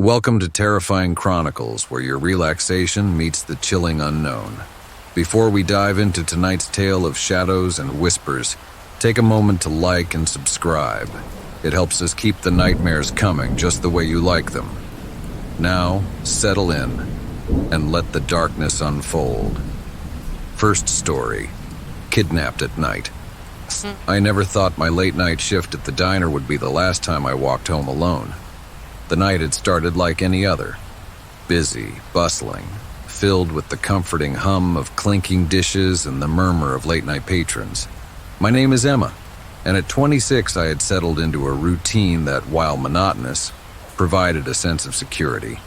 Welcome to Terrifying Chronicles, where your relaxation meets the chilling unknown. Before we dive into tonight's tale of shadows and whispers, take a moment to like and subscribe. It helps us keep the nightmares coming just the way you like them. Now, settle in and let the darkness unfold. First story, kidnapped at night. I never thought my late-night shift at the diner would be the last time I walked home alone. The night had started like any other. Busy, bustling, filled with the comforting hum of clinking dishes and the murmur of late-night patrons. My name is Emma, and at 26 I had settled into a routine that, while monotonous, provided a sense of security.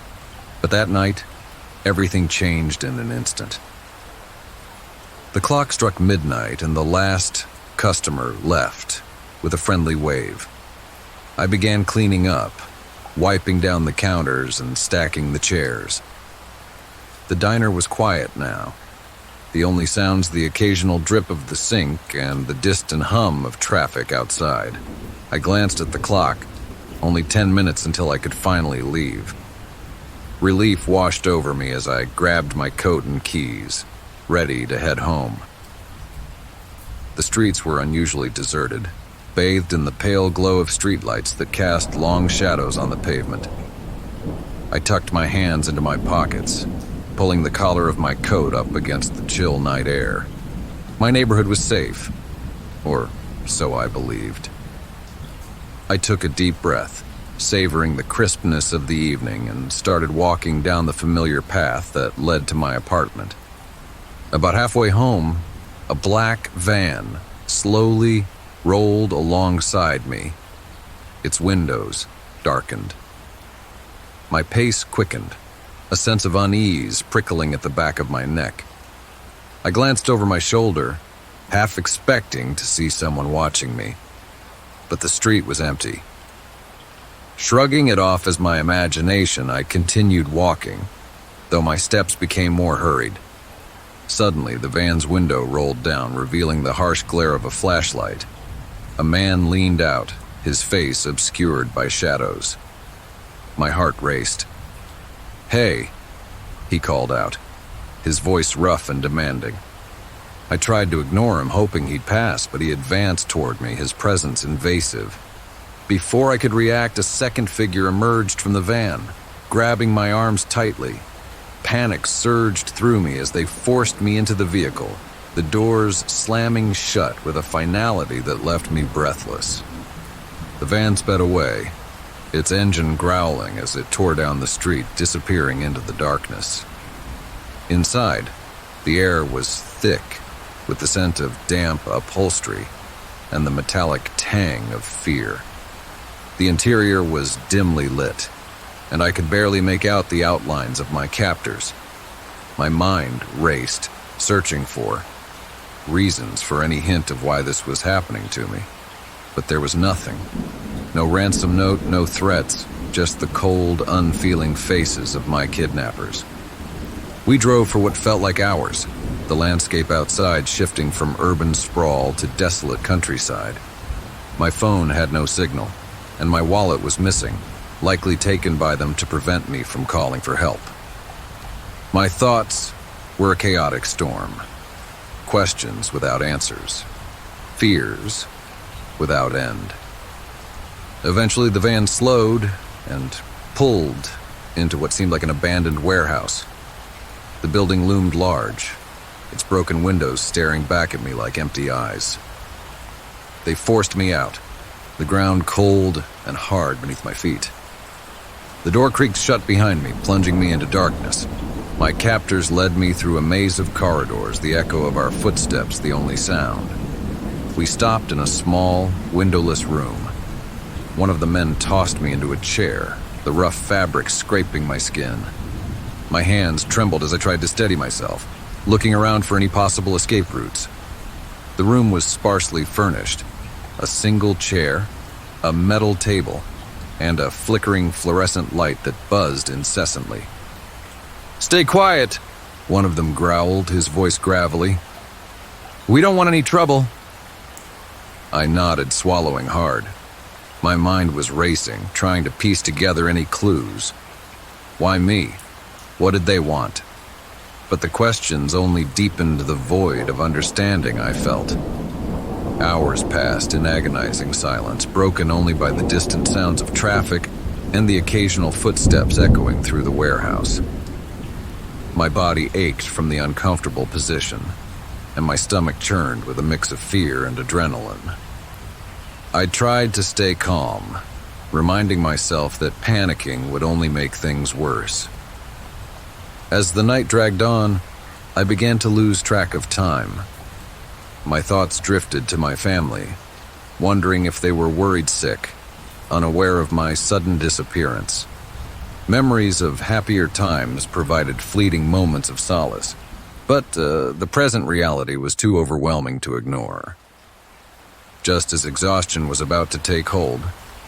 But that night, everything changed in an instant. The clock struck midnight and the last customer left with a friendly wave. I began cleaning up, wiping down the counters and stacking the chairs. The diner was quiet now. The only sounds the occasional drip of the sink and the distant hum of traffic outside. I glanced at the clock. Only 10 minutes until I could finally leave. Relief washed over me as I grabbed my coat and keys, ready to head home. The streets were unusually deserted, bathed in the pale glow of streetlights that cast long shadows on the pavement. I tucked my hands into my pockets, pulling the collar of my coat up against the chill night air. My neighborhood was safe, or so I believed. I took a deep breath, savoring the crispness of the evening, and started walking down the familiar path that led to my apartment. About halfway home, a black van slowly rolled alongside me, its windows darkened. My pace quickened, a sense of unease prickling at the back of my neck. I glanced over my shoulder, half expecting to see someone watching me, but the street was empty. Shrugging it off as my imagination, I continued walking, though my steps became more hurried. Suddenly, the van's window rolled down, revealing the harsh glare of a flashlight. A man leaned out, his face obscured by shadows. My heart raced. "Hey," he called out, his voice rough and demanding. I tried to ignore him, hoping he'd pass, but he advanced toward me, his presence invasive. Before I could react, a second figure emerged from the van, grabbing my arms tightly. Panic surged through me as they forced me into the vehicle, the doors slamming shut with a finality that left me breathless. The van sped away, its engine growling as it tore down the street, disappearing into the darkness. Inside, the air was thick with the scent of damp upholstery and the metallic tang of fear. The interior was dimly lit, and I could barely make out the outlines of my captors. My mind raced, searching for reasons for any hint of why this was happening to me. But there was nothing. No ransom note, no threats, just the cold, unfeeling faces of my kidnappers. We drove for what felt like hours, the landscape outside shifting from urban sprawl to desolate countryside. My phone had no signal, and my wallet was missing, likely taken by them to prevent me from calling for help. My thoughts were a chaotic storm. Questions without answers. Fears without end. Eventually the van slowed and pulled into what seemed like an abandoned warehouse. The building loomed large, its broken windows staring back at me like empty eyes. They forced me out, the ground cold and hard beneath my feet. The door creaked shut behind me, plunging me into darkness. My captors led me through a maze of corridors, the echo of our footsteps the only sound. We stopped in a small, windowless room. One of the men tossed me into a chair, the rough fabric scraping my skin. My hands trembled as I tried to steady myself, looking around for any possible escape routes. The room was sparsely furnished. A single chair, a metal table, and a flickering fluorescent light that buzzed incessantly. "Stay quiet," one of them growled, his voice gravelly. "We don't want any trouble." I nodded, swallowing hard. My mind was racing, trying to piece together any clues. Why me? What did they want? But the questions only deepened the void of understanding I felt. Hours passed in agonizing silence, broken only by the distant sounds of traffic and the occasional footsteps echoing through the warehouse. My body ached from the uncomfortable position, and my stomach churned with a mix of fear and adrenaline. I tried to stay calm, reminding myself that panicking would only make things worse. As the night dragged on, I began to lose track of time. My thoughts drifted to my family, wondering if they were worried sick, unaware of my sudden disappearance. Memories of happier times provided fleeting moments of solace, but the present reality was too overwhelming to ignore. Just as exhaustion was about to take hold,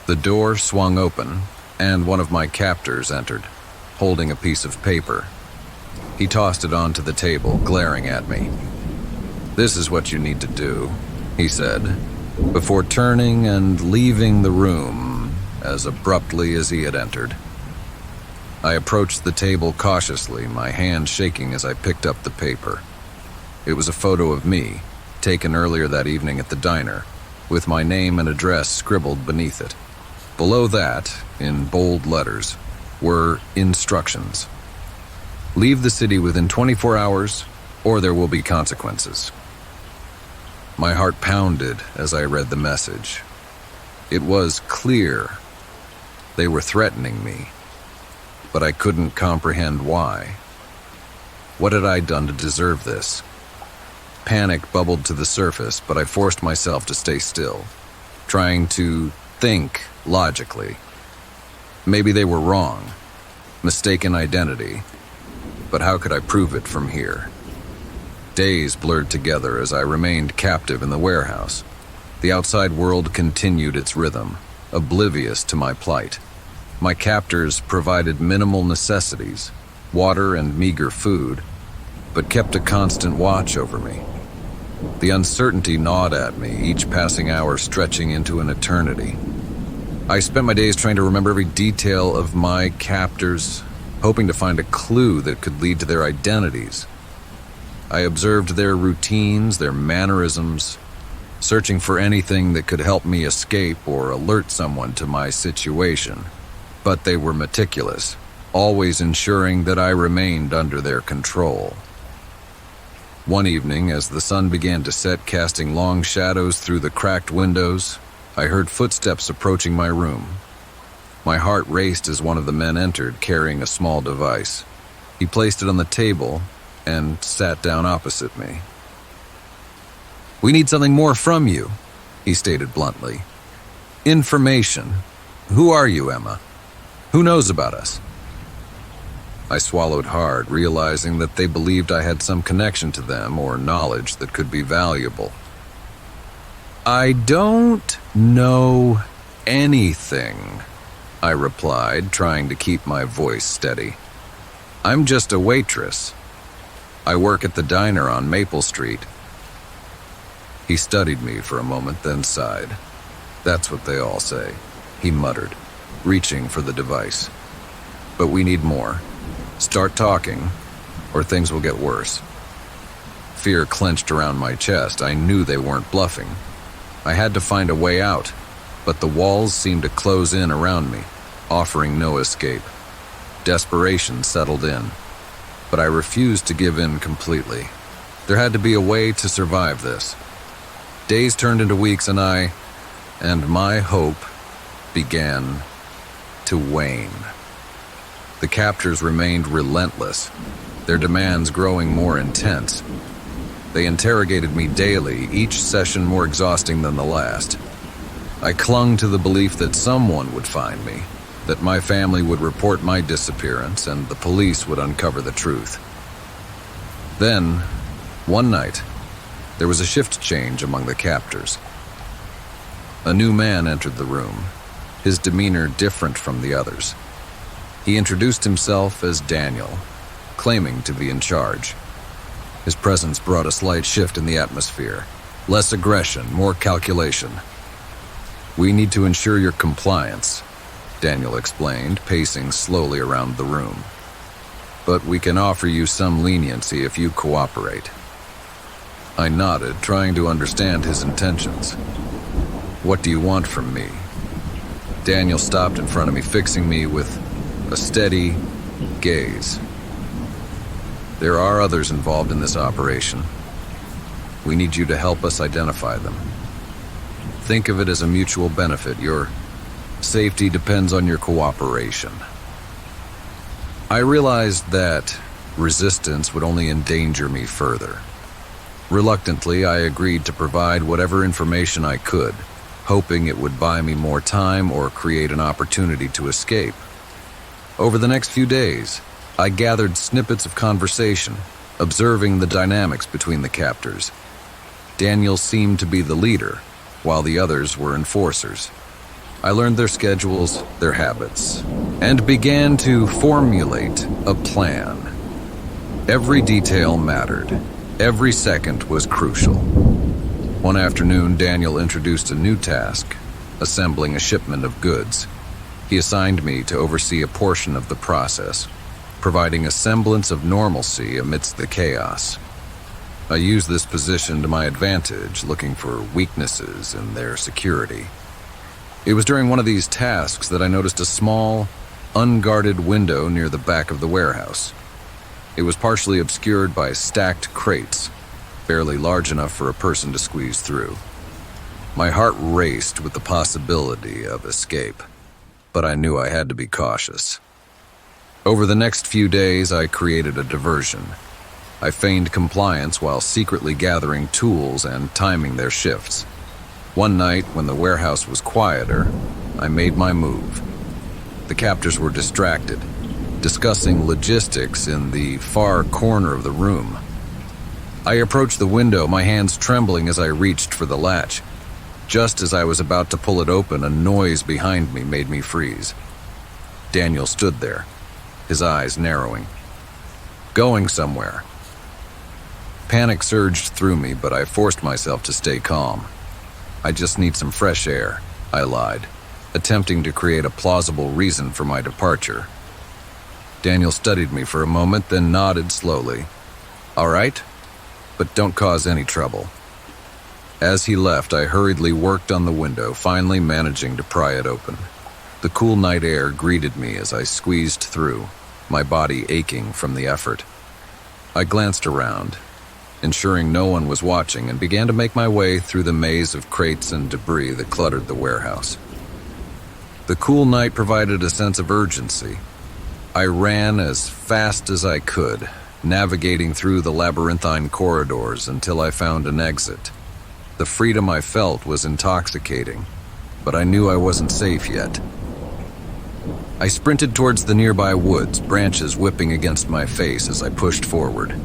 the door swung open, and one of my captors entered, holding a piece of paper. He tossed it onto the table, glaring at me. "This is what you need to do," he said, before turning and leaving the room as abruptly as he had entered. I approached the table cautiously, my hand shaking as I picked up the paper. It was a photo of me, taken earlier that evening at the diner, with my name and address scribbled beneath it. Below that, in bold letters, were instructions. "Leave the city within 24 hours, or there will be consequences." My heart pounded as I read the message. It was clear. They were threatening me, but I couldn't comprehend why. What had I done to deserve this? Panic bubbled to the surface, but I forced myself to stay still, trying to think logically. Maybe they were wrong, mistaken identity, but how could I prove it from here? Days blurred together as I remained captive in the warehouse. The outside world continued its rhythm, oblivious to my plight. My captors provided minimal necessities, water and meager food, but kept a constant watch over me. The uncertainty gnawed at me, each passing hour stretching into an eternity. I spent my days trying to remember every detail of my captors, hoping to find a clue that could lead to their identities. I observed their routines, their mannerisms, searching for anything that could help me escape or alert someone to my situation. But they were meticulous, always ensuring that I remained under their control. One evening, as the sun began to set, casting long shadows through the cracked windows, I heard footsteps approaching my room. My heart raced as one of the men entered, carrying a small device. He placed it on the table and sat down opposite me. "We need something more from you," he stated bluntly. "Information. Who are you, Emma? Who knows about us?" I swallowed hard, realizing that they believed I had some connection to them or knowledge that could be valuable. "I don't know anything," I replied, trying to keep my voice steady. "I'm just a waitress. I work at the diner on Maple Street." He studied me for a moment, then sighed. "That's what they all say," he muttered, reaching for the device. "But we need more. Start talking, or things will get worse." Fear clenched around my chest. I knew they weren't bluffing. I had to find a way out, but the walls seemed to close in around me, offering no escape. Desperation settled in, but I refused to give in completely. There had to be a way to survive this. Days turned into weeks, and my hope began to wane. The captors remained relentless, their demands growing more intense. They interrogated me daily, each session more exhausting than the last. I clung to the belief that someone would find me, that my family would report my disappearance, and the police would uncover the truth. Then, one night, there was a shift change among the captors. A new man entered the room, his demeanor different from the others. He introduced himself as Daniel, claiming to be in charge. His presence brought a slight shift in the atmosphere. Less aggression, more calculation. "We need to ensure your compliance," Daniel explained, pacing slowly around the room. "But we can offer you some leniency if you cooperate." I nodded, trying to understand his intentions. "What do you want from me?" Daniel stopped in front of me, fixing me with a steady gaze. "There are others involved in this operation. We need you to help us identify them. Think of it as a mutual benefit. Your safety depends on your cooperation." I realized that resistance would only endanger me further. Reluctantly, I agreed to provide whatever information I could, hoping it would buy me more time or create an opportunity to escape. Over the next few days, I gathered snippets of conversation, observing the dynamics between the captors. Daniel seemed to be the leader, while the others were enforcers. I learned their schedules, their habits, and began to formulate a plan. Every detail mattered. Every second was crucial. One afternoon, Daniel introduced a new task, assembling a shipment of goods. He assigned me to oversee a portion of the process, providing a semblance of normalcy amidst the chaos. I used this position to my advantage, looking for weaknesses in their security. It was during one of these tasks that I noticed a small, unguarded window near the back of the warehouse. It was partially obscured by stacked crates, barely large enough for a person to squeeze through. My heart raced with the possibility of escape, but I knew I had to be cautious. Over the next few days, I created a diversion. I feigned compliance while secretly gathering tools and timing their shifts. One night, when the warehouse was quieter, I made my move. The captors were distracted, discussing logistics in the far corner of the room. I approached the window, my hands trembling as I reached for the latch. Just as I was about to pull it open, a noise behind me made me freeze. Daniel stood there, his eyes narrowing. "Going somewhere." Panic surged through me, but I forced myself to stay calm. "I just need some fresh air," I lied, attempting to create a plausible reason for my departure. Daniel studied me for a moment, then nodded slowly. "All right, but don't cause any trouble." As he left, I hurriedly worked on the window, finally managing to pry it open. The cool night air greeted me as I squeezed through, my body aching from the effort. I glanced around, ensuring no one was watching, and began to make my way through the maze of crates and debris that cluttered the warehouse. The cool night provided a sense of urgency. I ran as fast as I could, navigating through the labyrinthine corridors until I found an exit. The freedom I felt was intoxicating, but I knew I wasn't safe yet. I sprinted towards the nearby woods, branches whipping against my face as I pushed forward.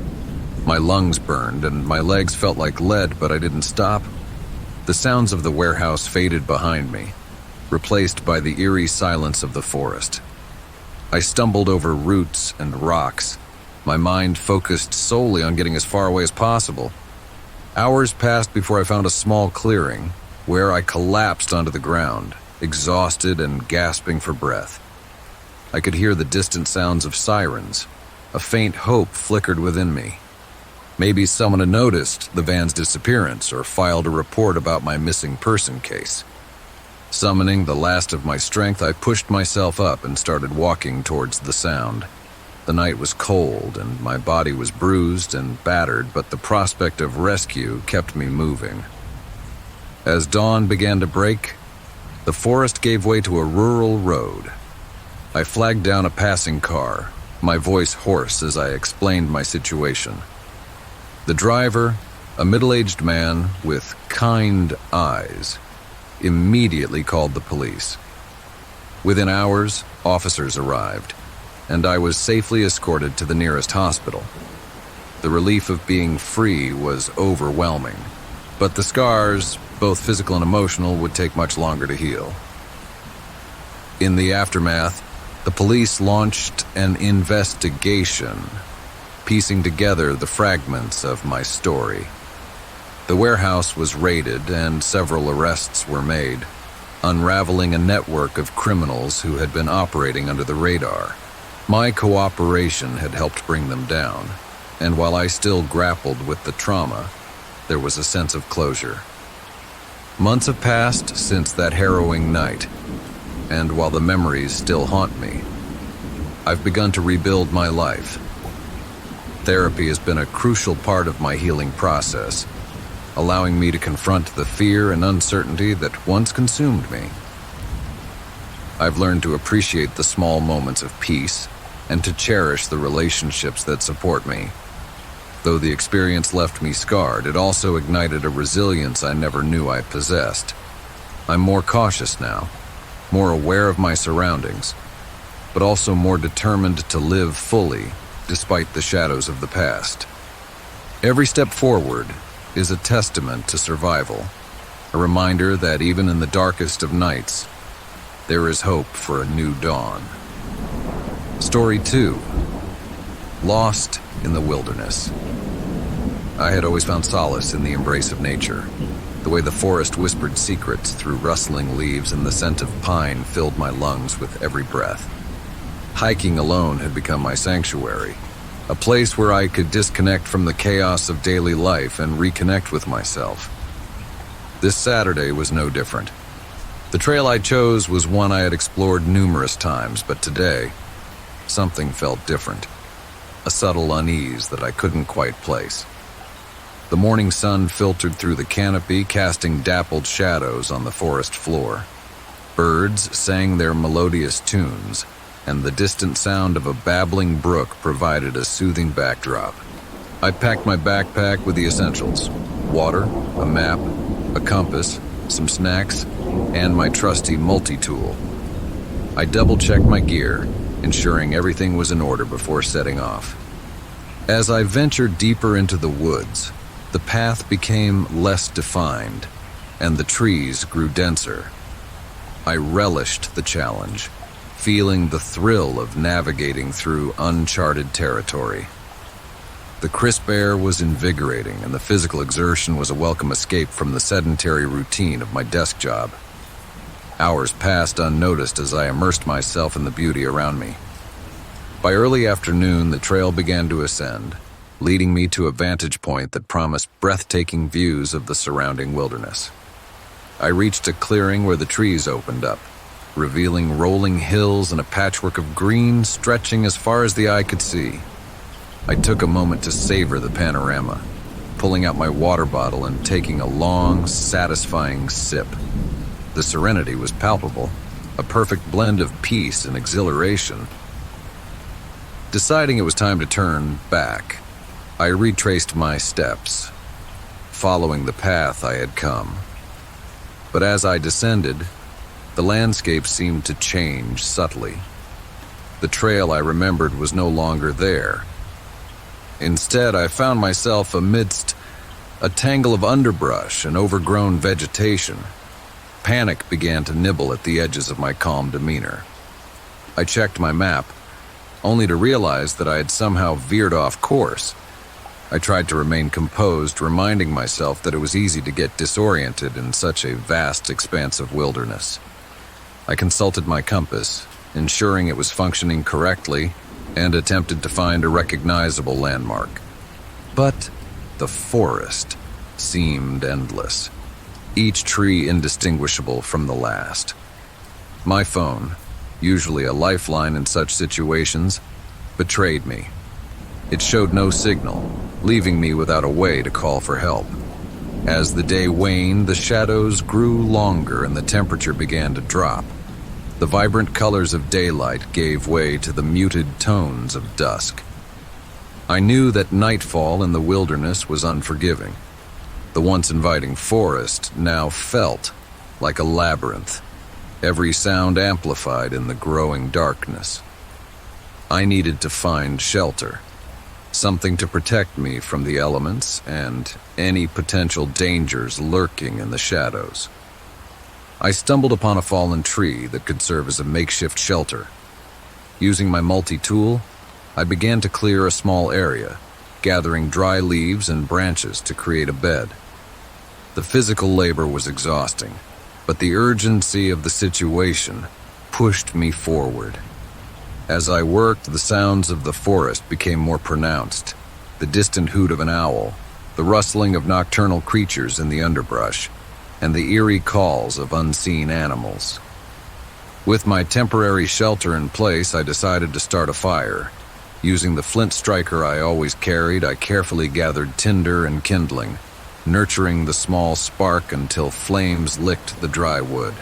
My lungs burned and my legs felt like lead, but I didn't stop. The sounds of the warehouse faded behind me, replaced by the eerie silence of the forest. I stumbled over roots and rocks, my mind focused solely on getting as far away as possible. Hours passed before I found a small clearing, where I collapsed onto the ground, exhausted and gasping for breath. I could hear the distant sounds of sirens. A faint hope flickered within me. Maybe someone had noticed the van's disappearance or filed a report about my missing person case. Summoning the last of my strength, I pushed myself up and started walking towards the sound. The night was cold and my body was bruised and battered, but the prospect of rescue kept me moving. As dawn began to break, the forest gave way to a rural road. I flagged down a passing car, my voice hoarse as I explained my situation. The driver, a middle-aged man with kind eyes, immediately called the police. Within hours, officers arrived, and I was safely escorted to the nearest hospital. The relief of being free was overwhelming, but the scars, both physical and emotional, would take much longer to heal. In the aftermath, the police launched an investigation, piecing together the fragments of my story. The warehouse was raided and several arrests were made. unraveling a network of criminals who had been operating under the radar. My cooperation had helped bring them down, and while I still grappled with the trauma, there was a sense of closure. Months have passed since that harrowing night, and while the memories still haunt me, I've begun to rebuild my life. Therapy has been a crucial part of my healing process, allowing me to confront the fear and uncertainty that once consumed me. I've learned to appreciate the small moments of peace and to cherish the relationships that support me. Though the experience left me scarred, it also ignited a resilience I never knew I possessed. I'm more cautious now, more aware of my surroundings, but also more determined to live fully despite the shadows of the past. Every step forward is a testament to survival, a reminder that even in the darkest of nights, there is hope for a new dawn. Story 2. Lost in the Wilderness. I had always found solace in the embrace of nature. The way the forest whispered secrets through rustling leaves and the scent of pine filled my lungs with every breath. Hiking alone had become my sanctuary, a place where I could disconnect from the chaos of daily life and reconnect with myself. This Saturday was no different. The trail I chose was one I had explored numerous times, but today, something felt different. A subtle unease that I couldn't quite place. The morning sun filtered through the canopy, casting dappled shadows on the forest floor. Birds sang their melodious tunes, and the distant sound of a babbling brook provided a soothing backdrop. I packed my backpack with the essentials: water, a map, a compass, some snacks, and my trusty multi-tool. I double-checked my gear, ensuring everything was in order before setting off. As I ventured deeper into the woods, the path became less defined, and the trees grew denser. I relished the challenge, feeling the thrill of navigating through uncharted territory. The crisp air was invigorating, and the physical exertion was a welcome escape from the sedentary routine of my desk job. Hours passed unnoticed as I immersed myself in the beauty around me. By early afternoon, the trail began to ascend, leading me to a vantage point that promised breathtaking views of the surrounding wilderness. I reached a clearing where the trees opened up, revealing rolling hills and a patchwork of green stretching as far as the eye could see. I took a moment to savor the panorama, pulling out my water bottle and taking a long, satisfying sip. The serenity was palpable, a perfect blend of peace and exhilaration. Deciding it was time to turn back, I retraced my steps, following the path I had come. But as I descended, the landscape seemed to change subtly. The trail I remembered was no longer there. Instead, I found myself amidst a tangle of underbrush and overgrown vegetation. Panic began to nibble at the edges of my calm demeanor. I checked my map, only to realize that I had somehow veered off course. I tried to remain composed, reminding myself that it was easy to get disoriented in such a vast expanse of wilderness. I consulted my compass, ensuring it was functioning correctly, and attempted to find a recognizable landmark. But the forest seemed endless, each tree indistinguishable from the last. My phone, usually a lifeline in such situations, betrayed me. It showed no signal, leaving me without a way to call for help. As the day waned, the shadows grew longer and the temperature began to drop. The vibrant colors of daylight gave way to the muted tones of dusk. I knew that nightfall in the wilderness was unforgiving. The once inviting forest now felt like a labyrinth, every sound amplified in the growing darkness. I needed to find shelter, something to protect me from the elements and any potential dangers lurking in the shadows. I stumbled upon a fallen tree that could serve as a makeshift shelter. Using my multi-tool, I began to clear a small area, gathering dry leaves and branches to create a bed. The physical labor was exhausting, but the urgency of the situation pushed me forward. As I worked, the sounds of the forest became more pronounced. The distant hoot of an owl, the rustling of nocturnal creatures in the underbrush, and the eerie calls of unseen animals. With my temporary shelter in place, I decided to start a fire. Using the flint striker I always carried, I carefully gathered tinder and kindling, nurturing the small spark until flames licked the dry wood.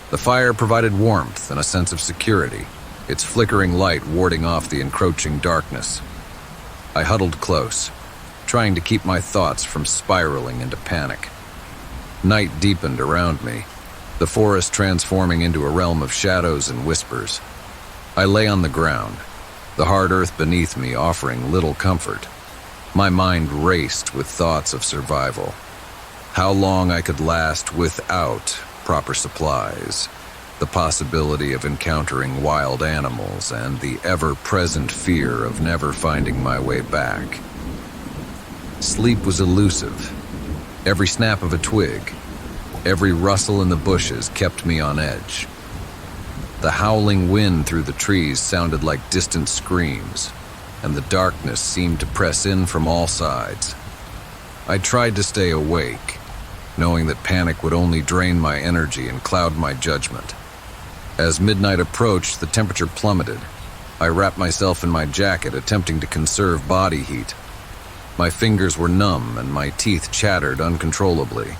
The fire provided warmth and a sense of security, its flickering light warding off the encroaching darkness. I huddled close, trying to keep my thoughts from spiraling into panic. Night deepened around me, the forest transforming into a realm of shadows and whispers. I lay on the ground, the hard earth beneath me offering little comfort. My mind raced with thoughts of survival. How long I could last without proper supplies, the possibility of encountering wild animals, and the ever-present fear of never finding my way back. Sleep was elusive. Every snap of a twig, every rustle in the bushes kept me on edge. The howling wind through the trees sounded like distant screams, and the darkness seemed to press in from all sides. I tried to stay awake, knowing that panic would only drain my energy and cloud my judgment. As midnight approached, the temperature plummeted. I wrapped myself in my jacket, attempting to conserve body heat. My fingers were numb and my teeth chattered uncontrollably.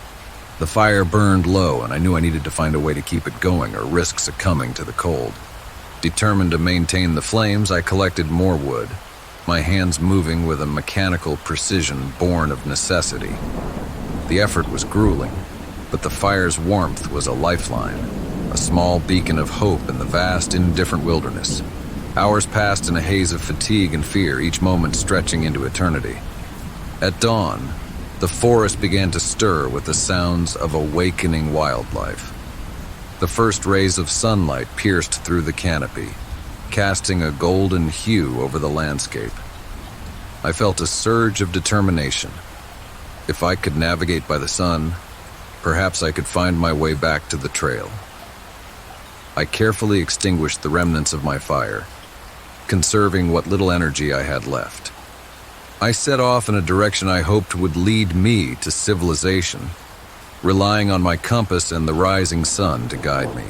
The fire burned low, and I knew I needed to find a way to keep it going or risk succumbing to the cold. Determined to maintain the flames, I collected more wood, my hands moving with a mechanical precision born of necessity. The effort was grueling, but the fire's warmth was a lifeline, a small beacon of hope in the vast, indifferent wilderness. Hours passed in a haze of fatigue and fear, each moment stretching into eternity. At dawn, the forest began to stir with the sounds of awakening wildlife. The first rays of sunlight pierced through the canopy, casting a golden hue over the landscape. I felt a surge of determination. If I could navigate by the sun, perhaps I could find my way back to the trail. I carefully extinguished the remnants of my fire, conserving what little energy I had left. I set off in a direction I hoped would lead me to civilization, relying on my compass and the rising sun to guide me.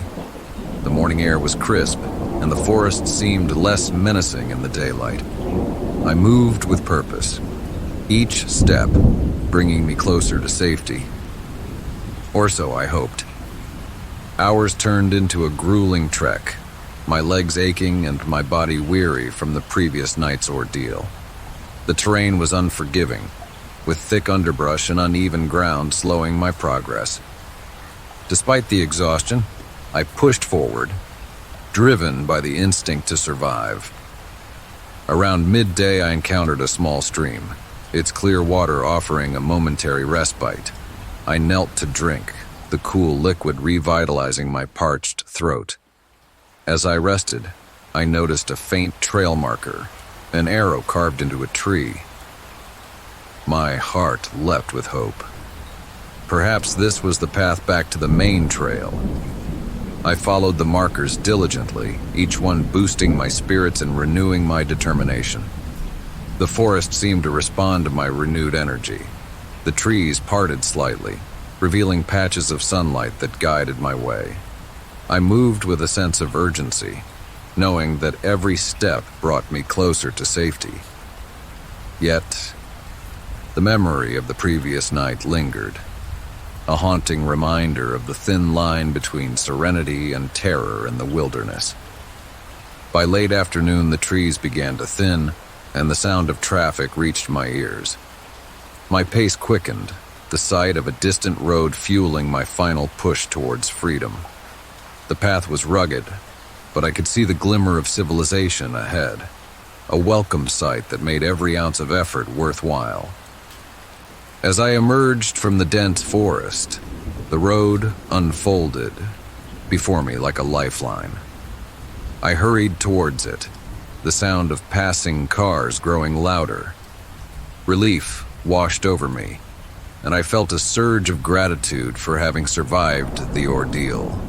The morning air was crisp, and the forest seemed less menacing in the daylight. I moved with purpose, each step bringing me closer to safety. Or so I hoped. Hours turned into a grueling trek, my legs aching and my body weary from the previous night's ordeal. The terrain was unforgiving, with thick underbrush and uneven ground slowing my progress. Despite the exhaustion, I pushed forward, driven by the instinct to survive. Around midday, I encountered a small stream, its clear water offering a momentary respite. I knelt to drink, the cool liquid revitalizing my parched throat. As I rested, I noticed a faint trail marker, an arrow carved into a tree. My heart leapt with hope. Perhaps this was the path back to the main trail. I followed the markers diligently, each one boosting my spirits and renewing my determination. The forest seemed to respond to my renewed energy. The trees parted slightly, revealing patches of sunlight that guided my way. I moved with a sense of urgency, knowing that every step brought me closer to safety. Yet, the memory of the previous night lingered, a haunting reminder of the thin line between serenity and terror in the wilderness. By late afternoon, the trees began to thin, and the sound of traffic reached my ears. My pace quickened, the sight of a distant road fueling my final push towards freedom. The path was rugged, but I could see the glimmer of civilization ahead, a welcome sight that made every ounce of effort worthwhile. As I emerged from the dense forest, the road unfolded before me like a lifeline. I hurried towards it, the sound of passing cars growing louder. Relief washed over me, and I felt a surge of gratitude for having survived the ordeal.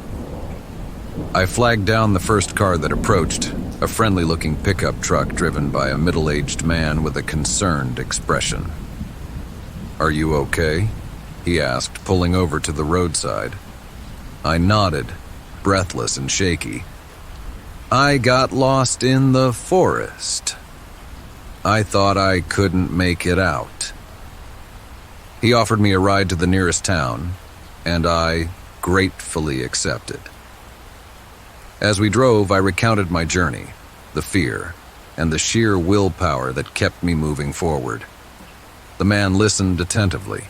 I flagged down the first car that approached, a friendly-looking pickup truck driven by a middle-aged man with a concerned expression. "Are you okay?" he asked, pulling over to the roadside. I nodded, breathless and shaky. "I got lost in the forest. I thought I couldn't make it out." He offered me a ride to the nearest town, and I gratefully accepted. As we drove, I recounted my journey, the fear, and the sheer willpower that kept me moving forward. The man listened attentively,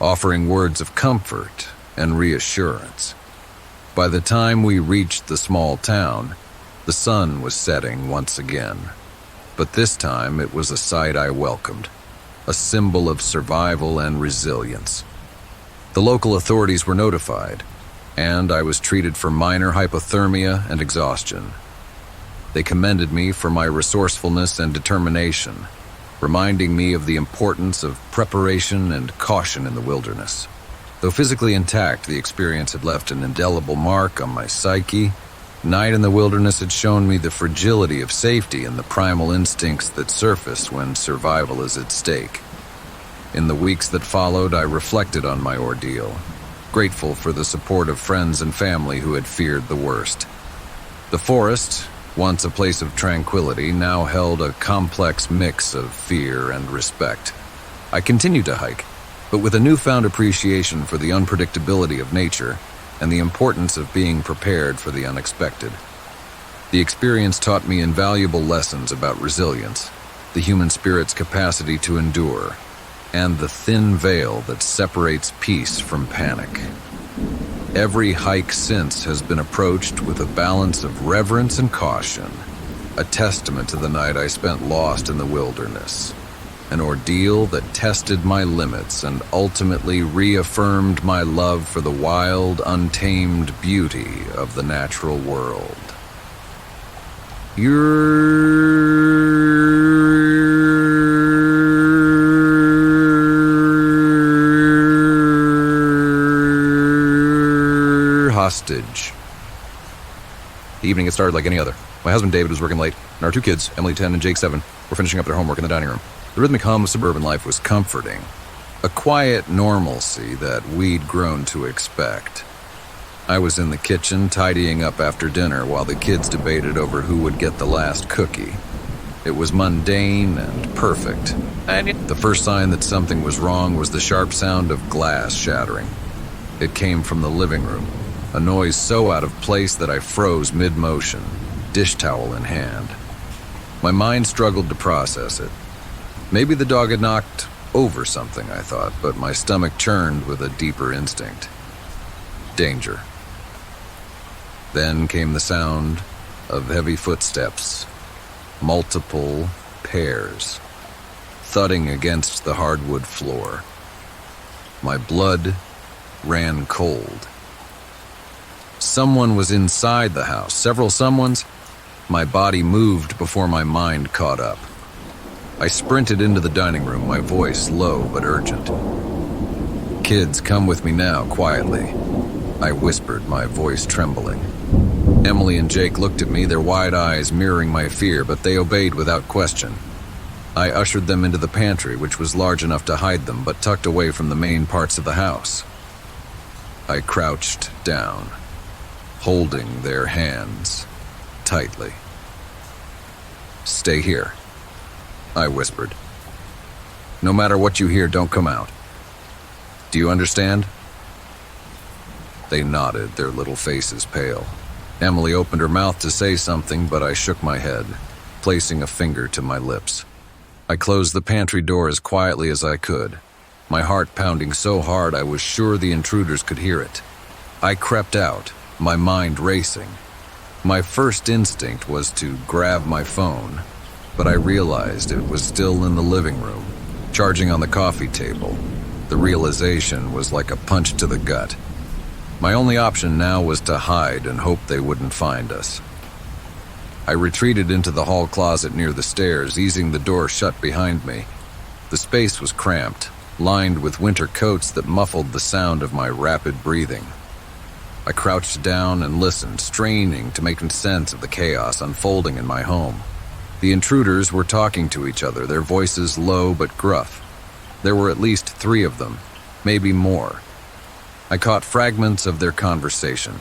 offering words of comfort and reassurance. By the time we reached the small town, the sun was setting once again. But this time it was a sight I welcomed, a symbol of survival and resilience. The local authorities were notified, and I was treated for minor hypothermia and exhaustion. They commended me for my resourcefulness and determination, reminding me of the importance of preparation and caution in the wilderness. Though physically intact, the experience had left an indelible mark on my psyche. Night in the wilderness had shown me the fragility of safety and the primal instincts that surface when survival is at stake. In the weeks that followed, I reflected on my ordeal, grateful for the support of friends and family who had feared the worst. The forest, once a place of tranquility, now held a complex mix of fear and respect. I continued to hike, but with a newfound appreciation for the unpredictability of nature and the importance of being prepared for the unexpected. The experience taught me invaluable lessons about resilience, the human spirit's capacity to endure, and the thin veil that separates peace from panic. Every hike since has been approached with a balance of reverence and caution, a testament to the night I spent lost in the wilderness, an ordeal that tested my limits and ultimately reaffirmed my love for the wild, untamed beauty of the natural world. Hostage. The evening had started like any other. My husband David was working late, and our two kids, Emily 10 and Jake 7, were finishing up their homework in the dining room. The rhythmic hum of suburban life was comforting, a quiet normalcy that we'd grown to expect. I was in the kitchen tidying up after dinner while the kids debated over who would get the last cookie. It was mundane and perfect. The first sign that something was wrong was the sharp sound of glass shattering. It came from the living room, a noise so out of place that I froze mid-motion, dish towel in hand. My mind struggled to process it. Maybe the dog had knocked over something, I thought, but my stomach churned with a deeper instinct. Danger. Then came the sound of heavy footsteps, multiple pairs, thudding against the hardwood floor. My blood ran cold. Someone was inside the house, several someones. My body moved before my mind caught up. I sprinted into the dining room, my voice low but urgent. "Kids, come with me now, quietly," I whispered, my voice trembling. Emily and Jake looked at me, their wide eyes mirroring my fear, but they obeyed without question. I ushered them into the pantry, which was large enough to hide them, but tucked away from the main parts of the house. I crouched down, holding their hands tightly. "Stay here," I whispered. "No matter what you hear, don't come out. Do you understand?" They nodded, their little faces pale. Emily opened her mouth to say something, but I shook my head, placing a finger to my lips. I closed the pantry door as quietly as I could, my heart pounding so hard I was sure the intruders could hear it. I crept out, my mind racing. My first instinct was to grab my phone, but I realized it was still in the living room, charging on the coffee table. The realization was like a punch to the gut. My only option now was to hide and hope they wouldn't find us. I retreated into the hall closet near the stairs, easing the door shut behind me. The space was cramped, lined with winter coats that muffled the sound of my rapid breathing. I crouched down and listened, straining to make sense of the chaos unfolding in my home. The intruders were talking to each other, their voices low but gruff. There were at least 3 of them, maybe more. I caught fragments of their conversation.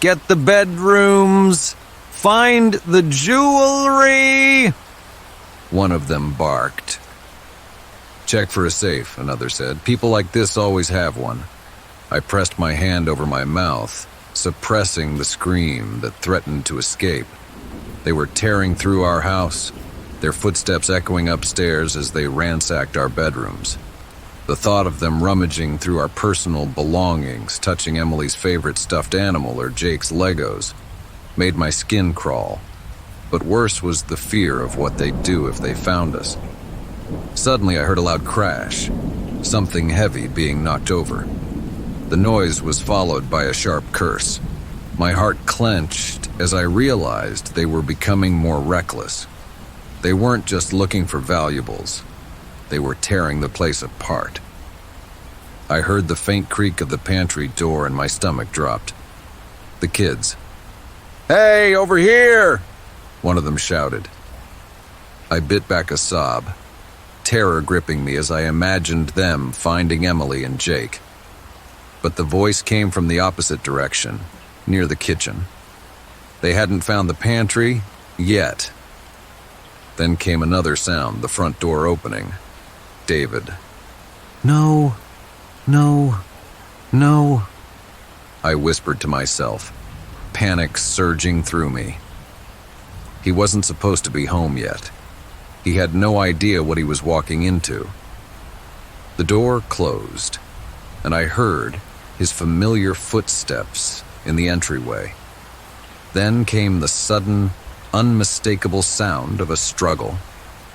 "Get the bedrooms! Find the jewelry!" one of them barked. "Check for a safe," another said. "People like this always have one." I pressed my hand over my mouth, suppressing the scream that threatened to escape. They were tearing through our house, their footsteps echoing upstairs as they ransacked our bedrooms. The thought of them rummaging through our personal belongings, touching Emily's favorite stuffed animal or Jake's Legos, made my skin crawl. But worse was the fear of what they'd do if they found us. Suddenly I heard a loud crash, something heavy being knocked over. The noise was followed by a sharp curse. My heart clenched as I realized they were becoming more reckless. They weren't just looking for valuables. They were tearing the place apart. I heard the faint creak of the pantry door and my stomach dropped. The kids. "Hey, over here!" one of them shouted. I bit back a sob, terror gripping me as I imagined them finding Emily and Jake. But the voice came from the opposite direction, near the kitchen. They hadn't found the pantry yet. Then came another sound, the front door opening. David. "No, no, no," I whispered to myself, panic surging through me. He wasn't supposed to be home yet. He had no idea what he was walking into. The door closed, and I heard his familiar footsteps in the entryway. Then came the sudden, unmistakable sound of a struggle,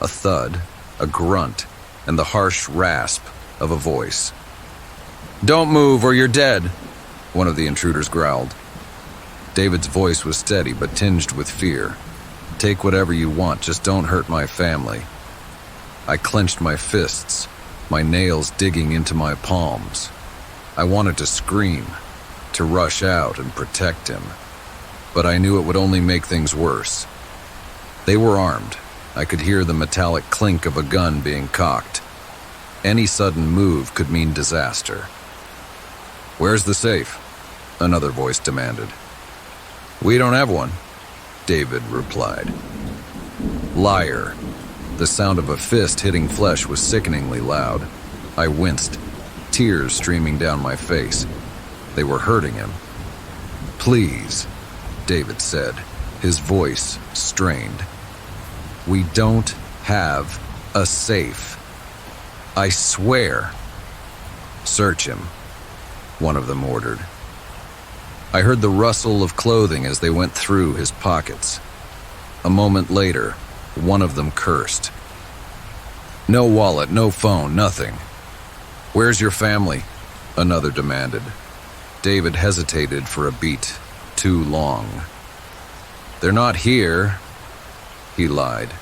a thud, a grunt, and the harsh rasp of a voice. "Don't move or you're dead," one of the intruders growled. David's voice was steady but tinged with fear. "Take whatever you want, just don't hurt my family." I clenched my fists, my nails digging into my palms. I wanted to scream, to rush out and protect him, but I knew it would only make things worse. They were armed. I could hear the metallic clink of a gun being cocked. Any sudden move could mean disaster. "Where's the safe?" another voice demanded. "We don't have one," David replied. Liar. The sound of a fist hitting flesh was sickeningly loud. I winced, tears streaming down my face. They were hurting him. "Please," David said, his voice strained. "We don't have a safe. I swear." "Search him," one of them ordered. I heard the rustle of clothing as they went through his pockets. A moment later, one of them cursed. "No wallet, no phone, nothing." "Where's your family?" another demanded. David hesitated for a beat, too long. "They're not here," he lied.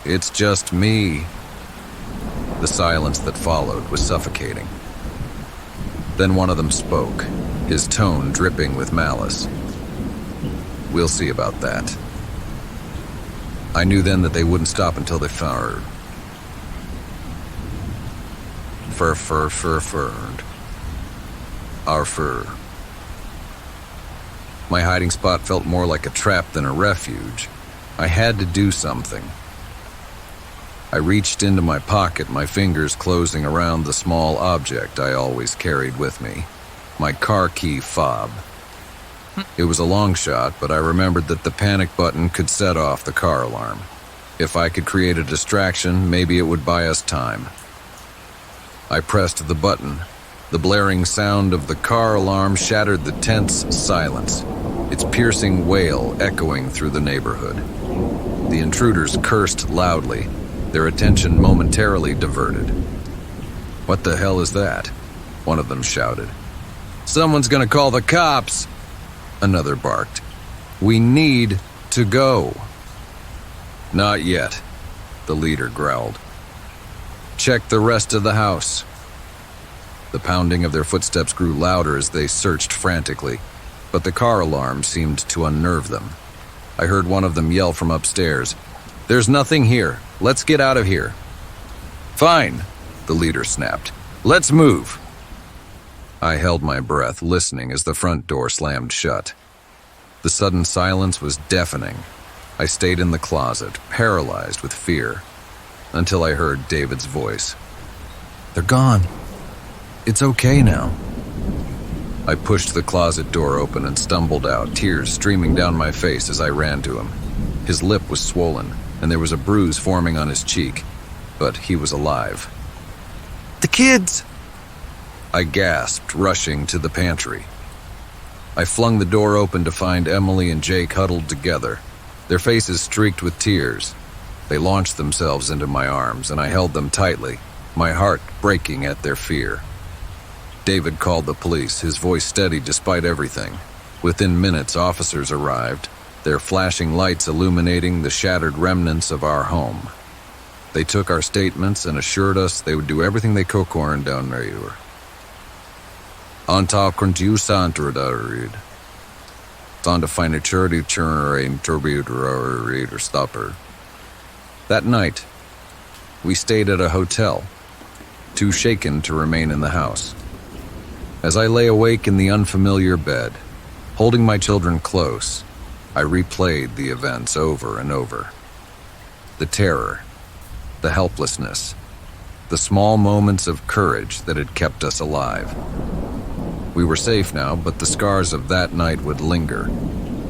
"It's just me." The silence that followed was suffocating. Then one of them spoke, his tone dripping with malice. "We'll see about that." I knew then that they wouldn't stop until they found our fur. My hiding spot felt more like a trap than a refuge. I had to do something. I reached into my pocket, my fingers closing around the small object I always carried with me, my car key fob. It was a long shot, but I remembered that the panic button could set off the car alarm. If I could create a distraction, maybe it would buy us time. I pressed the button. The blaring sound of the car alarm shattered the tense silence, its piercing wail echoing through the neighborhood. The intruders cursed loudly, their attention momentarily diverted. "What the hell is that?" one of them shouted. "Someone's gonna call the cops!" another barked. "We need to go." "Not yet," the leader growled. Check the rest of the house." The pounding of their footsteps grew louder as they searched frantically, but the car alarm seemed to unnerve them. I heard one of them yell from upstairs, "There's nothing here. Let's get out of here." "Fine," the leader snapped. "Let's move." I held my breath, listening as the front door slammed shut. The sudden silence was deafening. I stayed in the closet, paralyzed with fear, until I heard David's voice. "They're gone. It's okay now." I pushed the closet door open and stumbled out, tears streaming down my face as I ran to him. His lip was swollen, and there was a bruise forming on his cheek, but he was alive. "The kids!" I gasped, rushing to the pantry. I flung the door open to find Emily and Jake huddled together, their faces streaked with tears. They launched themselves into my arms, and I held them tightly, my heart breaking at their fear. David called the police, his voice steady despite everything. Within minutes, officers arrived, their flashing lights illuminating the shattered remnants of our home. They took our statements and assured us they would do everything they could down there. Antal kontiusanturdarid. On to find a charity churn or stopper. That night, we stayed at a hotel, too shaken to remain in the house. As I lay awake in the unfamiliar bed, holding my children close, I replayed the events over and over. The terror, the helplessness, the small moments of courage that had kept us alive. We were safe now, but the scars of that night would linger.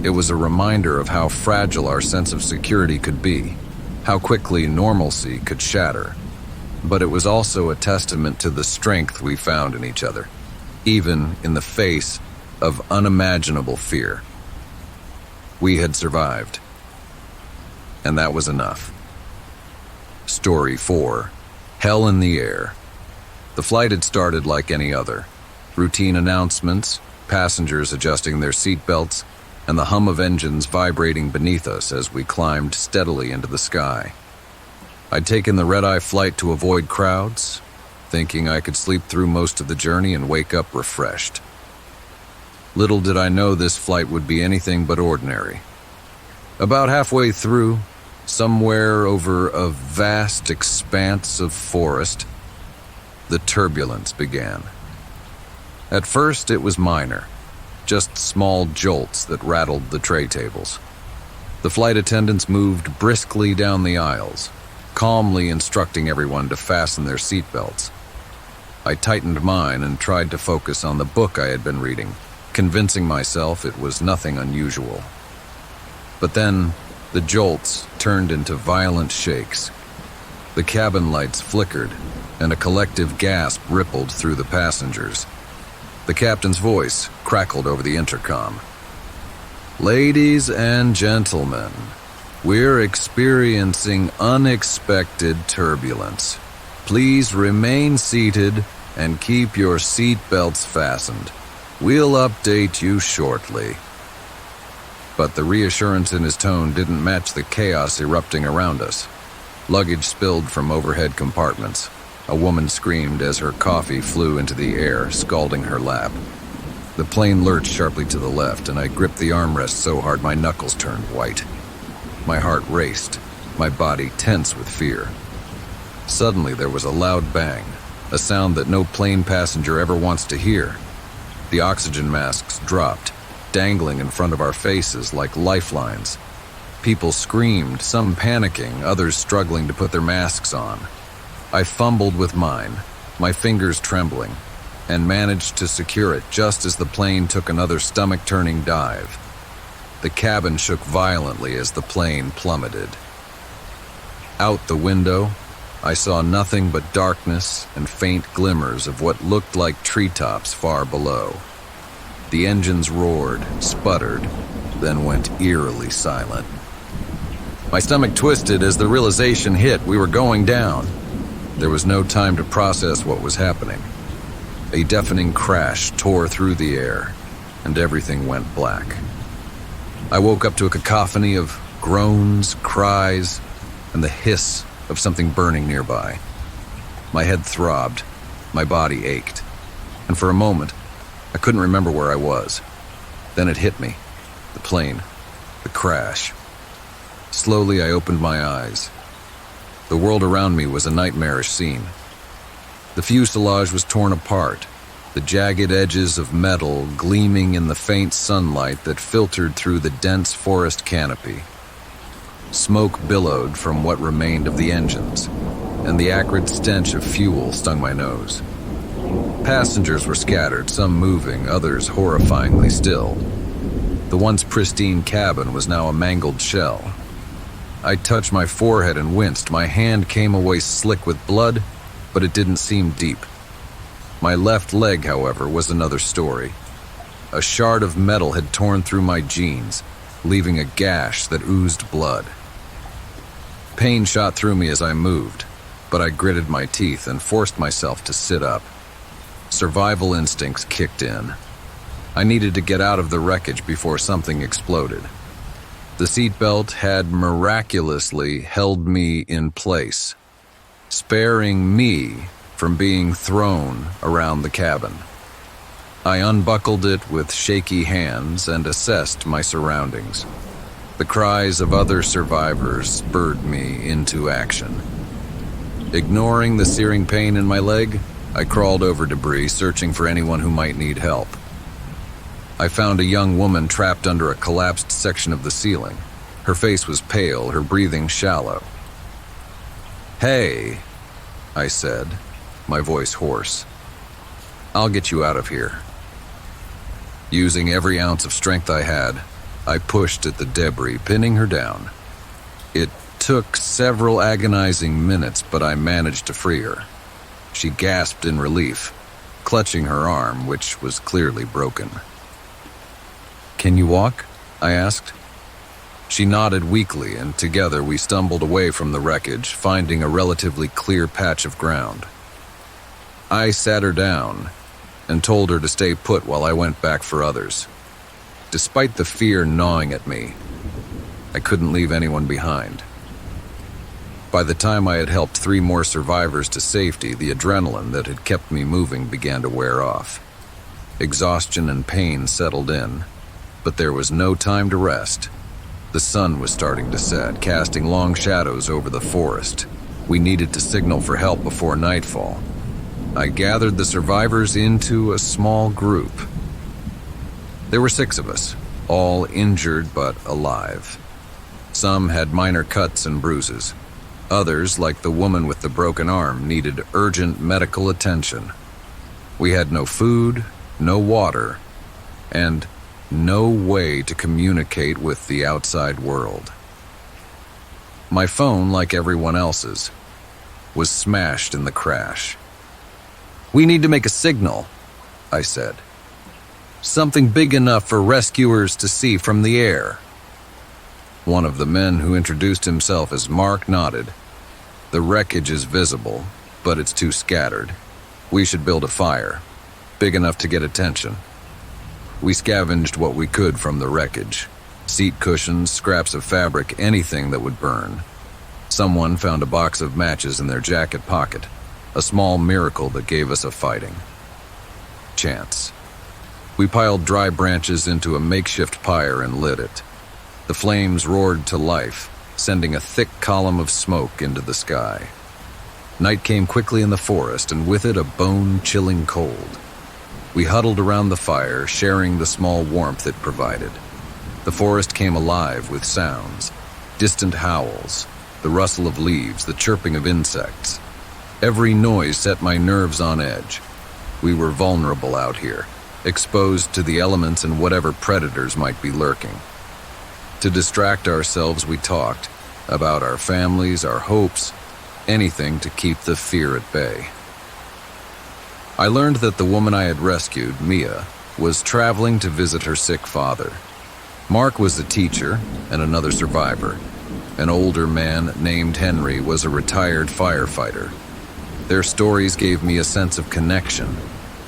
It was a reminder of how fragile our sense of security could be, how quickly normalcy could shatter. But it was also a testament to the strength we found in each other, even in the face of unimaginable fear. We had survived, and that was enough. Story 4. Hell in the Air. The flight had started like any other. Routine announcements, passengers adjusting their seatbelts, and the hum of engines vibrating beneath us as we climbed steadily into the sky. I'd taken the red-eye flight to avoid crowds, thinking I could sleep through most of the journey and wake up refreshed. Little did I know this flight would be anything but ordinary. About halfway through, somewhere over a vast expanse of forest, the turbulence began. At first, it was minor, just small jolts that rattled the tray tables. The flight attendants moved briskly down the aisles, calmly instructing everyone to fasten their seatbelts. I tightened mine and tried to focus on the book I had been reading, convincing myself it was nothing unusual. But then, the jolts turned into violent shakes. The cabin lights flickered, and a collective gasp rippled through the passengers. The captain's voice crackled over the intercom. "Ladies and gentlemen, we're experiencing unexpected turbulence. Please remain seated and keep your seatbelts fastened. We'll update you shortly." But the reassurance in his tone didn't match the chaos erupting around us. Luggage spilled from overhead compartments. A woman screamed as her coffee flew into the air, scalding her lap. The plane lurched sharply to the left, and I gripped the armrest so hard my knuckles turned white. My heart raced, my body tense with fear. Suddenly there was a loud bang, a sound that no plane passenger ever wants to hear. The oxygen masks dropped, dangling in front of our faces like lifelines. People screamed, some panicking, others struggling to put their masks on. I fumbled with mine, my fingers trembling, and managed to secure it just as the plane took another stomach-turning dive. The cabin shook violently as the plane plummeted. Out the window, I saw nothing but darkness and faint glimmers of what looked like treetops far below. The engines roared, sputtered, then went eerily silent. My stomach twisted as the realization hit we were going down. There was no time to process what was happening. A deafening crash tore through the air, and everything went black. I woke up to a cacophony of groans, cries, and the hiss of something burning nearby. My head throbbed, my body ached, and for a moment, I couldn't remember where I was. Then it hit me. The plane. The crash. Slowly, I opened my eyes. The world around me was a nightmarish scene. The fuselage was torn apart, the jagged edges of metal gleaming in the faint sunlight that filtered through the dense forest canopy. Smoke billowed from what remained of the engines, and the acrid stench of fuel stung my nose. Passengers were scattered, some moving, others horrifyingly still. The once pristine cabin was now a mangled shell. I touched my forehead and winced. My hand came away slick with blood, but it didn't seem deep. My left leg, however, was another story. A shard of metal had torn through my jeans, leaving a gash that oozed blood. Pain shot through me as I moved, but I gritted my teeth and forced myself to sit up. Survival instincts kicked in. I needed to get out of the wreckage before something exploded. The seatbelt had miraculously held me in place, sparing me from being thrown around the cabin. I unbuckled it with shaky hands and assessed my surroundings. The cries of other survivors spurred me into action. Ignoring the searing pain in my leg, I crawled over debris, searching for anyone who might need help. I found a young woman trapped under a collapsed section of the ceiling. Her face was pale, her breathing shallow. "Hey," I said, my voice hoarse. "I'll get you out of here." Using every ounce of strength I had, I pushed at the debris, pinning her down. It took several agonizing minutes, but I managed to free her. She gasped in relief, clutching her arm, which was clearly broken. "Can you walk?" I asked. She nodded weakly, and together we stumbled away from the wreckage, finding a relatively clear patch of ground. I sat her down and told her to stay put while I went back for others. Despite the fear gnawing at me, I couldn't leave anyone behind. By the time I had helped 3 more survivors to safety, the adrenaline that had kept me moving began to wear off. Exhaustion and pain settled in, but there was no time to rest. The sun was starting to set, casting long shadows over the forest. We needed to signal for help before nightfall. I gathered the survivors into a small group. There were 6 of us, all injured but alive. Some had minor cuts and bruises. Others, like the woman with the broken arm, needed urgent medical attention. We had no food, no water, and no way to communicate with the outside world. My phone, like everyone else's, was smashed in the crash. "We need to make a signal," I said. "Something big enough for rescuers to see from the air." One of the men who introduced himself as Mark nodded. "The wreckage is visible, but it's too scattered. We should build a fire, big enough to get attention." We scavenged what we could from the wreckage. Seat cushions, scraps of fabric, anything that would burn. Someone found a box of matches in their jacket pocket, a small miracle that gave us a fighting chance. We piled dry branches into a makeshift pyre and lit it. The flames roared to life, sending a thick column of smoke into the sky. Night came quickly in the forest, and with it a bone-chilling cold. We huddled around the fire, sharing the small warmth it provided. The forest came alive with sounds, distant howls, the rustle of leaves, the chirping of insects. Every noise set my nerves on edge. We were vulnerable out here, exposed to the elements and whatever predators might be lurking. To distract ourselves, we talked about our families, our hopes, anything to keep the fear at bay. I learned that the woman I had rescued, Mia, was traveling to visit her sick father. Mark was a teacher and another survivor. An older man named Henry was a retired firefighter. Their stories gave me a sense of connection,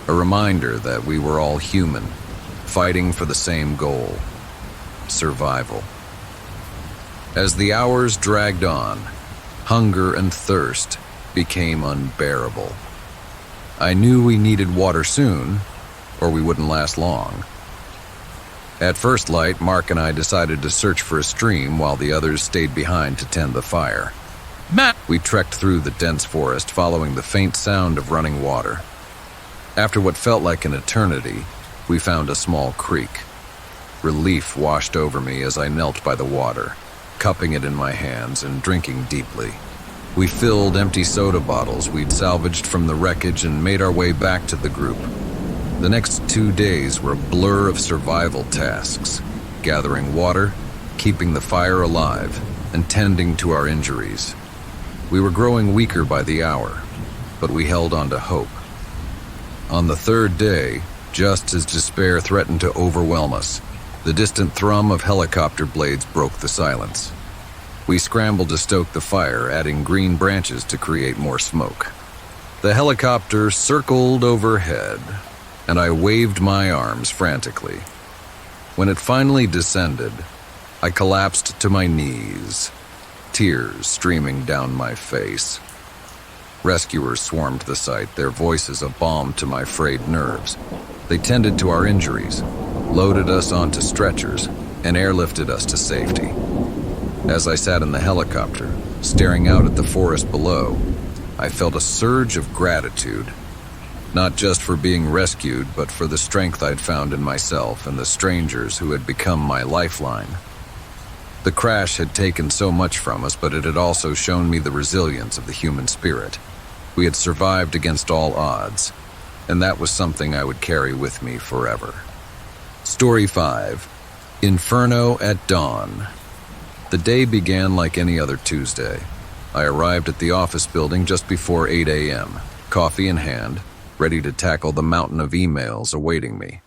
a reminder that we were all human, fighting for the same goal: survival. As the hours dragged on, hunger and thirst became unbearable. I knew we needed water soon, or we wouldn't last long. At first light, Mark and I decided to search for a stream while the others stayed behind to tend the fire. We trekked through the dense forest, following the faint sound of running water. After what felt like an eternity, we found a small creek. Relief washed over me as I knelt by the water, cupping it in my hands and drinking deeply. We filled empty soda bottles we'd salvaged from the wreckage and made our way back to the group. The next 2 days were a blur of survival tasks, gathering water, keeping the fire alive, and tending to our injuries. We were growing weaker by the hour, but we held on to hope. On the 3rd day, just as despair threatened to overwhelm us, the distant thrum of helicopter blades broke the silence. We scrambled to stoke the fire, adding green branches to create more smoke. The helicopter circled overhead, and I waved my arms frantically. When it finally descended, I collapsed to my knees, tears streaming down my face. Rescuers swarmed the site, their voices a balm to my frayed nerves. They tended to our injuries, loaded us onto stretchers, and airlifted us to safety. As I sat in the helicopter, staring out at the forest below, I felt a surge of gratitude, not just for being rescued, but for the strength I'd found in myself and the strangers who had become my lifeline. The crash had taken so much from us, but it had also shown me the resilience of the human spirit. We had survived against all odds, and that was something I would carry with me forever. Story 5. Inferno at Dawn. The day began like any other Tuesday. I arrived at the office building just before 8 a.m., coffee in hand, ready to tackle the mountain of emails awaiting me.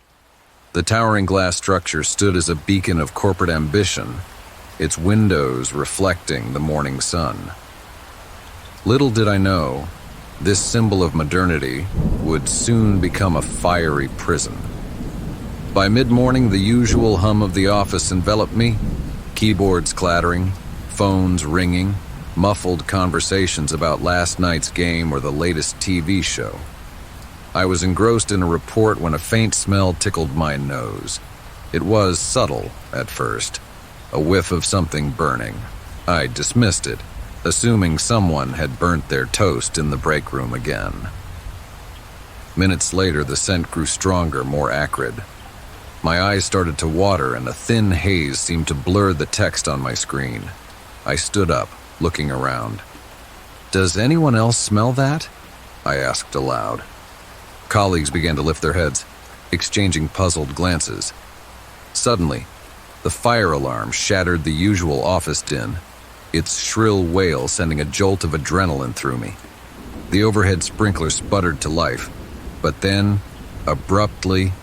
The towering glass structure stood as a beacon of corporate ambition, its windows reflecting the morning sun. Little did I know, this symbol of modernity would soon become a fiery prison. By mid-morning, the usual hum of the office enveloped me, keyboards clattering, phones ringing, muffled conversations about last night's game or the latest TV show. I was engrossed in a report when a faint smell tickled my nose. It was subtle at first, a whiff of something burning. I dismissed it, assuming someone had burnt their toast in the break room again. Minutes later, the scent grew stronger, more acrid. My eyes started to water, and a thin haze seemed to blur the text on my screen. I stood up, looking around. "Does anyone else smell that?" I asked aloud. Colleagues began to lift their heads, exchanging puzzled glances. Suddenly, the fire alarm shattered the usual office din, its shrill wail sending a jolt of adrenaline through me. The overhead sprinkler sputtered to life, but then, abruptly,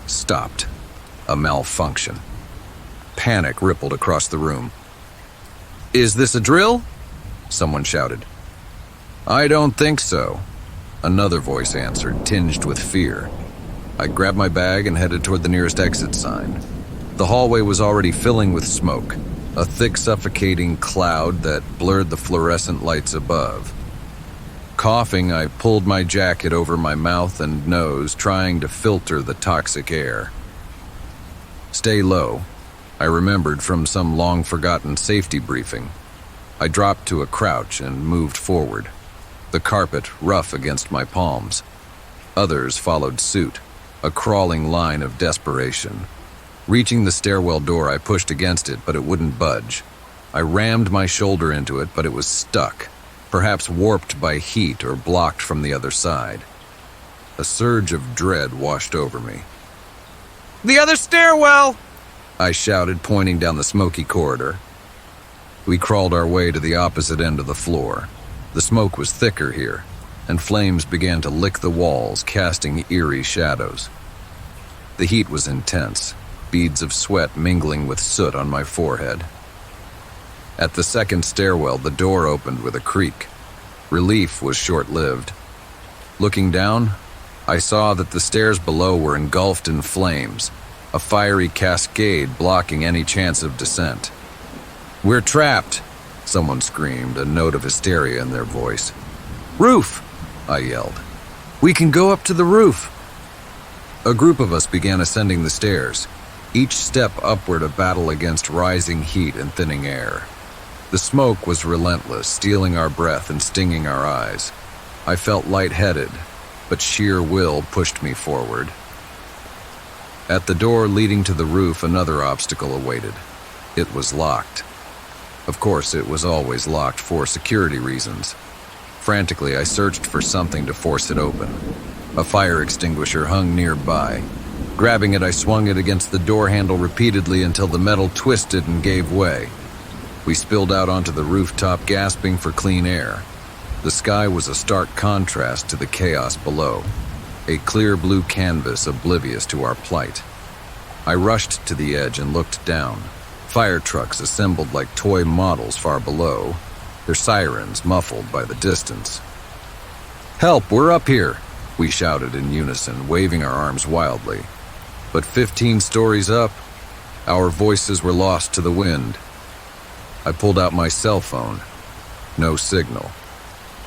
stopped. A malfunction. Panic rippled across the room. "Is this a drill?" someone shouted. "I don't think so," another voice answered, tinged with fear. I grabbed my bag and headed toward the nearest exit sign. The hallway was already filling with smoke, a thick, suffocating cloud that blurred the fluorescent lights above. Coughing, I pulled my jacket over my mouth and nose, trying to filter the toxic air. "Stay low," I remembered from some long-forgotten safety briefing. I dropped to a crouch and moved forward, the carpet rough against my palms. Others followed suit, a crawling line of desperation. Reaching the stairwell door, I pushed against it, but it wouldn't budge. I rammed my shoulder into it, but it was stuck, perhaps warped by heat or blocked from the other side. A surge of dread washed over me. "The other stairwell!" I shouted, pointing down the smoky corridor. We crawled our way to the opposite end of the floor. The smoke was thicker here, and flames began to lick the walls, casting eerie shadows. The heat was intense, beads of sweat mingling with soot on my forehead. At the second stairwell, the door opened with a creak. Relief was short-lived. Looking down, I saw that the stairs below were engulfed in flames, a fiery cascade blocking any chance of descent. "We're trapped!" someone screamed, a note of hysteria in their voice. "Roof!" I yelled. "We can go up to the roof!" A group of us began ascending the stairs, each step upward a battle against rising heat and thinning air. The smoke was relentless, stealing our breath and stinging our eyes. I felt lightheaded, but sheer will pushed me forward. At the door leading to the roof, another obstacle awaited. It was locked. Of course, it was always locked for security reasons. Frantically, I searched for something to force it open. A fire extinguisher hung nearby. Grabbing it, I swung it against the door handle repeatedly until the metal twisted and gave way. We spilled out onto the rooftop, gasping for clean air. The sky was a stark contrast to the chaos below, a clear blue canvas oblivious to our plight. I rushed to the edge and looked down. Fire trucks assembled like toy models far below, their sirens muffled by the distance. "Help, we're up here!" we shouted in unison, waving our arms wildly. But 15 stories up, our voices were lost to the wind. I pulled out my cell phone. No signal.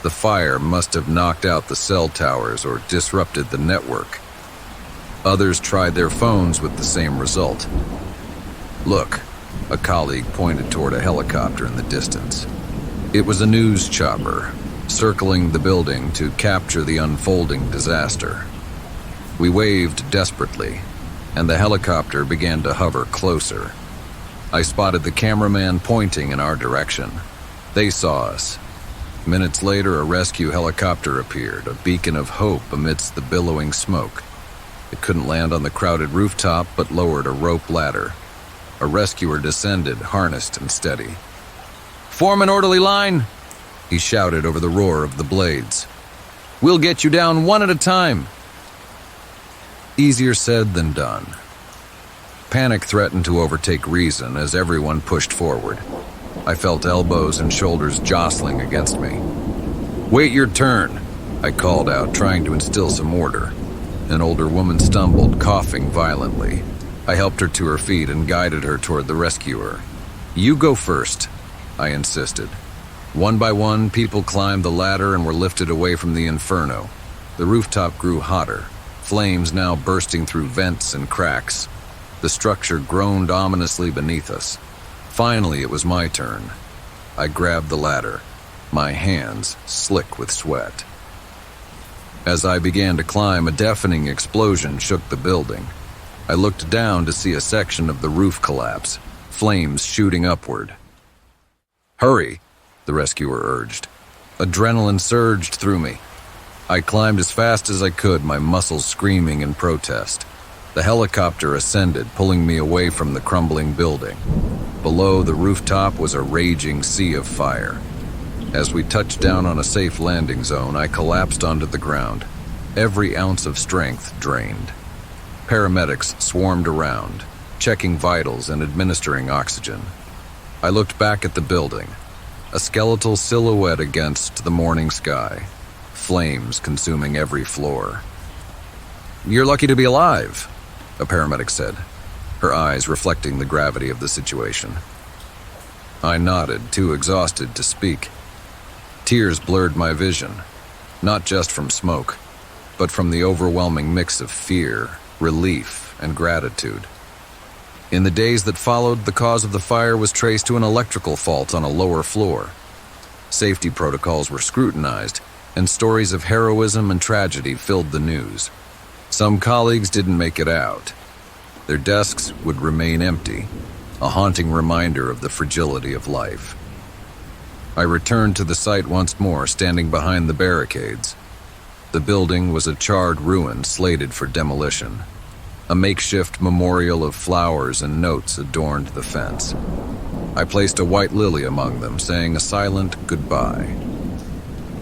The fire must have knocked out the cell towers or disrupted the network. Others tried their phones with the same result. "Look," a colleague pointed toward a helicopter in the distance. It was a news chopper, circling the building to capture the unfolding disaster. We waved desperately, and the helicopter began to hover closer. I spotted the cameraman pointing in our direction. They saw us. Minutes later, a rescue helicopter appeared, a beacon of hope amidst the billowing smoke. It couldn't land on the crowded rooftop, but lowered a rope ladder. A rescuer descended, harnessed and steady. "Form an orderly line," he shouted over the roar of the blades. "We'll get you down one at a time." Easier said than done. Panic threatened to overtake reason as everyone pushed forward. I felt elbows and shoulders jostling against me. "Wait your turn," I called out, trying to instill some order. An older woman stumbled, coughing violently. I helped her to her feet and guided her toward the rescuer. "You go first," I insisted. One by one, people climbed the ladder and were lifted away from the inferno. The rooftop grew hotter, flames now bursting through vents and cracks. The structure groaned ominously beneath us. Finally, it was my turn. I grabbed the ladder, my hands slick with sweat. As I began to climb, a deafening explosion shook the building. I looked down to see a section of the roof collapse, flames shooting upward. "Hurry," the rescuer urged. Adrenaline surged through me. I climbed as fast as I could, my muscles screaming in protest. The helicopter ascended, pulling me away from the crumbling building. Below the rooftop was a raging sea of fire. As we touched down on a safe landing zone, I collapsed onto the ground, every ounce of strength drained. Paramedics swarmed around, checking vitals and administering oxygen. I looked back at the building, a skeletal silhouette against the morning sky, flames consuming every floor. "You're lucky to be alive," a paramedic said, her eyes reflecting the gravity of the situation. I nodded, too exhausted to speak. Tears blurred my vision, not just from smoke, but from the overwhelming mix of fear, relief, and gratitude. In the days that followed, the cause of the fire was traced to an electrical fault on a lower floor. Safety protocols were scrutinized, and stories of heroism and tragedy filled the news. Some colleagues didn't make it out. Their desks would remain empty, a haunting reminder of the fragility of life. I returned to the site once more, standing behind the barricades. The building was a charred ruin slated for demolition. A makeshift memorial of flowers and notes adorned the fence. I placed a white lily among them, saying a silent goodbye.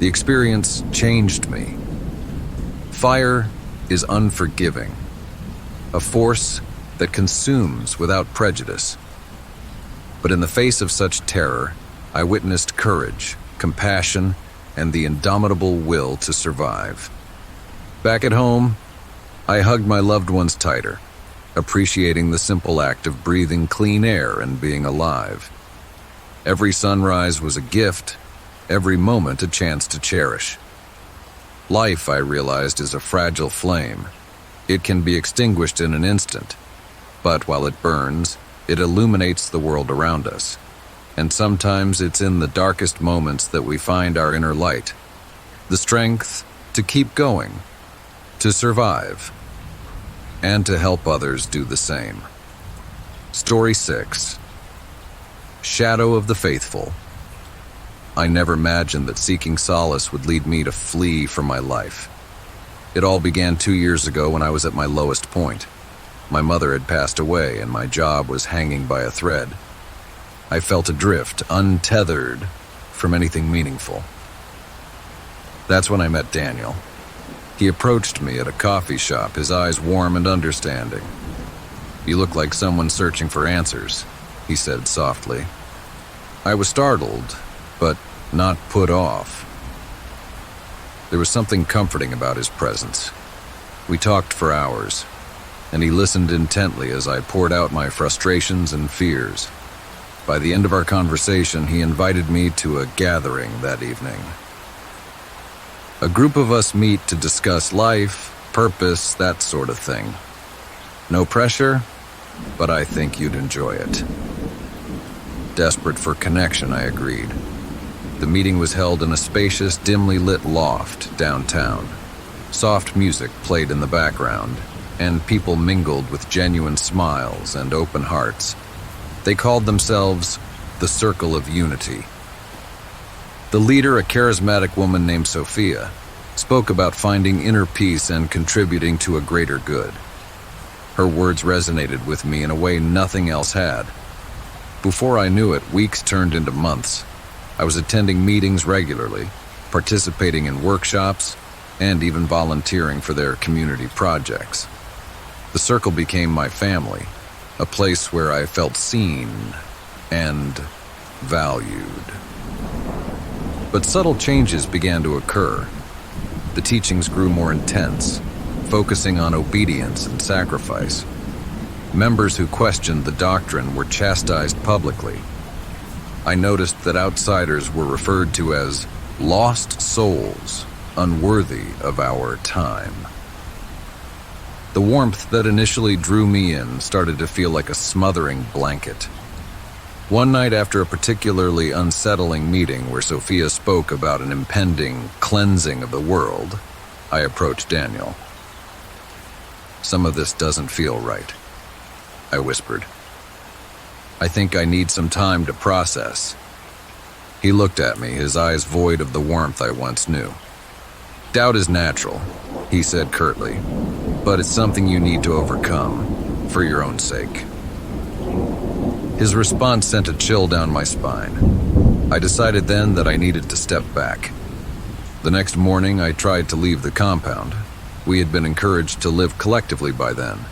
The experience changed me. Fire is unforgiving, a force that consumes without prejudice. But in the face of such terror, I witnessed courage, compassion, and the indomitable will to survive. Back at home, I hugged my loved ones tighter, appreciating the simple act of breathing clean air and being alive. Every sunrise was a gift, every moment a chance to cherish. Life, I realized, is a fragile flame. It can be extinguished in an instant, but while it burns, it illuminates the world around us. And sometimes it's in the darkest moments that we find our inner light, the strength to keep going, to survive, and to help others do the same. Story 6. Shadow of the Faithful. I never imagined that seeking solace would lead me to flee for my life. It all began 2 years ago when I was at my lowest point. My mother had passed away and my job was hanging by a thread. I felt adrift, untethered from anything meaningful. That's when I met Daniel. He approached me at a coffee shop, his eyes warm and understanding. "You look like someone searching for answers," he said softly. I was startled, but not put off. There was something comforting about his presence. We talked for hours, and he listened intently as I poured out my frustrations and fears. By the end of our conversation, he invited me to a gathering that evening. A group of us meet to discuss life, purpose, that sort of thing. No pressure, but I think you'd enjoy it. Desperate for connection, I agreed. The meeting was held in a spacious, dimly lit loft downtown. Soft music played in the background, and people mingled with genuine smiles and open hearts. They called themselves the Circle of Unity. The leader, a charismatic woman named Sophia, spoke about finding inner peace and contributing to a greater good. Her words resonated with me in a way nothing else had. Before I knew it, weeks turned into months. I was attending meetings regularly, participating in workshops, and even volunteering for their community projects. The circle became my family, a place where I felt seen and valued. But subtle changes began to occur. The teachings grew more intense, focusing on obedience and sacrifice. Members who questioned the doctrine were chastised publicly. I noticed that outsiders were referred to as lost souls, unworthy of our time. The warmth that initially drew me in started to feel like a smothering blanket. One night after a particularly unsettling meeting where Sophia spoke about an impending cleansing of the world, I approached Daniel. "Some of this doesn't feel right," I whispered. "I think I need some time to process." He looked at me, his eyes void of the warmth I once knew. "Doubt is natural," he said curtly, "but it's something you need to overcome, for your own sake." His response sent a chill down my spine. I decided then that I needed to step back. The next morning, I tried to leave the compound. We had been encouraged to live collectively by then,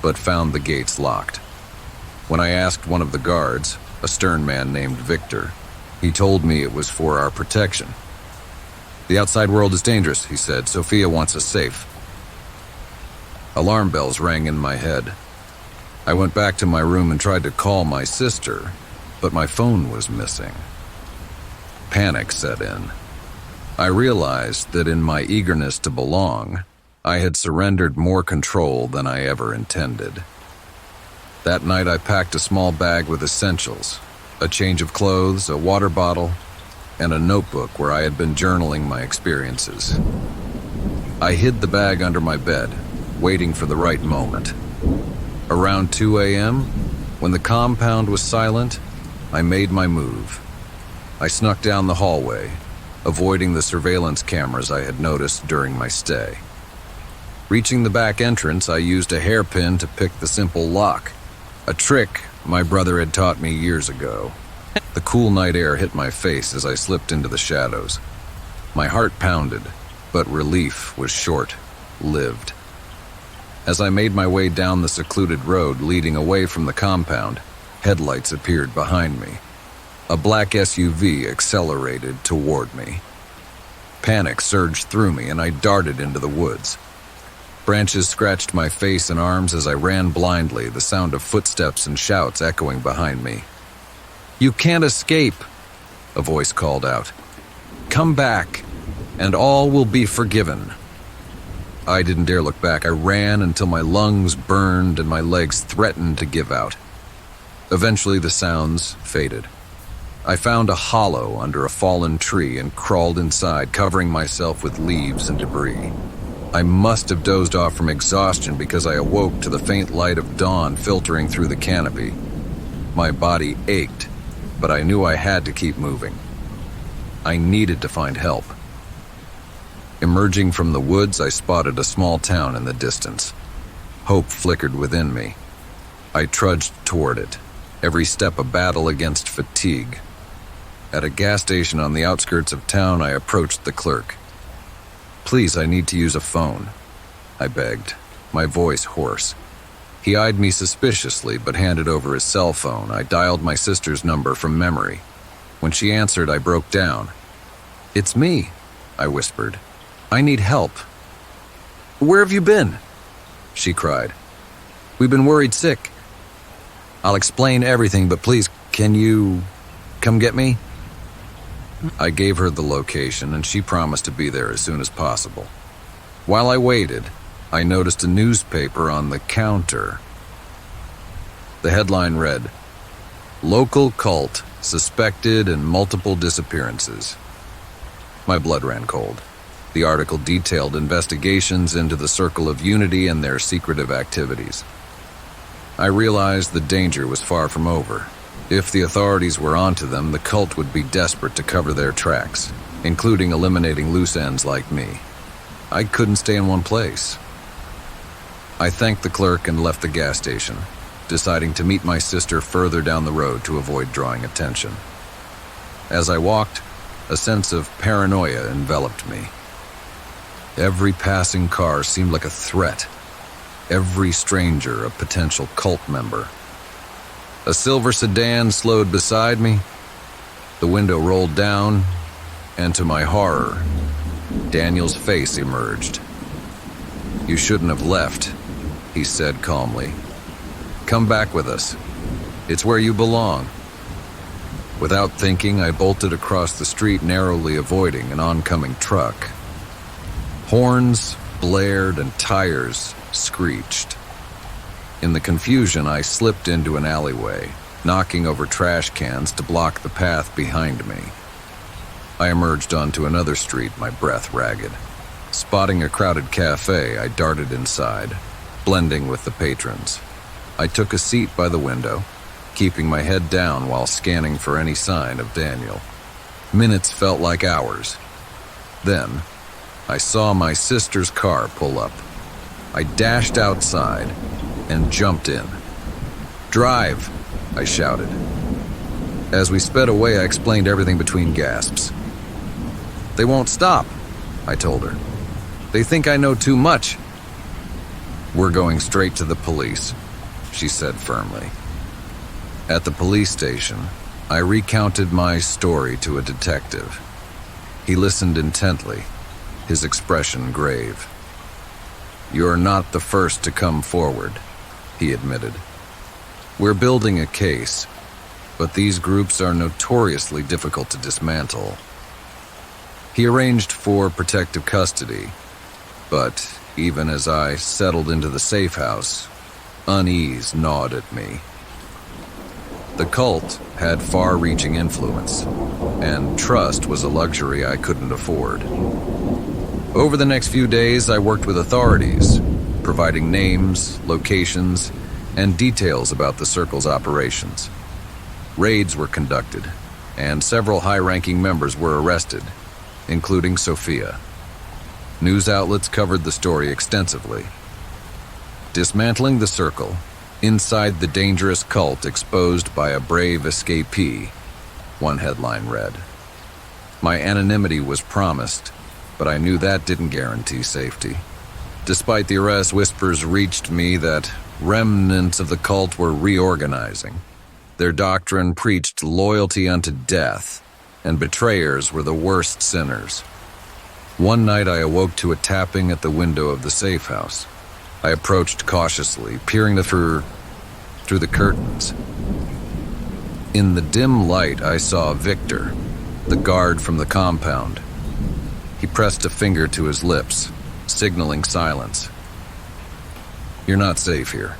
but found the gates locked. When I asked one of the guards, a stern man named Victor, he told me it was for our protection. "The outside world is dangerous," he said. "Sophia wants us safe." Alarm bells rang in my head. I went back to my room and tried to call my sister, but my phone was missing. Panic set in. I realized that in my eagerness to belong, I had surrendered more control than I ever intended. That night I packed a small bag with essentials, a change of clothes, a water bottle, and a notebook where I had been journaling my experiences. I hid the bag under my bed, waiting for the right moment. Around 2 a.m., when the compound was silent, I made my move. I snuck down the hallway, avoiding the surveillance cameras I had noticed during my stay. Reaching the back entrance, I used a hairpin to pick the simple lock, a trick my brother had taught me years ago. The cool night air hit my face as I slipped into the shadows. My heart pounded, but relief was short-lived. As I made my way down the secluded road leading away from the compound, headlights appeared behind me. A black SUV accelerated toward me. Panic surged through me and I darted into the woods. Branches scratched my face and arms as I ran blindly, the sound of footsteps and shouts echoing behind me. "You can't escape," a voice called out. "Come back." and all will be forgiven. I didn't dare look back. I ran until my lungs burned and my legs threatened to give out. Eventually, the sounds faded. I found a hollow under a fallen tree and crawled inside, covering myself with leaves and debris. I must have dozed off from exhaustion because I awoke to the faint light of dawn filtering through the canopy. My body ached, but I knew I had to keep moving. I needed to find help. Emerging from the woods, I spotted a small town in the distance. Hope flickered within me. I trudged toward it, every step a battle against fatigue. At a gas station on the outskirts of town, I approached the clerk. "Please, I need to use a phone," I begged, my voice hoarse. He eyed me suspiciously, but handed over his cell phone. I dialed my sister's number from memory. When she answered, I broke down. "It's me," I whispered. "I need help." "Where have you been?" she cried. "We've been worried sick." "I'll explain everything, but please, can you come get me?" I gave her the location, and she promised to be there as soon as possible. While I waited, I noticed a newspaper on the counter. The headline read, "Local cult suspected in multiple disappearances." My blood ran cold. The article detailed investigations into the Circle of Unity and their secretive activities. I realized the danger was far from over. If the authorities were onto them, the cult would be desperate to cover their tracks, including eliminating loose ends like me. I couldn't stay in one place. I thanked the clerk and left the gas station, deciding to meet my sister further down the road to avoid drawing attention. As I walked, a sense of paranoia enveloped me. Every passing car seemed like a threat. Every stranger a potential cult member. A silver sedan slowed beside me. The window rolled down, and to my horror, Daniel's face emerged. "You shouldn't have left," he said calmly. "Come back with us. It's where you belong." Without thinking, I bolted across the street, narrowly avoiding an oncoming truck. Horns blared and tires screeched. In the confusion, I slipped into an alleyway, knocking over trash cans to block the path behind me. I emerged onto another street, my breath ragged. Spotting a crowded cafe, I darted inside, blending with the patrons. I took a seat by the window, keeping my head down while scanning for any sign of Daniel. Minutes felt like hours. Then, I saw my sister's car pull up. I dashed outside and jumped in. "Drive," I shouted. As we sped away, I explained everything between gasps. "They won't stop," I told her. "They think I know too much." "We're going straight to the police," she said firmly. At the police station, I recounted my story to a detective. He listened intently, his expression grave. "You're not the first to come forward," he admitted. "We're building a case, but these groups are notoriously difficult to dismantle." He arranged for protective custody, but even as I settled into the safe house, unease gnawed at me. The cult had far-reaching influence, and trust was a luxury I couldn't afford. Over the next few days, I worked with authorities, providing names, locations, and details about the Circle's operations. Raids were conducted, and several high-ranking members were arrested, including Sophia. News outlets covered the story extensively. "Dismantling the Circle, inside the dangerous cult exposed by a brave escapee," one headline read. My anonymity was promised, but I knew that didn't guarantee safety. Despite the arrest, whispers reached me that remnants of the cult were reorganizing. Their doctrine preached loyalty unto death, and betrayers were the worst sinners. One night I awoke to a tapping at the window of the safe house. I approached cautiously, peering through the curtains. In the dim light, I saw Victor, the guard from the compound. He pressed a finger to his lips, signaling silence. "You're not safe here,"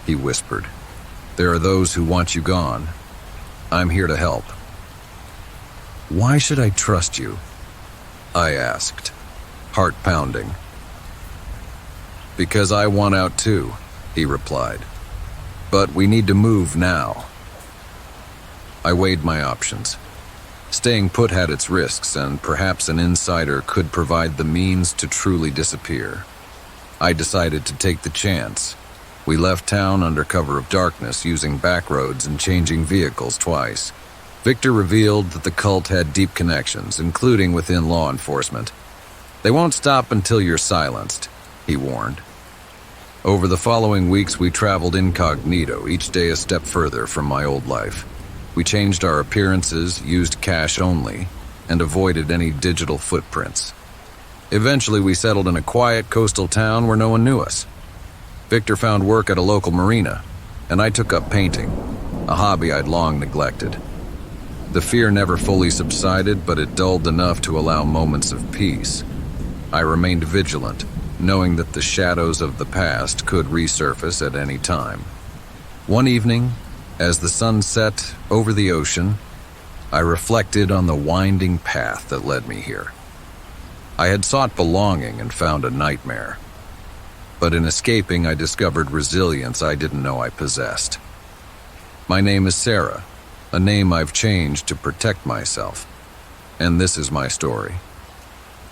he whispered. "There are those who want you gone. I'm here to help." "Why should I trust you?" I asked, heart pounding. "Because I want out too," he replied. "But we need to move now." I weighed my options. Staying put had its risks, and perhaps an insider could provide the means to truly disappear. I decided to take the chance. We left town under cover of darkness, using back roads and changing vehicles twice. Victor revealed that the cult had deep connections, including within law enforcement. "They won't stop until you're silenced," he warned. Over the following weeks, we traveled incognito, each day a step further from my old life. We changed our appearances, used cash only, and avoided any digital footprints. Eventually, we settled in a quiet coastal town where no one knew us. Victor found work at a local marina, and I took up painting, a hobby I'd long neglected. The fear never fully subsided, but it dulled enough to allow moments of peace. I remained vigilant, knowing that the shadows of the past could resurface at any time. One evening, as the sun set over the ocean, I reflected on the winding path that led me here. I had sought belonging and found a nightmare. But in escaping, I discovered resilience I didn't know I possessed. My name is Sarah, a name I've changed to protect myself. And this is my story.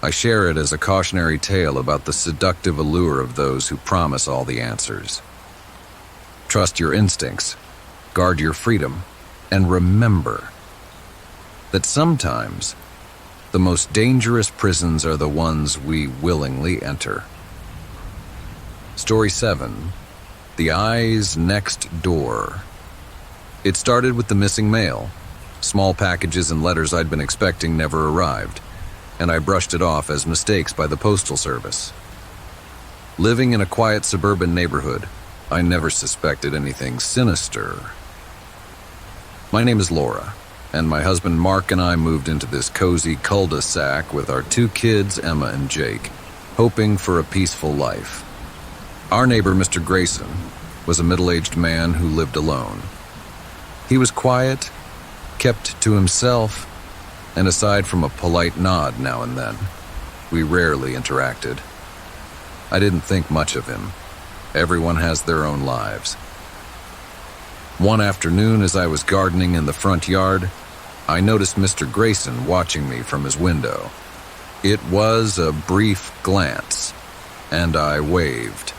I share it as a cautionary tale about the seductive allure of those who promise all the answers. Trust your instincts, guard your freedom, and remember that sometimes the most dangerous prisons are the ones we willingly enter. Story 7. The Eyes Next Door. It started with the missing mail. Small packages and letters I'd been expecting never arrived, and I brushed it off as mistakes by the postal service. Living in a quiet suburban neighborhood, I never suspected anything sinister. My name is Laura, and my husband Mark and I moved into this cozy cul-de-sac with our 2 kids, Emma and Jake, hoping for a peaceful life. Our neighbor, Mr. Grayson, was a middle-aged man who lived alone. He was quiet, kept to himself, and aside from a polite nod now and then, we rarely interacted. I didn't think much of him. Everyone has their own lives. One afternoon, as I was gardening in the front yard, I noticed Mr. Grayson watching me from his window. It was a brief glance, and I waved.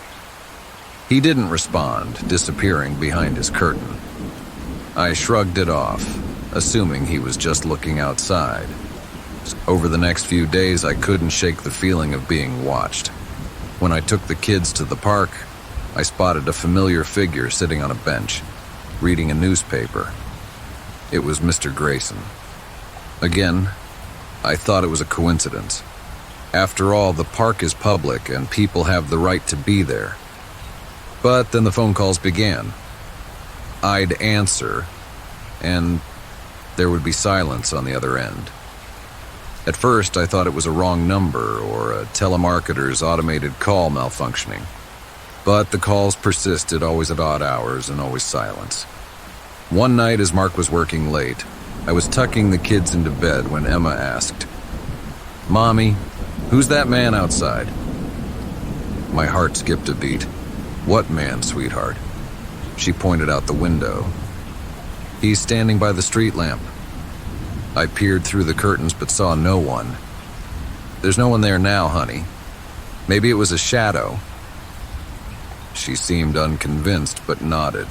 He didn't respond, disappearing behind his curtain. I shrugged it off, assuming he was just looking outside. Over the next few days, I couldn't shake the feeling of being watched. When I took the kids to the park, I spotted a familiar figure sitting on a bench, reading a newspaper. It was Mr. Grayson. Again, I thought it was a coincidence. After all, the park is public and people have the right to be there. But then the phone calls began. I'd answer, and there would be silence on the other end. At first, I thought it was a wrong number or a telemarketer's automated call malfunctioning. But the calls persisted, always at odd hours and always silence. One night, as Mark was working late, I was tucking the kids into bed when Emma asked, "Mommy, who's that man outside?" My heart skipped a beat. "What man, sweetheart?" She pointed out the window. "He's standing by the street lamp." I peered through the curtains but saw no one. "There's no one there now, honey. Maybe it was a shadow." She seemed unconvinced but nodded.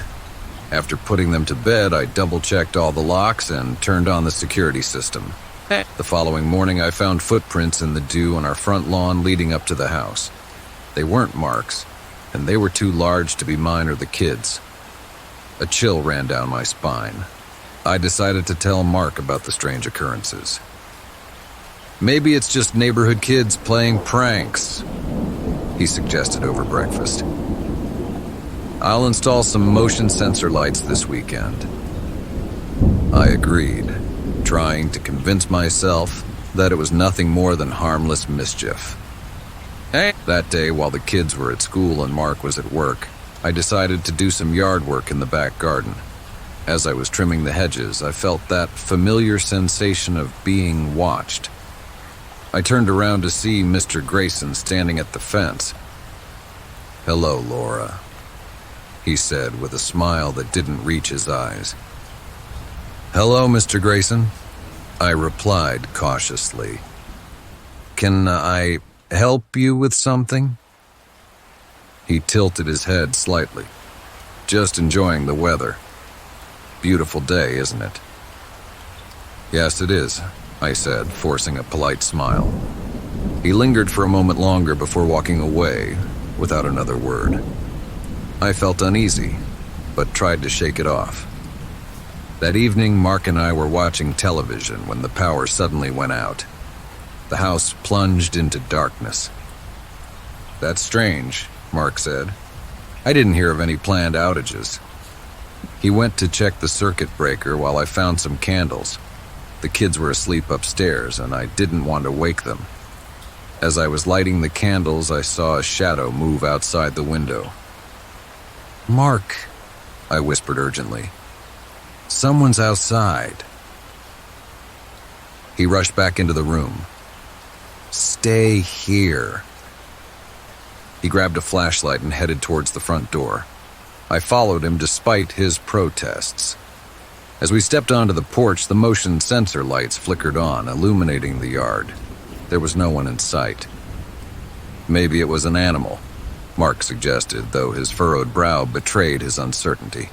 After putting them to bed, I double-checked all the locks and turned on the security system. The following morning, I found footprints in the dew on our front lawn leading up to the house. They weren't Mark's, and they were too large to be mine or the kids. A chill ran down my spine. I decided to tell Mark about the strange occurrences. "Maybe it's just neighborhood kids playing pranks," he suggested over breakfast. "I'll install some motion sensor lights this weekend." I agreed, trying to convince myself that it was nothing more than harmless mischief. Hey! That day, while the kids were at school and Mark was at work, I decided to do some yard work in the back garden. As I was trimming the hedges, I felt that familiar sensation of being watched. I turned around to see Mr. Grayson standing at the fence. "Hello, Laura," he said with a smile that didn't reach his eyes. "Hello, Mr. Grayson," I replied cautiously. "Can I help you with something?" He tilted his head slightly. "Just enjoying the weather. Beautiful day, isn't it?" "Yes, it is," I said, forcing a polite smile. He lingered for a moment longer before walking away without another word. I felt uneasy, but tried to shake it off. That evening, Mark and I were watching television when the power suddenly went out. The house plunged into darkness. "That's strange," Mark said. "I didn't hear of any planned outages." He went to check the circuit breaker while I found some candles. The kids were asleep upstairs, and I didn't want to wake them. As I was lighting the candles, I saw a shadow move outside the window. "Mark," I whispered urgently. "Someone's outside." He rushed back into the room. "Stay here." He grabbed a flashlight and headed towards the front door. I followed him despite his protests. As we stepped onto the porch, the motion sensor lights flickered on, illuminating the yard. There was no one in sight. "Maybe it was an animal," Mark suggested, though his furrowed brow betrayed his uncertainty.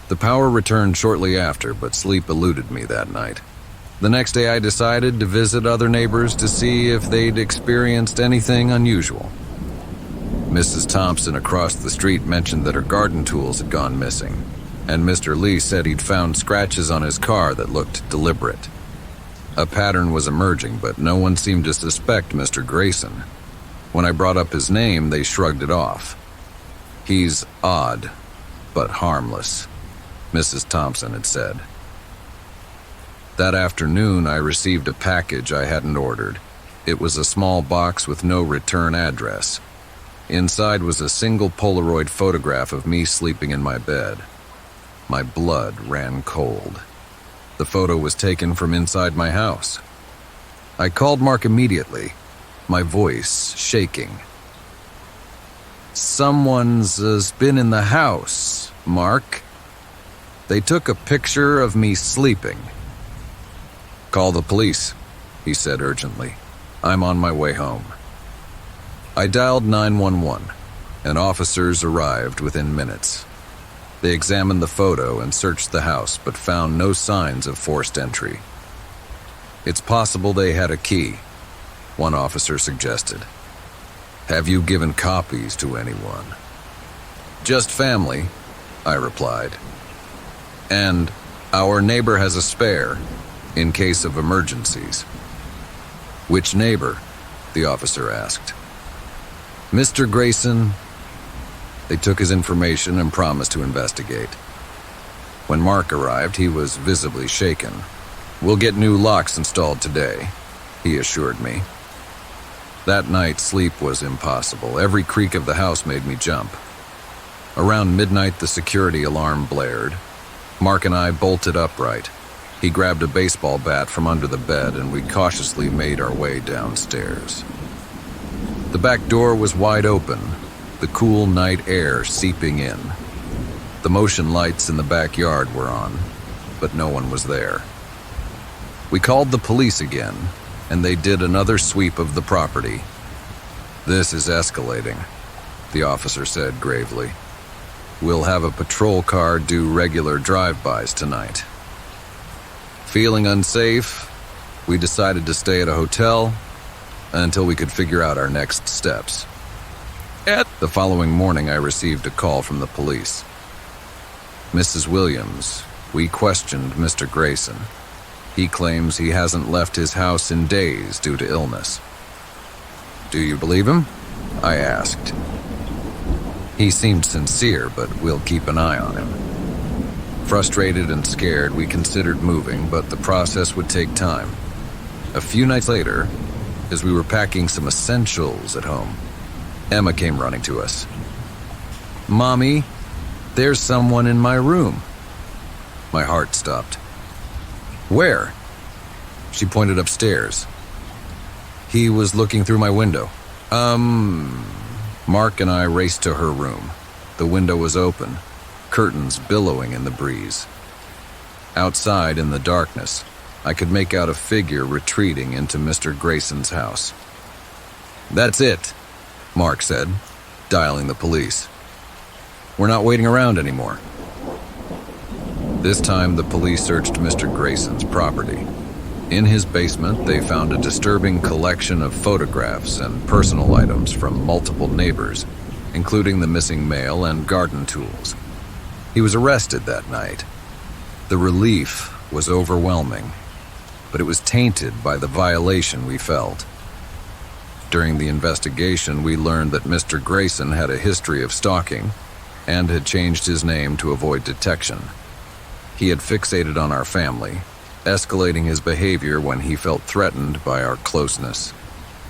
The power returned shortly after, but sleep eluded me that night. The next day I decided to visit other neighbors to see if they'd experienced anything unusual. Mrs. Thompson across the street mentioned that her garden tools had gone missing, and Mr. Lee said he'd found scratches on his car that looked deliberate. A pattern was emerging, but no one seemed to suspect Mr. Grayson. When I brought up his name, they shrugged it off. "He's odd, but harmless," Mrs. Thompson had said. That afternoon, I received a package I hadn't ordered. It was a small box with no return address. Inside was a single Polaroid photograph of me sleeping in my bed. My blood ran cold. The photo was taken from inside my house. I called Mark immediately, my voice shaking. "Someone's been in the house, Mark. They took a picture of me sleeping." "Call the police," he said urgently. "I'm on my way home." I dialed 911, and officers arrived within minutes. They examined the photo and searched the house, but found no signs of forced entry. "It's possible they had a key," one officer suggested. "Have you given copies to anyone?" "Just family," I replied. "And our neighbor has a spare, in case of emergencies." "Which neighbor?" the officer asked. "Mr. Grayson." They took his information and promised to investigate. When Mark arrived, he was visibly shaken. "We'll get new locks installed today," he assured me. That night, sleep was impossible. Every creak of the house made me jump. Around midnight, the security alarm blared. Mark and I bolted upright. He grabbed a baseball bat from under the bed, and we cautiously made our way downstairs. The back door was wide open, the cool night air seeping in. The motion lights in the backyard were on, but no one was there. We called the police again, and they did another sweep of the property. "This is escalating," the officer said gravely. "We'll have a patrol car do regular drive-bys tonight." Feeling unsafe, we decided to stay at a hotel until we could figure out our next steps. The following morning, I received a call from the police. "Mrs. Williams, we questioned Mr. Grayson. He claims he hasn't left his house in days due to illness." "Do you believe him?" I asked. He seemed sincere, but we'll keep an eye on him. Frustrated and scared, we considered moving, but the process would take time. A few nights later, as we were packing some essentials at home, Emma came running to us. "Mommy, there's someone in my room." My heart stopped. "Where?" She pointed upstairs. "He was looking through my window." Mark and I raced to her room. The window was open, curtains billowing in the breeze. Outside, in the darkness, I could make out a figure retreating into Mr. Grayson's house. "That's it," Mark said, dialing the police. "We're not waiting around anymore." This time, the police searched Mr. Grayson's property. In his basement, they found a disturbing collection of photographs and personal items from multiple neighbors, including the missing mail and garden tools. He was arrested that night. The relief was overwhelming, but it was tainted by the violation we felt. During the investigation, we learned that Mr. Grayson had a history of stalking and had changed his name to avoid detection. He had fixated on our family, escalating his behavior when he felt threatened by our closeness.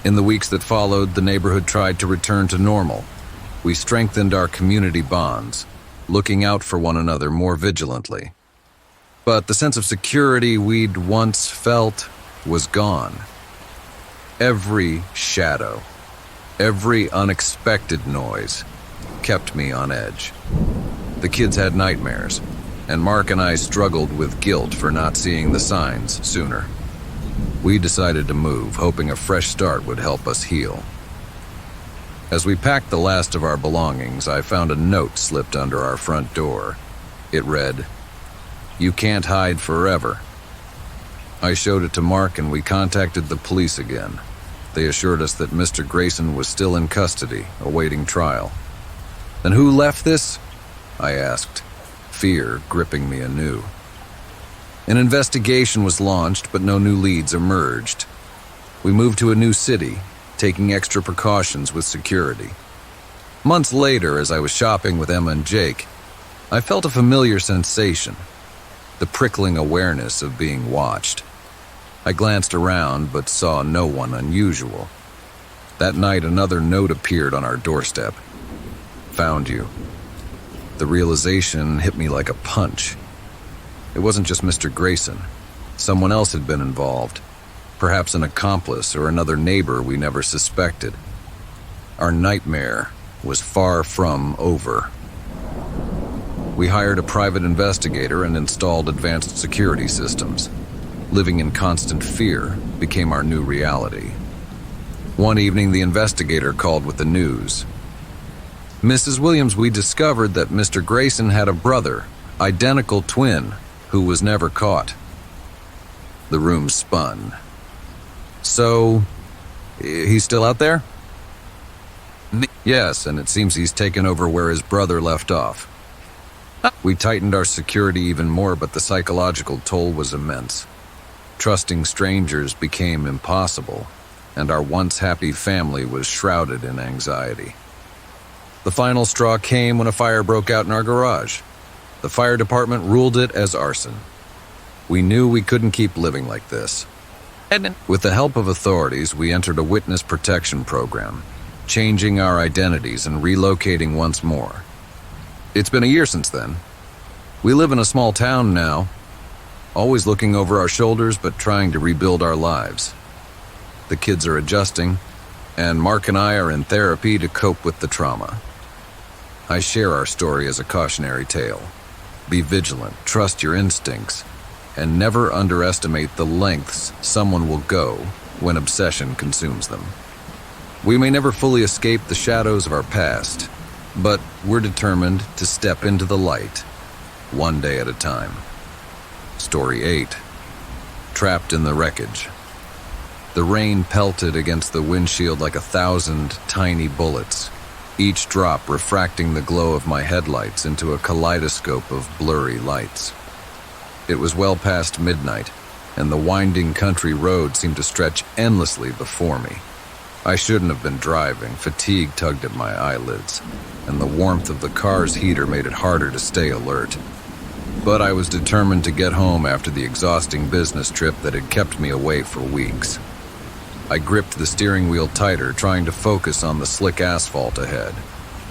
In the weeks that followed, the neighborhood tried to return to normal. We strengthened our community bonds, looking out for one another more vigilantly. But the sense of security we'd once felt was gone. Every shadow, every unexpected noise kept me on edge. The kids had nightmares, and Mark and I struggled with guilt for not seeing the signs sooner. We decided to move, hoping a fresh start would help us heal. As we packed the last of our belongings, I found a note slipped under our front door. It read, "You can't hide forever." I showed it to Mark and we contacted the police again. They assured us that Mr. Grayson was still in custody, awaiting trial. "Then who left this?" I asked, fear gripping me anew. An investigation was launched, but no new leads emerged. We moved to a new city, taking extra precautions with security. Months later, as I was shopping with Emma and Jake, I felt a familiar sensation, the prickling awareness of being watched. I glanced around, but saw no one unusual. That night, another note appeared on our doorstep. "Found you." The realization hit me like a punch. It wasn't just Mr. Grayson. Someone else had been involved, perhaps an accomplice or another neighbor we never suspected. Our nightmare was far from over. We hired a private investigator and installed advanced security systems. Living in constant fear became our new reality. One evening, the investigator called with the news. "Mrs. Williams, we discovered that Mr. Grayson had a brother, identical twin, who was never caught." The room spun. "So, he's still out there?" "Yes, and it seems he's taken over where his brother left off." We tightened our security even more, but the psychological toll was immense. Trusting strangers became impossible, and our once happy family was shrouded in anxiety. The final straw came when a fire broke out in our garage. The fire department ruled it as arson. We knew we couldn't keep living like this. With the help of authorities, we entered a witness protection program, changing our identities and relocating once more. It's been a year since then. We live in a small town now, always looking over our shoulders but trying to rebuild our lives. The kids are adjusting, and Mark and I are in therapy to cope with the trauma. I share our story as a cautionary tale. Be vigilant, trust your instincts, and never underestimate the lengths someone will go when obsession consumes them. We may never fully escape the shadows of our past, but we're determined to step into the light, one day at a time. Story 8. Trapped in the wreckage. The rain pelted against the windshield like 1,000 tiny bullets, each drop refracting the glow of my headlights into a kaleidoscope of blurry lights. It was well past midnight, and the winding country road seemed to stretch endlessly before me. I shouldn't have been driving. Fatigue tugged at my eyelids, and the warmth of the car's heater made it harder to stay alert. but I was determined to get home after the exhausting business trip that had kept me away for weeks. I gripped the steering wheel tighter, trying to focus on the slick asphalt ahead.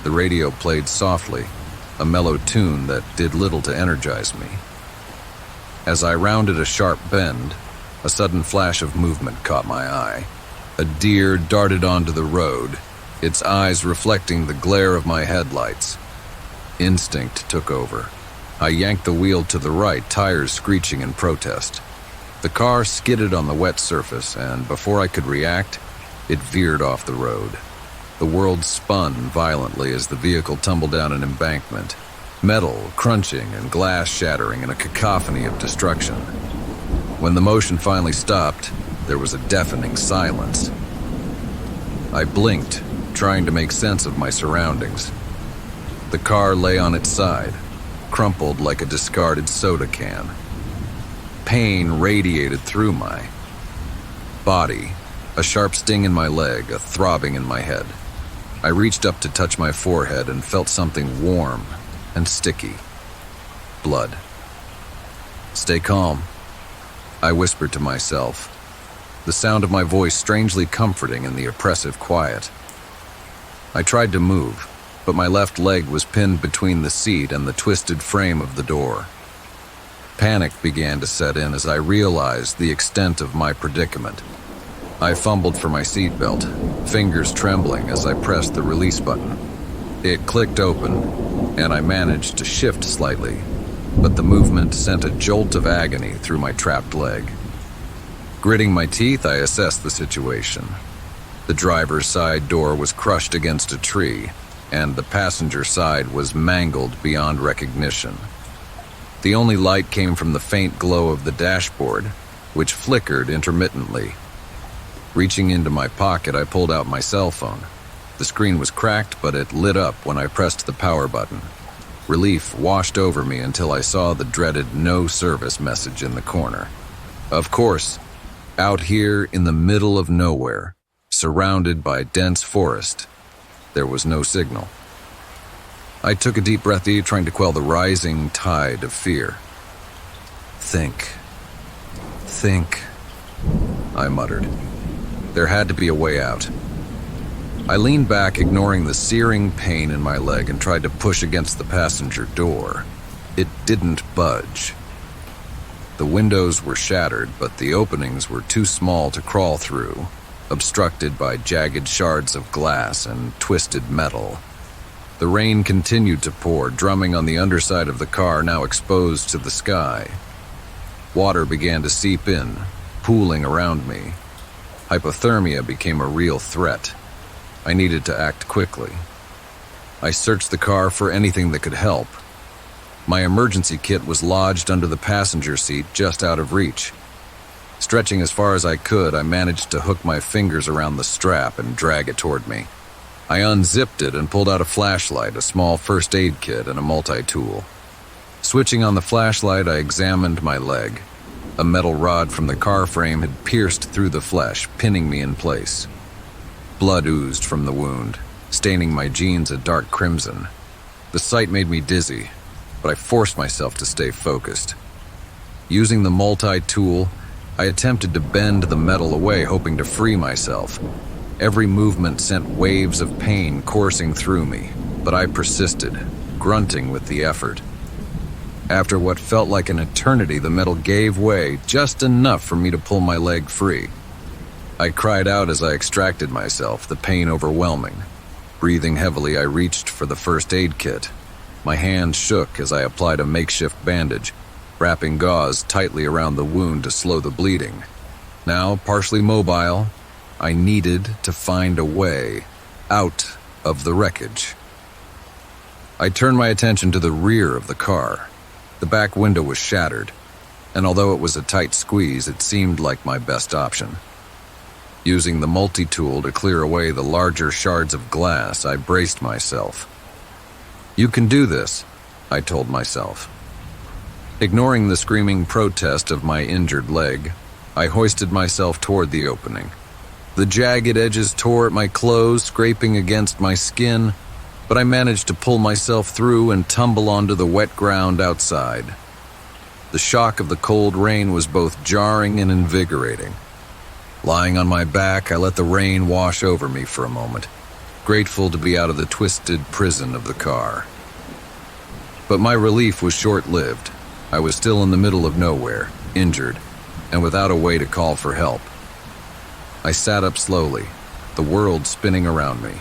The radio played softly, a mellow tune that did little to energize me. As I rounded a sharp bend, a sudden flash of movement caught my eye. A deer darted onto the road, its eyes reflecting the glare of my headlights. Instinct took over. I yanked the wheel to the right, tires screeching in protest. The car skidded on the wet surface, and before I could react, it veered off the road. The world spun violently as the vehicle tumbled down an embankment, metal crunching and glass shattering in a cacophony of destruction. When the motion finally stopped, there was a deafening silence. I blinked, trying to make sense of my surroundings. The car lay on its side, crumpled like a discarded soda can. Pain radiated through my body, a sharp sting in my leg, a throbbing in my head. I reached up to touch my forehead and felt something warm and sticky. Blood. "Stay calm," I whispered to myself, the sound of my voice strangely comforting in the oppressive quiet. I tried to move, but my left leg was pinned between the seat and the twisted frame of the door. Panic began to set in as I realized the extent of my predicament. I fumbled for my seatbelt, fingers trembling as I pressed the release button. It clicked open, and I managed to shift slightly, but the movement sent a jolt of agony through my trapped leg. Gritting my teeth, I assessed the situation. The driver's side door was crushed against a tree, and the passenger side was mangled beyond recognition. The only light came from the faint glow of the dashboard, which flickered intermittently. Reaching into my pocket, I pulled out my cell phone. The screen was cracked, but it lit up when I pressed the power button. Relief washed over me until I saw the dreaded "no service" message in the corner. Of course, out here in the middle of nowhere, surrounded by dense forest, there was no signal. I took a deep breath, trying to quell the rising tide of fear. Think, I muttered. There had to be a way out. I leaned back, ignoring the searing pain in my leg, and tried to push against the passenger door. It didn't budge. The windows were shattered, but the openings were too small to crawl through, obstructed by jagged shards of glass and twisted metal. The rain continued to pour, drumming on the underside of the car, now exposed to the sky. Water began to seep in, pooling around me. Hypothermia became a real threat. I needed to act quickly. I searched the car for anything that could help. My emergency kit was lodged under the passenger seat, just out of reach. Stretching as far as I could, I managed to hook my fingers around the strap and drag it toward me. I unzipped it and pulled out a flashlight, a small first aid kit, and a multi-tool. Switching on the flashlight, I examined my leg. A metal rod from the car frame had pierced through the flesh, pinning me in place. Blood oozed from the wound, staining my jeans a dark crimson. The sight made me dizzy, but I forced myself to stay focused. Using the multi-tool, I attempted to bend the metal away, hoping to free myself. Every movement sent waves of pain coursing through me, but I persisted, grunting with the effort. After what felt like an eternity, the metal gave way, just enough for me to pull my leg free. I cried out as I extracted myself, the pain overwhelming. Breathing heavily, I reached for the first aid kit. My hand shook as I applied a makeshift bandage, wrapping gauze tightly around the wound to slow the bleeding. Now partially mobile, I needed to find a way out of the wreckage. I turned my attention to the rear of the car. The back window was shattered, and although it was a tight squeeze, it seemed like my best option. Using the multi-tool to clear away the larger shards of glass, I braced myself. "You can do this," I told myself. Ignoring the screaming protest of my injured leg, I hoisted myself toward the opening. The jagged edges tore at my clothes, scraping against my skin, but I managed to pull myself through and tumble onto the wet ground outside. The shock of the cold rain was both jarring and invigorating. Lying on my back, I let the rain wash over me for a moment, grateful to be out of the twisted prison of the car. But my relief was short-lived. I was still in the middle of nowhere, injured, and without a way to call for help. I sat up slowly, the world spinning around me.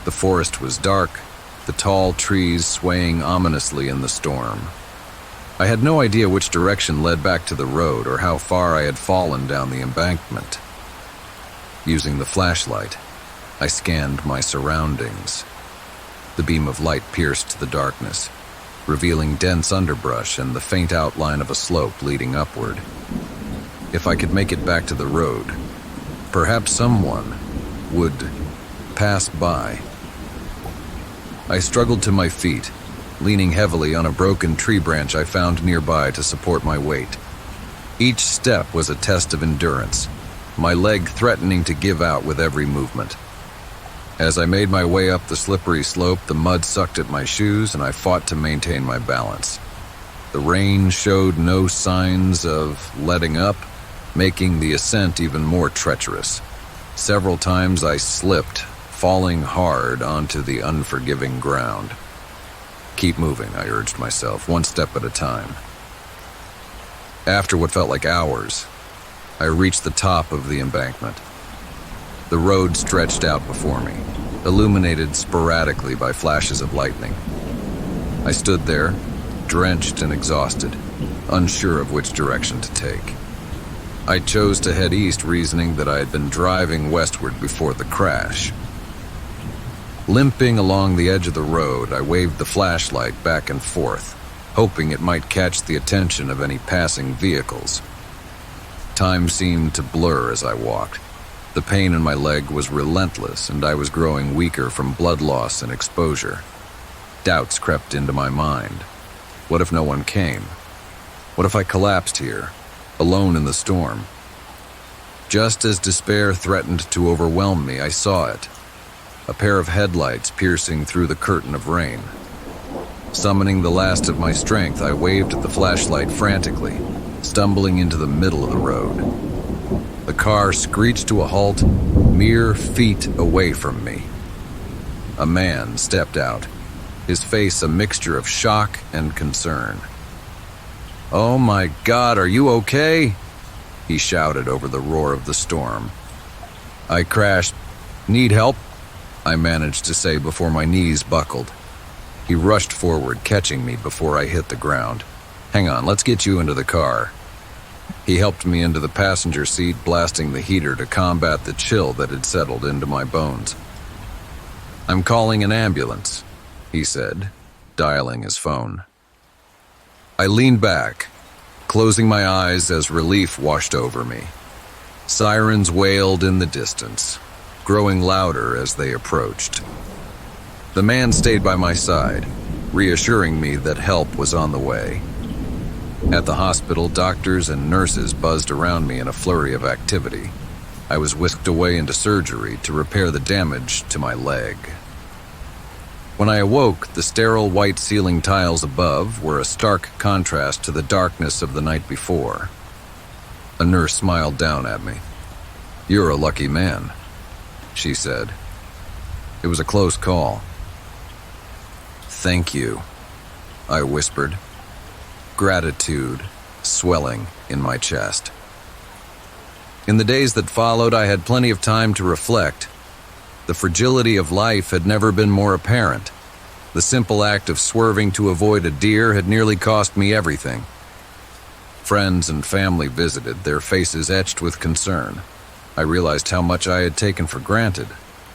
The forest was dark, the tall trees swaying ominously in the storm. I had no idea which direction led back to the road or how far I had fallen down the embankment. Using the flashlight, I scanned my surroundings. The beam of light pierced the darkness, revealing dense underbrush and the faint outline of a slope leading upward. If I could make it back to the road, perhaps someone would pass by. I struggled to my feet, leaning heavily on a broken tree branch I found nearby to support my weight. Each step was a test of endurance, my leg threatening to give out with every movement. As I made my way up the slippery slope, the mud sucked at my shoes and I fought to maintain my balance. The rain showed no signs of letting up, making the ascent even more treacherous. Several times I slipped, falling hard onto the unforgiving ground. Keep moving, I urged myself, one step at a time. After what felt like hours, I reached the top of the embankment. The road stretched out before me, illuminated sporadically by flashes of lightning. I stood there, drenched and exhausted, unsure of which direction to take. I chose to head east, reasoning that I had been driving westward before the crash. Limping along the edge of the road, I waved the flashlight back and forth, hoping it might catch the attention of any passing vehicles. Time seemed to blur as I walked. The pain in my leg was relentless, and I was growing weaker from blood loss and exposure. Doubts crept into my mind. What if no one came? What if I collapsed here, alone in the storm? Just as despair threatened to overwhelm me, I saw it. A pair of headlights piercing through the curtain of rain. Summoning the last of my strength, I waved the flashlight frantically, stumbling into the middle of the road. The car screeched to a halt, mere feet away from me. A man stepped out, his face a mixture of shock and concern. "Oh my God, are you okay?" he shouted over the roar of the storm. "I crashed. Need help?" I managed to say before my knees buckled. He rushed forward, catching me before I hit the ground. "Hang on, let's get you into the car." He helped me into the passenger seat, blasting the heater to combat the chill that had settled into my bones. "I'm calling an ambulance," he said, dialing his phone. I leaned back, closing my eyes as relief washed over me. Sirens wailed in the distance, growing louder as they approached. The man stayed by my side, reassuring me that help was on the way. At the hospital, doctors and nurses buzzed around me in a flurry of activity. I was whisked away into surgery to repair the damage to my leg. When I awoke, the sterile white ceiling tiles above were a stark contrast to the darkness of the night before. A nurse smiled down at me. "You're a lucky man," she said. "It was a close call." "Thank you," I whispered, gratitude swelling in my chest. In the days that followed, I had plenty of time to reflect. The fragility of life had never been more apparent. The simple act of swerving to avoid a deer had nearly cost me everything. Friends and family visited, their faces etched with concern. I realized how much I had taken for granted.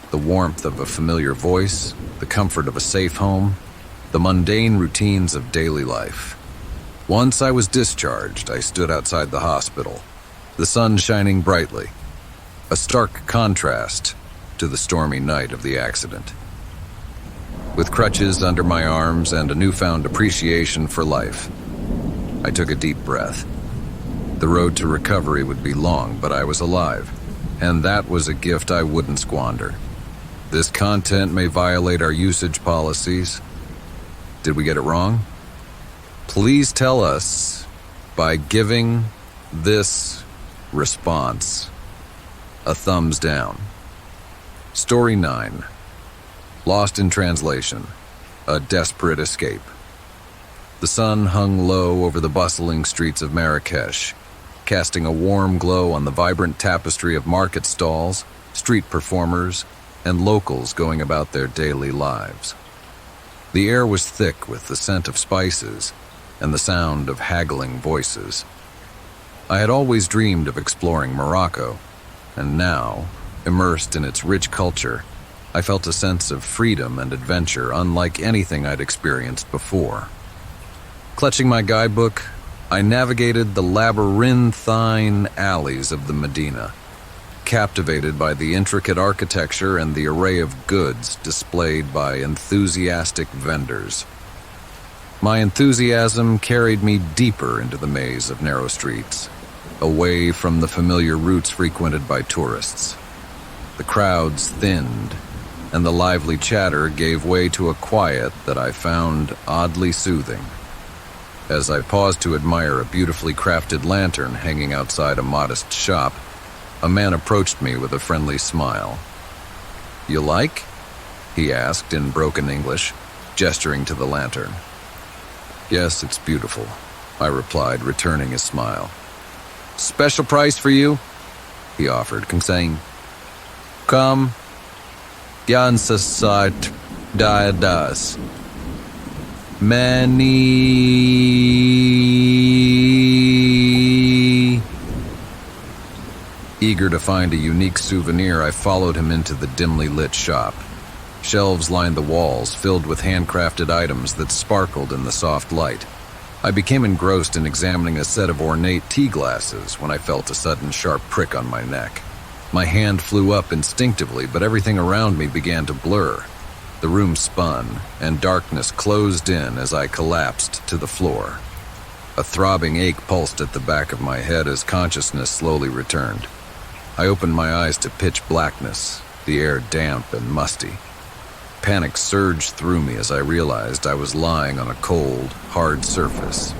The warmth of a familiar voice, the comfort of a safe home, the mundane routines of daily life. Once I was discharged, I stood outside the hospital, the sun shining brightly, a stark contrast to the stormy night of the accident. With crutches under my arms and a newfound appreciation for life, I took a deep breath. The road to recovery would be long, but I was alive, and that was a gift I wouldn't squander. This content may violate our usage policies. Did we get it wrong? Please tell us by giving this response a thumbs down. Story 9. Lost in translation. A desperate escape. The sun hung low over the bustling streets of Marrakesh, casting a warm glow on the vibrant tapestry of market stalls, street performers, and locals going about their daily lives. The air was thick with the scent of spices and the sound of haggling voices. I had always dreamed of exploring Morocco, and now, immersed in its rich culture, I felt a sense of freedom and adventure unlike anything I'd experienced before. Clutching my guidebook, I navigated the labyrinthine alleys of the Medina, captivated by the intricate architecture and the array of goods displayed by enthusiastic vendors. My enthusiasm carried me deeper into the maze of narrow streets, away from the familiar routes frequented by tourists. The crowds thinned, and the lively chatter gave way to a quiet that I found oddly soothing. As I paused to admire a beautifully crafted lantern hanging outside a modest shop, a man approached me with a friendly smile. "You like?" he asked in broken English, gesturing to the lantern. "Yes, it's beautiful," I replied, returning his smile. "Special price for you?" he offered, saying, "Come, Jansa site das. Many." Eager to find a unique souvenir, I followed him into the dimly lit shop. Shelves lined the walls, filled with handcrafted items that sparkled in the soft light. I became engrossed in examining a set of ornate tea glasses when I felt a sudden sharp prick on my neck. My hand flew up instinctively, but everything around me began to blur. The room spun, and darkness closed in as I collapsed to the floor. A throbbing ache pulsed at the back of my head as consciousness slowly returned. I opened my eyes to pitch blackness, the air damp and musty. Panic surged through me as I realized I was lying on a cold, hard surface.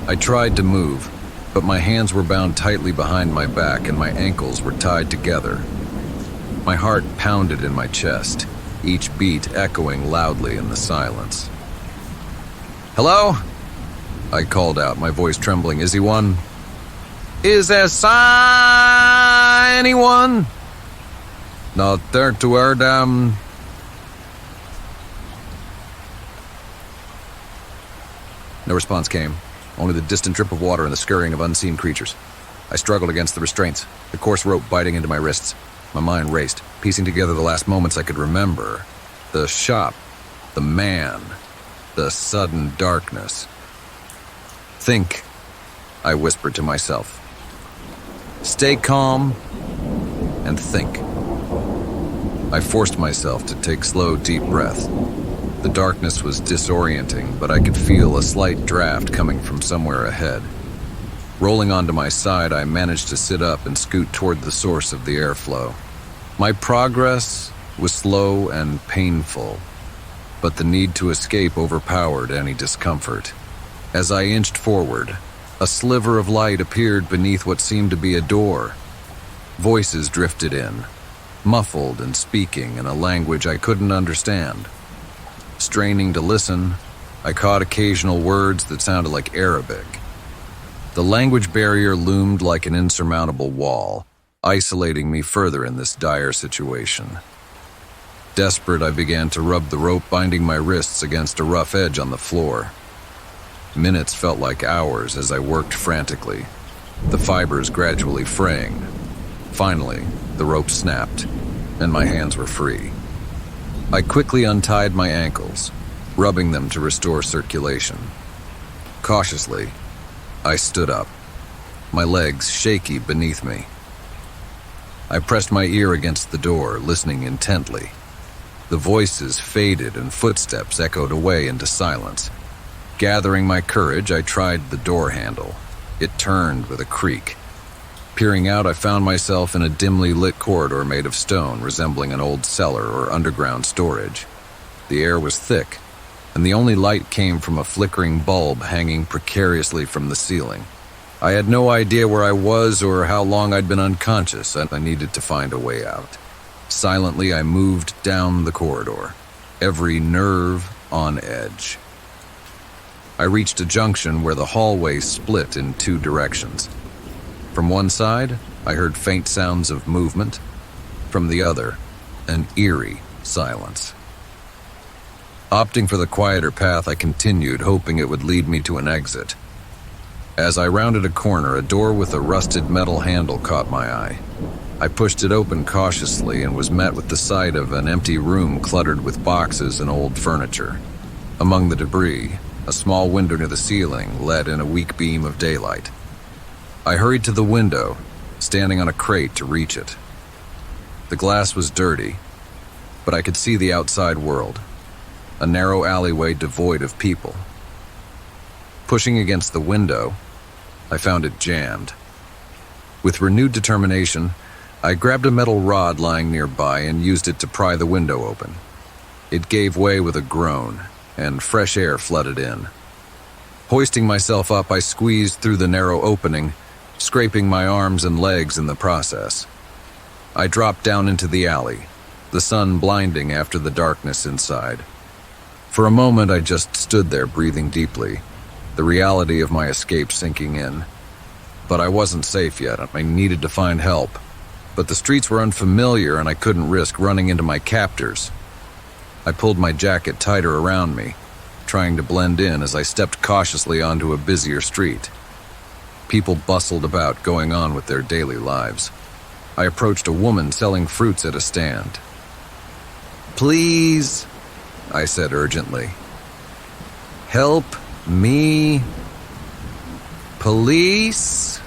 I tried to move, but my hands were bound tightly behind my back and my ankles were tied together. My heart pounded in my chest, each beat echoing loudly in the silence. "Hello?" I called out, my voice trembling. "Is he one? Is there anyone? Not there to her damn..." No response came, only the distant drip of water and the scurrying of unseen creatures. I struggled against the restraints, the coarse rope biting into my wrists. My mind raced, piecing together the last moments I could remember. The shop, the man, the sudden darkness. "Think," I whispered to myself. "Stay calm and think." I forced myself to take slow, deep breaths. The darkness was disorienting, but I could feel a slight draft coming from somewhere ahead. Rolling onto my side, I managed to sit up and scoot toward the source of the airflow. My progress was slow and painful, but the need to escape overpowered any discomfort. As I inched forward, a sliver of light appeared beneath what seemed to be a door. Voices drifted in, muffled and speaking in a language I couldn't understand. Straining to listen, I caught occasional words that sounded like Arabic. The language barrier loomed like an insurmountable wall, isolating me further in this dire situation. Desperate, I began to rub the rope binding my wrists against a rough edge on the floor. Minutes felt like hours as I worked frantically, the fibers gradually fraying. Finally, the rope snapped, and my hands were free. I quickly untied my ankles, rubbing them to restore circulation. Cautiously, I stood up, my legs shaky beneath me. I pressed my ear against the door, listening intently. The voices faded and footsteps echoed away into silence. Gathering my courage, I tried the door handle. It turned with a creak. Peering out, I found myself in a dimly lit corridor made of stone, resembling an old cellar or underground storage. The air was thick, and the only light came from a flickering bulb hanging precariously from the ceiling. I had no idea where I was or how long I'd been unconscious, and I needed to find a way out. Silently, I moved down the corridor, every nerve on edge. I reached a junction where the hallway split in two directions. From one side, I heard faint sounds of movement. From the other, an eerie silence. Opting for the quieter path, I continued, hoping it would lead me to an exit. As I rounded a corner, a door with a rusted metal handle caught my eye. I pushed it open cautiously and was met with the sight of an empty room cluttered with boxes and old furniture. Among the debris, a small window near the ceiling let in a weak beam of daylight. I hurried to the window, standing on a crate to reach it. The glass was dirty, but I could see the outside world, a narrow alleyway devoid of people. Pushing against the window, I found it jammed. With renewed determination, I grabbed a metal rod lying nearby and used it to pry the window open. It gave way with a groan, and fresh air flooded in. Hoisting myself up, I squeezed through the narrow opening, scraping my arms and legs in the process. I dropped down into the alley, the sun blinding after the darkness inside. For a moment, I just stood there breathing deeply, the reality of my escape sinking in. But I wasn't safe yet. I needed to find help. But the streets were unfamiliar and I couldn't risk running into my captors. I pulled my jacket tighter around me, trying to blend in as I stepped cautiously onto a busier street. People bustled about, going on with their daily lives. I approached a woman selling fruits at a stand. "Please," I said urgently. "Help me. Police?"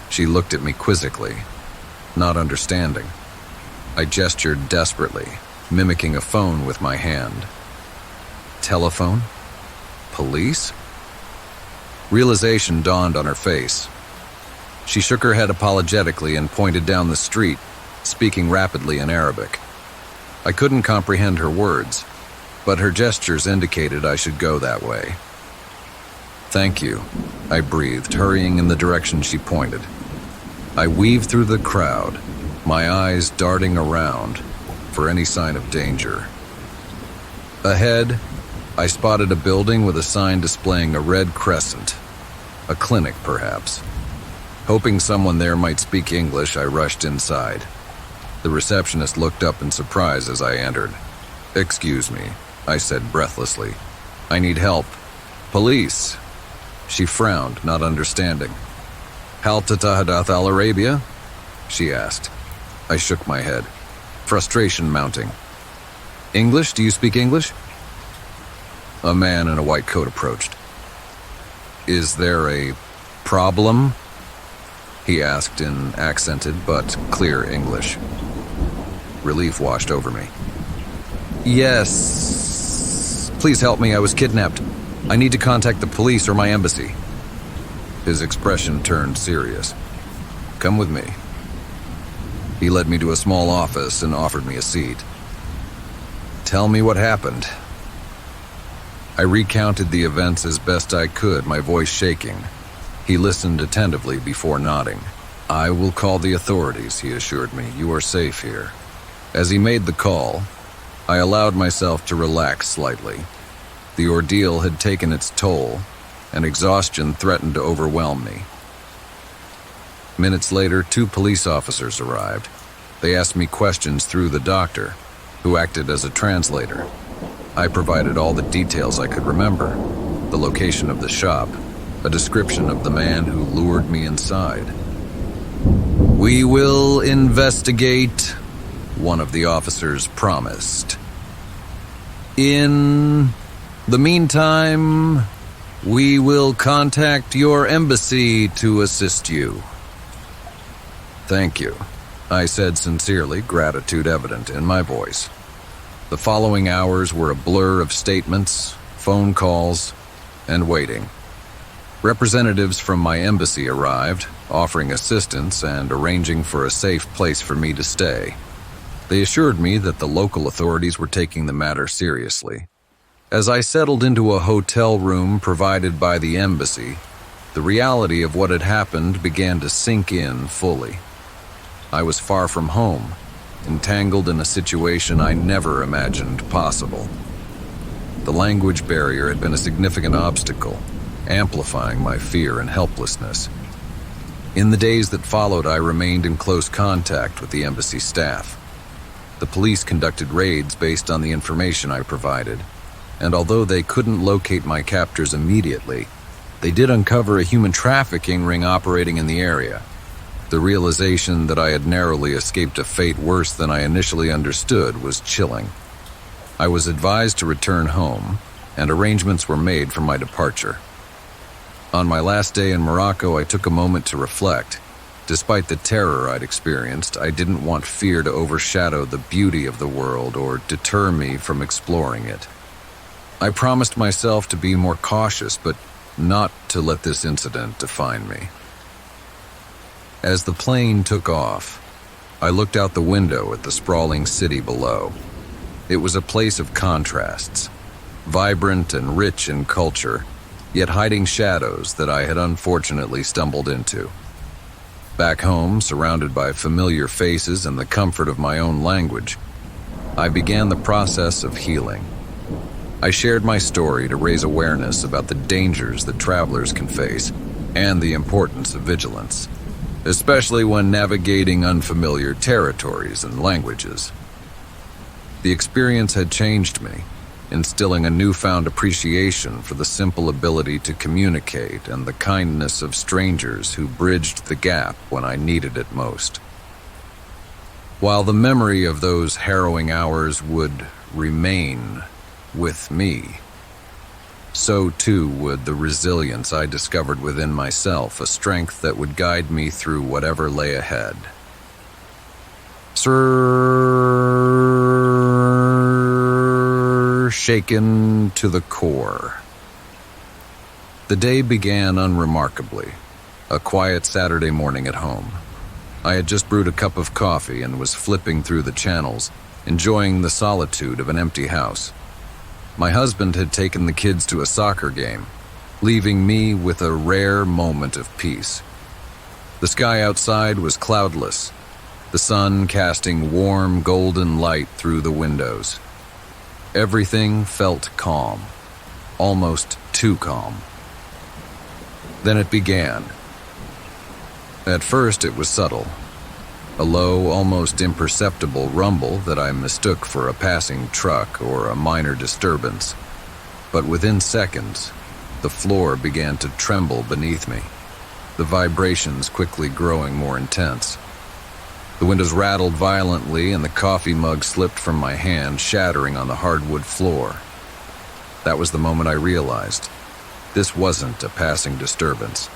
She looked at me quizzically, not understanding. I gestured desperately, mimicking a phone with my hand. Telephone? Police? Realization dawned on her face. She shook her head apologetically and pointed down the street, speaking rapidly in Arabic. I couldn't comprehend her words, but her gestures indicated I should go that way. "Thank you," I breathed, hurrying in the direction she pointed. I weaved through the crowd, my eyes darting around for any sign of danger. Ahead, I spotted a building with a sign displaying a red crescent, a clinic perhaps. Hoping someone there might speak English, I rushed inside. The receptionist looked up in surprise as I entered. "Excuse me," I said breathlessly. "I need help." "Police." She frowned, not understanding. "Hal tatahadath al Arabia?" she asked. I shook my head, frustration mounting. "English? Do you speak English?" A man in a white coat approached. "Is there a problem?" he asked in accented but clear English. Relief washed over me. "Yes. Please help me. I was kidnapped. I need to contact the police or my embassy." His expression turned serious. "Come with me." He led me to a small office and offered me a seat. "Tell me what happened." I recounted the events as best I could, my voice shaking. He listened attentively before nodding. "I will call the authorities," he assured me. "You are safe here." As he made the call, I allowed myself to relax slightly. The ordeal had taken its toll, and exhaustion threatened to overwhelm me. Minutes later, 2 police officers arrived. They asked me questions through the doctor, who acted as a translator. I provided all the details I could remember: the location of the shop, a description of the man who lured me inside. "We will investigate," one of the officers promised. "In the meantime, we will contact your embassy to assist you." "Thank you," I said sincerely, gratitude evident in my voice. The following hours were a blur of statements, phone calls, and waiting. Representatives from my embassy arrived, offering assistance and arranging for a safe place for me to stay. They assured me that the local authorities were taking the matter seriously. As I settled into a hotel room provided by the embassy, The reality of what had happened began to sink in fully. I was far from home, entangled in a situation I never imagined possible. The language barrier had been a significant obstacle, amplifying my fear and helplessness. In the days that followed, I remained in close contact with the embassy staff. The police conducted raids based on the information I provided, and although they couldn't locate my captors immediately, they did uncover a human trafficking ring operating in the area. The realization that I had narrowly escaped a fate worse than I initially understood was chilling. I was advised to return home, and arrangements were made for my departure. On my last day in Morocco, I took a moment to reflect. Despite the terror I'd experienced, I didn't want fear to overshadow the beauty of the world or deter me from exploring it. I promised myself to be more cautious, but not to let this incident define me. As the plane took off, I looked out the window at the sprawling city below. It was a place of contrasts, vibrant and rich in culture, yet hiding shadows that I had unfortunately stumbled into. Back home, surrounded by familiar faces and the comfort of my own language, I began the process of healing. I shared my story to raise awareness about the dangers that travelers can face and the importance of vigilance, especially when navigating unfamiliar territories and languages. The experience had changed me, instilling a newfound appreciation for the simple ability to communicate and the kindness of strangers who bridged the gap when I needed it most. While the memory of those harrowing hours would remain with me, so too would the resilience I discovered within myself, a strength that would guide me through whatever lay ahead. Shaken to the core. The day began unremarkably, a quiet Saturday morning at home. I had just brewed a cup of coffee and was flipping through the channels, enjoying the solitude of an empty house. My husband had taken the kids to a soccer game, leaving me with a rare moment of peace. The sky outside was cloudless, the sun casting warm golden light through the windows. Everything felt calm, almost too calm. Then it began. At first it was subtle, a low, almost imperceptible rumble that I mistook for a passing truck or a minor disturbance. But within seconds, the floor began to tremble beneath me, the vibrations quickly growing more intense. The windows rattled violently and the coffee mug slipped from my hand, shattering on the hardwood floor. That was the moment I realized this wasn't a passing disturbance.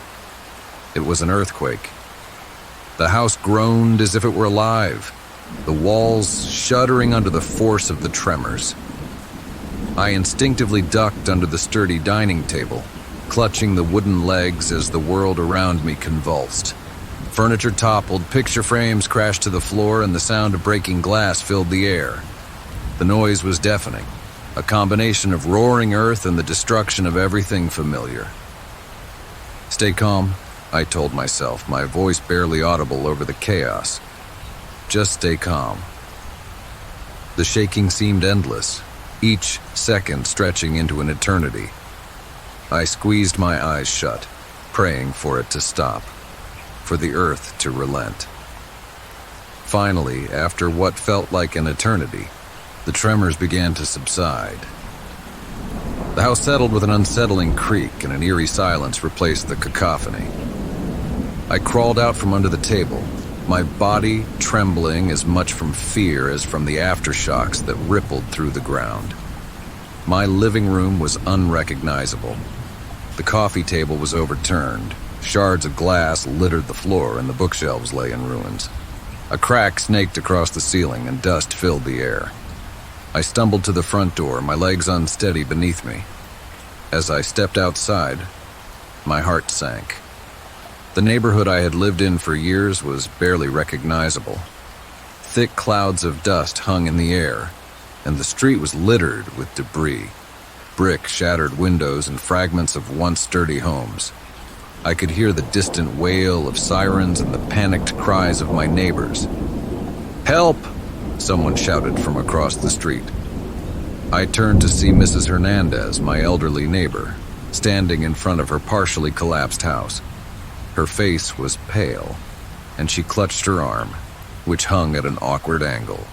It was an earthquake. The house groaned as if it were alive, the walls shuddering under the force of the tremors. I instinctively ducked under the sturdy dining table, clutching the wooden legs as the world around me convulsed. Furniture toppled, picture frames crashed to the floor, and the sound of breaking glass filled the air. The noise was deafening, a combination of roaring earth and the destruction of everything familiar. Stay calm, I told myself, my voice barely audible over the chaos. Just stay calm. The shaking seemed endless, each second stretching into an eternity. I squeezed my eyes shut, praying for it to stop, for the earth to relent. Finally, after what felt like an eternity, the tremors began to subside. The house settled with an unsettling creak, and an eerie silence replaced the cacophony. I crawled out from under the table, my body trembling as much from fear as from the aftershocks that rippled through the ground. My living room was unrecognizable. The coffee table was overturned. Shards of glass littered the floor, and the bookshelves lay in ruins. A crack snaked across the ceiling, and dust filled the air. I stumbled to the front door, my legs unsteady beneath me. As I stepped outside, my heart sank. The neighborhood I had lived in for years was barely recognizable. Thick clouds of dust hung in the air, and the street was littered with debris, brick shattered windows and fragments of once sturdy homes. I could hear the distant wail of sirens and the panicked cries of my neighbors. "Help!" someone shouted from across the street. I turned to see Mrs. Hernandez, my elderly neighbor, standing in front of her partially collapsed house. Her face was pale, and she clutched her arm, which hung at an awkward angle.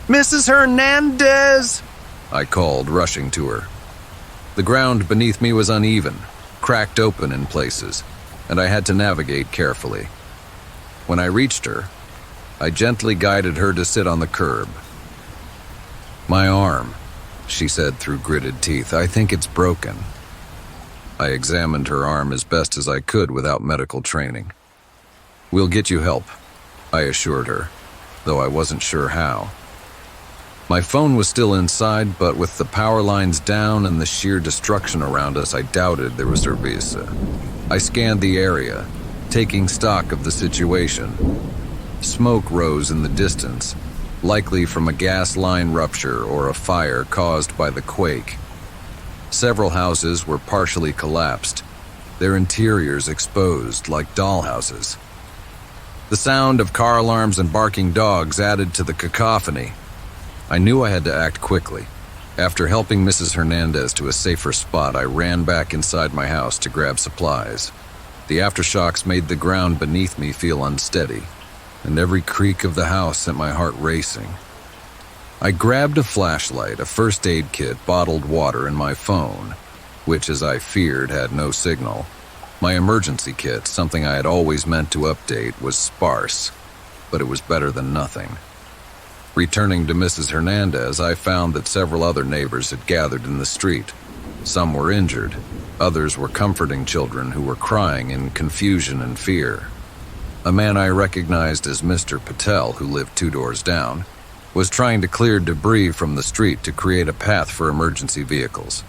"Mrs. Hernandez!" I called, rushing to her. The ground beneath me was uneven, cracked open in places, and I had to navigate carefully. When I reached her, I gently guided her to sit on the curb. "My arm," she said through gritted teeth. "I think it's broken." I examined her arm as best as I could without medical training. "We'll get you help," I assured her, though I wasn't sure how. My phone was still inside, but with the power lines down and the sheer destruction around us, I doubted there was service. I scanned the area, taking stock of the situation. Smoke rose in the distance, likely from a gas line rupture or a fire caused by the quake. Several houses were partially collapsed, their interiors exposed like dollhouses. The sound of car alarms and barking dogs added to the cacophony. I knew I had to act quickly. After helping Mrs. Hernandez to a safer spot, I ran back inside my house to grab supplies. The aftershocks made the ground beneath me feel unsteady, and every creak of the house sent my heart racing. I grabbed a flashlight, a first aid kit, bottled water, and my phone, which, as I feared, had no signal. My emergency kit, something I had always meant to update, was sparse, but it was better than nothing. Returning to Mrs. Hernandez, I found that several other neighbors had gathered in the street. Some were injured, others were comforting children who were crying in confusion and fear. A man I recognized as Mr. Patel, who lived 2 doors down, was trying to clear debris from the street to create a path for emergency vehicles.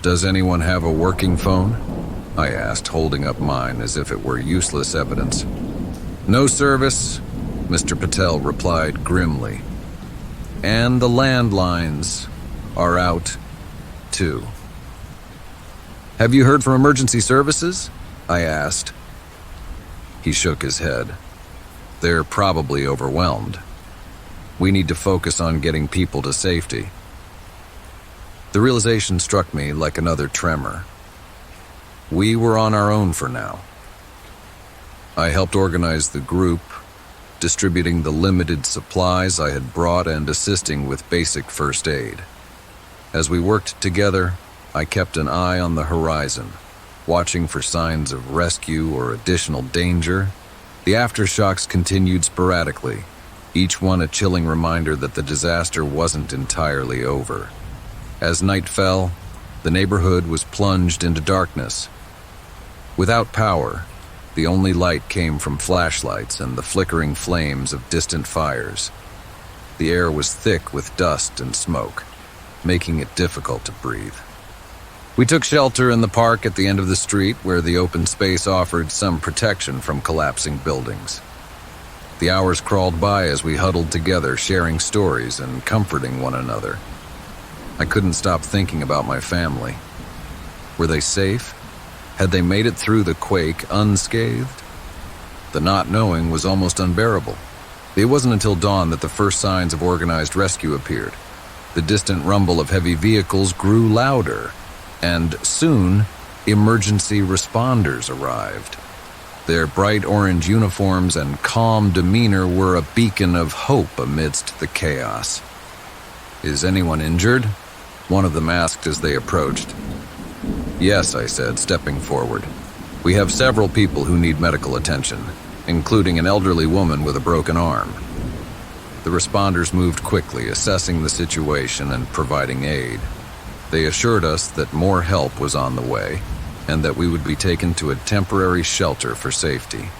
"Does anyone have a working phone?" I asked, holding up mine as if it were useless evidence. "No service," Mr. Patel replied grimly. "And the landlines are out, too." "Have you heard from emergency services?" I asked. He shook his head. "They're probably overwhelmed. We need to focus on getting people to safety." The realization struck me like another tremor. We were on our own for now. I helped organize the group, distributing the limited supplies I had brought and assisting with basic first aid. As we worked together, I kept an eye on the horizon, watching for signs of rescue or additional danger. The aftershocks continued sporadically, each one a chilling reminder that the disaster wasn't entirely over. As night fell, the neighborhood was plunged into darkness. Without power, the only light came from flashlights and the flickering flames of distant fires. The air was thick with dust and smoke, making it difficult to breathe. We took shelter in the park at the end of the street, where the open space offered some protection from collapsing buildings. The hours crawled by as we huddled together, sharing stories and comforting one another. I couldn't stop thinking about my family. Were they safe? Had they made it through the quake unscathed? The not knowing was almost unbearable. It wasn't until dawn that the first signs of organized rescue appeared. The distant rumble of heavy vehicles grew louder, and soon, emergency responders arrived. Their bright orange uniforms and calm demeanor were a beacon of hope amidst the chaos. "Is anyone injured?" one of them asked as they approached. "Yes," I said, stepping forward. "We have several people who need medical attention, including an elderly woman with a broken arm." The responders moved quickly, assessing the situation and providing aid. They assured us that more help was on the way, and that we would be taken to a temporary shelter for safety.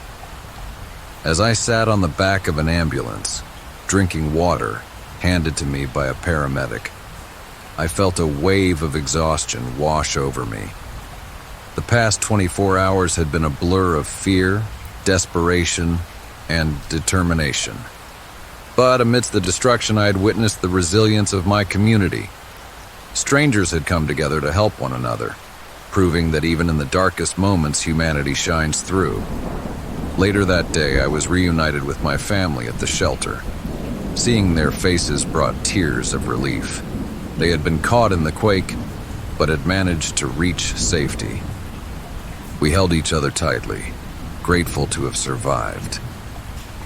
As I sat on the back of an ambulance, drinking water handed to me by a paramedic, I felt a wave of exhaustion wash over me. The past 24 hours had been a blur of fear, desperation, and determination. But amidst the destruction, I had witnessed the resilience of my community. Strangers had come together to help one another. proving that even in the darkest moments, humanity shines through. Later that day, I was reunited with my family at the shelter. Seeing their faces brought tears of relief. They had been caught in the quake, but had managed to reach safety. We held each other tightly, grateful to have survived.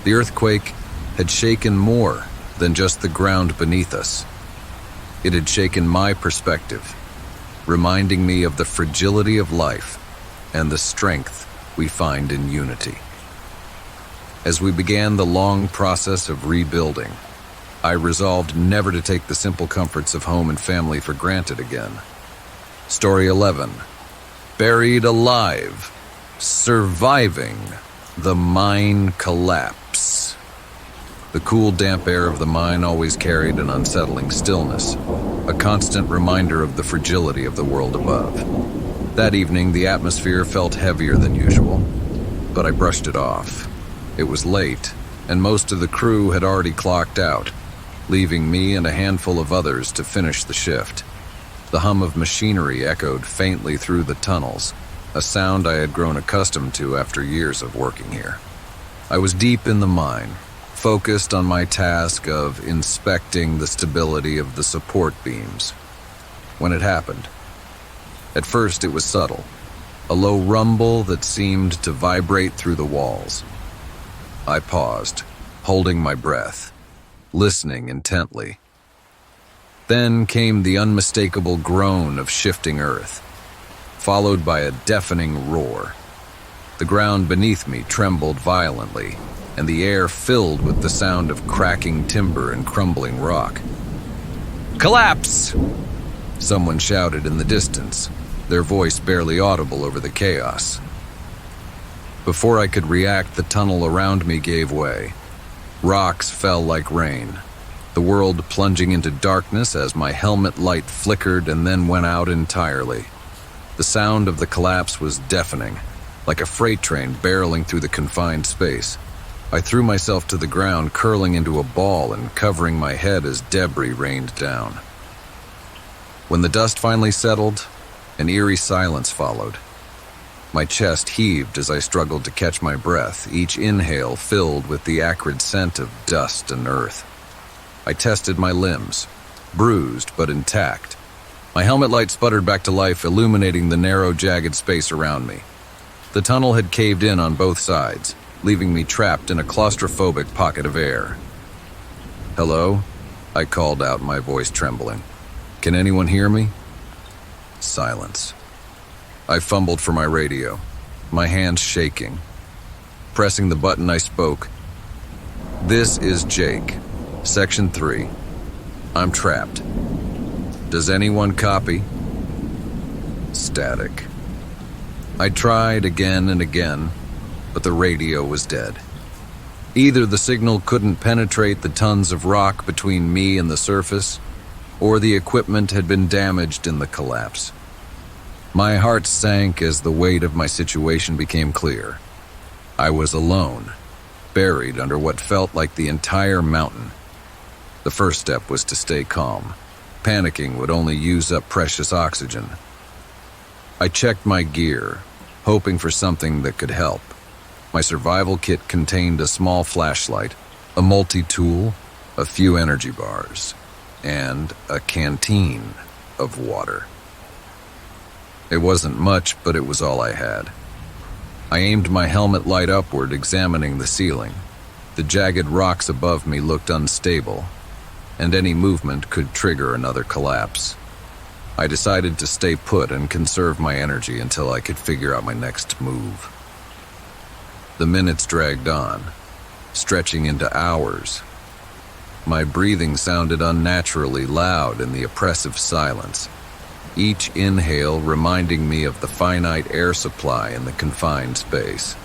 The earthquake had shaken more than just the ground beneath us. It had shaken my perspective, reminding me of the fragility of life and the strength we find in unity. As we began the long process of rebuilding, I resolved never to take the simple comforts of home and family for granted again. Story 11. Buried alive, surviving the mine collapse. The cool, damp air of the mine always carried an unsettling stillness, a constant reminder of the fragility of the world above. That evening, the atmosphere felt heavier than usual, but I brushed it off. It was late, and most of the crew had already clocked out, leaving me and a handful of others to finish the shift. The hum of machinery echoed faintly through the tunnels, a sound I had grown accustomed to after years of working here. I was deep in the mine, focused on my task of inspecting the stability of the support beams. When it happened, at first it was subtle, a low rumble that seemed to vibrate through the walls. I paused, holding my breath, listening intently. Then came the unmistakable groan of shifting earth, followed by a deafening roar. The ground beneath me trembled violently, and the air filled with the sound of cracking timber and crumbling rock. "Collapse!" Someone shouted in the distance, their voice barely audible over the chaos. Before I could react, the tunnel around me gave way. Rocks fell like rain, the world plunging into darkness as my helmet light flickered and then went out entirely. The sound of the collapse was deafening, like a freight train barreling through the confined space. I threw myself to the ground, curling into a ball and covering my head as debris rained down. When the dust finally settled, an eerie silence followed. My chest heaved as I struggled to catch my breath, each inhale filled with the acrid scent of dust and earth. I tested my limbs, bruised but intact. My helmet light sputtered back to life, illuminating the narrow, jagged space around me. The tunnel had caved in on both sides, leaving me trapped in a claustrophobic pocket of air. "Hello?" I called out, my voice trembling. "Can anyone hear me?" Silence. I fumbled for my radio, my hands shaking. Pressing the button, I spoke. "This is Jake, Section 3. I'm trapped. Does anyone copy?" Static. I tried again and again, but the radio was dead. Either the signal couldn't penetrate the tons of rock between me and the surface, or the equipment had been damaged in the collapse. My heart sank as the weight of my situation became clear. I was alone, buried under what felt like the entire mountain. The first step was to stay calm. Panicking would only use up precious oxygen. I checked my gear, hoping for something that could help. My survival kit contained a small flashlight, a multi-tool, a few energy bars, and a canteen of water. It wasn't much, but it was all I had. I aimed my helmet light upward, examining the ceiling. The jagged rocks above me looked unstable, and any movement could trigger another collapse. I decided to stay put and conserve my energy until I could figure out my next move. The minutes dragged on, stretching into hours. My breathing sounded unnaturally loud in the oppressive silence, each inhale reminding me of the finite air supply in the confined space.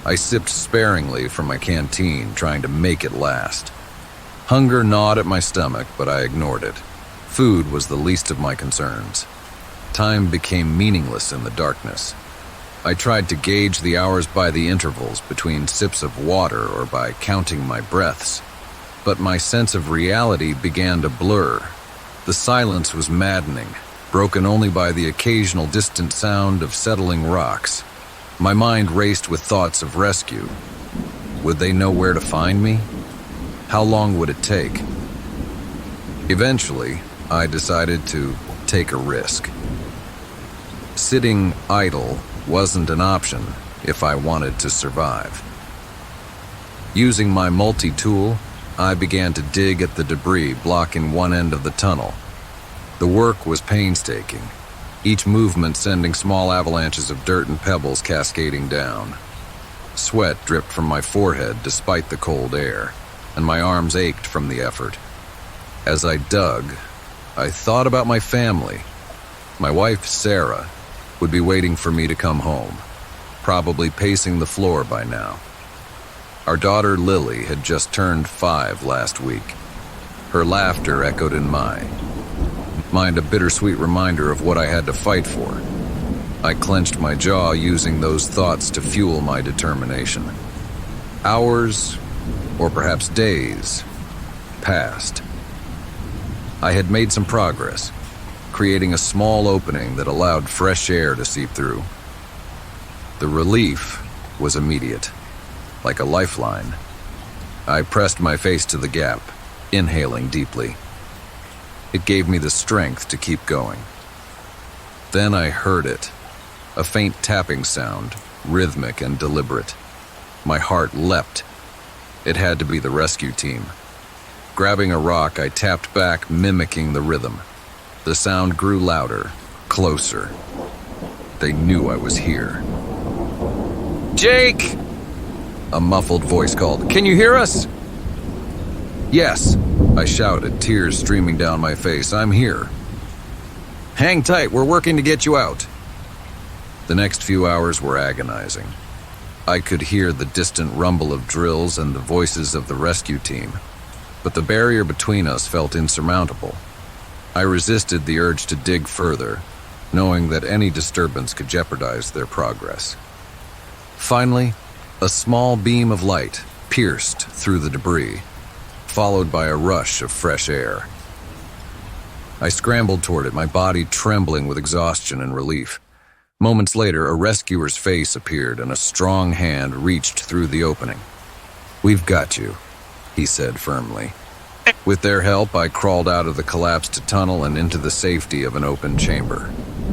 I sipped sparingly from my canteen, trying to make it last. Hunger gnawed at my stomach, but I ignored it. Food was the least of my concerns. Time became meaningless in the darkness. I tried to gauge the hours by the intervals between sips of water or by counting my breaths, but my sense of reality began to blur. The silence was maddening, broken only by the occasional distant sound of settling rocks. My mind raced with thoughts of rescue. Would they know where to find me? How long would it take? Eventually, I decided to take a risk. Sitting idle wasn't an option if I wanted to survive. Using my multi-tool, I began to dig at the debris blocking one end of the tunnel. The work was painstaking, each movement sending small avalanches of dirt and pebbles cascading down. Sweat dripped from my forehead despite the cold air, and my arms ached from the effort. As I dug, I thought about my family. My wife, Sarah, would be waiting for me to come home, probably pacing the floor by now. Our daughter, Lily, had just turned 5 last week. Her laughter echoed in my mind, a bittersweet reminder of what I had to fight for. I clenched my jaw, using those thoughts to fuel my determination. Hours, or perhaps days, passed. I had made some progress, creating a small opening that allowed fresh air to seep through. The relief was immediate, like a lifeline. I pressed my face to the gap, inhaling deeply. It gave me the strength to keep going. Then I heard it, a faint tapping sound, rhythmic and deliberate. My heart leapt. It had to be the rescue team. Grabbing a rock, I tapped back, mimicking the rhythm. The sound grew louder, closer. They knew I was here. "Jake!" A muffled voice called. "Can you hear us?" "Yes," I shouted, tears streaming down my face. "I'm here." "Hang tight, we're working to get you out." The next few hours were agonizing. I could hear the distant rumble of drills and the voices of the rescue team, but the barrier between us felt insurmountable. I resisted the urge to dig further, knowing that any disturbance could jeopardize their progress. Finally, a small beam of light pierced through the debris, followed by a rush of fresh air. I scrambled toward it, my body trembling with exhaustion and relief. Moments later, a rescuer's face appeared and a strong hand reached through the opening. "We've got you," he said firmly. With their help, I crawled out of the collapsed tunnel and into the safety of an open chamber.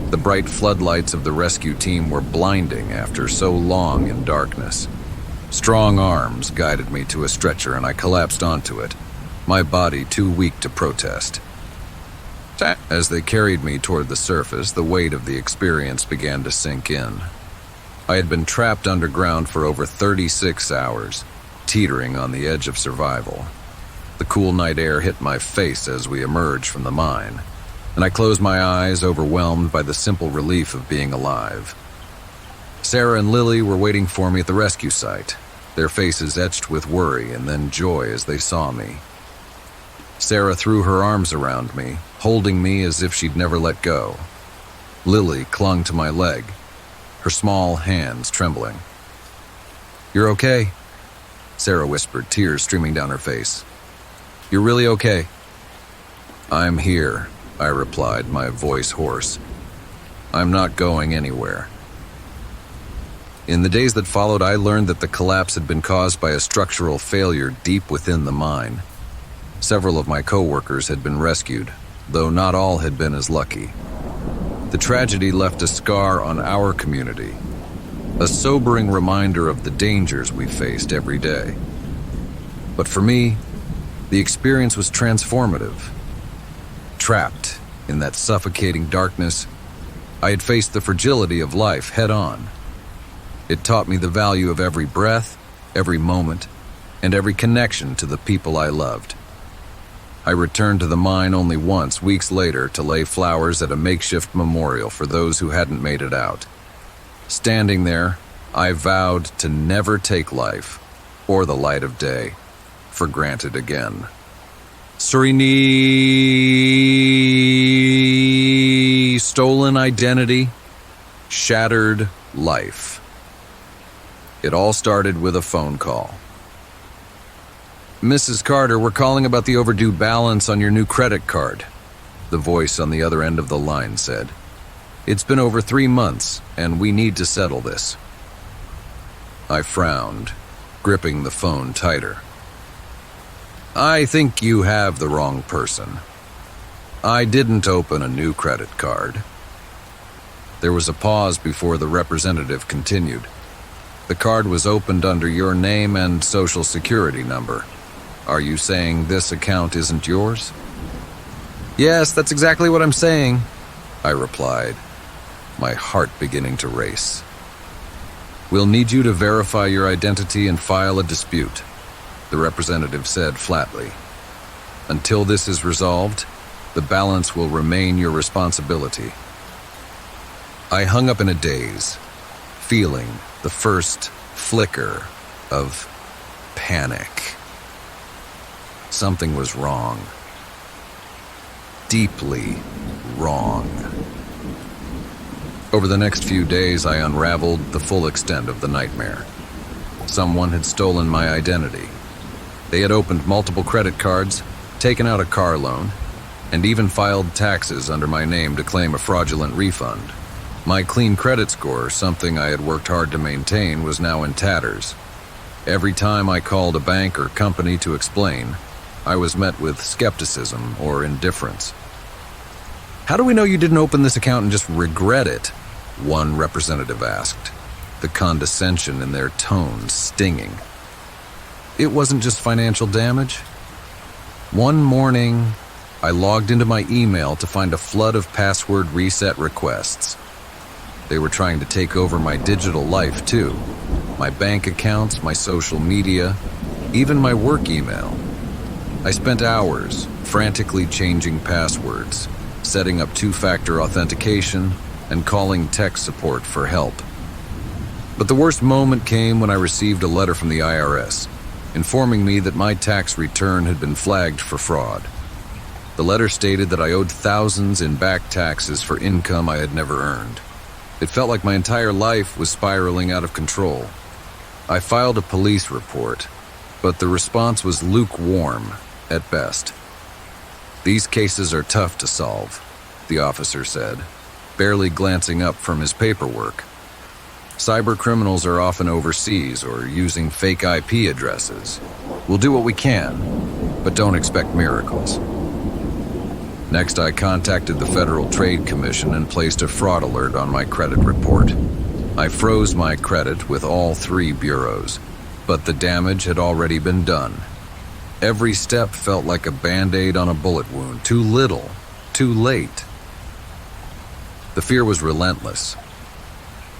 The bright floodlights of the rescue team were blinding after so long in darkness. Strong arms guided me to a stretcher and I collapsed onto it, my body too weak to protest. As they carried me toward the surface, the weight of the experience began to sink in. I had been trapped underground for over 36 hours, teetering on the edge of survival. The cool night air hit my face as we emerged from the mine, and I closed my eyes, overwhelmed by the simple relief of being alive. Sarah and Lily were waiting for me at the rescue site, their faces etched with worry and then joy as they saw me. Sarah threw her arms around me, holding me as if she'd never let go. Lily clung to my leg, her small hands trembling. "You're okay?" Sarah whispered, tears streaming down her face. "You're really okay?" "I'm here," I replied, my voice hoarse. "I'm not going anywhere." In the days that followed, I learned that the collapse had been caused by a structural failure deep within the mine. Several of my co-workers had been rescued, though not all had been as lucky. The tragedy left a scar on our community, a sobering reminder of the dangers we faced every day. But for me, the experience was transformative. Trapped in that suffocating darkness, I had faced the fragility of life head-on. It taught me the value of every breath, every moment, and every connection to the people I loved. I returned to the mine only once, weeks later, to lay flowers at a makeshift memorial for those who hadn't made it out. Standing there, I vowed to never take life, or the light of day, for granted again. Serenity, stolen identity, shattered life. It all started with a phone call. "Mrs. Carter, we're calling about the overdue balance on your new credit card." the voice on the other end of the line said. "It's been over 3 months, and we need to settle this." I frowned, gripping the phone tighter. "I think you have the wrong person. I didn't open a new credit card." There was a pause before the representative continued. "The card was opened under your name and social security number. Are you saying this account isn't yours?" "Yes, that's exactly what I'm saying," I replied, my heart beginning to race. "We'll need you to verify your identity and file a dispute," the representative said flatly. "Until this is resolved, the balance will remain your responsibility." I hung up in a daze, feeling the first flicker of panic. Something was wrong. Deeply wrong. Over the next few days, I unraveled the full extent of the nightmare. Someone had stolen my identity. They had opened multiple credit cards, taken out a car loan, and even filed taxes under my name to claim a fraudulent refund. My clean credit score, something I had worked hard to maintain, was now in tatters. Every time I called a bank or company to explain, I was met with skepticism or indifference. "How do we know you didn't open this account and just regret it?" one representative asked, the condescension in their tone stinging. "It wasn't just financial damage. One morning, I logged into my email to find a flood of password reset requests. They were trying to take over my digital life too. My bank accounts, my social media, even my work email. I spent hours frantically changing passwords, setting up two-factor authentication, and calling tech support for help. But the worst moment came when I received a letter from the IRS, informing me that my tax return had been flagged for fraud. The letter stated that I owed thousands in back taxes for income I had never earned. It felt like my entire life was spiraling out of control. I filed a police report, but the response was lukewarm at best. "These cases are tough to solve," the officer said, barely glancing up from his paperwork. "Cyber criminals are often overseas or using fake IP addresses. We'll do what we can, but don't expect miracles." Next, I contacted the Federal Trade Commission and placed a fraud alert on my credit report. I froze my credit with all 3 bureaus, but the damage had already been done. Every step felt like a band-aid on a bullet wound. Too little, too late. The fear was relentless.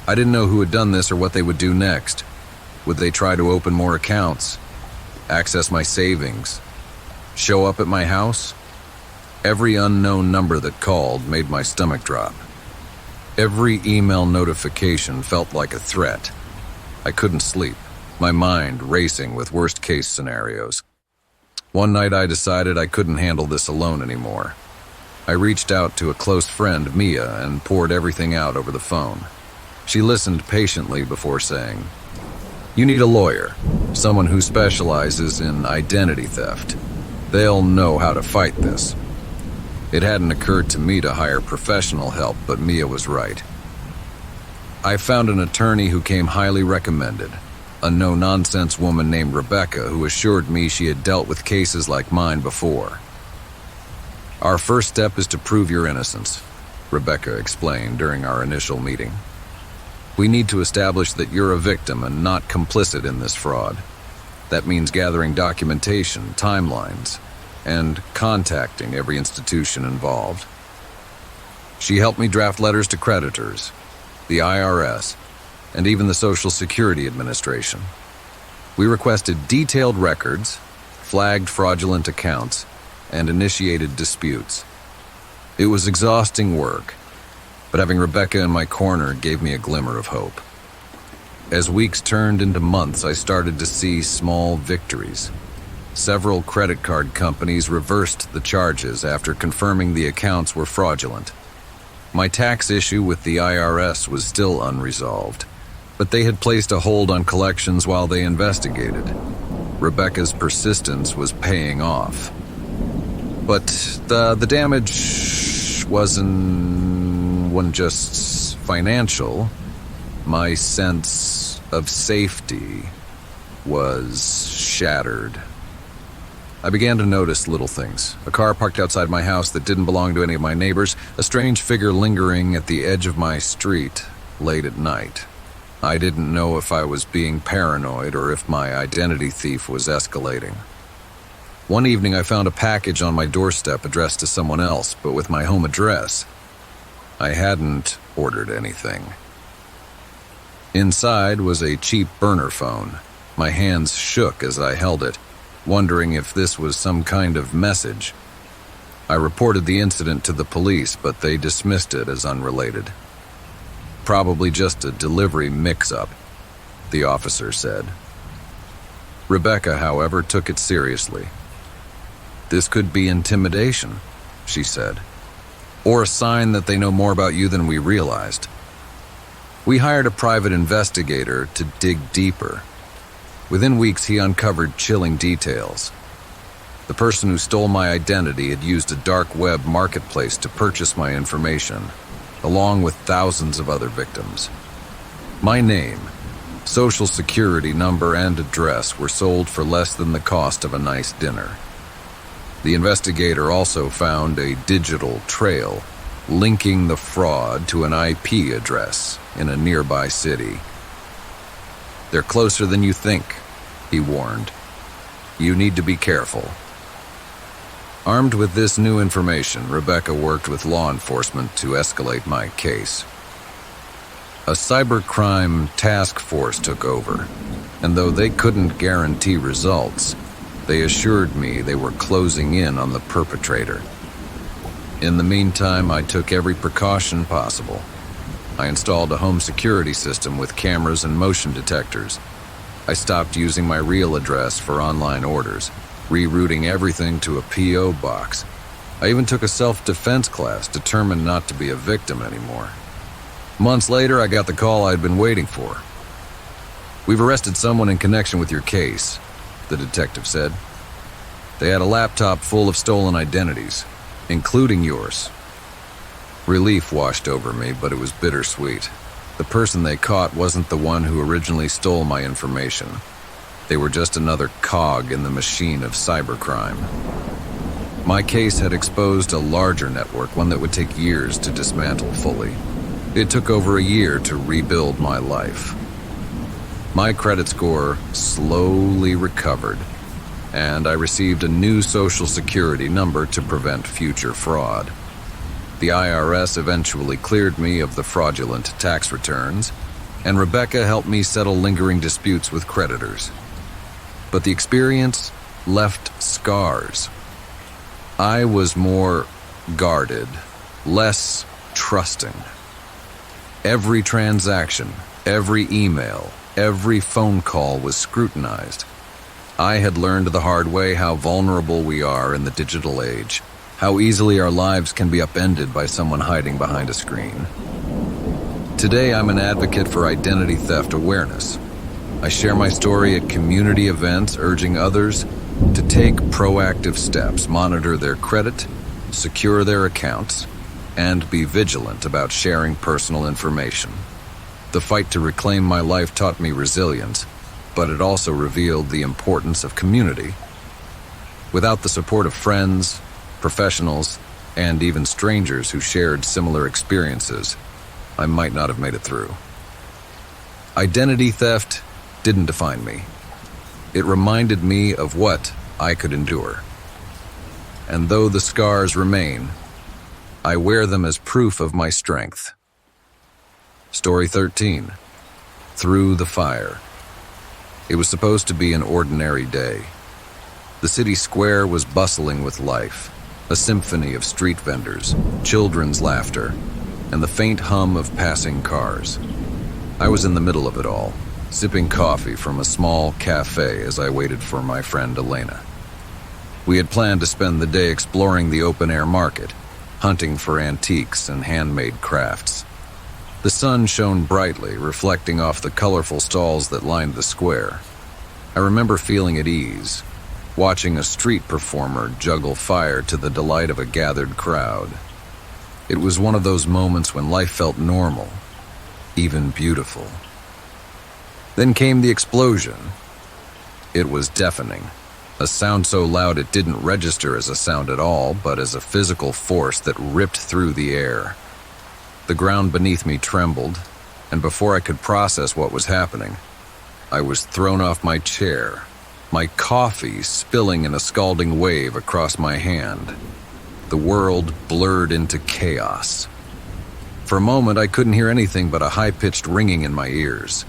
I didn't know who had done this or what they would do next. Would they try to open more accounts, access my savings, show up at my house? Every unknown number that called made my stomach drop. Every email notification felt like a threat. I couldn't sleep, my mind racing with worst-case scenarios. One night I decided I couldn't handle this alone anymore. I reached out to a close friend, Mia, and poured everything out over the phone. She listened patiently before saying, "You need a lawyer, someone who specializes in identity theft. They'll know how to fight this." It hadn't occurred to me to hire professional help, but Mia was right. I found an attorney who came highly recommended, a no-nonsense woman named Rebecca who assured me she had dealt with cases like mine before. "Our first step is to prove your innocence," Rebecca explained during our initial meeting. "We need to establish that you're a victim and not complicit in this fraud. That means gathering documentation, timelines, and contacting every institution involved." She helped me draft letters to creditors, the IRS, and even the Social Security Administration. We requested detailed records, flagged fraudulent accounts, and initiated disputes. It was exhausting work, but having Rebecca in my corner gave me a glimmer of hope. As weeks turned into months, I started to see small victories. Several credit card companies reversed the charges after confirming the accounts were fraudulent. My tax issue with the IRS was still unresolved, but they had placed a hold on collections while they investigated. Rebecca's persistence was paying off. But the damage wasn't just financial. My sense of safety was shattered. I began to notice little things. A car parked outside my house that didn't belong to any of my neighbors, a strange figure lingering at the edge of my street late at night. I didn't know if I was being paranoid or if my identity thief was escalating. One evening I found a package on my doorstep addressed to someone else, but with my home address. I hadn't ordered anything. Inside was a cheap burner phone. My hands shook as I held it, wondering if this was some kind of message. I reported the incident to the police, but they dismissed it as unrelated. Probably just a delivery mix-up, the officer said. Rebecca, however, took it seriously. This could be intimidation, she said, or a sign that they know more about you than we realized. We hired a private investigator to dig deeper. Within weeks, he uncovered chilling details. The person who stole my identity had used a dark web marketplace to purchase my information, along with thousands of other victims. My name, social security number, and address were sold for less than the cost of a nice dinner. The investigator also found a digital trail linking the fraud to an IP address in a nearby city. They're closer than you think, he warned. You need to be careful. Armed with this new information, Rebecca worked with law enforcement to escalate my case. A cybercrime task force took over, and though they couldn't guarantee results, they assured me they were closing in on the perpetrator. In the meantime, I took every precaution possible. I installed a home security system with cameras and motion detectors. I stopped using my real address for online orders, rerouting everything to a P.O. box. I even took a self-defense class, determined not to be a victim anymore. Months later, I got the call I'd been waiting for. We've arrested someone in connection with your case, the detective said. They had a laptop full of stolen identities, including yours. Relief washed over me, but it was bittersweet. The person they caught wasn't the one who originally stole my information. They were just another cog in the machine of cybercrime. My case had exposed a larger network, one that would take years to dismantle fully. It took over a year to rebuild my life. My credit score slowly recovered, and I received a new social security number to prevent future fraud. The IRS eventually cleared me of the fraudulent tax returns, and Rebecca helped me settle lingering disputes with creditors. But the experience left scars. I was more guarded, less trusting. Every transaction, every email, every phone call was scrutinized. I had learned the hard way how vulnerable we are in the digital age, how easily our lives can be upended by someone hiding behind a screen. Today, I'm an advocate for identity theft awareness. I share my story at community events, urging others to take proactive steps, monitor their credit, secure their accounts, and be vigilant about sharing personal information. The fight to reclaim my life taught me resilience, but it also revealed the importance of community. Without the support of friends, professionals, and even strangers who shared similar experiences, I might not have made it through. Identity theft didn't define me. It reminded me of what I could endure. And though the scars remain, I wear them as proof of my strength. Story 13. Through the Fire. It was supposed to be an ordinary day. The city square was bustling with life, a symphony of street vendors, children's laughter, and the faint hum of passing cars. I was in the middle of it all, sipping coffee from a small cafe as I waited for my friend Elena. We had planned to spend the day exploring the open-air market, hunting for antiques and handmade crafts. The sun shone brightly, reflecting off the colorful stalls that lined the square. I remember feeling at ease, watching a street performer juggle fire to the delight of a gathered crowd. It was one of those moments when life felt normal, even beautiful. Then came the explosion. It was deafening, a sound so loud it didn't register as a sound at all, but as a physical force that ripped through the air. The ground beneath me trembled, and before I could process what was happening, I was thrown off my chair, my coffee spilling in a scalding wave across my hand. The world blurred into chaos. For a moment, I couldn't hear anything but a high-pitched ringing in my ears.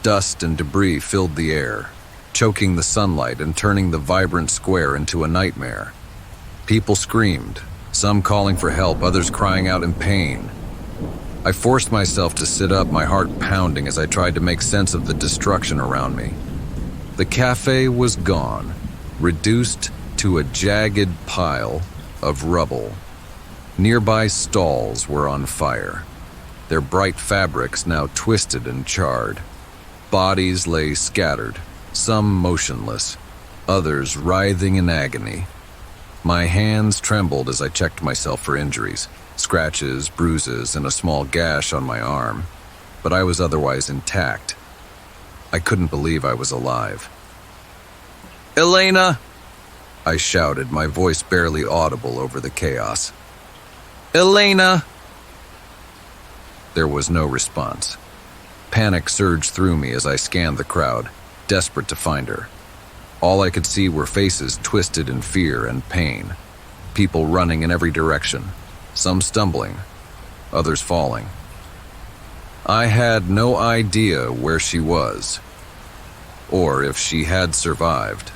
Dust and debris filled the air, choking the sunlight and turning the vibrant square into a nightmare. People screamed, some calling for help, others crying out in pain. I forced myself to sit up, my heart pounding as I tried to make sense of the destruction around me. The cafe was gone, reduced to a jagged pile of rubble. Nearby stalls were on fire, their bright fabrics now twisted and charred. Bodies lay scattered, some motionless, others writhing in agony. My hands trembled as I checked myself for injuries, scratches, bruises, and a small gash on my arm, but I was otherwise intact. I couldn't believe I was alive. "Elena!" I shouted, my voice barely audible over the chaos. "Elena!" There was no response. Panic surged through me as I scanned the crowd, desperate to find her. All I could see were faces twisted in fear and pain, people running in every direction, some stumbling, others falling. I had no idea where she was, or if she had survived.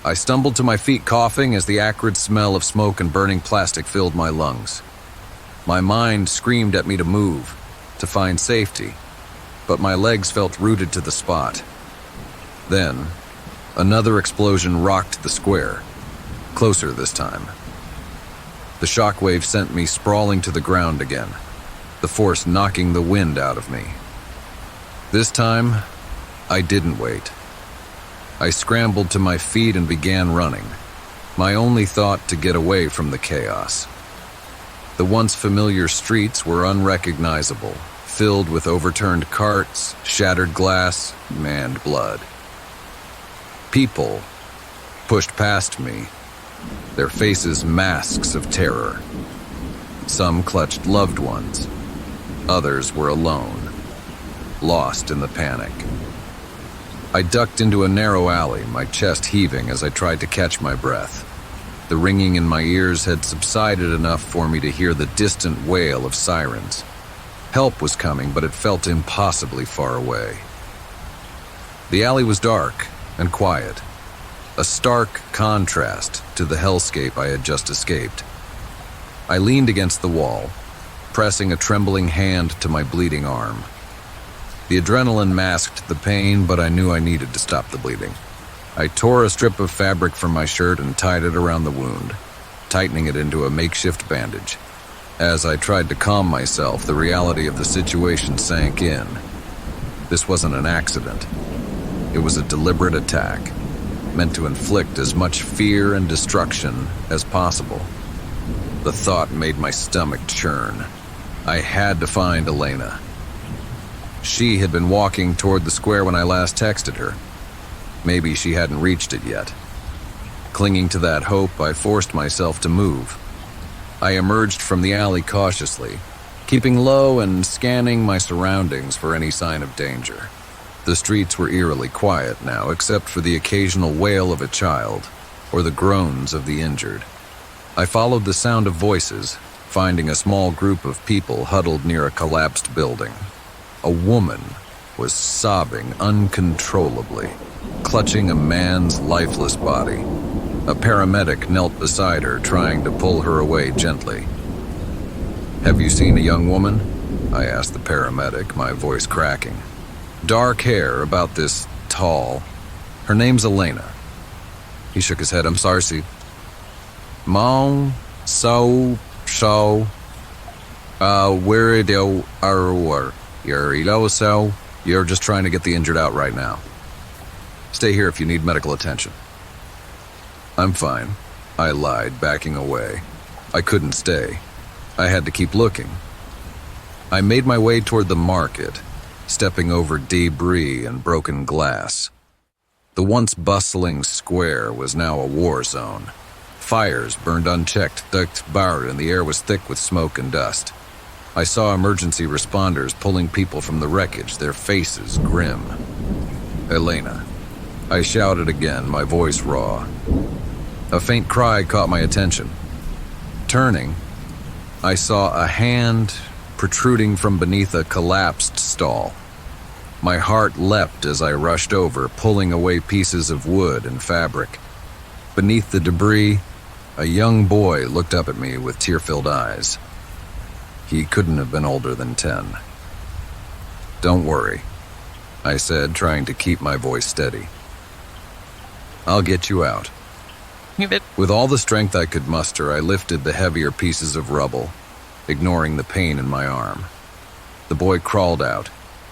I stumbled to my feet, coughing as the acrid smell of smoke and burning plastic filled my lungs. My mind screamed at me to move, to find safety, but my legs felt rooted to the spot. Then, another explosion rocked the square, closer this time. The shockwave sent me sprawling to the ground again, the force knocking the wind out of me. This time, I didn't wait. I scrambled to my feet and began running, my only thought to get away from the chaos. The once familiar streets were unrecognizable, filled with overturned carts, shattered glass, and blood. People pushed past me, their faces masks of terror. Some clutched loved ones, others were alone, lost in the panic. I ducked into a narrow alley, my chest heaving as I tried to catch my breath. The ringing in my ears had subsided enough for me to hear the distant wail of sirens. Help was coming, but it felt impossibly far away. The alley was dark and quiet, a stark contrast to the hellscape I had just escaped. I leaned against the wall, pressing a trembling hand to my bleeding arm. The adrenaline masked the pain, but I knew I needed to stop the bleeding. I tore a strip of fabric from my shirt and tied it around the wound, tightening it into a makeshift bandage. As I tried to calm myself, the reality of the situation sank in. This wasn't an accident. It was a deliberate attack, meant to inflict as much fear and destruction as possible. The thought made my stomach churn. I had to find Elena. She had been walking toward the square when I last texted her. Maybe she hadn't reached it yet. Clinging to that hope, I forced myself to move. I emerged from the alley cautiously, keeping low and scanning my surroundings for any sign of danger. The streets were eerily quiet now, except for the occasional wail of a child or the groans of the injured. I followed the sound of voices, finding a small group of people huddled near a collapsed building. A woman was sobbing uncontrollably, clutching a man's lifeless body. A paramedic knelt beside her, trying to pull her away gently. "Have you seen a young woman?" I asked the paramedic, my voice cracking. "Dark hair, about this tall. Her name's Elena." He shook his head. "I'm sorry. Mom, so, where do are you're just trying to get the injured out right now." Stay here if you need medical attention. I'm fine, I lied, backing away. I couldn't stay. I had to keep looking. I made my way toward the market, stepping over debris and broken glass. The once bustling square was now a war zone. Fires burned unchecked, and the air was thick with smoke and dust. I saw emergency responders pulling people from the wreckage, their faces grim. Elena. I shouted again, my voice raw. A faint cry caught my attention. Turning, I saw a hand protruding from beneath a collapsed stall. My heart leapt as I rushed over, pulling away pieces of wood and fabric. Beneath the debris, a young boy looked up at me with tear-filled eyes. He couldn't have been older than 10. Don't worry, I said, trying to keep my voice steady. I'll get you out. With all the strength I could muster, I lifted the heavier pieces of rubble, ignoring the pain in my arm. The boy crawled out,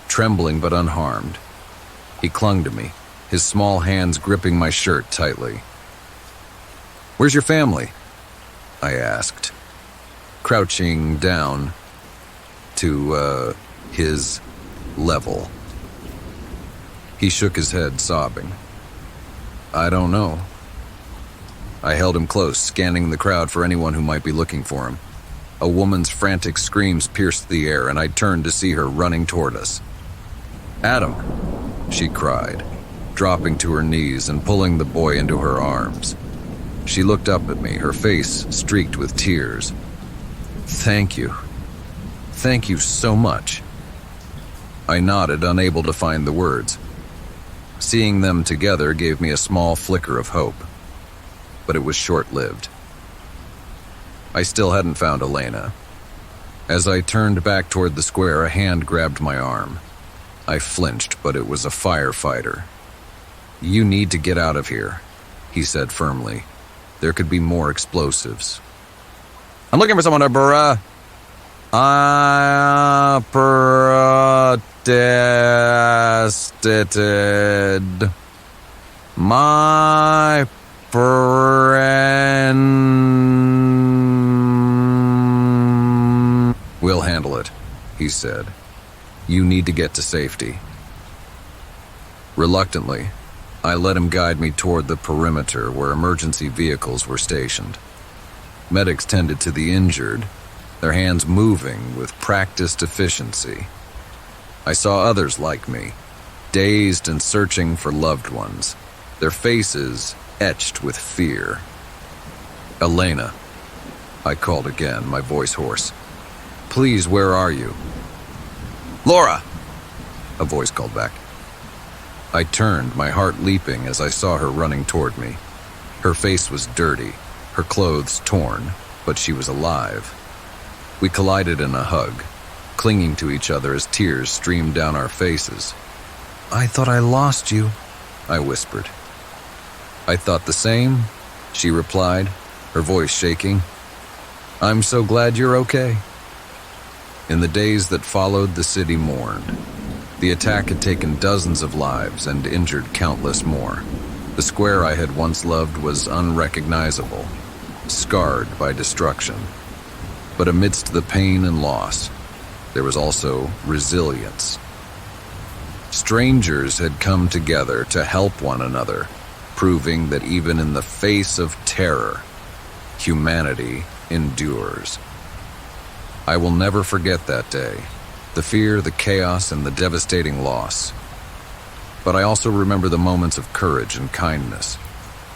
trembling but unharmed. He clung to me, his small hands gripping my shirt tightly. Where's your family? I asked, crouching down to, his level. He shook his head, sobbing. I don't know. I held him close, scanning the crowd for anyone who might be looking for him. A woman's frantic screams pierced the air, and I turned to see her running toward us. Adam, she cried, dropping to her knees and pulling the boy into her arms. She looked up at me, her face streaked with tears. Thank you. Thank you so much. I nodded, unable to find the words. Seeing them together gave me a small flicker of hope, but it was short-lived. I still hadn't found Elena. As I turned back toward the square, a hand grabbed my arm. I flinched, but it was a firefighter. You need to get out of here, he said firmly. There could be more explosives. I'm looking for someone to protested. My friend. We'll handle it, he said. You need to get to safety. Reluctantly, I let him guide me toward the perimeter where emergency vehicles were stationed. Medics tended to the injured, their hands moving with practiced efficiency. I saw others like me, dazed and searching for loved ones, their faces etched with fear. Elena, I called again, my voice hoarse. Please, where are you? Laura, a voice called back. I turned, my heart leaping as I saw her running toward me. Her face was dirty, her clothes torn, but she was alive. We collided in a hug, clinging to each other as tears streamed down our faces. I thought I lost you, I whispered. I thought the same, she replied, her voice shaking. I'm so glad you're okay. In the days that followed, the city mourned. The attack had taken dozens of lives and injured countless more. The square I had once loved was unrecognizable, scarred by destruction. But amidst the pain and loss, there was also resilience. Strangers had come together to help one another, proving that even in the face of terror, humanity endures. I will never forget that day, the fear, the chaos, and the devastating loss. But I also remember the moments of courage and kindness,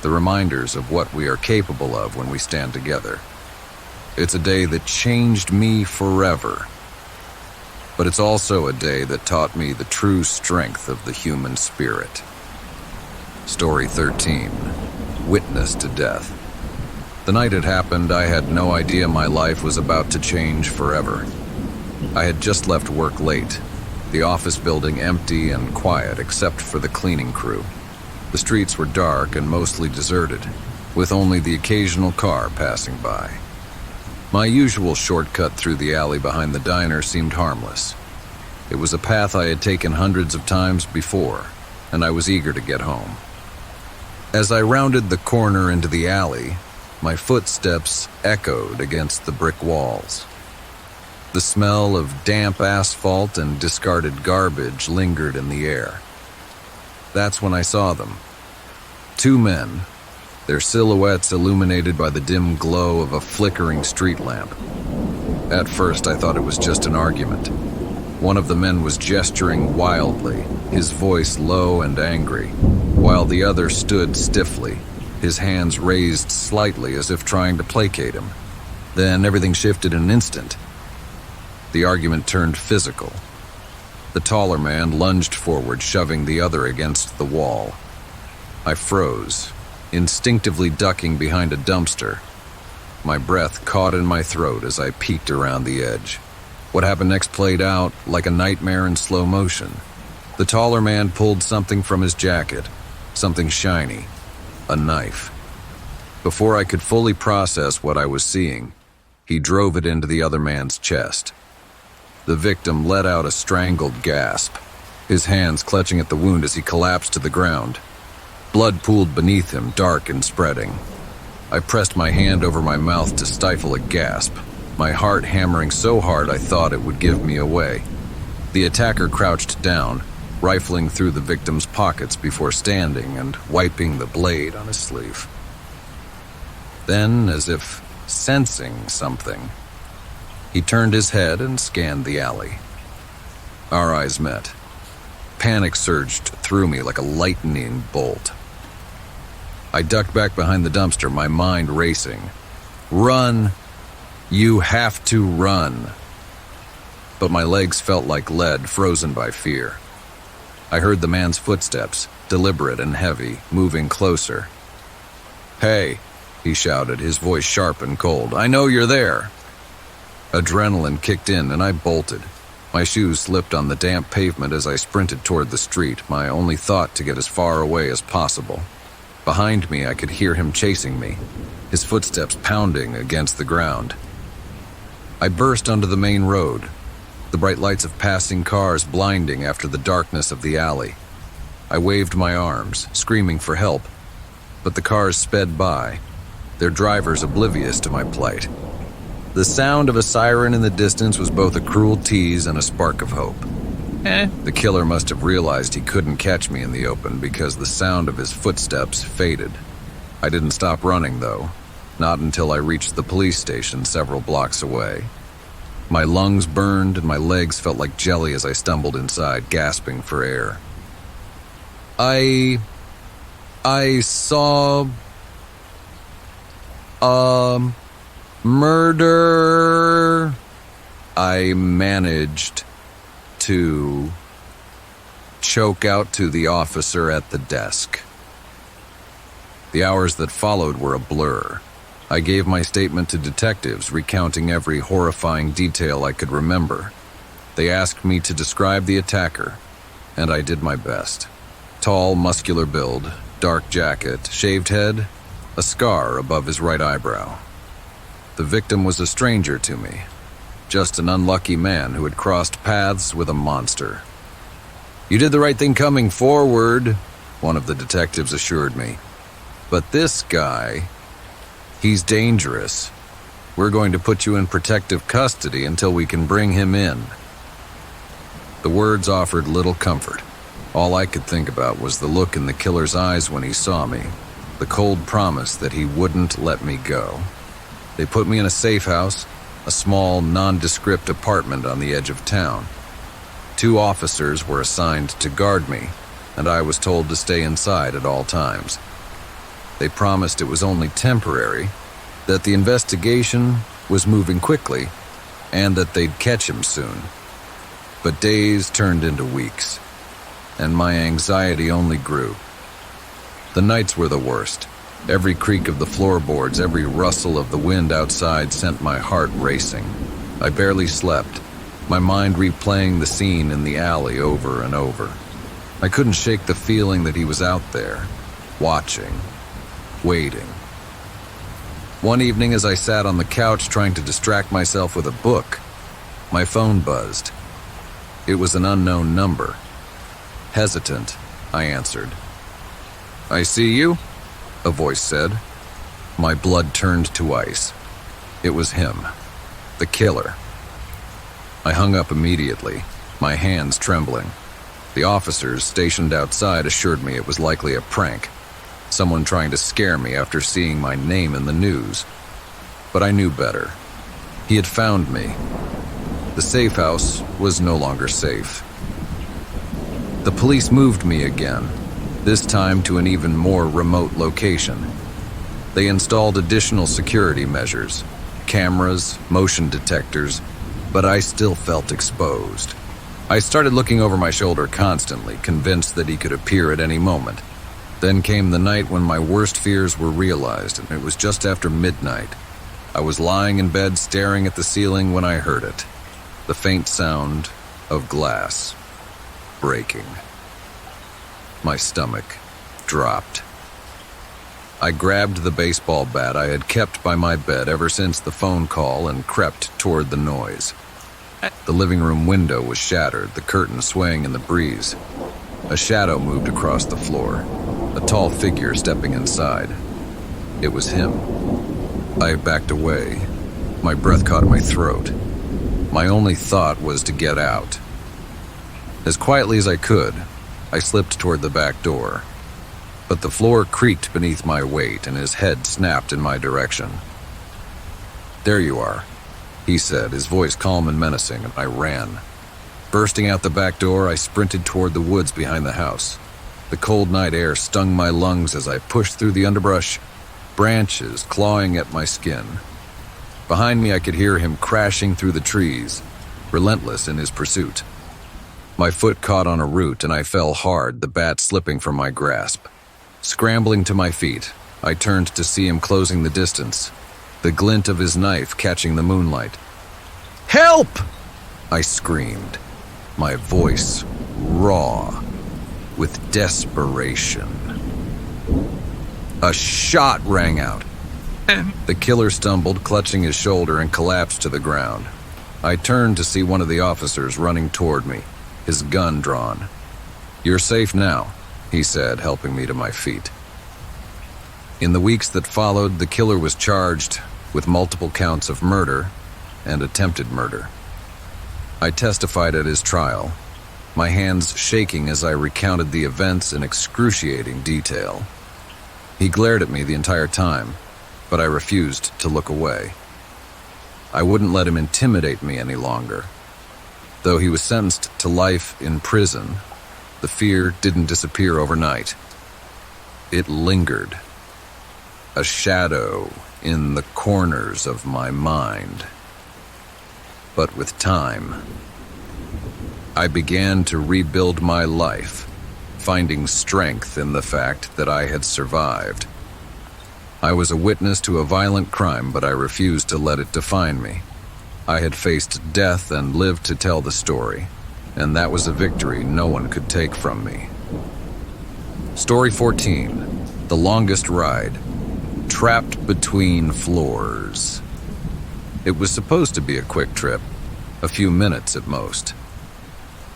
the reminders of what we are capable of when we stand together. It's a day that changed me forever, but it's also a day that taught me the true strength of the human spirit. Story 13, Witness to Death. The night it happened, I had no idea my life was about to change forever. I had just left work late, the office building empty and quiet except for the cleaning crew. The streets were dark and mostly deserted, with only the occasional car passing by. My usual shortcut through the alley behind the diner seemed harmless. It was a path I had taken hundreds of times before, and I was eager to get home. As I rounded the corner into the alley, my footsteps echoed against the brick walls. The smell of damp asphalt and discarded garbage lingered in the air. That's when I saw them. 2 men, their silhouettes illuminated by the dim glow of a flickering street lamp. At first, I thought it was just an argument. One of the men was gesturing wildly, his voice low and angry, while the other stood stiffly, his hands raised slightly as if trying to placate him. Then everything shifted in an instant. The argument turned physical. The taller man lunged forward, shoving the other against the wall. I froze, instinctively ducking behind a dumpster. My breath caught in my throat as I peeked around the edge. What happened next played out like a nightmare in slow motion. The taller man pulled something from his jacket, something shiny, a knife. Before I could fully process what I was seeing, he drove it into the other man's chest. The victim let out a strangled gasp, his hands clutching at the wound as he collapsed to the ground. Blood pooled beneath him, dark and spreading. I pressed my hand over my mouth to stifle a gasp, my heart hammering so hard I thought it would give me away. The attacker crouched down, rifling through the victim's pockets before standing and wiping the blade on his sleeve. Then, as if sensing something, he turned his head and scanned the alley. Our eyes met. Panic surged through me like a lightning bolt. I ducked back behind the dumpster, my mind racing. Run! You have to run! But my legs felt like lead, frozen by fear. I heard the man's footsteps, deliberate and heavy, moving closer. "Hey," he shouted, his voice sharp and cold. "I know you're there." Adrenaline kicked in and I bolted. My shoes slipped on the damp pavement as I sprinted toward the street, my only thought to get as far away as possible. Behind me, I could hear him chasing me, his footsteps pounding against the ground. I burst onto the main road, the bright lights of passing cars blinding after the darkness of the alley. I waved my arms, screaming for help, but the cars sped by, their drivers oblivious to my plight. The sound of a siren in the distance was both a cruel tease and a spark of hope. The killer must have realized he couldn't catch me in the open because the sound of his footsteps faded. I didn't stop running, though, not until I reached the police station several blocks away. My lungs burned and my legs felt like jelly as I stumbled inside, gasping for air. I saw murder. I managed to choke out to the officer at the desk. The hours that followed were a blur. I gave my statement to detectives, recounting every horrifying detail I could remember. They asked me to describe the attacker, and I did my best. Tall, muscular build, dark jacket, shaved head, a scar above his right eyebrow. The victim was a stranger to me, just an unlucky man who had crossed paths with a monster. "You did the right thing coming forward," one of the detectives assured me. "But this guy, he's dangerous. We're going to put you in protective custody until we can bring him in." The words offered little comfort. All I could think about was the look in the killer's eyes when he saw me, the cold promise that he wouldn't let me go. They put me in a safe house, a small, nondescript apartment on the edge of town. 2 officers were assigned to guard me, and I was told to stay inside at all times. They promised it was only temporary, that the investigation was moving quickly, and that they'd catch him soon. But days turned into weeks, and my anxiety only grew. The nights were the worst. Every creak of the floorboards, every rustle of the wind outside sent my heart racing. I barely slept, my mind replaying the scene in the alley over and over. I couldn't shake the feeling that he was out there, watching, waiting. One evening as I sat on the couch trying to distract myself with a book, my phone buzzed. It was an unknown number. Hesitant, I answered. "I see you," a voice said. My blood turned to ice. It was him, the killer. I hung up immediately, my hands trembling. The officers stationed outside assured me it was likely a prank, someone trying to scare me after seeing my name in the news. But I knew better. He had found me. The safe house was no longer safe. The police moved me again, this time to an even more remote location. They installed additional security measures, cameras, motion detectors, but I still felt exposed. I started looking over my shoulder constantly, convinced that he could appear at any moment. Then came the night when my worst fears were realized, and it was just after midnight. I was lying in bed staring at the ceiling when I heard it. The faint sound of glass breaking. My stomach dropped. I grabbed the baseball bat I had kept by my bed ever since the phone call and crept toward the noise. The living room window was shattered, the curtain swaying in the breeze. A shadow moved across the floor, a tall figure stepping inside. It was him. I backed away. My breath caught in my throat. My only thought was to get out. As quietly as I could, I slipped toward the back door. But the floor creaked beneath my weight and his head snapped in my direction. "There you are," he said, his voice calm and menacing, and I ran. Bursting out the back door, I sprinted toward the woods behind the house. The cold night air stung my lungs as I pushed through the underbrush, branches clawing at my skin. Behind me, I could hear him crashing through the trees, relentless in his pursuit. My foot caught on a root and I fell hard, the bat slipping from my grasp. Scrambling to my feet, I turned to see him closing the distance, the glint of his knife catching the moonlight. "Help!" I screamed, my voice raw with desperation. A shot rang out. The killer stumbled, clutching his shoulder, and collapsed to the ground. I turned to see one of the officers running toward me, his gun drawn. "You're safe now," he said, helping me to my feet. In the weeks that followed, the killer was charged with multiple counts of murder and attempted murder. I testified at his trial, my hands shaking as I recounted the events in excruciating detail. He glared at me the entire time, but I refused to look away. I wouldn't let him intimidate me any longer. Though he was sentenced to life in prison, the fear didn't disappear overnight. It lingered, a shadow in the corners of my mind. But with time, I began to rebuild my life, finding strength in the fact that I had survived. I was a witness to a violent crime, but I refused to let it define me. I had faced death and lived to tell the story, and that was a victory no one could take from me. Story 14, The Longest Ride. Trapped between floors. It was supposed to be a quick trip, a few minutes at most.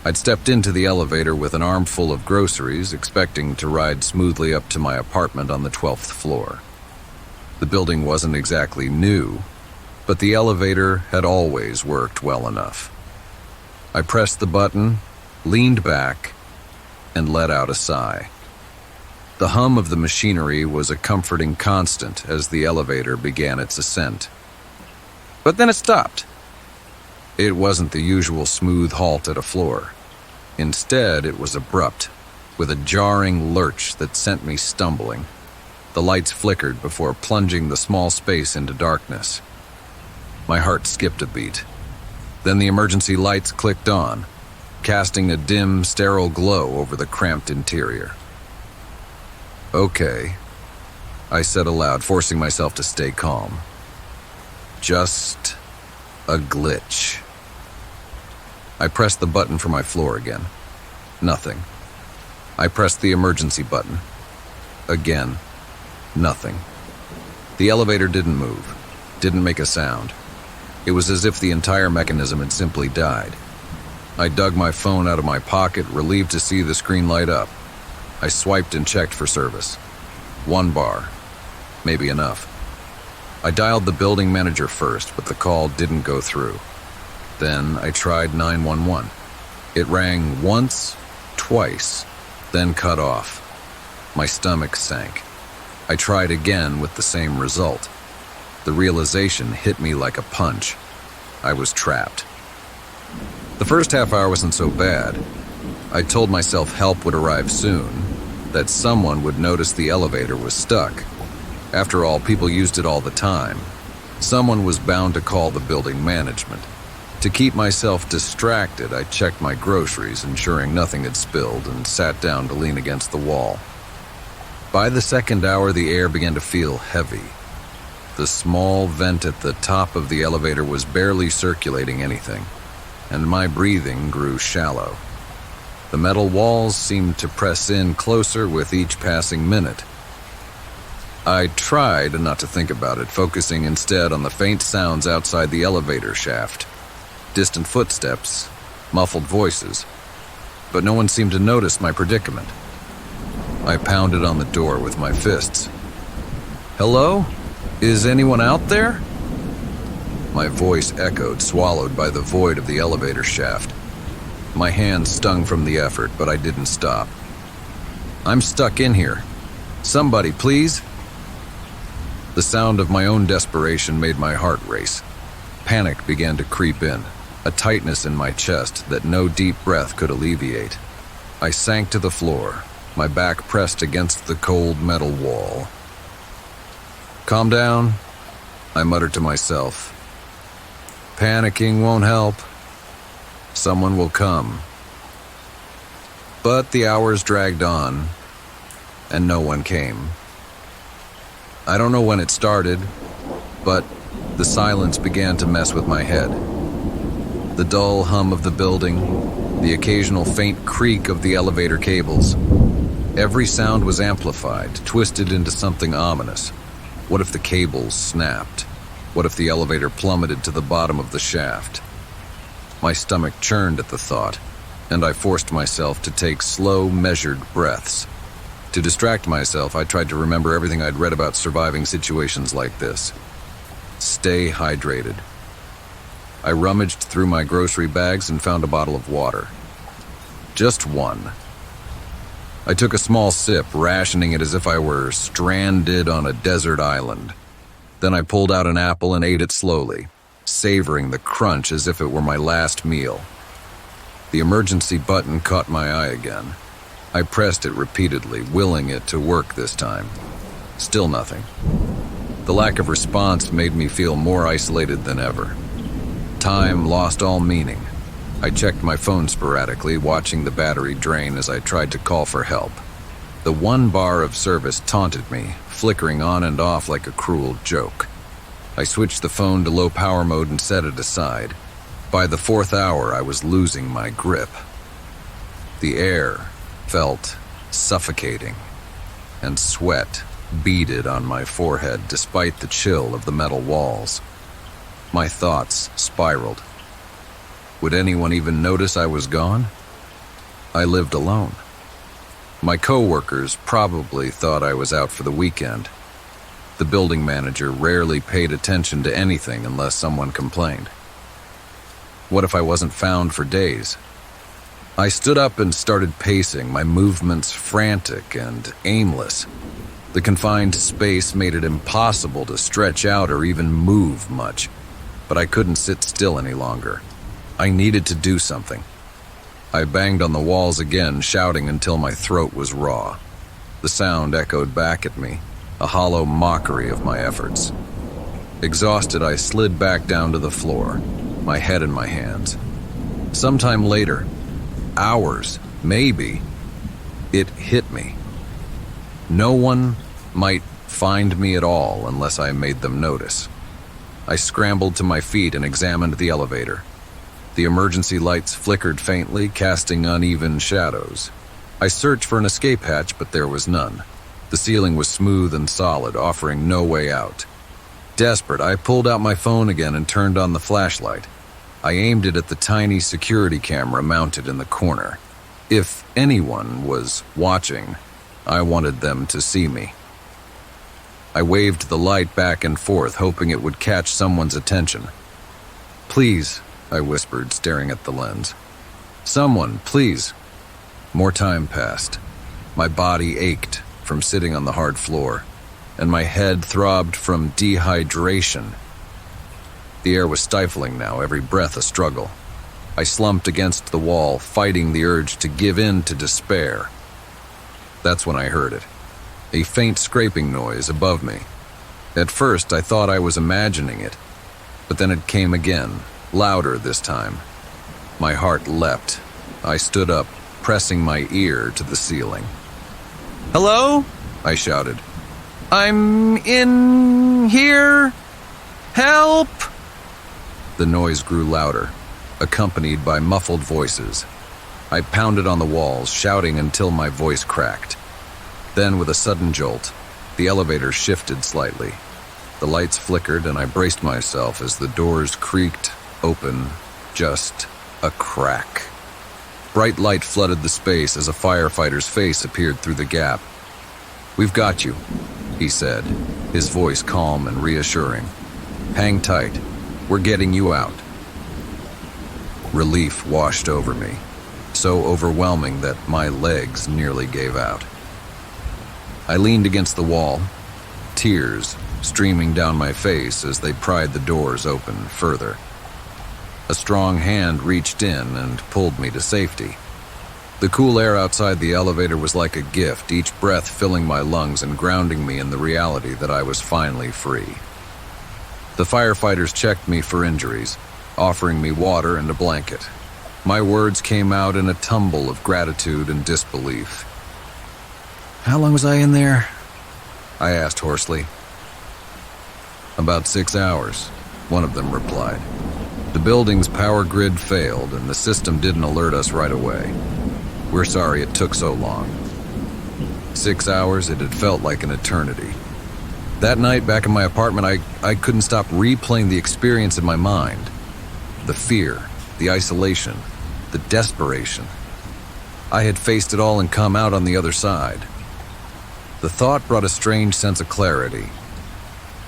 I'd stepped into the elevator with an armful of groceries, expecting to ride smoothly up to my apartment on the 12th floor. The building wasn't exactly new, but the elevator had always worked well enough. I pressed the button, leaned back, and let out a sigh. The hum of the machinery was a comforting constant as the elevator began its ascent. But then it stopped. It wasn't the usual smooth halt at a floor. Instead, it was abrupt, with a jarring lurch that sent me stumbling. The lights flickered before plunging the small space into darkness. My heart skipped a beat. Then the emergency lights clicked on, casting a dim, sterile glow over the cramped interior. "Okay," I said aloud, forcing myself to stay calm. "Just a glitch." I pressed the button for my floor again. Nothing. I pressed the emergency button. Again. Nothing. The elevator didn't move, didn't make a sound. It was as if the entire mechanism had simply died. I dug my phone out of my pocket, relieved to see the screen light up. I swiped and checked for service. 1 bar. Maybe enough. I dialed the building manager first, but the call didn't go through. Then I tried 911. It rang once, twice, then cut off. My stomach sank. I tried again with the same result. The realization hit me like a punch. I was trapped. The first half hour wasn't so bad. I told myself help would arrive soon, that someone would notice the elevator was stuck. After all, people used it all the time. Someone was bound to call the building management. To keep myself distracted, I checked my groceries, ensuring nothing had spilled, and sat down to lean against the wall. By the second hour, the air began to feel heavy. The small vent at the top of the elevator was barely circulating anything, and my breathing grew shallow. The metal walls seemed to press in closer with each passing minute. I tried not to think about it, focusing instead on the faint sounds outside the elevator shaft. Distant footsteps, muffled voices, but no one seemed to notice my predicament. I pounded on the door with my fists. "Hello? Is anyone out there?" My voice echoed, swallowed by the void of the elevator shaft. My hands stung from the effort, but I didn't stop. "I'm stuck in here. Somebody, please." The sound of my own desperation made my heart race. Panic began to creep in, a tightness in my chest that no deep breath could alleviate. I sank to the floor, my back pressed against the cold metal wall. "Calm down," I muttered to myself. "Panicking won't help. Someone will come." But the hours dragged on, and no one came. I don't know when it started, but the silence began to mess with my head. The dull hum of the building, the occasional faint creak of the elevator cables. Every sound was amplified, twisted into something ominous. What if the cables snapped? What if the elevator plummeted to the bottom of the shaft? My stomach churned at the thought, and I forced myself to take slow, measured breaths. To distract myself, I tried to remember everything I'd read about surviving situations like this. Stay hydrated. I rummaged through my grocery bags and found a bottle of water. Just one. I took a small sip, rationing it as if I were stranded on a desert island. Then I pulled out an apple and ate it slowly, savoring the crunch as if it were my last meal. The emergency button caught my eye again. I pressed it repeatedly, willing it to work this time. Still nothing. The lack of response made me feel more isolated than ever. Time lost all meaning. I checked my phone sporadically, watching the battery drain as I tried to call for help. The 1 bar of service taunted me, flickering on and off like a cruel joke. I switched the phone to low power mode and set it aside. By the 4th hour, I was losing my grip. The air felt suffocating, and sweat beaded on my forehead despite the chill of the metal walls. My thoughts spiraled. Would anyone even notice I was gone? I lived alone. My coworkers probably thought I was out for the weekend. The building manager rarely paid attention to anything unless someone complained. What if I wasn't found for days? I stood up and started pacing, my movements frantic and aimless. The confined space made it impossible to stretch out or even move much, but I couldn't sit still any longer. I needed to do something. I banged on the walls again, shouting until my throat was raw. The sound echoed back at me, a hollow mockery of my efforts. Exhausted, I slid back down to the floor, my head in my hands. Sometime later, hours, maybe, it hit me. No one might find me at all unless I made them notice. I scrambled to my feet and examined the elevator. The emergency lights flickered faintly, casting uneven shadows. I searched for an escape hatch, but there was none. The ceiling was smooth and solid, offering no way out. Desperate, I pulled out my phone again and turned on the flashlight. I aimed it at the tiny security camera mounted in the corner. If anyone was watching, I wanted them to see me. I waved the light back and forth, hoping it would catch someone's attention. "Please," I whispered, staring at the lens. "Someone, please." More time passed. My body ached from sitting on the hard floor, and my head throbbed from dehydration. The air was stifling now, every breath a struggle. I slumped against the wall, fighting the urge to give in to despair. That's when I heard it. A faint scraping noise above me. At first, I thought I was imagining it, but then it came again, louder this time. My heart leapt. I stood up, pressing my ear to the ceiling. "Hello?" I shouted. "I'm in here. Help!" The noise grew louder, accompanied by muffled voices. I pounded on the walls, shouting until my voice cracked. Then, with a sudden jolt, the elevator shifted slightly. The lights flickered, and I braced myself as the doors creaked open, just a crack. Bright light flooded the space as a firefighter's face appeared through the gap. "We've got you," he said, his voice calm and reassuring. "Hang tight. We're getting you out." Relief washed over me, so overwhelming that my legs nearly gave out. I leaned against the wall, tears streaming down my face as they pried the doors open further. A strong hand reached in and pulled me to safety. The cool air outside the elevator was like a gift, each breath filling my lungs and grounding me in the reality that I was finally free. The firefighters checked me for injuries, offering me water and a blanket. My words came out in a tumble of gratitude and disbelief. "How long was I in there?" I asked hoarsely. "About 6 hours," one of them replied. "The building's power grid failed and the system didn't alert us right away. We're sorry it took so long." 6 hours, it had felt like an eternity. That night back in my apartment, I couldn't stop replaying the experience in my mind. The fear, the isolation, the desperation. I had faced it all and come out on the other side. The thought brought a strange sense of clarity.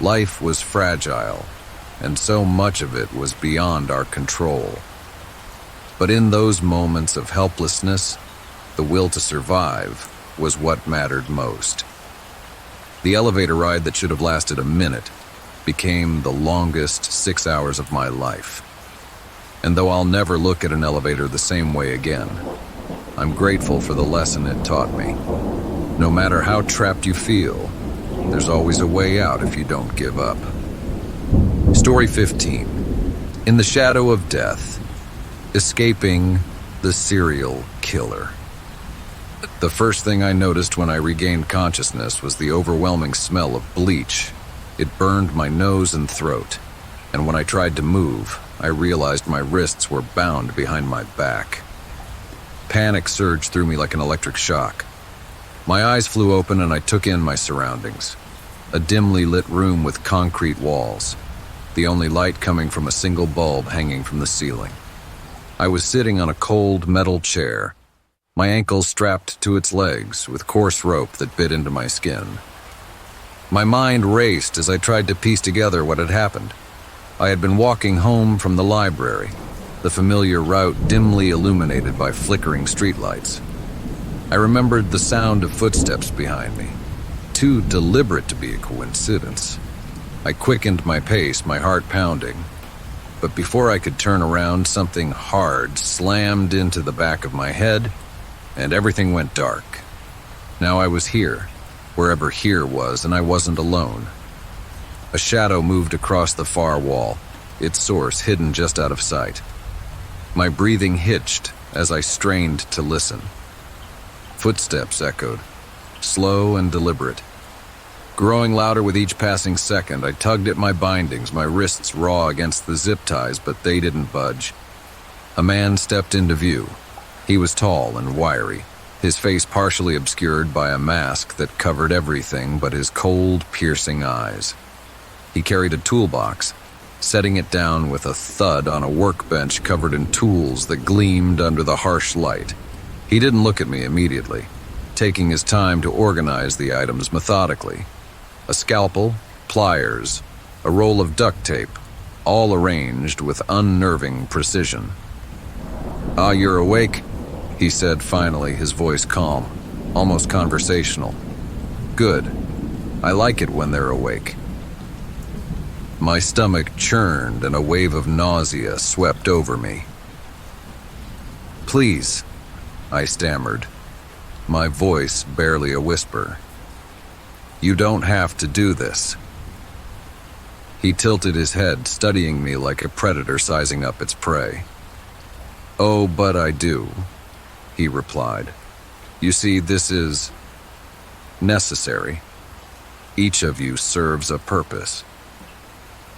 Life was fragile, and so much of it was beyond our control. But in those moments of helplessness, the will to survive was what mattered most. The elevator ride that should have lasted a minute became the longest 6 hours of my life. And though I'll never look at an elevator the same way again, I'm grateful for the lesson it taught me. No matter how trapped you feel, there's always a way out if you don't give up. Story 15. In the Shadow of Death. Escaping the Serial Killer. The first thing I noticed when I regained consciousness was the overwhelming smell of bleach. It burned my nose and throat, and when I tried to move, I realized my wrists were bound behind my back. Panic surged through me like an electric shock. My eyes flew open and I took in my surroundings. A dimly lit room with concrete walls, the only light coming from a single bulb hanging from the ceiling. I was sitting on a cold metal chair, my ankles strapped to its legs with coarse rope that bit into my skin. My mind raced as I tried to piece together what had happened. I had been walking home from the library, the familiar route dimly illuminated by flickering streetlights. I remembered the sound of footsteps behind me, too deliberate to be a coincidence. I quickened my pace, my heart pounding. But before I could turn around, something hard slammed into the back of my head, and everything went dark. Now I was here, wherever here was, and I wasn't alone. A shadow moved across the far wall, its source hidden just out of sight. My breathing hitched as I strained to listen. Footsteps echoed, slow and deliberate. Growing louder with each passing second, I tugged at my bindings, my wrists raw against the zip ties, but they didn't budge. A man stepped into view. He was tall and wiry, his face partially obscured by a mask that covered everything but his cold, piercing eyes. He carried a toolbox, setting it down with a thud on a workbench covered in tools that gleamed under the harsh light. He didn't look at me immediately. taking his time to organize the items methodically. A scalpel, pliers, a roll of duct tape, all arranged with unnerving precision. "Ah, you're awake," he said finally, his voice calm, almost conversational. "Good. I like it when they're awake." My stomach churned and a wave of nausea swept over me. "Please," I stammered, my voice barely a whisper. "You don't have to do this." He tilted his head, studying me like a predator sizing up its prey. "Oh, but I do," he replied. "You see, this is necessary. Each of you serves a purpose."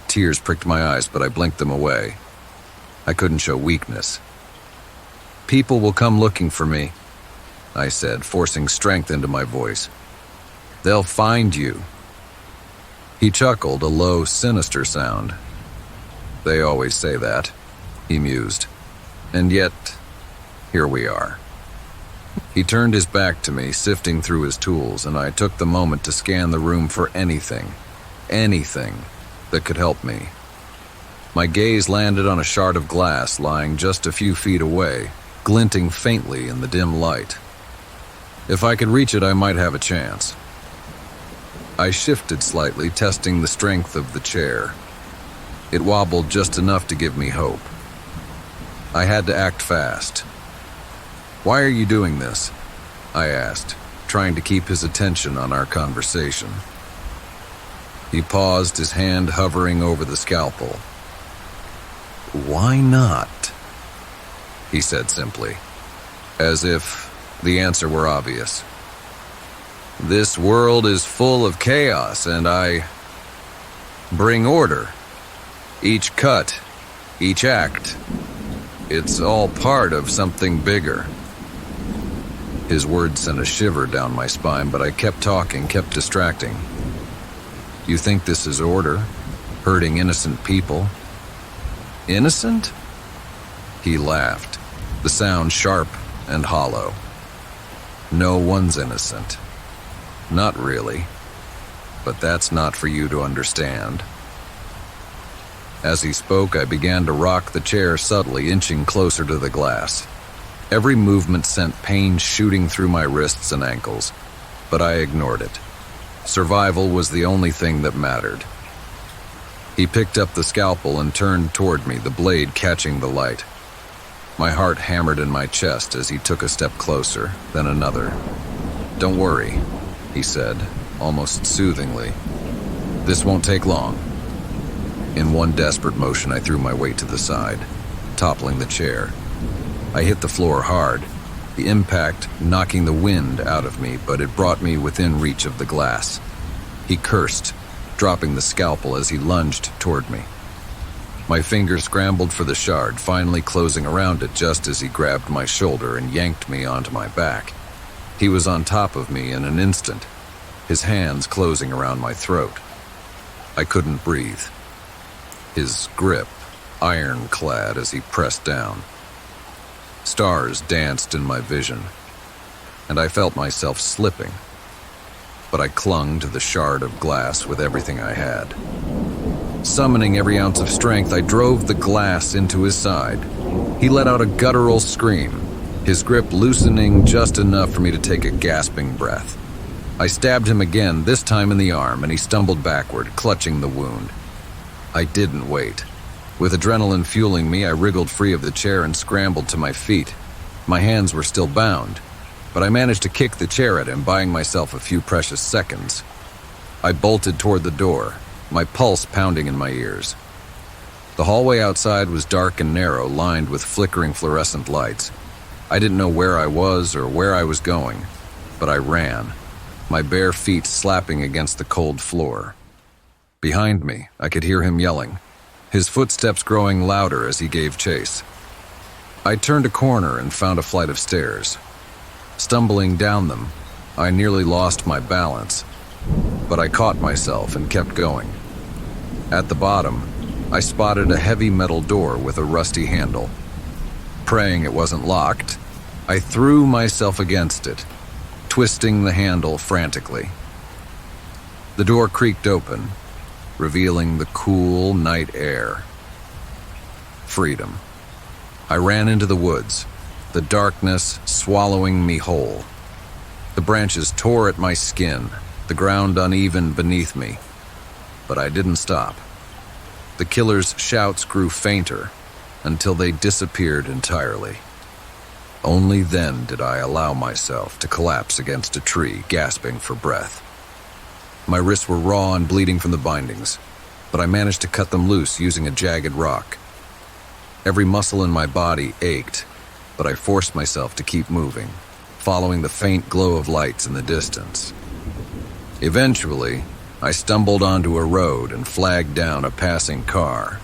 Tears pricked my eyes, but I blinked them away. I couldn't show weakness. "People will come looking for me," I said, forcing strength into my voice. "They'll find you." He chuckled, a low, sinister sound. "They always say that," he mused. "And yet, here we are." He turned his back to me, sifting through his tools, and I took the moment to scan the room for anything that could help me. My gaze landed on a shard of glass lying just a few feet away, glinting faintly in the dim light. If I could reach it, I might have a chance. I shifted slightly, testing the strength of the chair. It wobbled just enough to give me hope. I had to act fast. "Why are you doing this?" I asked, trying to keep his attention on our conversation. He paused, his hand hovering over the scalpel. "Why not?" he said simply, as if the answer were obvious. "This world is full of chaos, and I bring order. Each cut, each act, it's all part of something bigger." His words sent a shiver down my spine, but I kept talking, kept distracting. "You think this is order? Hurting innocent people?" "Innocent?" He laughed, the sound sharp and hollow. "No one's innocent. Not really. But that's not for you to understand." As he spoke, I began to rock the chair subtly, inching closer to the glass. Every movement sent pain shooting through my wrists and ankles, but I ignored it. Survival was the only thing that mattered. He picked up the scalpel and turned toward me, the blade catching the light. My heart hammered in my chest as he took a step closer, then another. "Don't worry," he said, almost soothingly. "This won't take long." In one desperate motion, I threw my weight to the side, toppling the chair. I hit the floor hard, the impact knocking the wind out of me, but it brought me within reach of the glass. He cursed, dropping the scalpel as he lunged toward me. My fingers scrambled for the shard, finally closing around it just as he grabbed my shoulder and yanked me onto my back. He was on top of me in an instant, his hands closing around my throat. I couldn't breathe. His grip, ironclad as he pressed down. Stars danced in my vision, and I felt myself slipping, but I clung to the shard of glass with everything I had. Summoning every ounce of strength, I drove the glass into his side. He let out a guttural scream, his grip loosening just enough for me to take a gasping breath. I stabbed him again, this time in the arm, and he stumbled backward, clutching the wound. I didn't wait. With adrenaline fueling me, I wriggled free of the chair and scrambled to my feet. My hands were still bound, but I managed to kick the chair at him, buying myself a few precious seconds. I bolted toward the door, my pulse pounding in my ears. The hallway outside was dark and narrow, lined with flickering fluorescent lights. I didn't know where I was or where I was going, but I ran, my bare feet slapping against the cold floor. Behind me, I could hear him yelling, his footsteps growing louder as he gave chase. I turned a corner and found a flight of stairs. Stumbling down them, I nearly lost my balance, but I caught myself and kept going. At the bottom, I spotted a heavy metal door with a rusty handle. Praying it wasn't locked, I threw myself against it, twisting the handle frantically. The door creaked open, revealing the cool night air. Freedom. I ran into the woods, the darkness swallowing me whole. The branches tore at my skin, the ground uneven beneath me. But I didn't stop. The killer's shouts grew fainter until they disappeared entirely. Only then did I allow myself to collapse against a tree, gasping for breath. My wrists were raw and bleeding from the bindings, but I managed to cut them loose using a jagged rock. Every muscle in my body ached, but I forced myself to keep moving, following the faint glow of lights in the distance. Eventually, I stumbled onto a road and flagged down a passing car.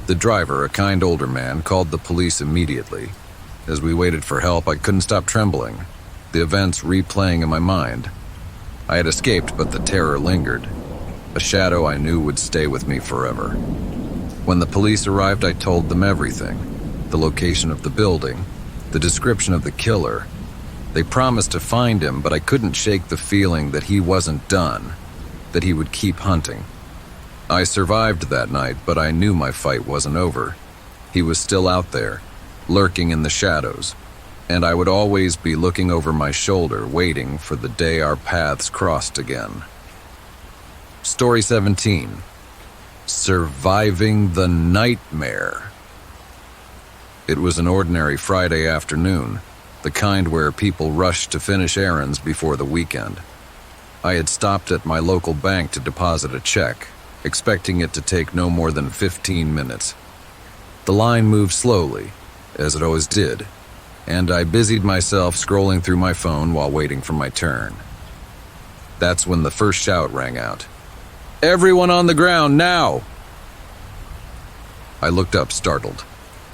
The driver, a kind older man, called the police immediately. As we waited for help, I couldn't stop trembling, the events replaying in my mind. I had escaped, but the terror lingered, a shadow I knew would stay with me forever. When the police arrived, I told them everything: the location of the building, the description of the killer. They promised to find him, but I couldn't shake the feeling that he wasn't done, that he would keep hunting. I survived that night, but I knew my fight wasn't over. He was still out there, lurking in the shadows, and I would always be looking over my shoulder, waiting for the day our paths crossed again. Story 17. Surviving the Nightmare. It was an ordinary Friday afternoon, the kind where people rush to finish errands before the weekend. I had stopped at my local bank to deposit a check, expecting it to take no more than 15 minutes. The line moved slowly, as it always did, and I busied myself scrolling through my phone while waiting for my turn. That's when the first shout rang out. "Everyone on the ground, now!" I looked up, startled,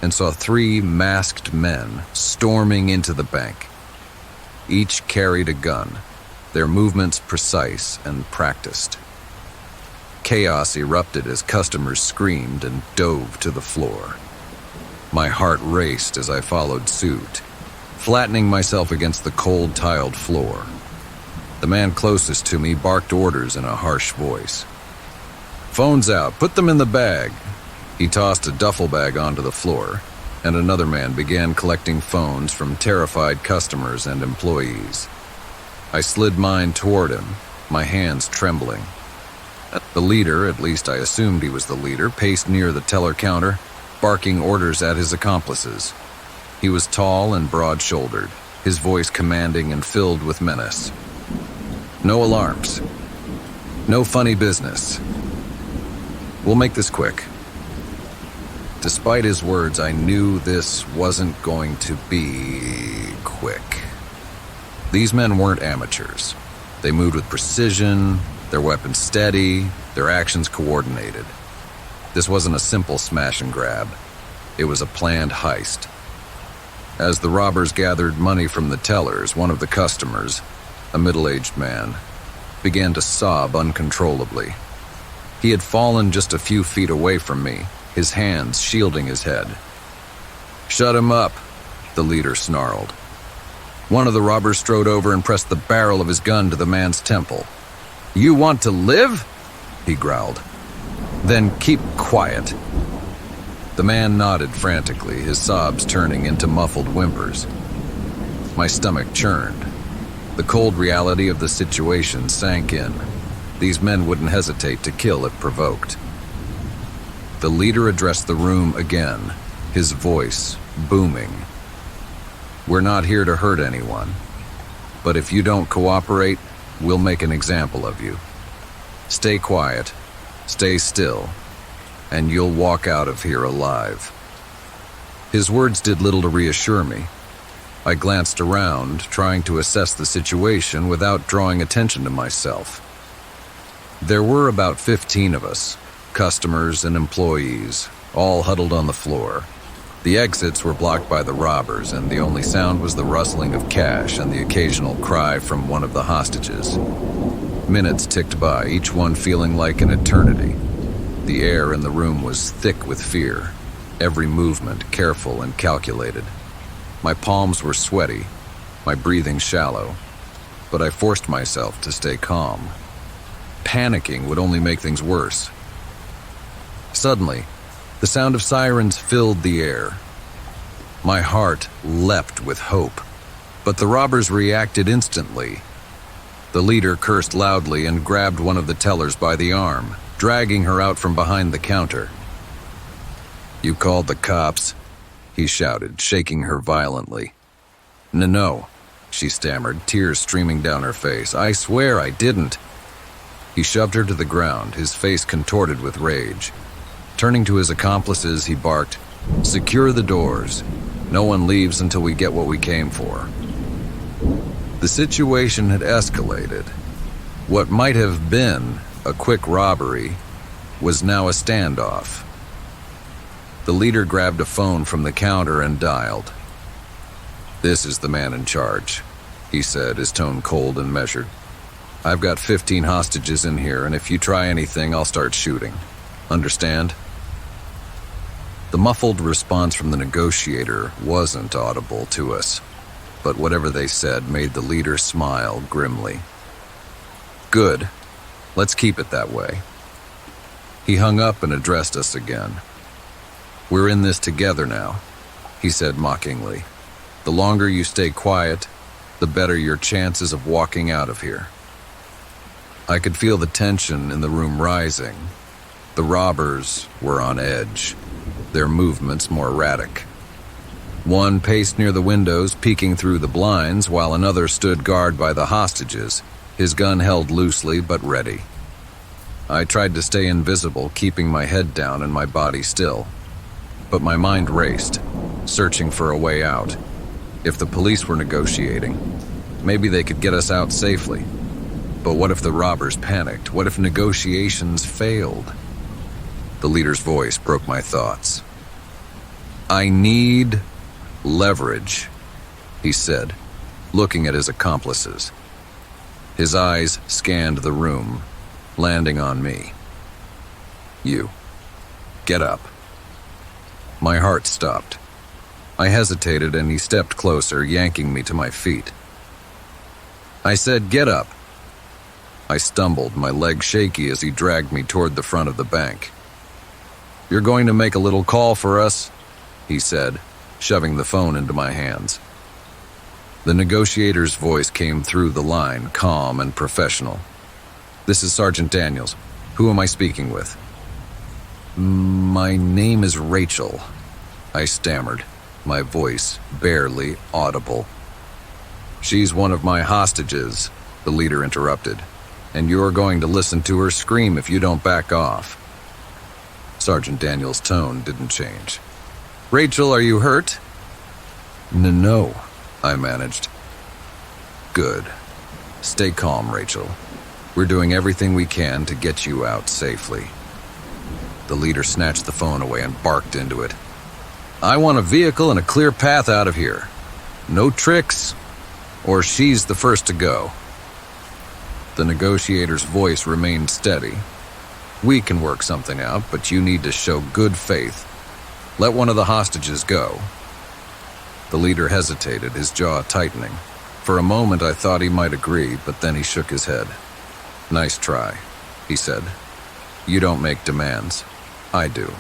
and saw 3 masked men storming into the bank. Each carried a gun, their movements precise and practiced. Chaos erupted as customers screamed and dove to the floor. My heart raced as I followed suit, flattening myself against the cold tiled floor. The man closest to me barked orders in a harsh voice. "Phones out, put them in the bag." He tossed a duffel bag onto the floor, and another man began collecting phones from terrified customers and employees. I slid mine toward him, my hands trembling. The leader, at least I assumed he was the leader, paced near the teller counter, barking orders at his accomplices. He was tall and broad-shouldered, his voice commanding and filled with menace. "No alarms. No funny business. We'll make this quick." Despite his words, I knew this wasn't going to be quick. These men weren't amateurs. They moved with precision, their weapons steady, their actions coordinated. This wasn't a simple smash and grab. It was a planned heist. As the robbers gathered money from the tellers, one of the customers, a middle-aged man, began to sob uncontrollably. He had fallen just a few feet away from me, his hands shielding his head. "Shut him up," the leader snarled. One of the robbers strode over and pressed the barrel of his gun to the man's temple. "You want to live?" he growled. "Then keep quiet." The man nodded frantically, his sobs turning into muffled whimpers. My stomach churned. The cold reality of the situation sank in. These men wouldn't hesitate to kill if provoked. The leader addressed the room again, his voice booming. "We're not here to hurt anyone, but if you don't cooperate, we'll make an example of you. Stay quiet, stay still, and you'll walk out of here alive." His words did little to reassure me. I glanced around, trying to assess the situation without drawing attention to myself. There were about 15 of us, customers and employees, all huddled on the floor. The exits were blocked by the robbers, and the only sound was the rustling of cash and the occasional cry from one of the hostages. Minutes ticked by, each one feeling like an eternity. The air in the room was thick with fear, every movement careful and calculated. My palms were sweaty, my breathing shallow, but I forced myself to stay calm. Panicking would only make things worse. Suddenly, the sound of sirens filled the air. My heart leapt with hope, but the robbers reacted instantly. The leader cursed loudly and grabbed one of the tellers by the arm, dragging her out from behind the counter. "You called the cops?" he shouted, shaking her violently. No, she stammered, tears streaming down her face. "I swear I didn't." He shoved her to the ground, his face contorted with rage. Turning to his accomplices, he barked, "Secure the doors. No one leaves until we get what we came for." The situation had escalated. What might have been a quick robbery was now a standoff. The leader grabbed a phone from the counter and dialed. "This is the man in charge," he said, his tone cold and measured. "I've got 15 hostages in here, and if you try anything, I'll start shooting. Understand?" The muffled response from the negotiator wasn't audible to us, but whatever they said made the leader smile grimly. "Good. Let's keep it that way." He hung up and addressed us again. "We're in this together now," he said mockingly. "The longer you stay quiet, the better your chances of walking out of here." I could feel the tension in the room rising. The robbers were on edge, their movements more erratic. One paced near the windows, peeking through the blinds, while another stood guard by the hostages, his gun held loosely but ready. I tried to stay invisible, keeping my head down and my body still. But my mind raced, searching for a way out. If the police were negotiating, maybe they could get us out safely. But what if the robbers panicked? What if negotiations failed? The leader's voice broke my thoughts. "I need leverage," he said, looking at his accomplices. His eyes scanned the room, landing on me. "You. Get up." My heart stopped. I hesitated and he stepped closer, yanking me to my feet. I said, "Get up." I stumbled, my legs shaky as he dragged me toward the front of the bank. "You're going to make a little call for us," he said, shoving the phone into my hands. The negotiator's voice came through the line, calm and professional. "This is Sergeant Daniels. Who am I speaking with?" "My name is Rachel," I stammered, my voice barely audible. "She's one of my hostages," the leader interrupted, "and you're going to listen to her scream if you don't back off." Sergeant Daniels' tone didn't change. "Rachel, are you hurt?" No, I managed. "Good. Stay calm, Rachel. We're doing everything we can to get you out safely." The leader snatched the phone away and barked into it. "I want a vehicle and a clear path out of here. No tricks, or she's the first to go." The negotiator's voice remained steady. "We can work something out, but you need to show good faith. Let one of the hostages go." The leader hesitated, his jaw tightening. For a moment I thought he might agree, but then he shook his head. "Nice try," he said. "You don't make demands. I do."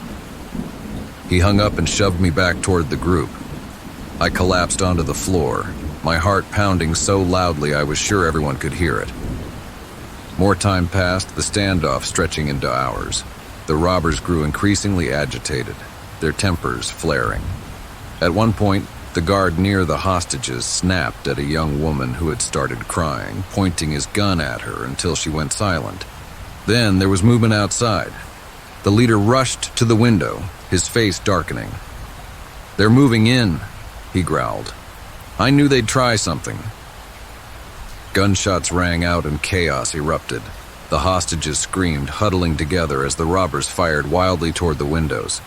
He hung up and shoved me back toward the group. I collapsed onto the floor, my heart pounding so loudly I was sure everyone could hear it. More time passed, the standoff stretching into hours. The robbers grew increasingly agitated, their tempers flaring. At one point, the guard near the hostages snapped at a young woman who had started crying, pointing his gun at her until she went silent. Then there was movement outside. The leader rushed to the window, his face darkening. "They're moving in," he growled. "I knew they'd try something." Gunshots rang out and chaos erupted. The hostages screamed, huddling together as the robbers fired wildly toward the windows.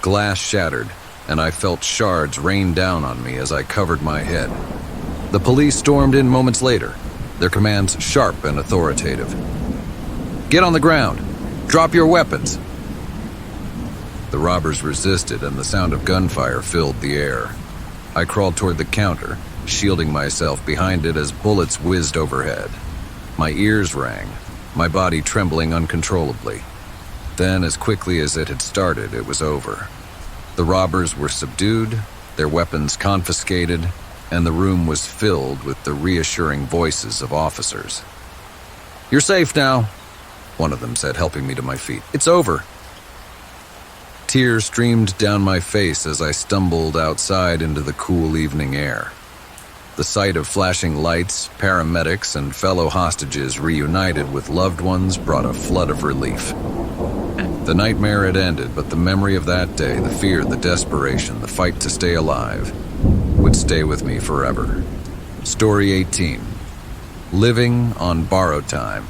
Glass shattered, and I felt shards rain down on me as I covered my head. The police stormed in moments later, their commands sharp and authoritative. "Get on the ground! Drop your weapons!" The robbers resisted, and the sound of gunfire filled the air. I crawled toward the counter, shielding myself behind it as bullets whizzed overhead. My ears rang, my body trembling uncontrollably. Then, as quickly as it had started, it was over. The robbers were subdued, their weapons confiscated, and the room was filled with the reassuring voices of officers. "You're safe now," one of them said, helping me to my feet. "It's over." Tears streamed down my face as I stumbled outside into the cool evening air. The sight of flashing lights, paramedics, and fellow hostages reunited with loved ones brought a flood of relief. The nightmare had ended, but the memory of that day, the fear, the desperation, the fight to stay alive, would stay with me forever. Story 18. Living on borrowed time.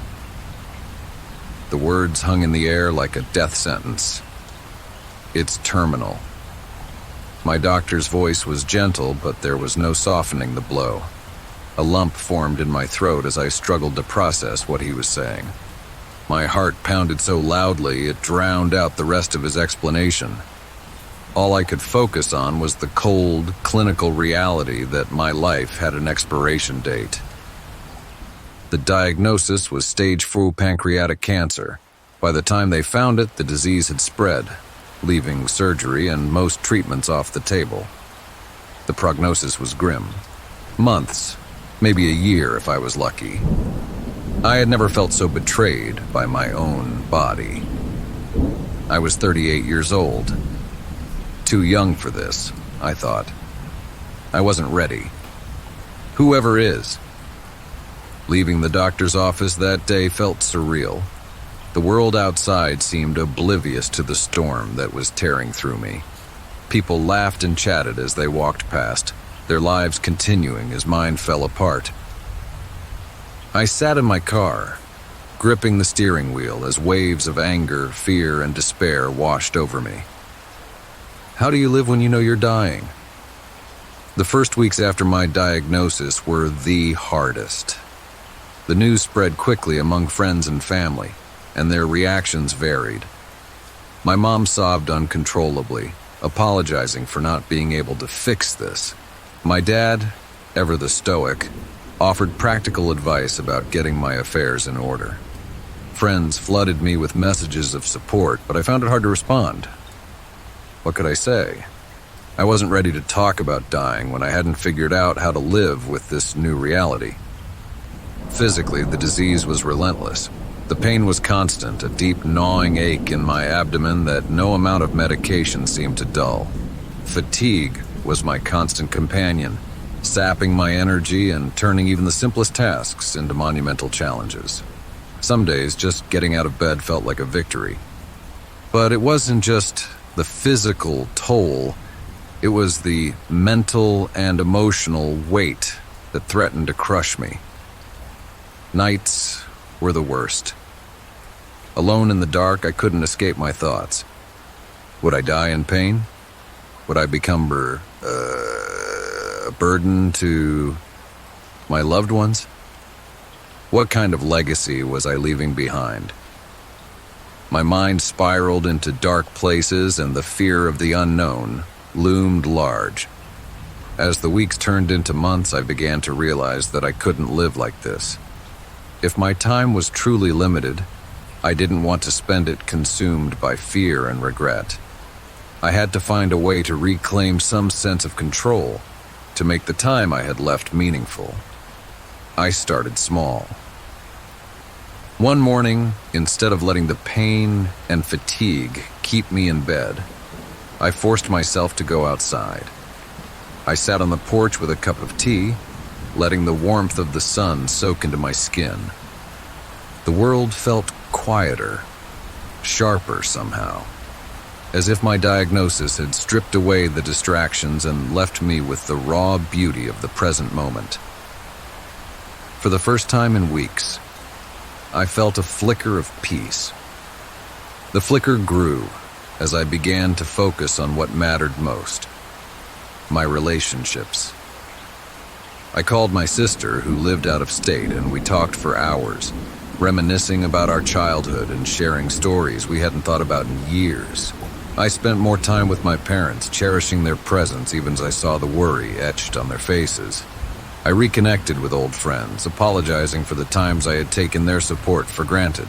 The words hung in the air like a death sentence. It's terminal. My doctor's voice was gentle, but there was no softening the blow. A lump formed in my throat as I struggled to process what he was saying. My heart pounded so loudly it drowned out the rest of his explanation. All I could focus on was the cold, clinical reality that my life had an expiration date. The diagnosis was stage 4 pancreatic cancer. By the time they found it, the disease had spread, leaving surgery and most treatments off the table. The prognosis was grim. Months, maybe a year if I was lucky. I had never felt so betrayed by my own body. I was 38 years old. Too young for this, I thought. I wasn't ready. Whoever is. Leaving the doctor's office that day felt surreal. The world outside seemed oblivious to the storm that was tearing through me. People laughed and chatted as they walked past, their lives continuing as mine fell apart. I sat in my car, gripping the steering wheel as waves of anger, fear, and despair washed over me. How do you live when you know you're dying? The first weeks after my diagnosis were the hardest. The news spread quickly among friends and family, and their reactions varied. My mom sobbed uncontrollably, apologizing for not being able to fix this. My dad, ever the stoic, offered practical advice about getting my affairs in order. Friends flooded me with messages of support, but I found it hard to respond. What could I say? I wasn't ready to talk about dying when I hadn't figured out how to live with this new reality. Physically, the disease was relentless. The pain was constant, a deep gnawing ache in my abdomen that no amount of medication seemed to dull. Fatigue was my constant companion, sapping my energy and turning even the simplest tasks into monumental challenges. Some days, just getting out of bed felt like a victory. But it wasn't just the physical toll, it was the mental and emotional weight that threatened to crush me. Nights were the worst. Alone in the dark, I couldn't escape my thoughts. Would I die in pain? Would I become a burden to my loved ones? What kind of legacy was I leaving behind? My mind spiraled into dark places, and the fear of the unknown loomed large. As the weeks turned into months, I began to realize that I couldn't live like this. If my time was truly limited, I didn't want to spend it consumed by fear and regret. I had to find a way to reclaim some sense of control, to make the time I had left meaningful. I started small. One morning, instead of letting the pain and fatigue keep me in bed, I forced myself to go outside. I sat on the porch with a cup of tea, letting the warmth of the sun soak into my skin. The world felt quieter, sharper somehow, as if my diagnosis had stripped away the distractions and left me with the raw beauty of the present moment. For the first time in weeks, I felt a flicker of peace. The flicker grew as I began to focus on what mattered most: my relationships. I called my sister, who lived out of state, and we talked for hours, reminiscing about our childhood and sharing stories we hadn't thought about in years. I spent more time with my parents, cherishing their presence even as I saw the worry etched on their faces. I reconnected with old friends, apologizing for the times I had taken their support for granted.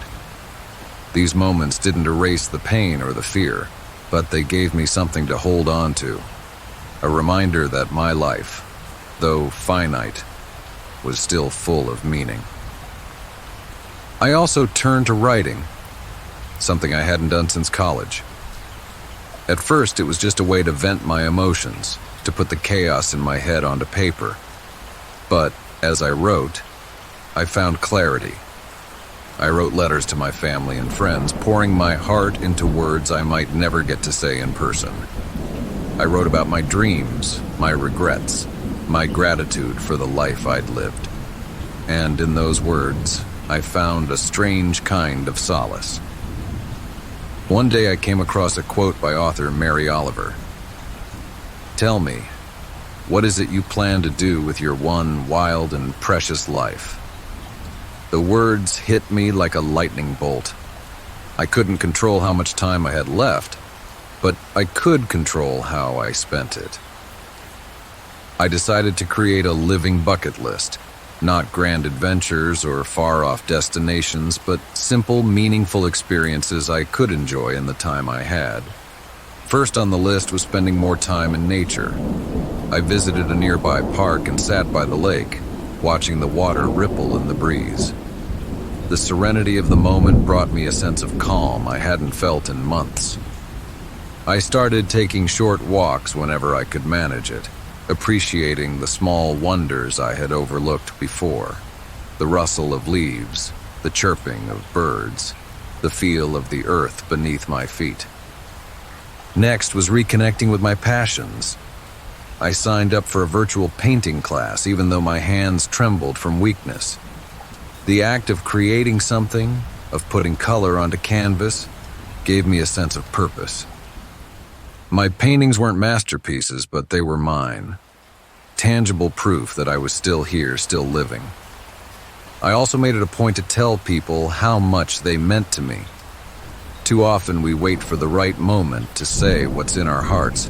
These moments didn't erase the pain or the fear, but they gave me something to hold on to. A reminder that my life, though finite, was still full of meaning. I also turned to writing, something I hadn't done since college. At first, it was just a way to vent my emotions, to put the chaos in my head onto paper. But as I wrote, I found clarity. I wrote letters to my family and friends, pouring my heart into words I might never get to say in person. I wrote about my dreams, my regrets, my gratitude for the life I'd lived. And in those words, I found a strange kind of solace. One day I came across a quote by author Mary Oliver. "Tell me, what is it you plan to do with your one wild and precious life?" The words hit me like a lightning bolt. I couldn't control how much time I had left, but I could control how I spent it. I decided to create a living bucket list, not grand adventures or far-off destinations, but simple, meaningful experiences I could enjoy in the time I had. First on the list was spending more time in nature. I visited a nearby park and sat by the lake, watching the water ripple in the breeze. The serenity of the moment brought me a sense of calm I hadn't felt in months. I started taking short walks whenever I could manage it, appreciating the small wonders I had overlooked before. The rustle of leaves, the chirping of birds, the feel of the earth beneath my feet. Next was reconnecting with my passions. I signed up for a virtual painting class, even though my hands trembled from weakness. The act of creating something, of putting color onto canvas, gave me a sense of purpose. My paintings weren't masterpieces, but they were mine. Tangible proof that I was still here, still living. I also made it a point to tell people how much they meant to me. Too often we wait for the right moment to say what's in our hearts,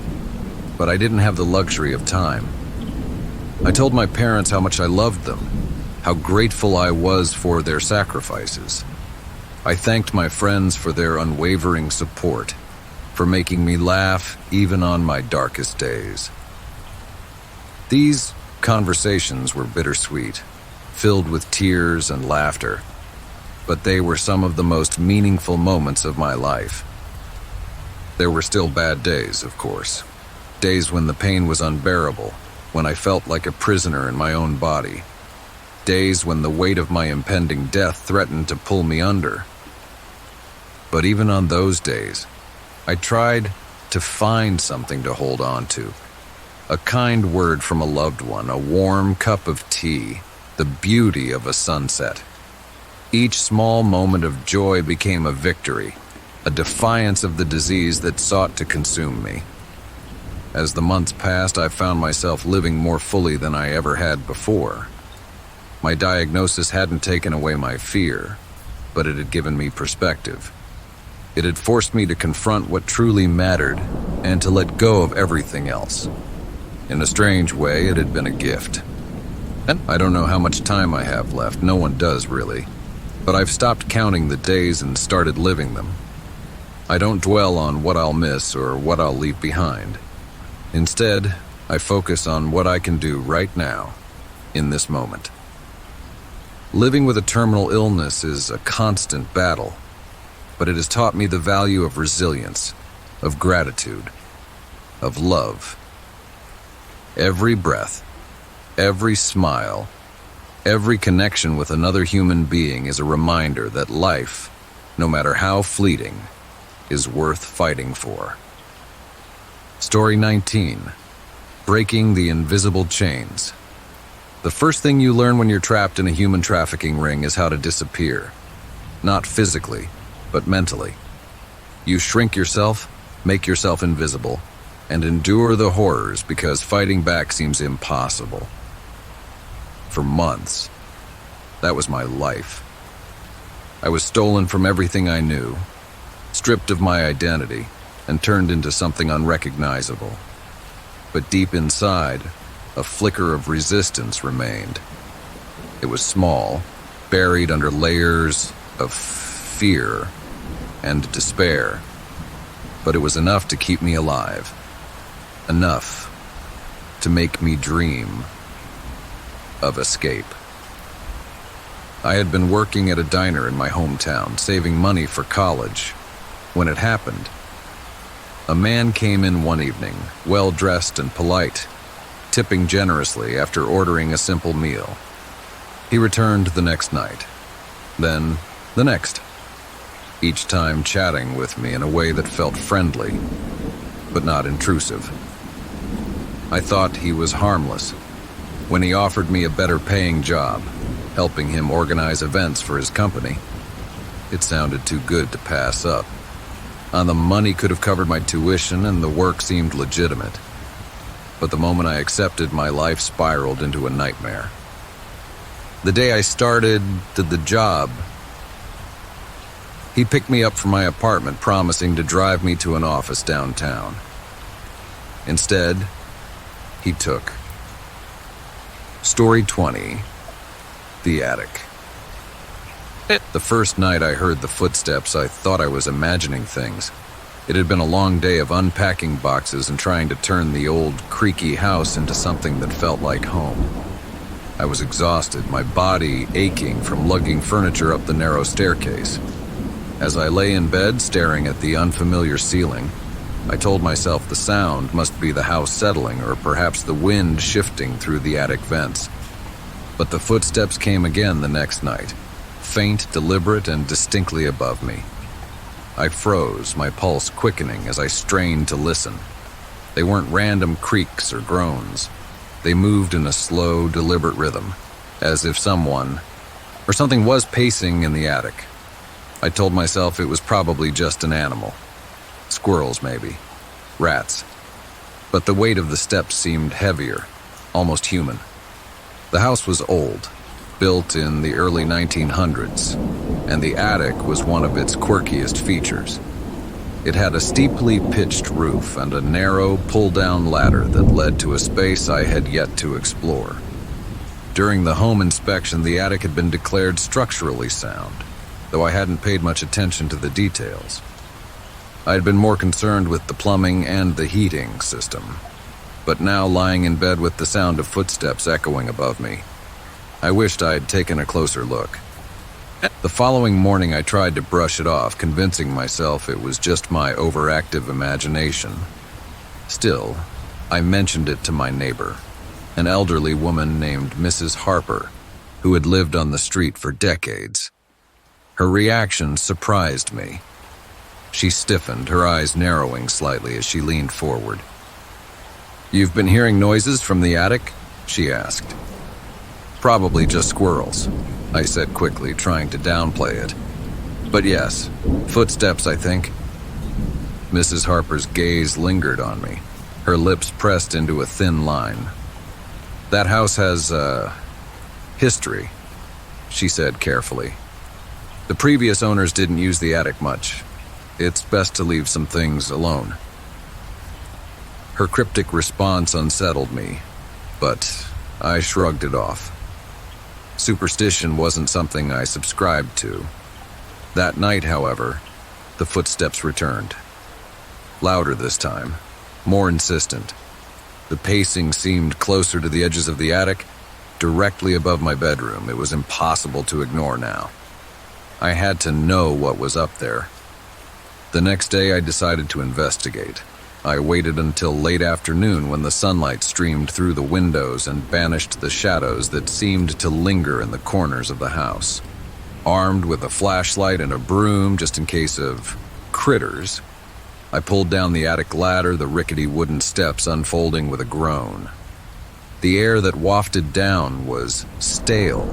but I didn't have the luxury of time. I told my parents how much I loved them, how grateful I was for their sacrifices. I thanked my friends for their unwavering support, for making me laugh even on my darkest days. These conversations were bittersweet, filled with tears and laughter, but they were some of the most meaningful moments of my life. There were still bad days, of course. Days when the pain was unbearable, when I felt like a prisoner in my own body. Days when the weight of my impending death threatened to pull me under. But even on those days, I tried to find something to hold on to. A kind word from a loved one, a warm cup of tea, the beauty of a sunset. Each small moment of joy became a victory, a defiance of the disease that sought to consume me. As the months passed, I found myself living more fully than I ever had before. My diagnosis hadn't taken away my fear, but it had given me perspective. It had forced me to confront what truly mattered and to let go of everything else. In a strange way, it had been a gift. And I don't know how much time I have left, no one does really, but I've stopped counting the days and started living them. I don't dwell on what I'll miss or what I'll leave behind. Instead, I focus on what I can do right now, in this moment. Living with a terminal illness is a constant battle, but it has taught me the value of resilience, of gratitude, of love. Every breath, every smile, every connection with another human being is a reminder that life, no matter how fleeting, is worth fighting for. Story 19. Breaking the Invisible Chains. The first thing you learn when you're trapped in a human trafficking ring is how to disappear. Not physically, but mentally. You shrink yourself, make yourself invisible, and endure the horrors because fighting back seems impossible. For months, that was my life. I was stolen from everything I knew, stripped of my identity, and turned into something unrecognizable. But deep inside, a flicker of resistance remained. It was small, buried under layers of fear and despair, but it was enough to keep me alive. Enough to make me dream of escape. I had been working at a diner in my hometown, saving money for college, when it happened. A man came in one evening, well-dressed and polite, tipping generously after ordering a simple meal. He returned the next night, then the next, each time chatting with me in a way that felt friendly, but not intrusive. I thought he was harmless when he offered me a better-paying job, helping him organize events for his company. It sounded too good to pass up. The money could have covered my tuition and the work seemed legitimate. But the moment I accepted, my life spiraled into a nightmare. The day I started the job, he picked me up from my apartment, promising to drive me to an office downtown. Instead, he took. Story 20. The attic. The first night I heard the footsteps, I thought I was imagining things. It had been a long day of unpacking boxes and trying to turn the old, creaky house into something that felt like home. I was exhausted, my body aching from lugging furniture up the narrow staircase. As I lay in bed, staring at the unfamiliar ceiling, I told myself the sound must be the house settling or perhaps the wind shifting through the attic vents. But the footsteps came again the next night, faint, deliberate, and distinctly above me. I froze, my pulse quickening as I strained to listen. They weren't random creaks or groans. They moved in a slow, deliberate rhythm, as if someone or something was pacing in the attic. I told myself it was probably just an animal. Squirrels, maybe. Rats. But the weight of the steps seemed heavier, almost human. The house was old, built in the early 1900s, and the attic was one of its quirkiest features. It had a steeply pitched roof and a narrow, pull-down ladder that led to a space I had yet to explore. During the home inspection, the attic had been declared structurally sound, though I hadn't paid much attention to the details. I had been more concerned with the plumbing and the heating system, but now lying in bed with the sound of footsteps echoing above me, I wished I had taken a closer look. The following morning I tried to brush it off, convincing myself it was just my overactive imagination. Still, I mentioned it to my neighbor, an elderly woman named Mrs. Harper, who had lived on the street for decades. Her reaction surprised me. She stiffened, her eyes narrowing slightly as she leaned forward. "You've been hearing noises from the attic?" she asked. "Probably just squirrels," I said quickly, trying to downplay it. "But yes, footsteps, I think." Mrs. Harper's gaze lingered on me, her lips pressed into a thin line. "That house has, history," she said carefully. "The previous owners didn't use the attic much. It's best to leave some things alone." Her cryptic response unsettled me, but I shrugged it off. Superstition wasn't something I subscribed to. That night, however, the footsteps returned. Louder this time, more insistent. The pacing seemed closer to the edges of the attic, directly above my bedroom. It was impossible to ignore now. I had to know what was up there. The next day, I decided to investigate. I waited until late afternoon when the sunlight streamed through the windows and banished the shadows that seemed to linger in the corners of the house. Armed with a flashlight and a broom, just in case of critters, I pulled down the attic ladder, the rickety wooden steps unfolding with a groan. The air that wafted down was stale,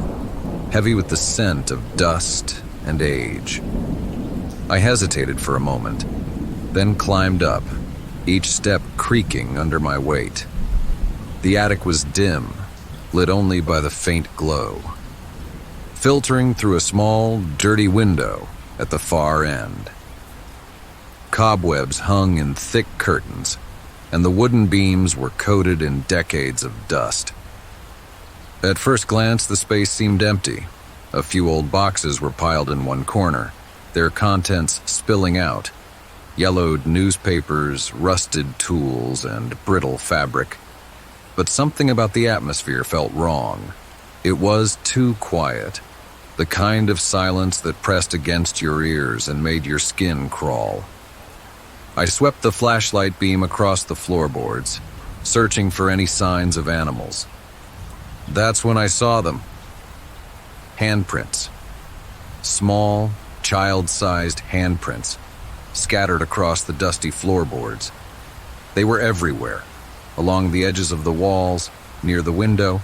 heavy with the scent of dust and age. I hesitated for a moment, then climbed up, each step creaking under my weight. The attic was dim, lit only by the faint glow, filtering through a small, dirty window at the far end. Cobwebs hung in thick curtains, and the wooden beams were coated in decades of dust. At first glance, the space seemed empty. A few old boxes were piled in one corner, their contents spilling out. Yellowed newspapers, rusted tools, and brittle fabric. But something about the atmosphere felt wrong. It was too quiet. The kind of silence that pressed against your ears and made your skin crawl. I swept the flashlight beam across the floorboards, searching for any signs of animals. That's when I saw them. Handprints. Small, child-sized handprints, scattered across the dusty floorboards. They were everywhere, along the edges of the walls, near the window,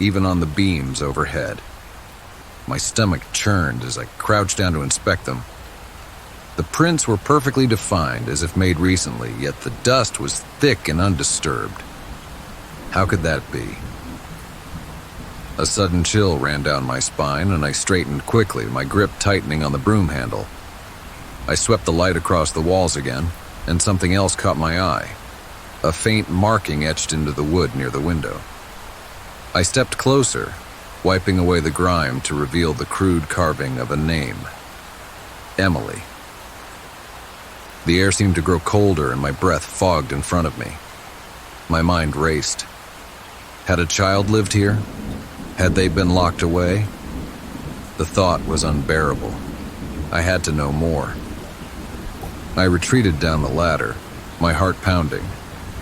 even on the beams overhead. My stomach churned as I crouched down to inspect them. The prints were perfectly defined, as if made recently, yet the dust was thick and undisturbed. How could that be? A sudden chill ran down my spine, and I straightened quickly, my grip tightening on the broom handle. I swept the light across the walls again, and something else caught my eye. A faint marking etched into the wood near the window. I stepped closer, wiping away the grime to reveal the crude carving of a name. Emily. The air seemed to grow colder and my breath fogged in front of me. My mind raced. Had a child lived here? Had they been locked away? The thought was unbearable. I had to know more. I retreated down the ladder, my heart pounding,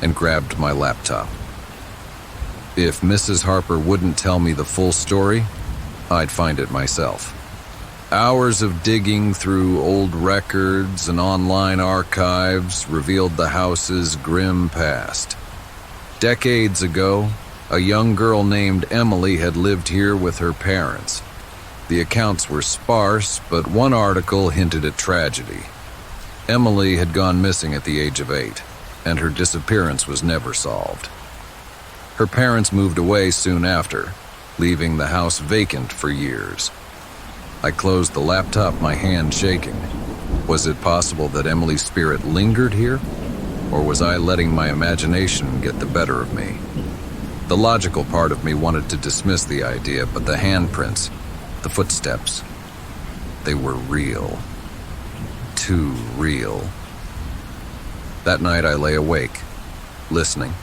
and grabbed my laptop. If Mrs. Harper wouldn't tell me the full story, I'd find it myself. Hours of digging through old records and online archives revealed the house's grim past. Decades ago, a young girl named Emily had lived here with her parents. The accounts were sparse, but one article hinted at tragedy. Emily had gone missing at the age of 8, and her disappearance was never solved. Her parents moved away soon after, leaving the house vacant for years. I closed the laptop, my hand shaking. Was it possible that Emily's spirit lingered here? Or was I letting my imagination get the better of me? The logical part of me wanted to dismiss the idea, but the handprints, the footsteps, they were real. Too real. That night I lay awake, listening.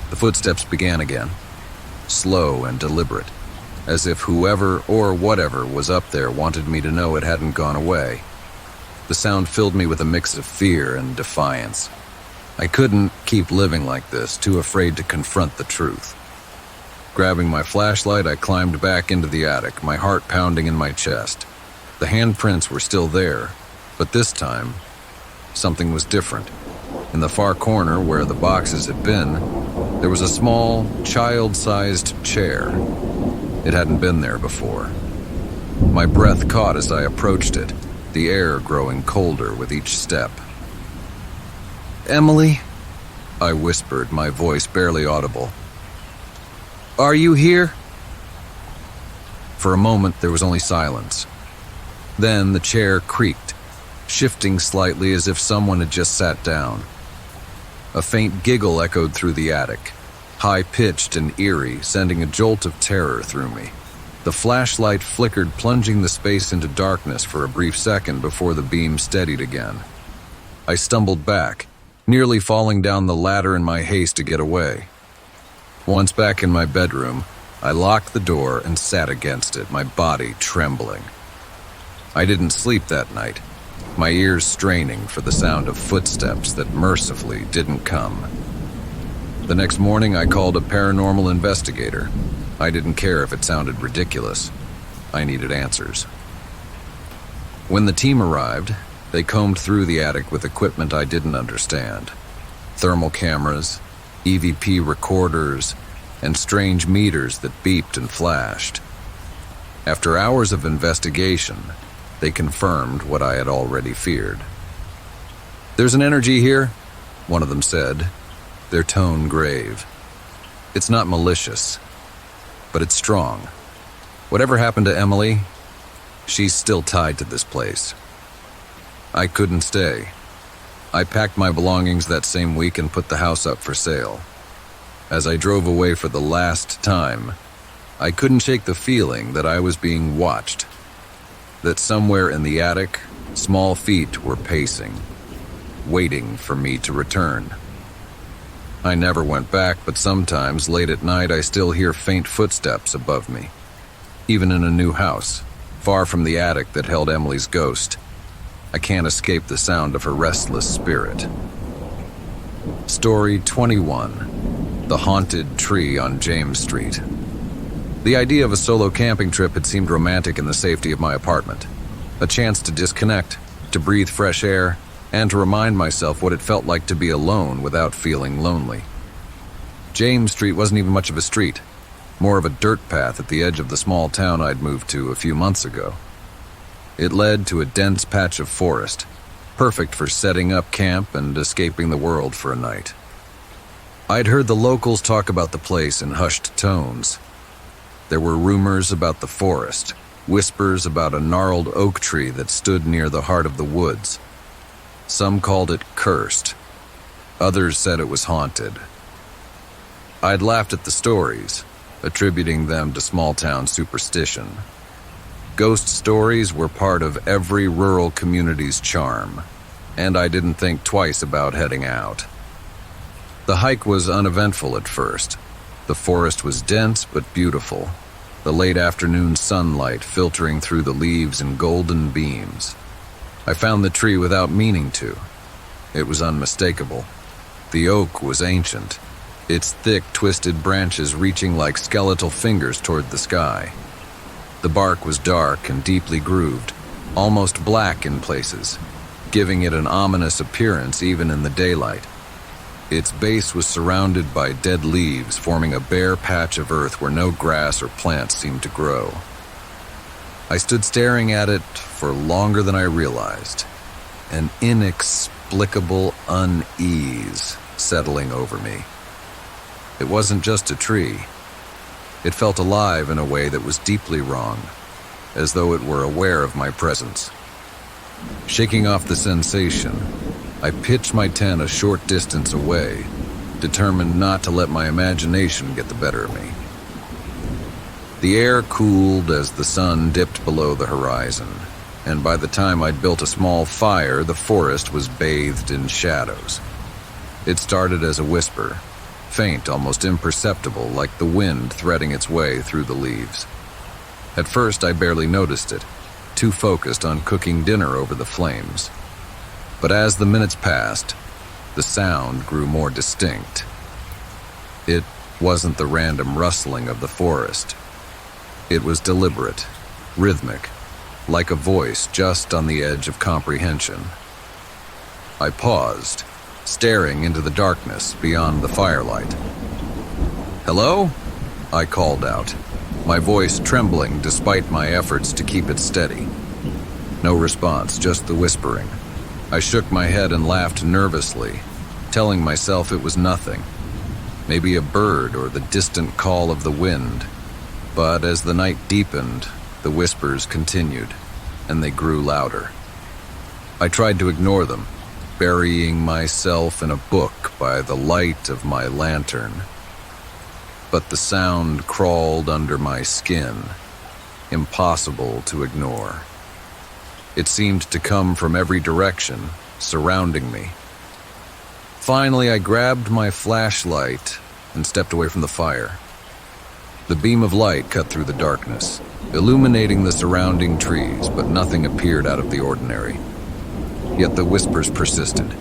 The footsteps began again, slow and deliberate, as if whoever or whatever was up there wanted me to know it hadn't gone away. The sound filled me with a mix of fear and defiance. I couldn't keep living like this, too afraid to confront the truth. Grabbing my flashlight, I climbed back into the attic, my heart pounding in my chest. The handprints were still there, but this time, something was different. In the far corner where the boxes had been, there was a small, child-sized chair. It hadn't been there before. My breath caught as I approached it, the air growing colder with each step. "Emily?" I whispered, my voice barely audible. "Are you here?" For a moment, there was only silence. Then the chair creaked, shifting slightly as if someone had just sat down. A faint giggle echoed through the attic, high-pitched and eerie, sending a jolt of terror through me. The flashlight flickered, plunging the space into darkness for a brief second before the beam steadied again. I stumbled back, nearly falling down the ladder in my haste to get away. Once back in my bedroom, I locked the door and sat against it, my body trembling. I didn't sleep that night, my ears straining for the sound of footsteps that mercifully didn't come. The next morning, I called a paranormal investigator. I didn't care if it sounded ridiculous. I needed answers. When the team arrived, they combed through the attic with equipment I didn't understand. Thermal cameras, EVP recorders, and strange meters that beeped and flashed. After hours of investigation, they confirmed what I had already feared. "There's an energy here," one of them said, their tone grave. "It's not malicious, but it's strong. Whatever happened to Emily, she's still tied to this place. I couldn't stay. I packed my belongings that same week and put the house up for sale. As I drove away for the last time, I couldn't shake the feeling that I was being watched, that somewhere in the attic, small feet were pacing, waiting for me to return. I never went back, but sometimes late at night I still hear faint footsteps above me. Even in a new house, far from the attic that held Emily's ghost, I can't escape the sound of her restless spirit. Story 21. The Haunted Tree on James Street. The idea of a solo camping trip had seemed romantic in the safety of my apartment. A chance to disconnect, to breathe fresh air, and to remind myself what it felt like to be alone without feeling lonely. James Street wasn't even much of a street, more of a dirt path at the edge of the small town I'd moved to a few months ago. It led to a dense patch of forest, perfect for setting up camp and escaping the world for a night. I'd heard the locals talk about the place in hushed tones. There were rumors about the forest, whispers about a gnarled oak tree that stood near the heart of the woods. Some called it cursed. Others said it was haunted. I'd laughed at the stories, attributing them to small-town superstition. Ghost stories were part of every rural community's charm, and I didn't think twice about heading out. The hike was uneventful at first. The forest was dense but beautiful, the late afternoon sunlight filtering through the leaves in golden beams. I found the tree without meaning to. It was unmistakable. The oak was ancient, its thick, twisted branches reaching like skeletal fingers toward the sky. The bark was dark and deeply grooved, almost black in places, giving it an ominous appearance even in the daylight. Its base was surrounded by dead leaves, forming a bare patch of earth where no grass or plants seemed to grow. I stood staring at it for longer than I realized, an inexplicable unease settling over me. It wasn't just a tree. It felt alive in a way that was deeply wrong, as though it were aware of my presence. Shaking off the sensation, I pitched my tent a short distance away, determined not to let my imagination get the better of me. The air cooled as the sun dipped below the horizon, and by the time I'd built a small fire, the forest was bathed in shadows. It started as a whisper, faint, almost imperceptible, like the wind threading its way through the leaves. At first, I barely noticed it, too focused on cooking dinner over the flames. But as the minutes passed, the sound grew more distinct. It wasn't the random rustling of the forest. It was deliberate, rhythmic, like a voice just on the edge of comprehension. I paused, staring into the darkness beyond the firelight. "Hello?" I called out, my voice trembling despite my efforts to keep it steady. No response, just the whispering. I shook my head and laughed nervously, telling myself it was nothing. Maybe a bird or the distant call of the wind. But as the night deepened, the whispers continued, and they grew louder. I tried to ignore them, burying myself in a book by the light of my lantern. But the sound crawled under my skin, impossible to ignore. It seemed to come from every direction, surrounding me. Finally, I grabbed my flashlight and stepped away from the fire. The beam of light cut through the darkness, illuminating the surrounding trees, but nothing appeared out of the ordinary. Yet the whispers persisted,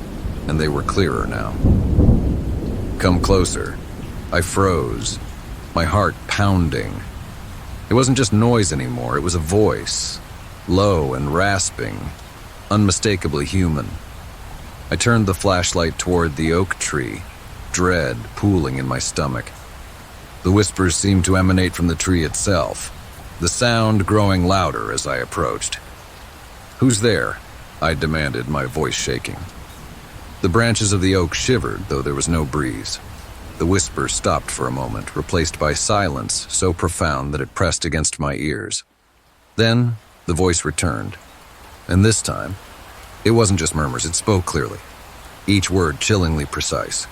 and they were clearer now. "Come closer." I froze, my heart pounding. It wasn't just noise anymore, it was a voice, low and rasping, unmistakably human. I turned the flashlight toward the oak tree, dread pooling in my stomach. The whispers seemed to emanate from the tree itself, the sound growing louder as I approached. "Who's there?" I demanded, my voice shaking. The branches of the oak shivered, though there was no breeze. The whisper stopped for a moment, replaced by silence so profound that it pressed against my ears. Then the voice returned, and this time, it wasn't just murmurs, it spoke clearly. each word chillingly precise.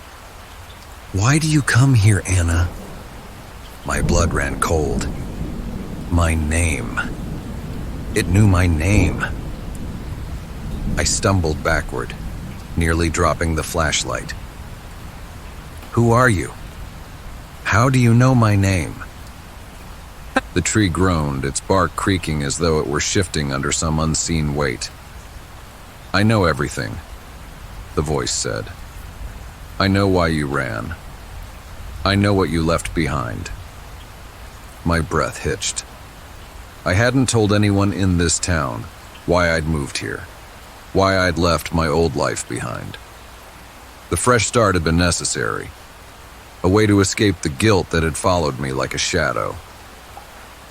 "Why do you come here, Anna?" My blood ran cold. My name. It knew my name. I stumbled backward, nearly dropping the flashlight. "Who are you? How do you know my name?" The tree groaned, its bark creaking as though it were shifting under some unseen weight. "I know everything," the voice said. "I know why you ran. I know what you left behind." My breath hitched. I hadn't told anyone in this town why I'd moved here, why I'd left my old life behind. The fresh start had been necessary, a way to escape the guilt that had followed me like a shadow.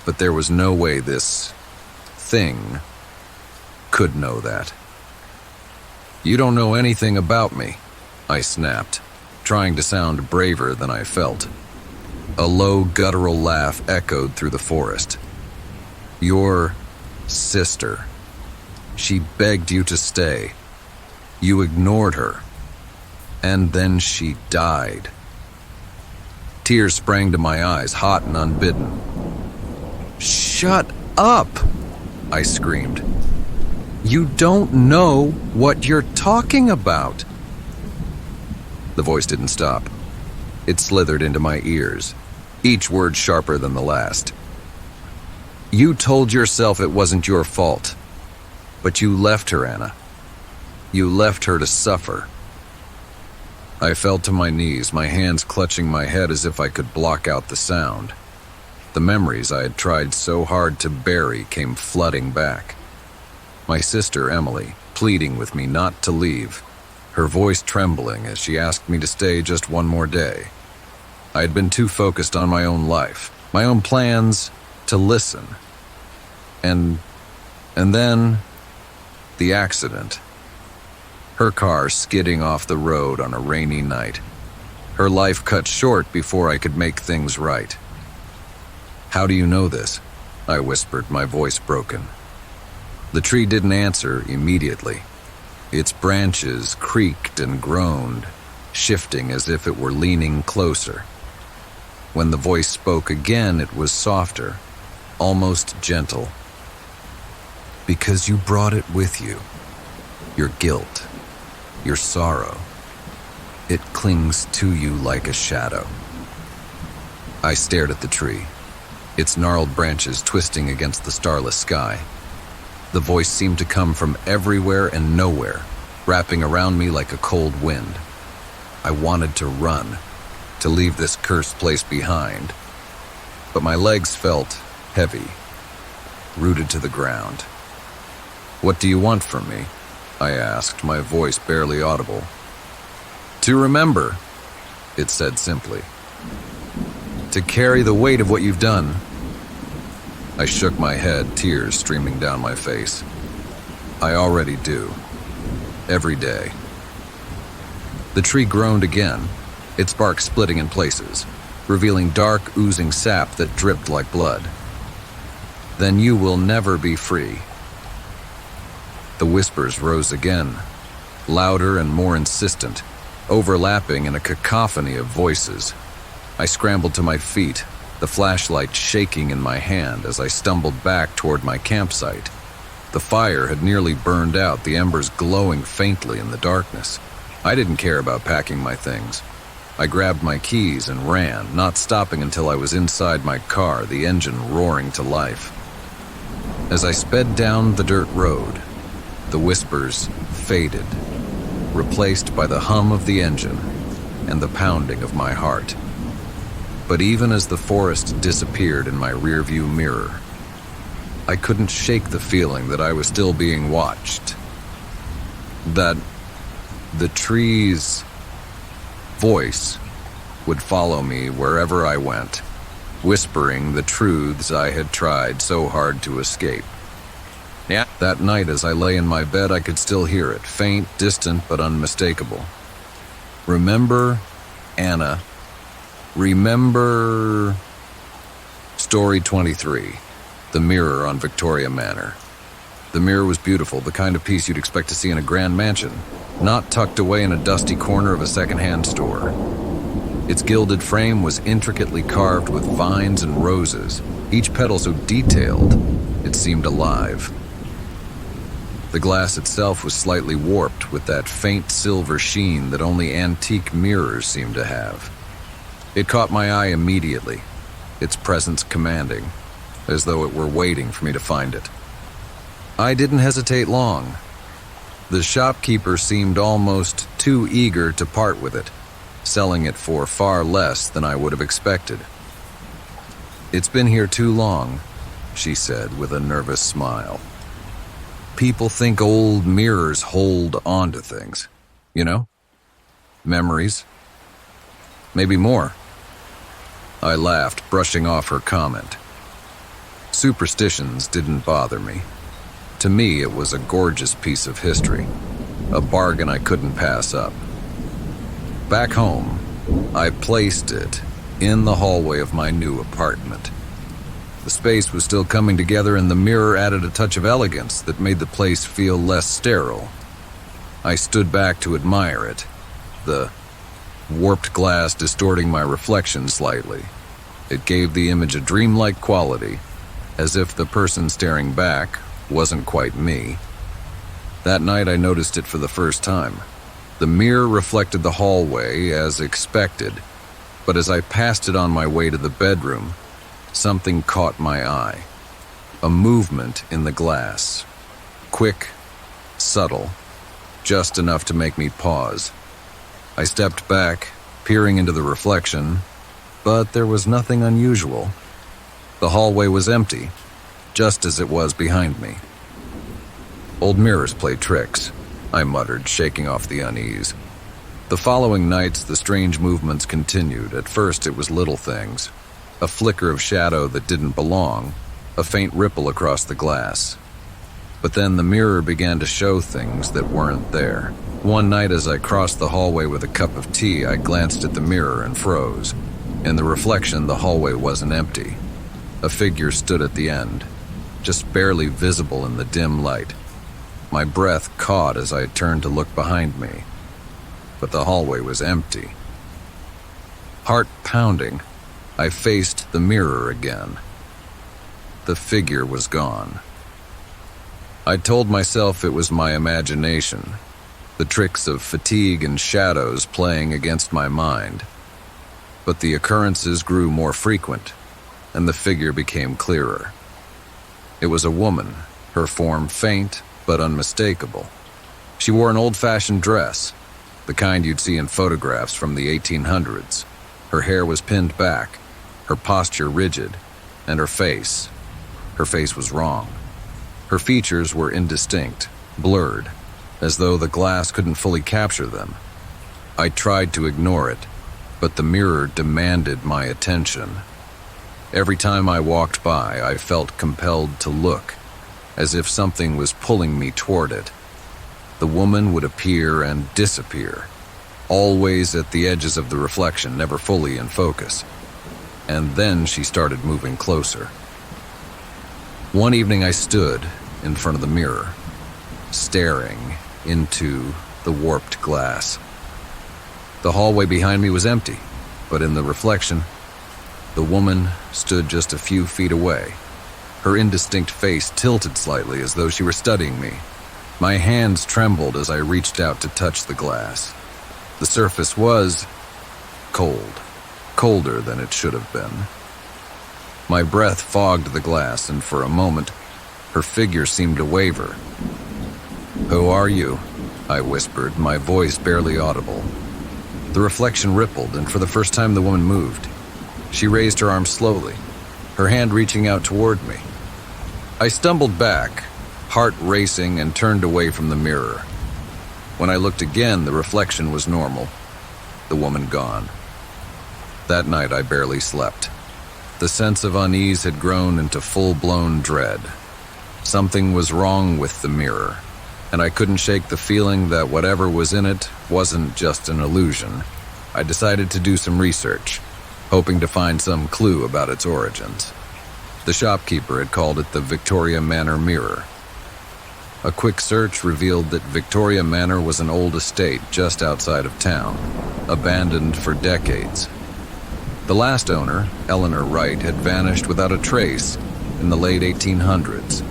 But there was no way this thing could know that. "You don't know anything about me," I snapped, trying to sound braver than I felt. A low, guttural laugh echoed through the forest. "Your sister. She begged you to stay. You ignored her. And then she died." Tears sprang to my eyes, hot and unbidden. "Shut up!" I screamed. "You don't know what you're talking about." The voice didn't stop. It slithered into my ears, each word sharper than the last. "You told yourself it wasn't your fault, but you left her, Anna. You left her to suffer." I fell to my knees, my hands clutching my head as if I could block out the sound. The memories I had tried so hard to bury came flooding back. My sister, Emily, pleading with me not to leave, her voice trembling as she asked me to stay just one more day. I had been too focused on my own life, my own plans, to listen. And then, the accident. Her car skidding off the road on a rainy night. Her life cut short before I could make things right. "How do you know this?" I whispered, my voice broken. The tree didn't answer immediately. Its branches creaked and groaned, shifting as if it were leaning closer. When the voice spoke again, it was softer, almost gentle. "Because you brought it with you. Your guilt, your sorrow. It clings to you like a shadow." I stared at the tree, its gnarled branches twisting against the starless sky. The voice seemed to come from everywhere and nowhere, wrapping around me like a cold wind. I wanted to run, to leave this cursed place behind, but my legs felt heavy, rooted to the ground. "What do you want from me?" I asked, my voice barely audible. "To remember," it said simply. "To carry the weight of what you've done." I shook my head, tears streaming down my face. "I already do. Every day." The tree groaned again, its bark splitting in places, revealing dark, oozing sap that dripped like blood. "Then you will never be free." The whispers rose again, louder and more insistent, overlapping in a cacophony of voices. I scrambled to my feet, the flashlight shaking in my hand as I stumbled back toward my campsite. The fire had nearly burned out, the embers glowing faintly in the darkness. I didn't care about packing my things. I grabbed my keys and ran, not stopping until I was inside my car, the engine roaring to life. As I sped down the dirt road, the whispers faded, replaced by the hum of the engine and the pounding of my heart. But even as the forest disappeared in my rearview mirror, I couldn't shake the feeling that I was still being watched. That the tree's voice would follow me wherever I went, whispering the truths I had tried so hard to escape. Yeah. That night as I lay in my bed, I could still hear it, faint, distant, but unmistakable. "Remember, Anna. Remember..." Story 23. The mirror on Victoria Manor. The mirror was beautiful, the kind of piece you'd expect to see in a grand mansion. not tucked away in a dusty corner of a secondhand store. Its gilded frame was intricately carved with vines and roses, each petal so detailed it seemed alive. The glass itself was slightly warped with that faint silver sheen that only antique mirrors seem to have. It caught my eye immediately, its presence commanding, as though it were waiting for me to find it. I didn't hesitate long. The shopkeeper seemed almost too eager to part with it, selling it for far less than I would have expected. "It's been here too long," she said with a nervous smile. "People think old mirrors hold on to things, you know? Memories. Maybe more." I laughed, brushing off her comment. Superstitions didn't bother me. To me, it was a gorgeous piece of history, a bargain I couldn't pass up. Back home, I placed it in the hallway of my new apartment. The space was still coming together, and the mirror added a touch of elegance that made the place feel less sterile. I stood back to admire it, the warped glass distorting my reflection slightly. It gave the image a dreamlike quality, as if the person staring back wasn't quite me. That night I noticed it for the first time. The mirror reflected the hallway as expected, but as I passed it on my way to the bedroom, something caught my eye. A movement in the glass. Quick, subtle, just enough to make me pause. I stepped back, peering into the reflection, but there was nothing unusual. The hallway was empty, just as it was behind me. "Old mirrors play tricks," I muttered, shaking off the unease. The following nights, the strange movements continued. At first, it was little things. A flicker of shadow that didn't belong, a faint ripple across the glass. But then the mirror began to show things that weren't there. One night as I crossed the hallway with a cup of tea, I glanced at the mirror and froze. In the reflection, the hallway wasn't empty. A figure stood at the end, just barely visible in the dim light. My breath caught as I turned to look behind me, but the hallway was empty. Heart pounding, I faced the mirror again. The figure was gone. I told myself it was my imagination, the tricks of fatigue and shadows playing against my mind. But the occurrences grew more frequent, and the figure became clearer. It was a woman, her form faint but unmistakable. She wore an old-fashioned dress, the kind you'd see in photographs from the 1800s. Her hair was pinned back, her posture rigid, and her face was wrong. Her features were indistinct, blurred, as though the glass couldn't fully capture them. I tried to ignore it, but the mirror demanded my attention. Every time I walked by, I felt compelled to look, as if something was pulling me toward it. The woman would appear and disappear, always at the edges of the reflection, never fully in focus. And then she started moving closer. One evening I stood in front of the mirror, staring into the warped glass. The hallway behind me was empty, but in the reflection, the woman stood just a few feet away. Her indistinct face tilted slightly as though she were studying me. My hands trembled as I reached out to touch the glass. The surface was cold, colder than it should have been. My breath fogged the glass, and for a moment, her figure seemed to waver. "Who are you?" I whispered, my voice barely audible. The reflection rippled, and for the first time the woman moved. She raised her arm slowly, her hand reaching out toward me. I stumbled back, heart racing, and turned away from the mirror. When I looked again, the reflection was normal, the woman gone. That night I barely slept. The sense of unease had grown into full-blown dread. Something was wrong with the mirror, and I couldn't shake the feeling that whatever was in it wasn't just an illusion. I decided to do some research, hoping to find some clue about its origins. The shopkeeper had called it the Victoria Manor Mirror. A quick search revealed that Victoria Manor was an old estate just outside of town, abandoned for decades. The last owner, Eleanor Wright, had vanished without a trace in the late 1800s.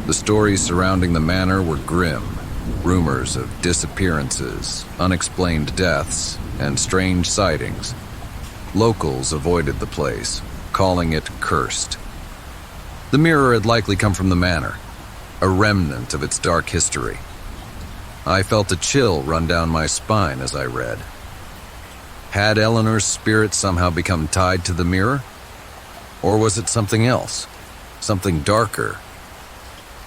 The stories surrounding the manor were grim. Rumors of disappearances, unexplained deaths, and strange sightings. Locals avoided the place, calling it cursed. The mirror had likely come from the manor, a remnant of its dark history. I felt a chill run down my spine as I read. Had Eleanor's spirit somehow become tied to the mirror? Or was it something else? Something darker?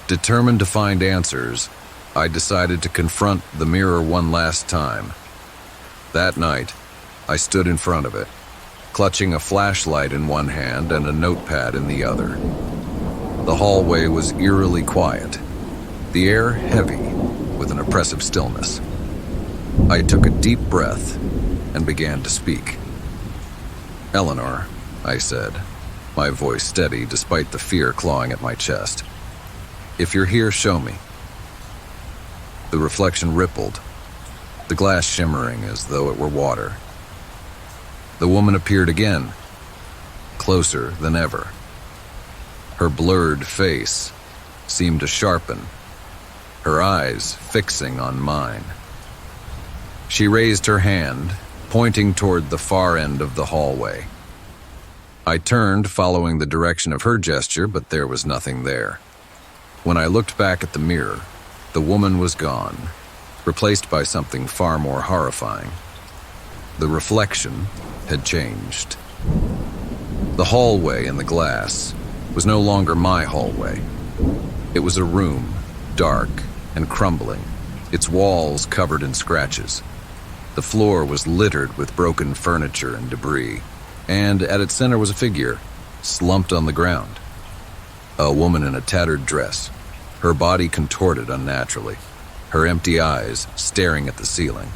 Determined to find answers, I decided to confront the mirror one last time. That night, I stood in front of it, clutching a flashlight in one hand and a notepad in the other. The hallway was eerily quiet, the air heavy with an oppressive stillness. I took a deep breath and began to speak. "Eleanor," I said, my voice steady despite the fear clawing at my chest. "If you're here, show me." The reflection rippled, the glass shimmering as though it were water. The woman appeared again, closer than ever. Her blurred face seemed to sharpen, her eyes fixing on mine. She raised her hand, pointing toward the far end of the hallway. I turned, following the direction of her gesture, but there was nothing there. When I looked back at the mirror, the woman was gone, replaced by something far more horrifying. The reflection had changed. The hallway in the glass was no longer my hallway. It was a room, dark and crumbling, its walls covered in scratches. The floor was littered with broken furniture and debris, and at its center was a figure, slumped on the ground. A woman in a tattered dress, her body contorted unnaturally, her empty eyes staring at the ceiling.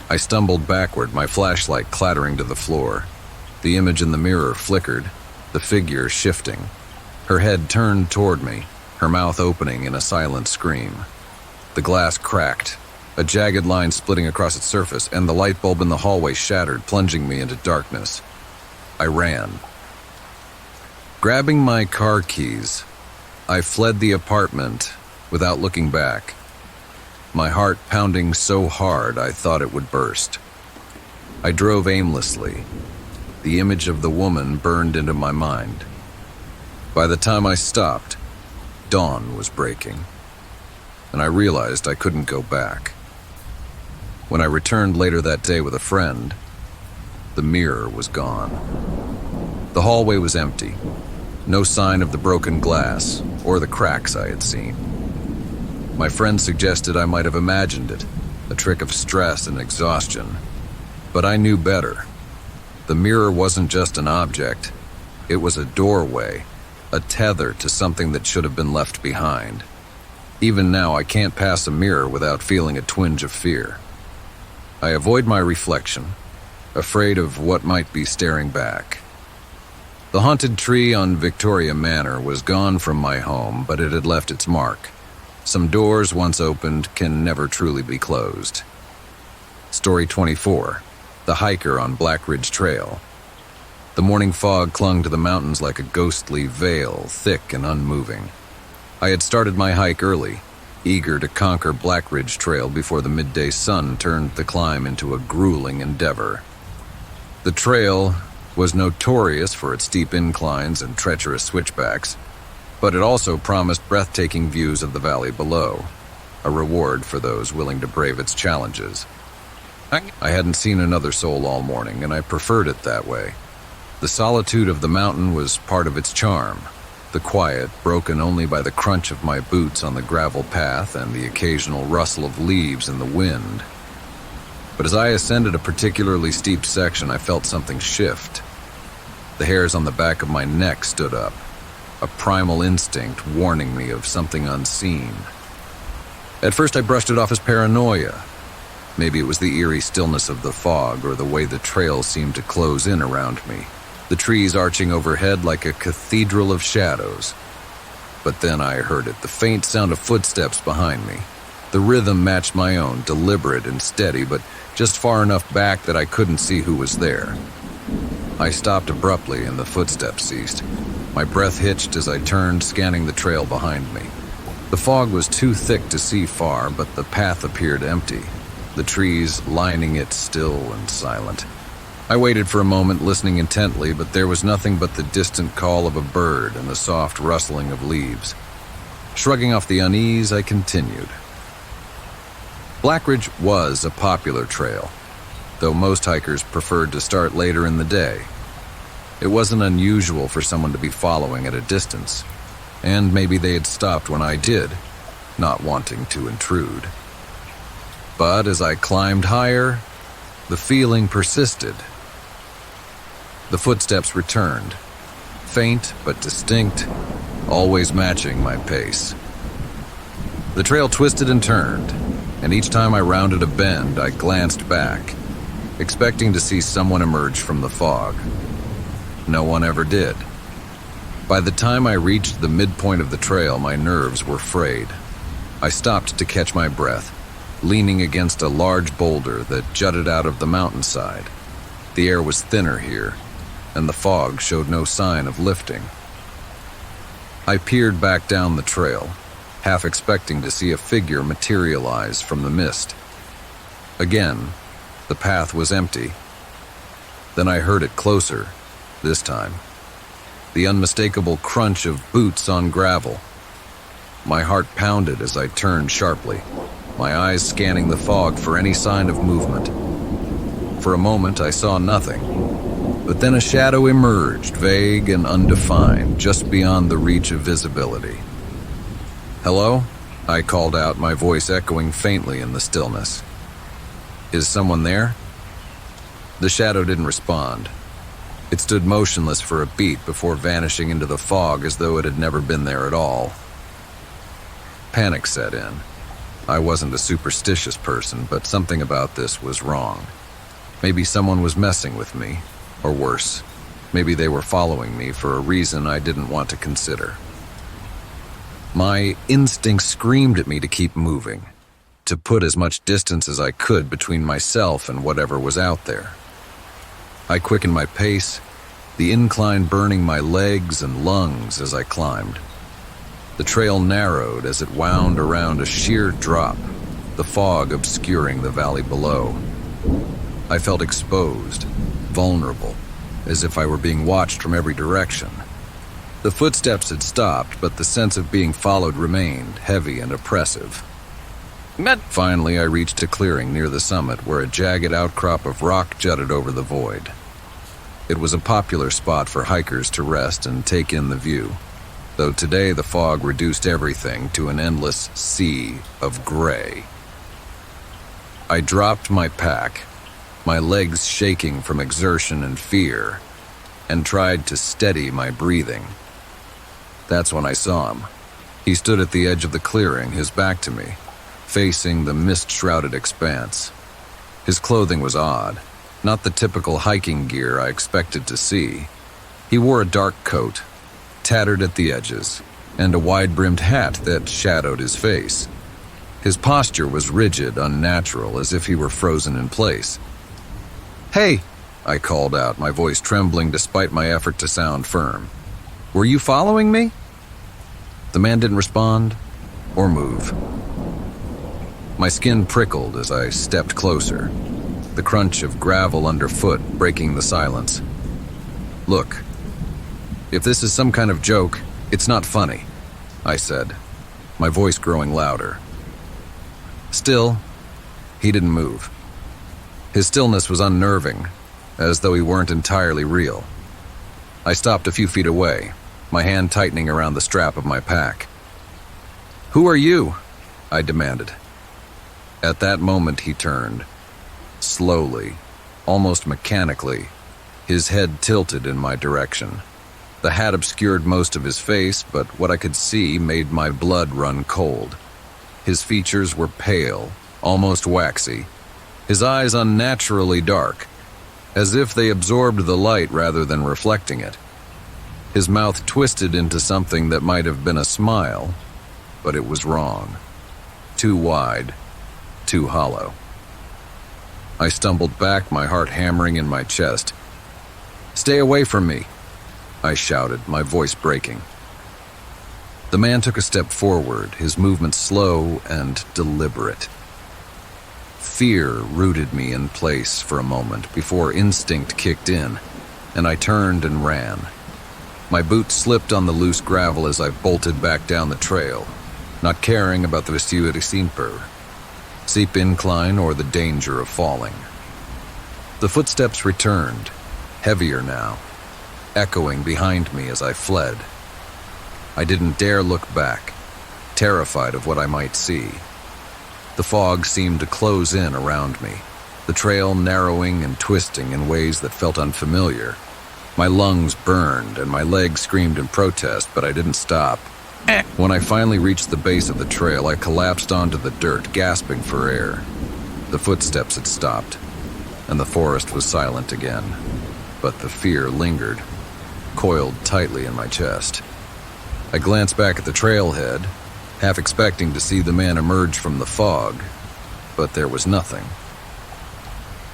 I stumbled backward, my flashlight clattering to the floor. The image in the mirror flickered, the figure shifting. Her head turned toward me, her mouth opening in a silent scream. The glass cracked, a jagged line splitting across its surface, and the light bulb in the hallway shattered, plunging me into darkness. I ran. Grabbing my car keys, I fled the apartment without looking back, my heart pounding so hard I thought it would burst. I drove aimlessly. The image of the woman burned into my mind. By the time I stopped, dawn was breaking, and I realized I couldn't go back. When I returned later that day with a friend, the mirror was gone. The hallway was empty, no sign of the broken glass or the cracks I had seen. My friend suggested I might have imagined it, a trick of stress and exhaustion, but I knew better. The mirror wasn't just an object, it was a doorway, a tether to something that should have been left behind. Even now, I can't pass a mirror without feeling a twinge of fear. I avoid my reflection, afraid of what might be staring back. The haunted tree on Victoria Manor was gone from my home, but it had left its mark. Some doors once opened can never truly be closed. Story 24. The hiker on Black Ridge Trail. The morning fog clung to the mountains like a ghostly veil, thick and unmoving. I had started my hike early, eager to conquer Black Ridge Trail before the midday sun turned the climb into a grueling endeavor. The trail was notorious for its steep inclines and treacherous switchbacks, but it also promised breathtaking views of the valley below, a reward for those willing to brave its challenges. I hadn't seen another soul all morning, and I preferred it that way. The solitude of the mountain was part of its charm, the quiet broken only by the crunch of my boots on the gravel path and the occasional rustle of leaves in the wind. But as I ascended a particularly steep section, I felt something shift. The hairs on the back of my neck stood up, a primal instinct warning me of something unseen. At first I brushed it off as paranoia. Maybe it was the eerie stillness of the fog or the way the trail seemed to close in around me, the trees arching overhead like a cathedral of shadows. But then I heard it, the faint sound of footsteps behind me. The rhythm matched my own, deliberate and steady, but just far enough back that I couldn't see who was there. I stopped abruptly and the footsteps ceased. My breath hitched as I turned, scanning the trail behind me. The fog was too thick to see far, but the path appeared empty, the trees lining it still and silent. I waited for a moment, listening intently, but there was nothing but the distant call of a bird and the soft rustling of leaves. Shrugging off the unease, I continued. Blackridge was a popular trail, though most hikers preferred to start later in the day. It wasn't unusual for someone to be following at a distance, and maybe they had stopped when I did, not wanting to intrude. But as I climbed higher, the feeling persisted. The footsteps returned, faint but distinct, always matching my pace. The trail twisted and turned, and each time I rounded a bend, I glanced back, expecting to see someone emerge from the fog. No one ever did. By the time I reached the midpoint of the trail, my nerves were frayed. I stopped to catch my breath, leaning against a large boulder that jutted out of the mountainside. The air was thinner here, and the fog showed no sign of lifting. I peered back down the trail, half expecting to see a figure materialize from the mist. Again, the path was empty. Then I heard it closer, this time. The unmistakable crunch of boots on gravel. My heart pounded as I turned sharply, my eyes scanning the fog for any sign of movement. For a moment, I saw nothing, but then a shadow emerged, vague and undefined, just beyond the reach of visibility. "Hello?" I called out, my voice echoing faintly in the stillness. "Is someone there?" The shadow didn't respond. It stood motionless for a beat before vanishing into the fog as though it had never been there at all. Panic set in. I wasn't a superstitious person, but something about this was wrong. Maybe someone was messing with me, or worse, maybe they were following me for a reason I didn't want to consider. My instinct screamed at me to keep moving, to put as much distance as I could between myself and whatever was out there. I quickened my pace, the incline burning my legs and lungs as I climbed. The trail narrowed as it wound around a sheer drop, the fog obscuring the valley below. I felt exposed, vulnerable, as if I were being watched from every direction. The footsteps had stopped, but the sense of being followed remained, heavy and oppressive. Finally, I reached a clearing near the summit where a jagged outcrop of rock jutted over the void. It was a popular spot for hikers to rest and take in the view, though today the fog reduced everything to an endless sea of gray. I dropped my pack, my legs shaking from exertion and fear, and tried to steady my breathing. That's when I saw him. He stood at the edge of the clearing, his back to me, facing the mist-shrouded expanse. His clothing was odd, not the typical hiking gear I expected to see. He wore a dark coat, tattered at the edges, and a wide-brimmed hat that shadowed his face. His posture was rigid, unnatural, as if he were frozen in place. "Hey," I called out, my voice trembling despite my effort to sound firm. "Were you following me?" The man didn't respond or move. My skin prickled as I stepped closer, the crunch of gravel underfoot breaking the silence. "Look, if this is some kind of joke, it's not funny," I said, my voice growing louder. Still, he didn't move. His stillness was unnerving, as though he weren't entirely real. I stopped a few feet away, my hand tightening around the strap of my pack. "Who are you?" I demanded. At that moment he turned. Slowly, almost mechanically, his head tilted in my direction. The hat obscured most of his face, but what I could see made my blood run cold. His features were pale, almost waxy, his eyes unnaturally dark, as if they absorbed the light rather than reflecting it. His mouth twisted into something that might have been a smile, but it was wrong. Too wide, too hollow. I stumbled back, my heart hammering in my chest. "Stay away from me," I shouted, my voice breaking. The man took a step forward, his movement slow and deliberate. Fear rooted me in place for a moment before instinct kicked in, and I turned and ran. My boot slipped on the loose gravel as I bolted back down the trail, not caring about the steep incline or the danger of falling. The footsteps returned, heavier now, echoing behind me as I fled. I didn't dare look back, terrified of what I might see. The fog seemed to close in around me, the trail narrowing and twisting in ways that felt unfamiliar. My lungs burned and my legs screamed in protest, but I didn't stop. When I finally reached the base of the trail, I collapsed onto the dirt, gasping for air. The footsteps had stopped, and the forest was silent again, but the fear lingered, coiled tightly in my chest. I glanced back at the trailhead, half expecting to see the man emerge from the fog, but there was nothing.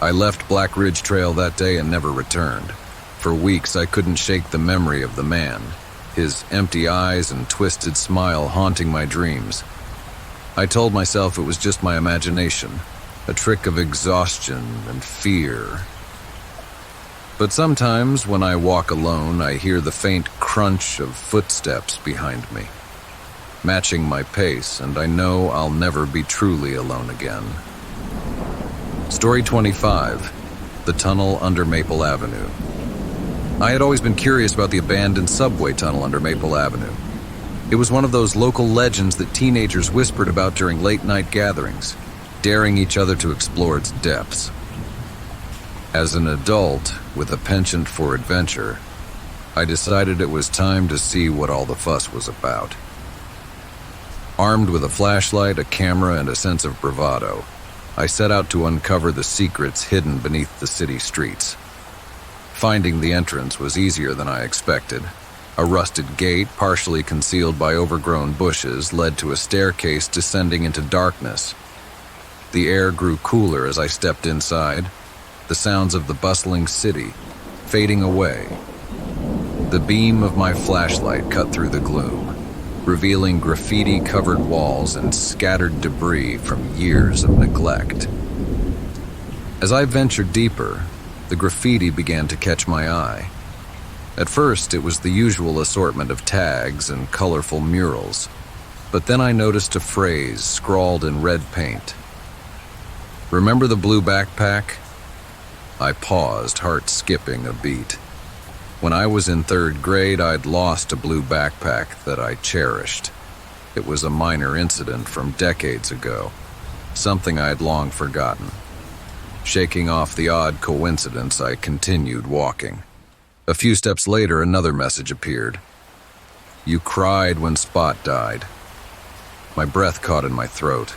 I left Black Ridge Trail that day and never returned. For weeks, I couldn't shake the memory of the man, his empty eyes and twisted smile haunting my dreams. I told myself it was just my imagination, a trick of exhaustion and fear. But sometimes when I walk alone, I hear the faint crunch of footsteps behind me, matching my pace, and I know I'll never be truly alone again. Story 25, The Tunnel Under Maple Avenue. I had always been curious about the abandoned subway tunnel under Maple Avenue. It was one of those local legends that teenagers whispered about during late-night gatherings, daring each other to explore its depths. As an adult with a penchant for adventure, I decided it was time to see what all the fuss was about. Armed with a flashlight, a camera, and a sense of bravado, I set out to uncover the secrets hidden beneath the city streets. Finding the entrance was easier than I expected. A rusted gate, partially concealed by overgrown bushes, led to a staircase descending into darkness. The air grew cooler as I stepped inside, the sounds of the bustling city fading away. The beam of my flashlight cut through the gloom, revealing graffiti-covered walls and scattered debris from years of neglect. As I ventured deeper, the graffiti began to catch my eye. At first, it was the usual assortment of tags and colorful murals, but then I noticed a phrase scrawled in red paint. "Remember the blue backpack?" I paused, heart skipping a beat. When I was in 3rd grade, I'd lost a blue backpack that I cherished. It was a minor incident from decades ago, something I had long forgotten. Shaking off the odd coincidence, I continued walking. A few steps later, another message appeared. "You cried when Spot died." My breath caught in my throat.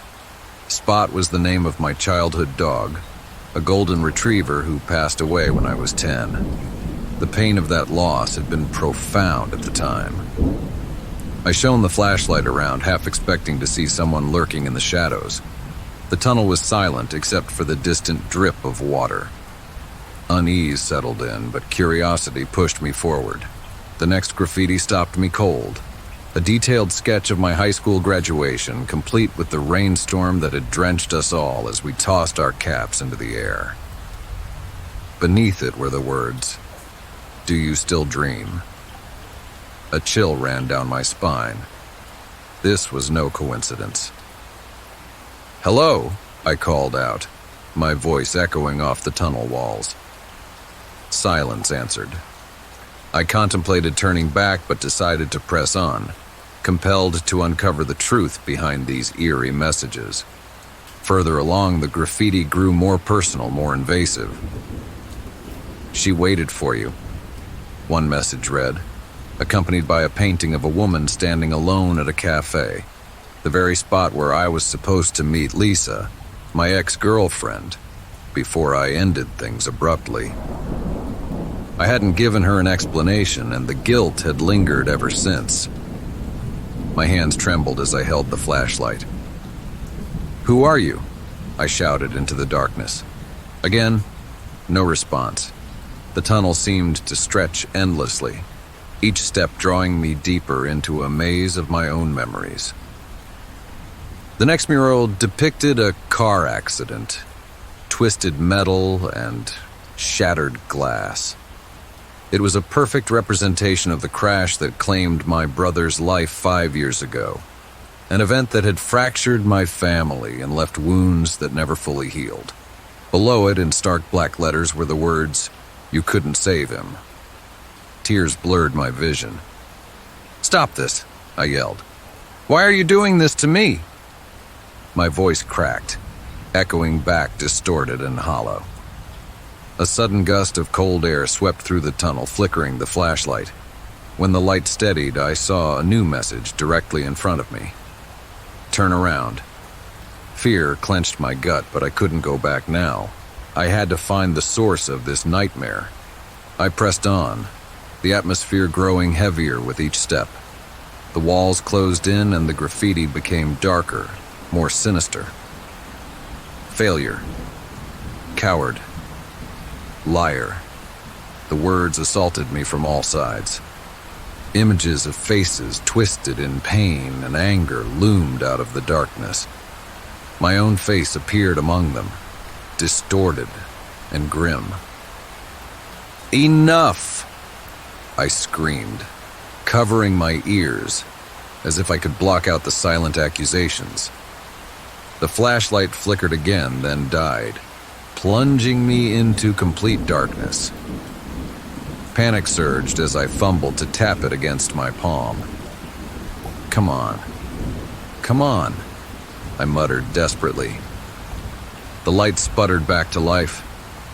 Spot was the name of my childhood dog, a golden retriever who passed away when I was 10. The pain of that loss had been profound at the time. I shone the flashlight around, half expecting to see someone lurking in the shadows. The tunnel was silent except for the distant drip of water. Unease settled in, but curiosity pushed me forward. The next graffiti stopped me cold. A detailed sketch of my high school graduation, complete with the rainstorm that had drenched us all as we tossed our caps into the air. Beneath it were the words, "Do you still dream?" A chill ran down my spine. This was no coincidence. "Hello," I called out, my voice echoing off the tunnel walls. Silence answered. I contemplated turning back but decided to press on, compelled to uncover the truth behind these eerie messages. Further along, the graffiti grew more personal, more invasive. "She waited for you," one message read, accompanied by a painting of a woman standing alone at a cafe, the very spot where I was supposed to meet Lisa, my ex-girlfriend, before I ended things abruptly. I hadn't given her an explanation, and the guilt had lingered ever since. My hands trembled as I held the flashlight. "Who are you?" I shouted into the darkness. Again, no response. The tunnel seemed to stretch endlessly, each step drawing me deeper into a maze of my own memories. The next mural depicted a car accident, twisted metal and shattered glass. It was a perfect representation of the crash that claimed my brother's life 5 years ago, an event that had fractured my family and left wounds that never fully healed. Below it, in stark black letters, were the words, "You couldn't save him." Tears blurred my vision. "Stop this," I yelled. "Why are you doing this to me?" My voice cracked, echoing back distorted and hollow. A sudden gust of cold air swept through the tunnel, flickering the flashlight. When the light steadied, I saw a new message directly in front of me. "Turn around." Fear clenched my gut, but I couldn't go back now. I had to find the source of this nightmare. I pressed on, the atmosphere growing heavier with each step. The walls closed in and the graffiti became darker, more sinister. Failure. Coward. Liar. The words assaulted me from all sides. Images of faces twisted in pain and anger loomed out of the darkness. My own face appeared among them, distorted and grim. "Enough!" I screamed, covering my ears as if I could block out the silent accusations. The flashlight flickered again, then died, plunging me into complete darkness. Panic surged as I fumbled to tap it against my palm. "Come on. Come on," I muttered desperately. The light sputtered back to life,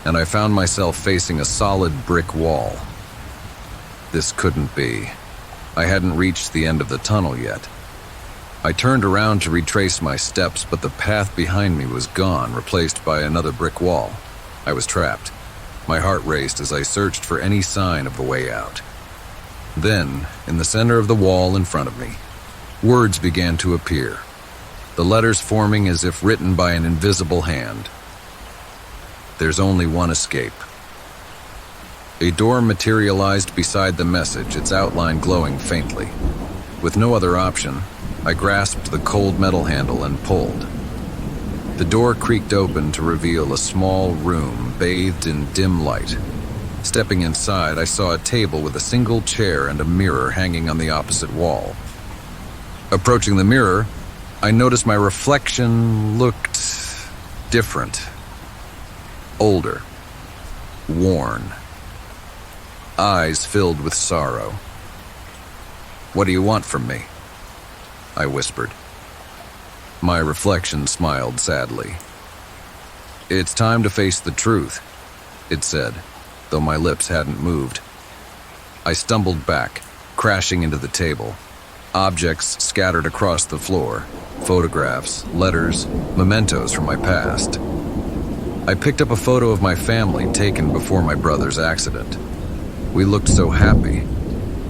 and I found myself facing a solid brick wall. This couldn't be. I hadn't reached the end of the tunnel yet. I turned around to retrace my steps, but the path behind me was gone, replaced by another brick wall. I was trapped. My heart raced as I searched for any sign of a way out. Then, in the center of the wall in front of me, words began to appear, the letters forming as if written by an invisible hand. "There's only one escape." A door materialized beside the message, its outline glowing faintly. With no other option, I grasped the cold metal handle and pulled. The door creaked open to reveal a small room bathed in dim light. Stepping inside, I saw a table with a single chair and a mirror hanging on the opposite wall. Approaching the mirror, I noticed my reflection looked different. Older. Worn. Eyes filled with sorrow. "What do you want from me?" I whispered. My reflection smiled sadly. "It's time to face the truth," it said, though my lips hadn't moved. I stumbled back, crashing into the table. Objects scattered across the floor, photographs, letters, mementos from my past. I picked up a photo of my family taken before my brother's accident. We looked so happy,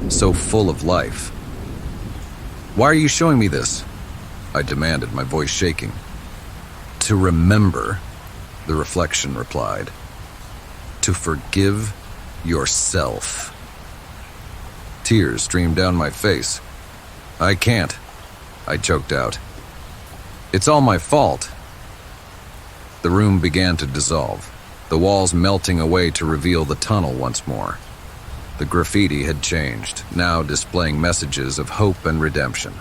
so full of life. "Why are you showing me this?" I demanded, my voice shaking. "To remember," the reflection replied. "To forgive yourself." Tears streamed down my face. "I can't," I choked out. "It's all my fault." The room began to dissolve, the walls melting away to reveal the tunnel once more. The graffiti had changed, now displaying messages of hope and redemption.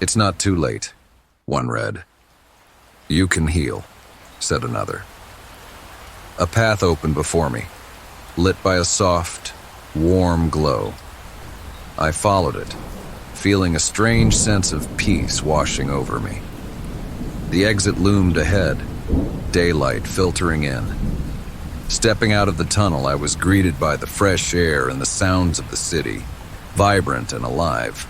"It's not too late," one read. "You can heal," said another. A path opened before me, lit by a soft, warm glow. I followed it, feeling a strange sense of peace washing over me. The exit loomed ahead, daylight filtering in. Stepping out of the tunnel, I was greeted by the fresh air and the sounds of the city, vibrant and alive.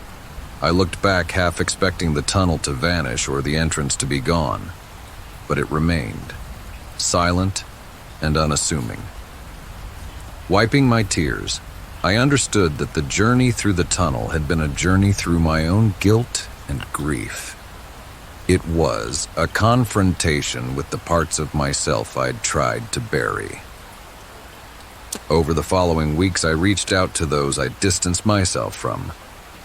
I looked back, half expecting the tunnel to vanish or the entrance to be gone, but it remained, silent and unassuming. Wiping my tears, I understood that the journey through the tunnel had been a journey through my own guilt and grief. It was a confrontation with the parts of myself I'd tried to bury. Over the following weeks, I reached out to those I distanced myself from.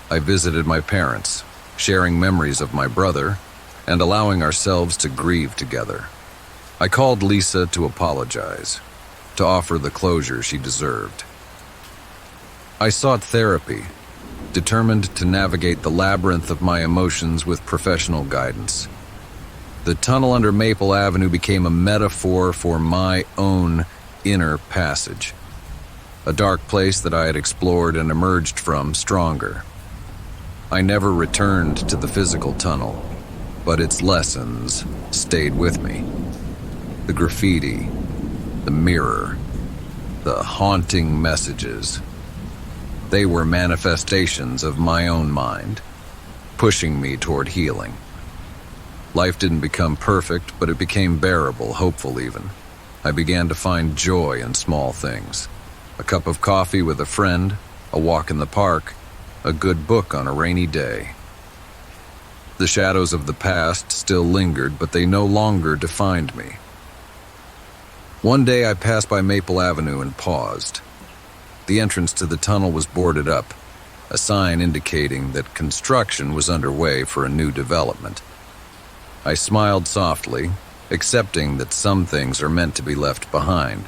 I visited my parents, sharing memories of my brother, and allowing ourselves to grieve together. I called Lisa to apologize, to offer the closure she deserved. I sought therapy, determined to navigate the labyrinth of my emotions with professional guidance. The tunnel under Maple Avenue became a metaphor for my own inner passage, a dark place that I had explored and emerged from stronger. I never returned to the physical tunnel, but its lessons stayed with me. The graffiti, the mirror, the haunting messages. They were manifestations of my own mind, pushing me toward healing. Life didn't become perfect, but it became bearable, hopeful even. I began to find joy in small things. A cup of coffee with a friend, a walk in the park, a good book on a rainy day. The shadows of the past still lingered, but they no longer defined me. One day I passed by Maple Avenue and paused. The entrance to the tunnel was boarded up, a sign indicating that construction was underway for a new development. I smiled softly, accepting that some things are meant to be left behind.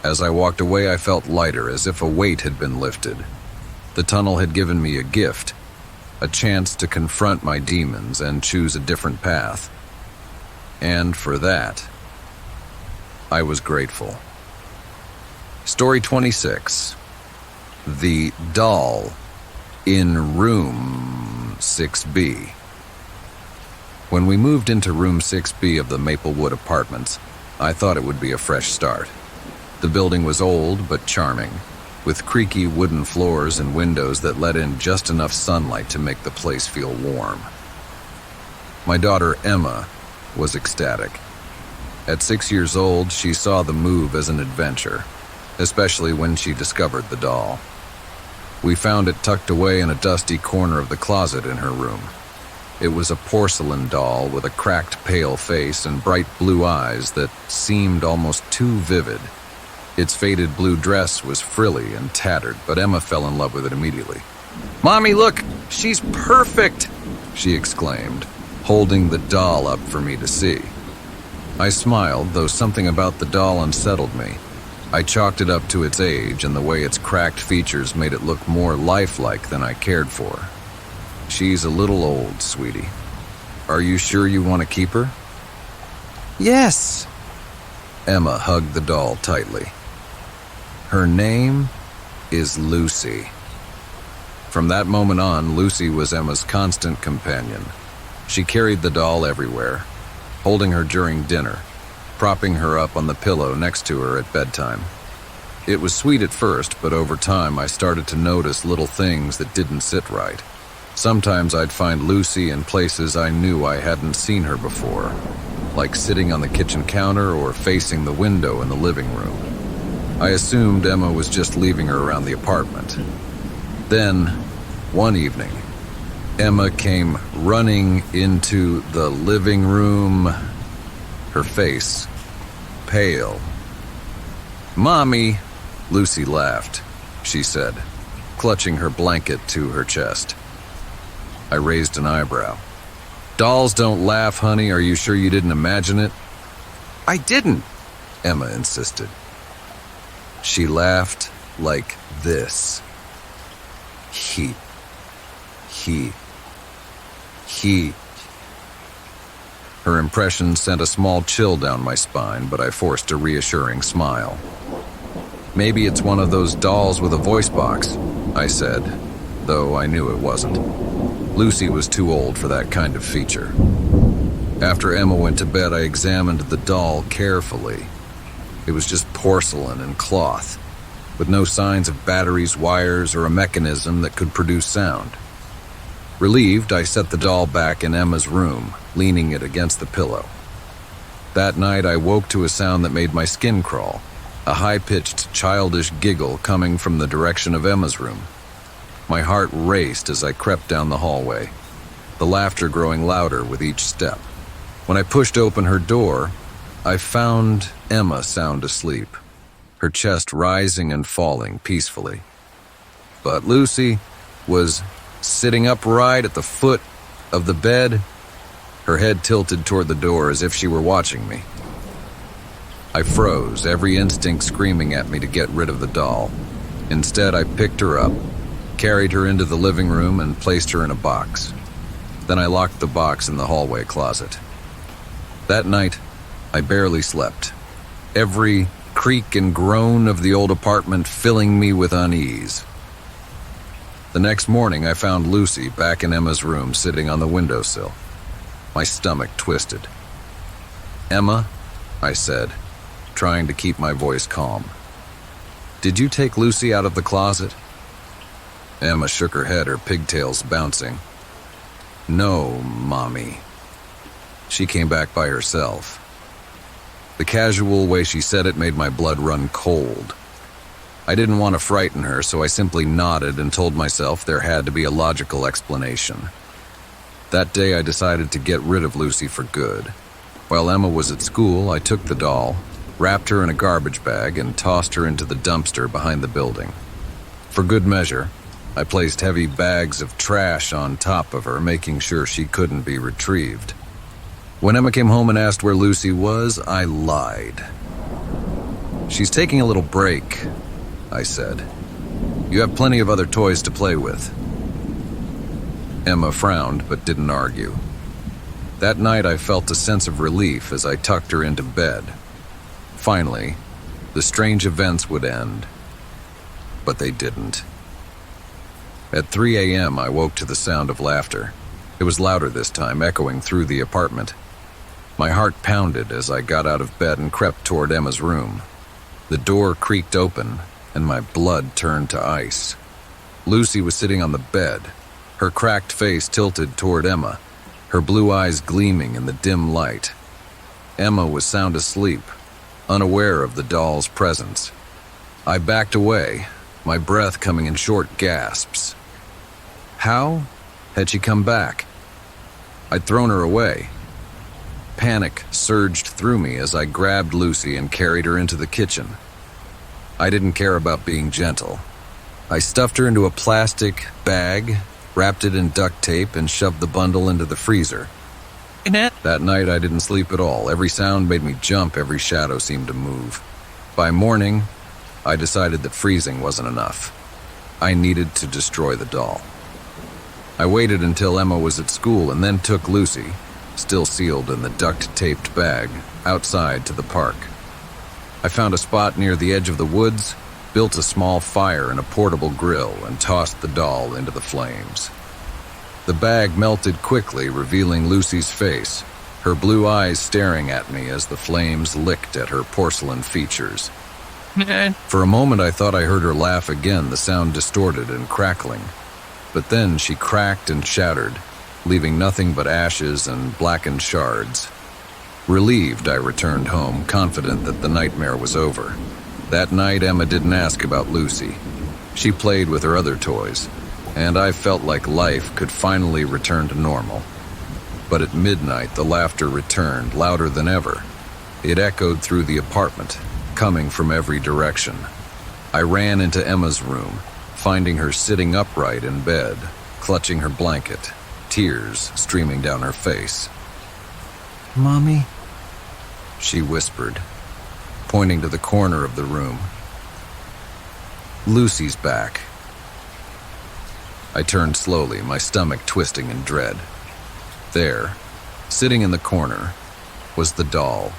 As I walked away, I felt lighter, as if a weight had been lifted. The tunnel had given me a gift, a chance to confront my demons and choose a different path. And for that, I was grateful. Story 26. The Doll in Room 6B. When we moved into Room 6B of the Maplewood Apartments, I thought it would be a fresh start. The building was old but charming, with creaky wooden floors and windows that let in just enough sunlight to make the place feel warm. My daughter Emma was ecstatic. At 6 years old, she saw the move as an adventure, especially when she discovered the doll. We found it tucked away in a dusty corner of the closet in her room. It was a porcelain doll with a cracked, pale face and bright blue eyes that seemed almost too vivid. Its faded blue dress was frilly and tattered, but Emma fell in love with it immediately. "Mommy, look! She's perfect!" she exclaimed, holding the doll up for me to see. I smiled, though something about the doll unsettled me. I chalked it up to its age and the way its cracked features made it look more lifelike than I cared for. "She's a little old, sweetie. Are you sure you want to keep her?" "Yes." Emma hugged the doll tightly. "Her name is Lucy." From that moment on, Lucy was Emma's constant companion. She carried the doll everywhere, holding her during dinner, propping her up on the pillow next to her at bedtime. It was sweet at first, but over time I started to notice little things that didn't sit right. Sometimes I'd find Lucy in places I knew I hadn't seen her before, like sitting on the kitchen counter or facing the window in the living room. I assumed Emma was just leaving her around the apartment. Then, one evening, Emma came running into the living room, her face pale. "Mommy," Lucy laughed, she said, clutching her blanket to her chest. I raised an eyebrow. "Dolls don't laugh, honey. Are you sure you didn't imagine it?" "I didn't," Emma insisted. She laughed like this. He. Her impression sent a small chill down my spine, but I forced a reassuring smile. "Maybe it's one of those dolls with a voice box," I said, though I knew it wasn't. Lucy was too old for that kind of feature. After Emma went to bed, I examined the doll carefully. It was just porcelain and cloth, with no signs of batteries, wires, or a mechanism that could produce sound. Relieved, I set the doll back in Emma's room, leaning it against the pillow. That night, I woke to a sound that made my skin crawl, a high-pitched, childish giggle coming from the direction of Emma's room. My heart raced as I crept down the hallway, the laughter growing louder with each step. When I pushed open her door, I found Emma sound asleep, her chest rising and falling peacefully. But Lucy was sitting upright at the foot of the bed, her head tilted toward the door as if she were watching me. I froze, every instinct screaming at me to get rid of the doll. Instead, I picked her up, carried her into the living room, and placed her in a box. Then I locked the box in the hallway closet. That night, I barely slept, every creak and groan of the old apartment filling me with unease. The next morning, I found Lucy back in Emma's room, sitting on the windowsill. My stomach twisted. "Emma," I said, trying to keep my voice calm. "Did you take Lucy out of the closet?" Emma shook her head, her pigtails bouncing. "No, Mommy. She came back by herself." The casual way she said it made my blood run cold. I didn't want to frighten her, so I simply nodded and told myself there had to be a logical explanation. That day, I decided to get rid of Lucy for good. While Emma was at school, I took the doll, wrapped her in a garbage bag, and tossed her into the dumpster behind the building. For good measure, I placed heavy bags of trash on top of her, making sure she couldn't be retrieved. When Emma came home and asked where Lucy was, I lied. "She's taking a little break," I said. "You have plenty of other toys to play with." Emma frowned but didn't argue. That night I felt a sense of relief as I tucked her into bed. Finally, the strange events would end. But they didn't. At 3 a.m. I woke to the sound of laughter. It was louder this time, echoing through the apartment. My heart pounded as I got out of bed and crept toward Emma's room. The door creaked open, and my blood turned to ice. Lucy was sitting on the bed, her cracked face tilted toward Emma, her blue eyes gleaming in the dim light. Emma was sound asleep, unaware of the doll's presence. I backed away, my breath coming in short gasps. How had she come back? I'd thrown her away. Panic surged through me as I grabbed Lucy and carried her into the kitchen. I didn't care about being gentle. I stuffed her into a plastic bag, wrapped it in duct tape, and shoved the bundle into the freezer. That night I didn't sleep at all. Every sound made me jump, every shadow seemed to move. By morning, I decided that freezing wasn't enough. I needed to destroy the doll. I waited until Emma was at school and then took Lucy, still sealed in the duct-taped bag, outside to the park. I found a spot near the edge of the woods, built a small fire in a portable grill, and tossed the doll into the flames. The bag melted quickly, revealing Lucy's face, her blue eyes staring at me as the flames licked at her porcelain features. For a moment I thought I heard her laugh again, the sound distorted and crackling. But then she cracked and shattered, leaving nothing but ashes and blackened shards. Relieved, I returned home, confident that the nightmare was over. That night, Emma didn't ask about Lucy. She played with her other toys, and I felt like life could finally return to normal. But at midnight, the laughter returned, louder than ever. It echoed through the apartment, coming from every direction. I ran into Emma's room, finding her sitting upright in bed, clutching her blanket, tears streaming down her face. "Mommy?" she whispered, pointing to the corner of the room. "Lucy's back." I turned slowly, my stomach twisting in dread. There, sitting in the corner, was the doll.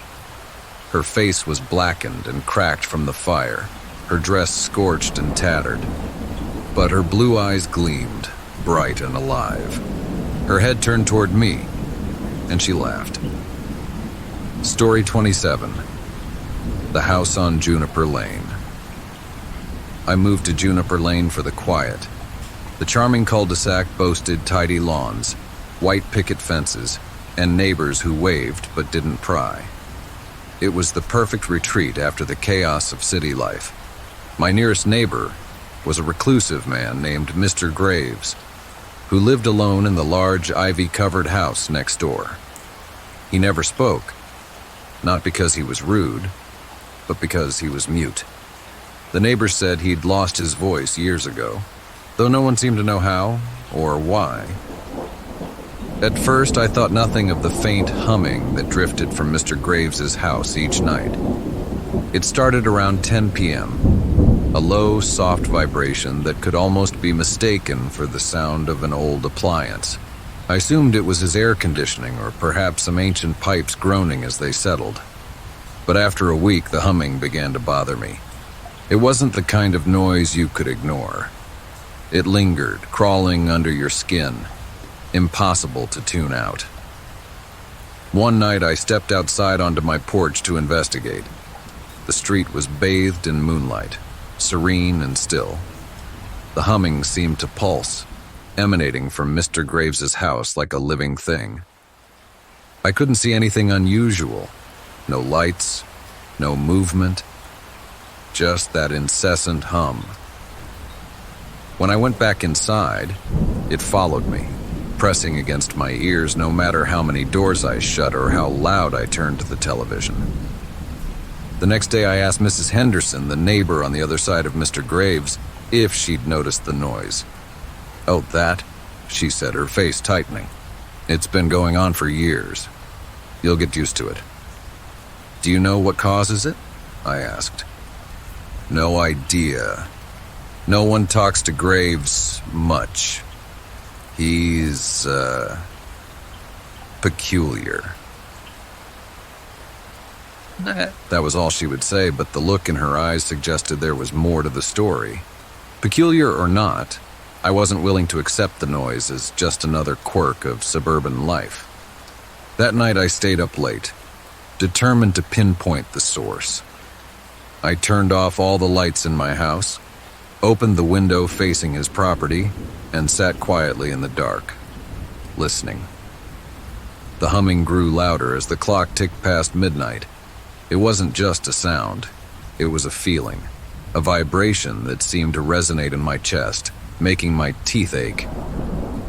Her face was blackened and cracked from the fire, her dress scorched and tattered. But her blue eyes gleamed, bright and alive. Her head turned toward me, and she laughed. Story 27. The House on Juniper Lane. I moved to Juniper Lane for the quiet. The charming cul-de-sac boasted tidy lawns, white picket fences, and neighbors who waved but didn't pry. It was the perfect retreat after the chaos of city life. My nearest neighbor was a reclusive man named Mr. Graves, who lived alone in the large ivy-covered house next door. He never spoke, not because he was rude, but because he was mute. The neighbors said he'd lost his voice years ago, though no one seemed to know how or why. At first, I thought nothing of the faint humming that drifted from Mr. Graves's house each night. It started around 10 p.m., a low, soft vibration that could almost be mistaken for the sound of an old appliance. I assumed it was his air conditioning or perhaps some ancient pipes groaning as they settled. But after a week, the humming began to bother me. It wasn't the kind of noise you could ignore. It lingered, crawling under your skin, impossible to tune out. One night, I stepped outside onto my porch to investigate. The street was bathed in moonlight, serene and still. The humming seemed to pulse, emanating from Mr. Graves's house like a living thing. I couldn't see anything unusual. No lights, no movement, just that incessant hum. When I went back inside, it followed me, pressing against my ears no matter how many doors I shut or how loud I turned the television. The next day I asked Mrs. Henderson, the neighbor on the other side of Mr. Graves, if she'd noticed the noise. "Oh, that?" she said, her face tightening. "It's been going on for years. You'll get used to it." "Do you know what causes it?" I asked. "No idea. No one talks to Graves much. He's, peculiar." That was all she would say, but the look in her eyes suggested there was more to the story. Peculiar or not, I wasn't willing to accept the noise as just another quirk of suburban life. That night I stayed up late, determined to pinpoint the source. I turned off all the lights in my house, opened the window facing his property, and sat quietly in the dark, listening. The humming grew louder as the clock ticked past midnight. It wasn't just a sound, it was a feeling, a vibration that seemed to resonate in my chest, making my teeth ache.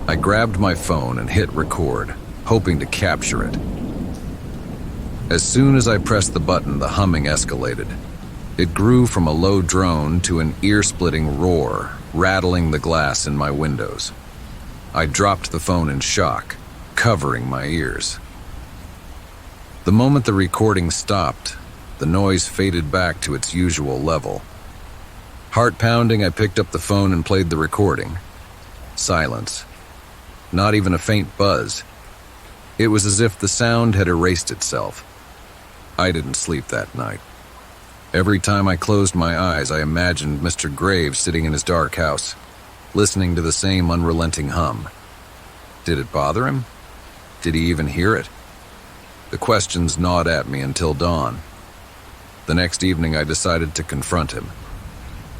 I grabbed my phone and hit record, hoping to capture it. As soon as I pressed the button, the humming escalated. It grew from a low drone to an ear-splitting roar, rattling the glass in my windows. I dropped the phone in shock, covering my ears. The moment the recording stopped, the noise faded back to its usual level. Heart pounding, I picked up the phone and played the recording. Silence. Not even a faint buzz. It was as if the sound had erased itself. I didn't sleep that night. Every time I closed my eyes, I imagined Mr. Graves sitting in his dark house, listening to the same unrelenting hum. Did it bother him? Did he even hear it? The questions gnawed at me until dawn. The next evening, I decided to confront him.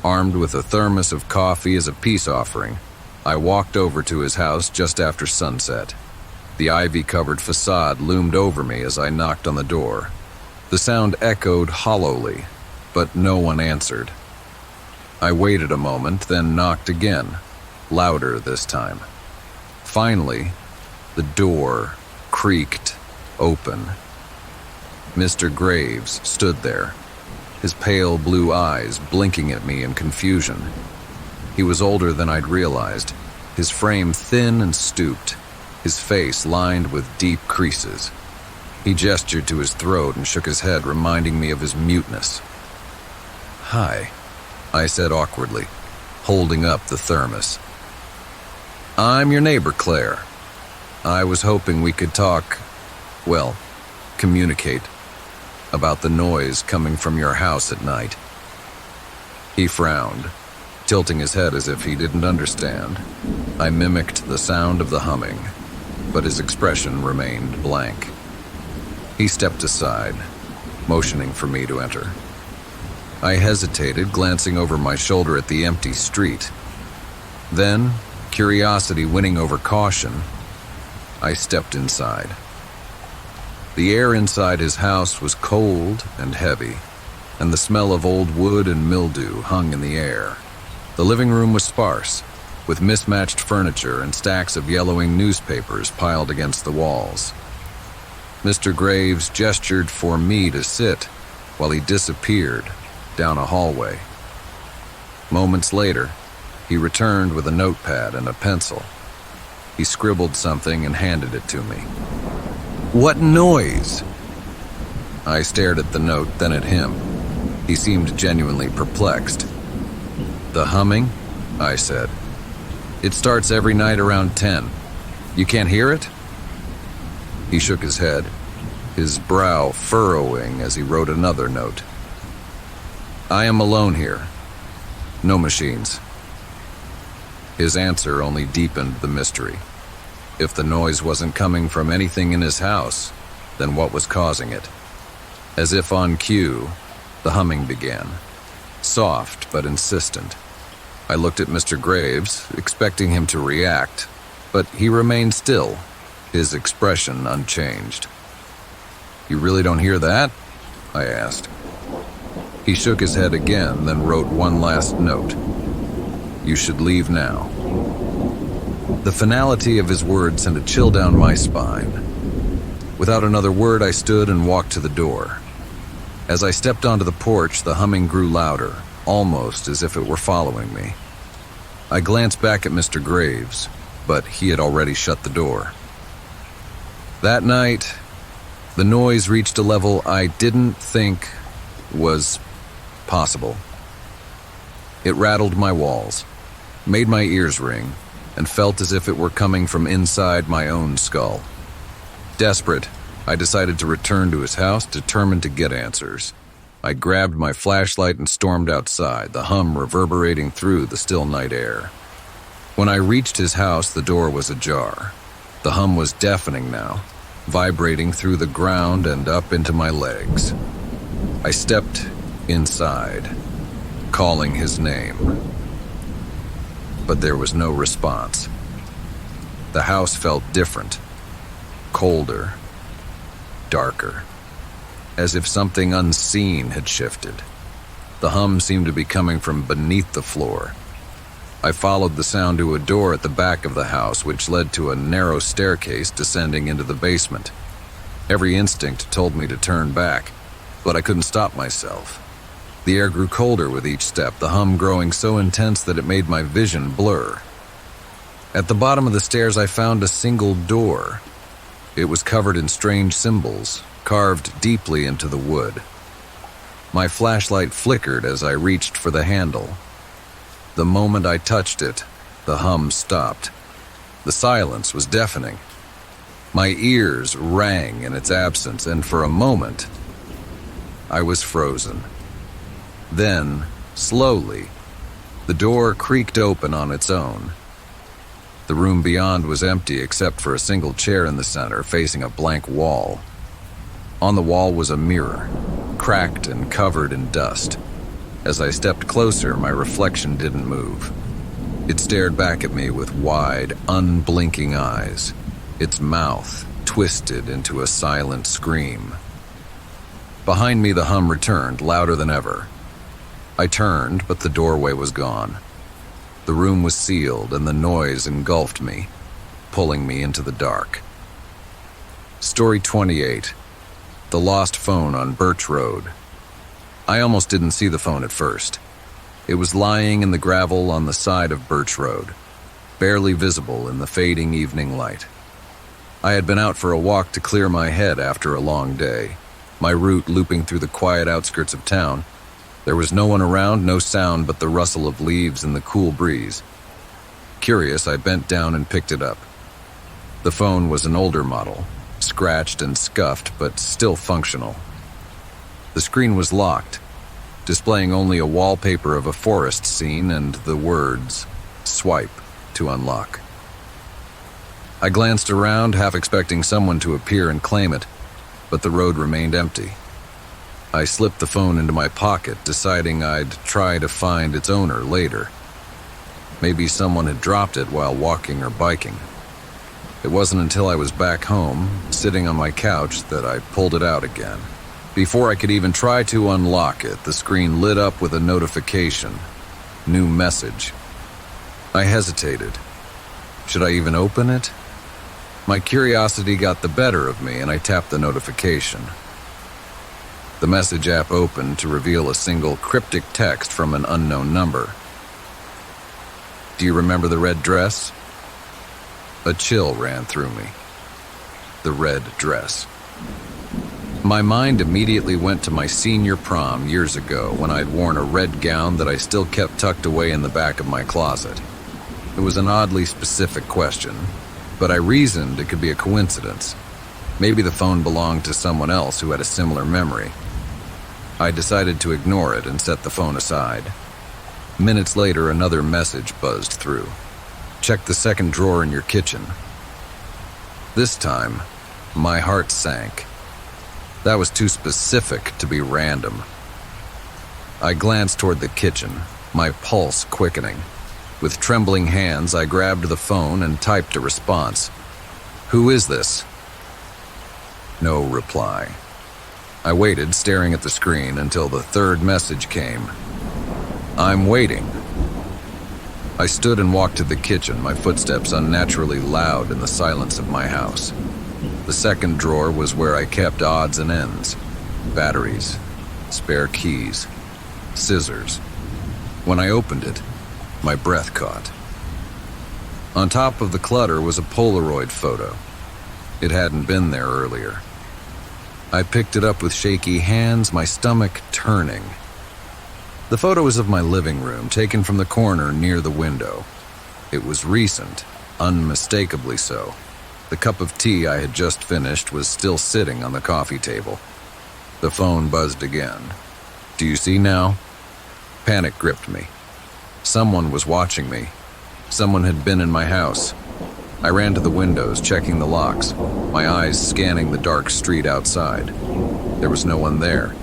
Armed with a thermos of coffee as a peace offering, I walked over to his house just after sunset. The ivy-covered facade loomed over me as I knocked on the door. The sound echoed hollowly, but no one answered. I waited a moment, then knocked again, louder this time. Finally, the door creaked open. Mr. Graves stood there, his pale blue eyes blinking at me in confusion. He was older than I'd realized, his frame thin and stooped, his face lined with deep creases. He gestured to his throat and shook his head, reminding me of his muteness. "Hi," I said awkwardly, holding up the thermos. "I'm your neighbor, Claire. I was hoping we could talk, communicate about the noise coming from your house at night." He frowned, tilting his head as if he didn't understand. I mimicked the sound of the humming, but his expression remained blank. He stepped aside, motioning for me to enter. I hesitated, glancing over my shoulder at the empty street. Then, curiosity winning over caution, I stepped inside. The air inside his house was cold and heavy, and the smell of old wood and mildew hung in the air. The living room was sparse, with mismatched furniture and stacks of yellowing newspapers piled against the walls. Mr. Graves gestured for me to sit while he disappeared down a hallway. Moments later, he returned with a notepad and a pencil. He scribbled something and handed it to me. "What noise?" I stared at the note, then at him. He seemed genuinely perplexed. "The humming?" I said. "It starts every night around 10. You can't hear it?" He shook his head, his brow furrowing as he wrote another note. "I am alone here. No machines." His answer only deepened the mystery. If the noise wasn't coming from anything in his house, then what was causing it? As if on cue, the humming began, soft but insistent. I looked at Mr. Graves, expecting him to react, but he remained still, his expression unchanged. "You really don't hear that?" I asked. He shook his head again, then wrote one last note. "You should leave now." The finality of his words sent a chill down my spine. Without another word, I stood and walked to the door. As I stepped onto the porch, the humming grew louder, almost as if it were following me. I glanced back at Mr. Graves, but he had already shut the door. That night, the noise reached a level I didn't think was possible. It rattled my walls, made my ears ring, and felt as if it were coming from inside my own skull. Desperate, I decided to return to his house, determined to get answers. I grabbed my flashlight and stormed outside, the hum reverberating through the still night air. When I reached his house, the door was ajar. The hum was deafening now, vibrating through the ground and up into my legs. I stepped inside, calling his name. But there was no response. The house felt different, colder, darker, as if something unseen had shifted. The hum seemed to be coming from beneath the floor. I followed the sound to a door at the back of the house, which led to a narrow staircase descending into the basement. Every instinct told me to turn back, but I couldn't stop myself. The air grew colder with each step, the hum growing so intense that it made my vision blur. At the bottom of the stairs, I found a single door. It was covered in strange symbols, carved deeply into the wood. My flashlight flickered as I reached for the handle. The moment I touched it, the hum stopped. The silence was deafening. My ears rang in its absence, and for a moment, I was frozen. Then, slowly, the door creaked open on its own. The room beyond was empty except for a single chair in the center, facing a blank wall. On the wall was a mirror, cracked and covered in dust. As I stepped closer, my reflection didn't move. It stared back at me with wide, unblinking eyes, its mouth twisted into a silent scream. Behind me, the hum returned, louder than ever. I turned, but the doorway was gone. The room was sealed, and the noise engulfed me, pulling me into the dark. Story 28. The Lost Phone on Birch Road. I almost didn't see the phone at first. It was lying in the gravel on the side of Birch Road, barely visible in the fading evening light. I had been out for a walk to clear my head after a long day, my route looping through the quiet outskirts of town. There was no one around, no sound but the rustle of leaves and the cool breeze. Curious, I bent down and picked it up. The phone was an older model, scratched and scuffed, but still functional. The screen was locked, displaying only a wallpaper of a forest scene and the words, "Swipe to unlock." I glanced around, half expecting someone to appear and claim it, but the road remained empty. I slipped the phone into my pocket, deciding I'd try to find its owner later. Maybe someone had dropped it while walking or biking. It wasn't until I was back home, sitting on my couch, that I pulled it out again. Before I could even try to unlock it, the screen lit up with a notification. New message. I hesitated. Should I even open it? My curiosity got the better of me, and I tapped the notification. The message app opened to reveal a single cryptic text from an unknown number. Do you remember the red dress? A chill ran through me. The red dress. My mind immediately went to my senior prom years ago when I'd worn a red gown that I still kept tucked away in the back of my closet. It was an oddly specific question, but I reasoned it could be a coincidence. Maybe the phone belonged to someone else who had a similar memory. I decided to ignore it and set the phone aside. Minutes later, another message buzzed through. Check the second drawer in your kitchen. This time, my heart sank. That was too specific to be random. I glanced toward the kitchen, my pulse quickening. With trembling hands, I grabbed the phone and typed a response. Who is this? No reply. I waited, staring at the screen, until the third message came. I'm waiting. I stood and walked to the kitchen, my footsteps unnaturally loud in the silence of my house. The second drawer was where I kept odds and ends, batteries, spare keys, scissors. When I opened it, my breath caught. On top of the clutter was a Polaroid photo. It hadn't been there earlier. I picked it up with shaky hands, my stomach turning. The photo was of my living room, taken from the corner near the window. It was recent, unmistakably so. The cup of tea I had just finished was still sitting on the coffee table. The phone buzzed again. Do you see now? Panic gripped me. Someone was watching me. Someone had been in my house. I ran to the windows, checking the locks, my eyes scanning the dark street outside. There was no one there,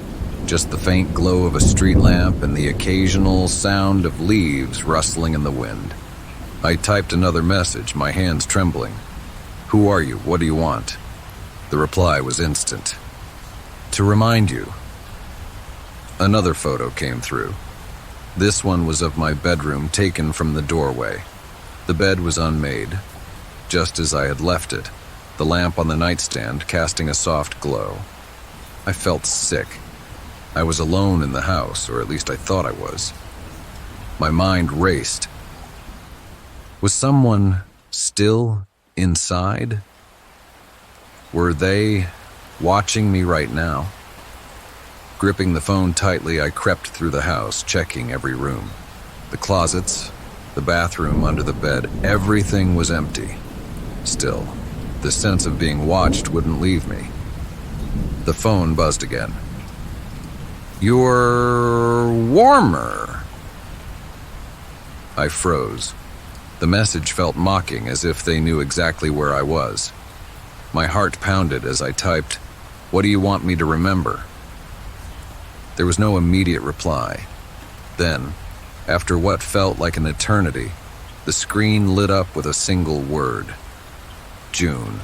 just the faint glow of a street lamp and the occasional sound of leaves rustling in the wind. I typed another message, my hands trembling. Who are you? What do you want? The reply was instant. To remind you. Another photo came through. This one was of my bedroom, taken from the doorway. The bed was unmade, just as I had left it, the lamp on the nightstand casting a soft glow. I felt sick. I was alone in the house, or at least I thought I was. My mind raced. Was someone still inside? Were they watching me right now? Gripping the phone tightly, I crept through the house, checking every room. The closets, the bathroom, under the bed, everything was empty. Still, the sense of being watched wouldn't leave me. The phone buzzed again. You're warmer. I froze. The message felt mocking, as if they knew exactly where I was. My heart pounded as I typed, "What do you want me to remember?" There was no immediate reply. Then, after what felt like an eternity, the screen lit up with a single word. June.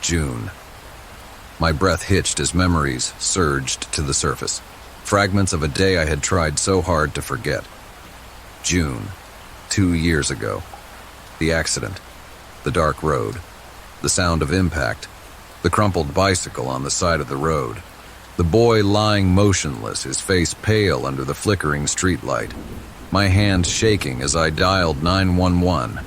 June. My breath hitched as memories surged to the surface. Fragments of a day I had tried so hard to forget. June. 2 years ago. The accident. The dark road. The sound of impact. The crumpled bicycle on the side of the road. The boy lying motionless, his face pale under the flickering streetlight. My hands shaking as I dialed 911.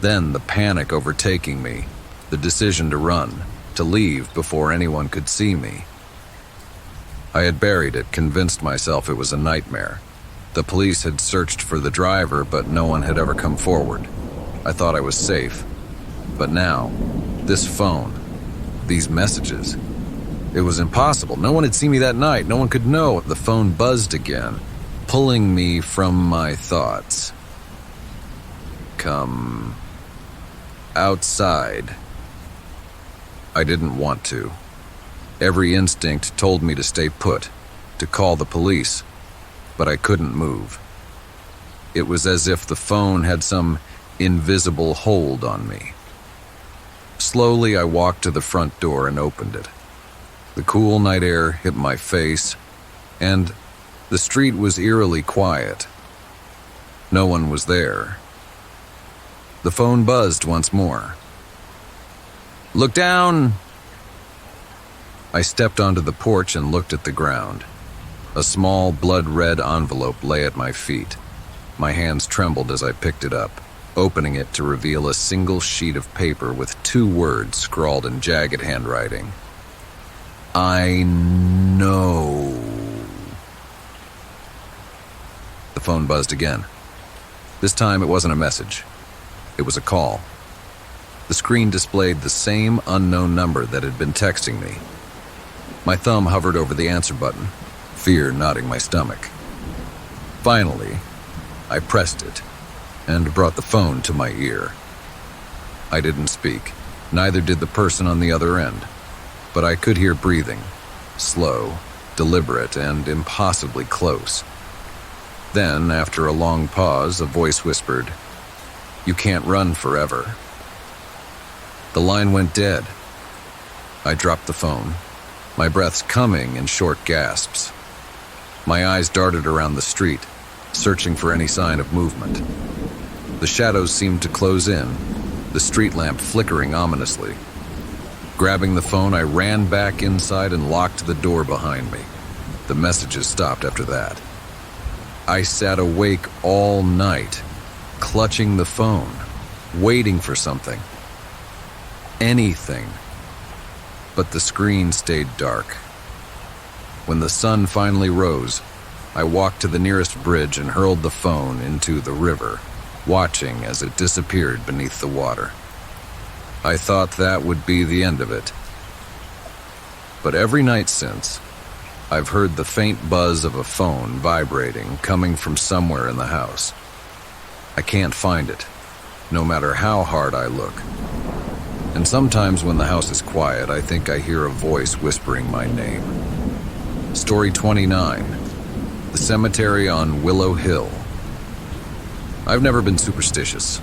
Then the panic overtaking me. The decision to run, to leave before anyone could see me. I had buried it, convinced myself it was a nightmare. The police had searched for the driver, but no one had ever come forward. I thought I was safe. But now, this phone, these messages. It was impossible. No one had seen me that night. No one could know. The phone buzzed again, pulling me from my thoughts. Come outside. I didn't want to. Every instinct told me to stay put, to call the police, but I couldn't move. It was as if the phone had some invisible hold on me. Slowly, I walked to the front door and opened it. The cool night air hit my face, and the street was eerily quiet. No one was there. The phone buzzed once more. "Look down!" I stepped onto the porch and looked at the ground. A small, blood-red envelope lay at my feet. My hands trembled as I picked it up, opening it to reveal a single sheet of paper with 2 words scrawled in jagged handwriting. "I know." The phone buzzed again. This time it wasn't a message. It was a call. The screen displayed the same unknown number that had been texting me. My thumb hovered over the answer button, fear knotting my stomach. Finally, I pressed it and brought the phone to my ear. I didn't speak, neither did the person on the other end, but I could hear breathing, slow, deliberate, and impossibly close. Then, after a long pause, a voice whispered, "You can't run forever." The line went dead. I dropped the phone, my breaths coming in short gasps. My eyes darted around the street, searching for any sign of movement. The shadows seemed to close in, the street lamp flickering ominously. Grabbing the phone, I ran back inside and locked the door behind me. The messages stopped after that. I sat awake all night, clutching the phone, waiting for something. Anything. But the screen stayed dark. When the sun finally rose, I walked to the nearest bridge and hurled the phone into the river, watching as it disappeared beneath the water. I thought that would be the end of it. But every night since, I've heard the faint buzz of a phone vibrating coming from somewhere in the house. I can't find it, no matter how hard I look. And sometimes when the house is quiet, I think I hear a voice whispering my name. Story 29. The Cemetery on Willow Hill. I've never been superstitious.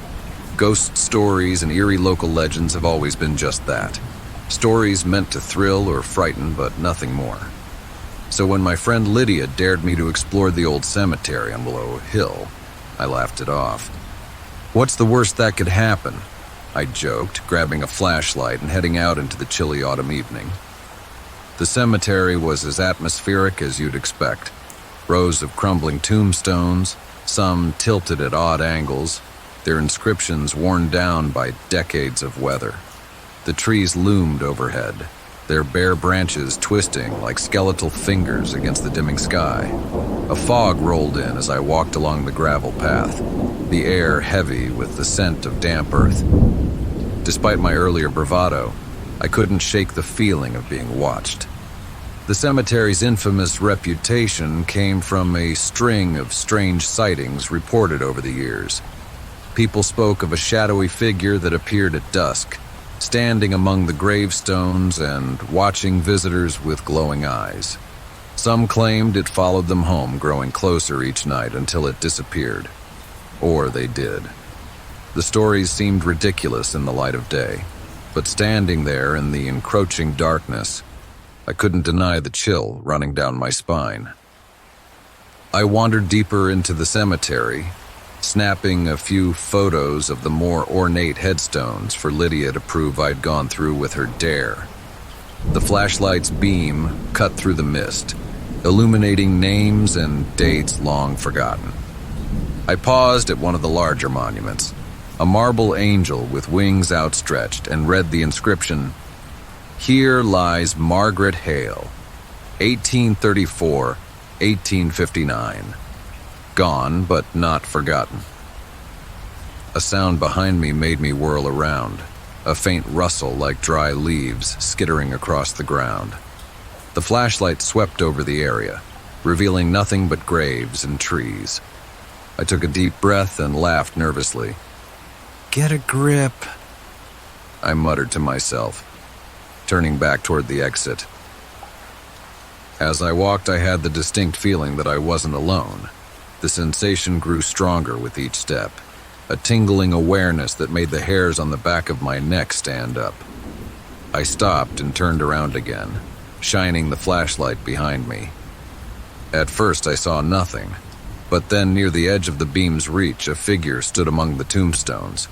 Ghost stories and eerie local legends have always been just that. Stories meant to thrill or frighten, but nothing more. So when my friend Lydia dared me to explore the old cemetery on Willow Hill, I laughed it off. "What's the worst that could happen?" I joked, grabbing a flashlight and heading out into the chilly autumn evening. The cemetery was as atmospheric as you'd expect. Rows of crumbling tombstones, some tilted at odd angles, their inscriptions worn down by decades of weather. The trees loomed overhead, their bare branches twisting like skeletal fingers against the dimming sky. A fog rolled in as I walked along the gravel path, the air heavy with the scent of damp earth. Despite my earlier bravado, I couldn't shake the feeling of being watched. The cemetery's infamous reputation came from a string of strange sightings reported over the years. People spoke of a shadowy figure that appeared at dusk, standing among the gravestones and watching visitors with glowing eyes. Some claimed it followed them home, growing closer each night until it disappeared. Or they did. The stories seemed ridiculous in the light of day, but standing there in the encroaching darkness, I couldn't deny the chill running down my spine. I wandered deeper into the cemetery, snapping a few photos of the more ornate headstones for Lydia to prove I'd gone through with her dare. The flashlight's beam cut through the mist, illuminating names and dates long forgotten. I paused at one of the larger monuments, a marble angel with wings outstretched, and read the inscription, "Here lies Margaret Hale, 1834-1859. Gone, but not forgotten." A sound behind me made me whirl around, a faint rustle like dry leaves skittering across the ground. The flashlight swept over the area, revealing nothing but graves and trees. I took a deep breath and laughed nervously. "Get a grip," I muttered to myself, turning back toward the exit. As I walked, I had the distinct feeling that I wasn't alone. The sensation grew stronger with each step. a tingling awareness that made the hairs on the back of my neck stand up. I stopped and turned around again, shining the flashlight behind me. At first I saw nothing, but then near the edge of the beam's reach, a figure stood among the tombstones.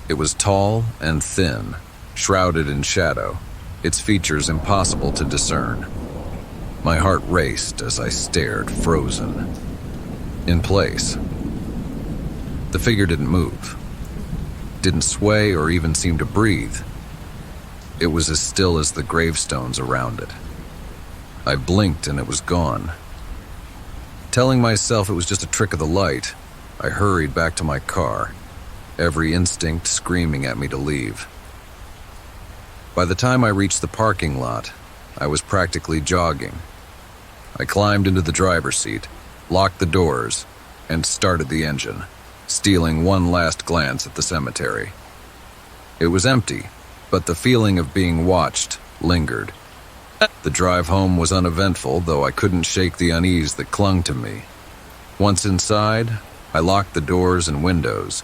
It was tall and thin, shrouded in shadow, its features impossible to discern. My heart raced as I stared, frozen. In place. The figure didn't move, didn't sway or even seem to breathe. It was as still as the gravestones around it. I blinked and it was gone. Telling myself it was just a trick of the light, I hurried back to my car, every instinct screaming at me to leave. By the time I reached the parking lot, I was practically jogging. I climbed into the driver's seat, locked the doors, and started the engine, stealing one last glance at the cemetery. It was empty, but the feeling of being watched lingered. The drive home was uneventful, though I couldn't shake the unease that clung to me. Once inside, I locked the doors and windows,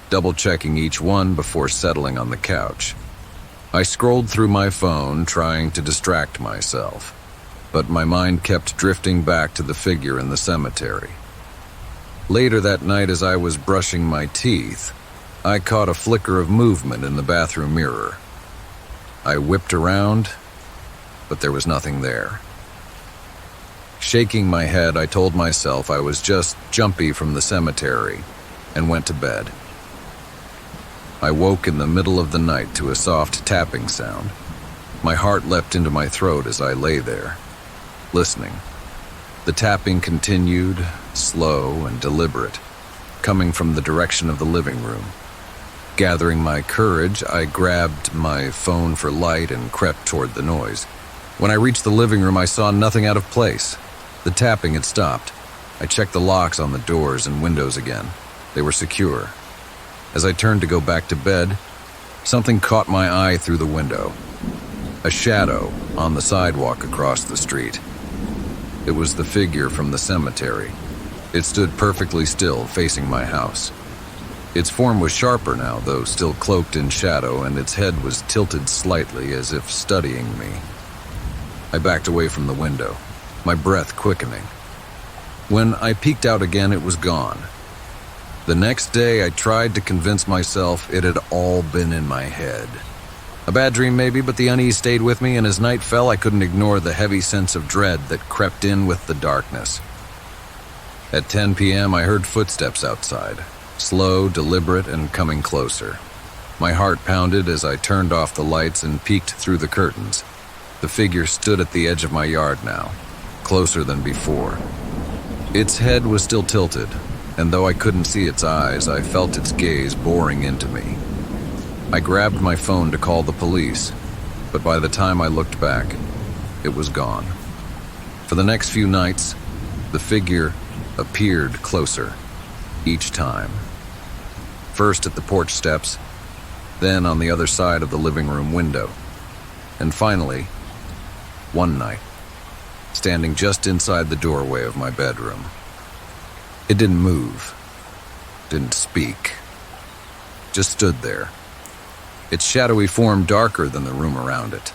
double-checking each one before settling on the couch. I scrolled through my phone, trying to distract myself, but my mind kept drifting back to the figure in the cemetery. Later that night, as I was brushing my teeth, I caught a flicker of movement in the bathroom mirror. I whipped around, but there was nothing there. Shaking my head, I told myself I was just jumpy from the cemetery and went to bed. I woke in the middle of the night to a soft tapping sound. My heart leapt into my throat as I lay there, listening. The tapping continued, slow and deliberate, coming from the direction of the living room. Gathering my courage, I grabbed my phone for light and crept toward the noise. When I reached the living room, I saw nothing out of place. The tapping had stopped. I checked the locks on the doors and windows again. They were secure. As I turned to go back to bed, something caught my eye through the window. A shadow on the sidewalk across the street. It was the figure from the cemetery. It stood perfectly still, facing my house. Its form was sharper now, though still cloaked in shadow, and its head was tilted slightly as if studying me. I backed away from the window, my breath quickening. When I peeked out again, it was gone. The next day, I tried to convince myself it had all been in my head. A bad dream maybe, but the unease stayed with me, and as night fell, I couldn't ignore the heavy sense of dread that crept in with the darkness. At 10 p.m., I heard footsteps outside, slow, deliberate, and coming closer. My heart pounded as I turned off the lights and peeked through the curtains. The figure stood at the edge of my yard now, closer than before. Its head was still tilted, and though I couldn't see its eyes, I felt its gaze boring into me. I grabbed my phone to call the police, but by the time I looked back, it was gone. For the next few nights, the figure appeared closer, each time. First at the porch steps, then on the other side of the living room window, and finally, one night, standing just inside the doorway of my bedroom. It didn't move, didn't speak, just stood there, its shadowy form darker than the room around it.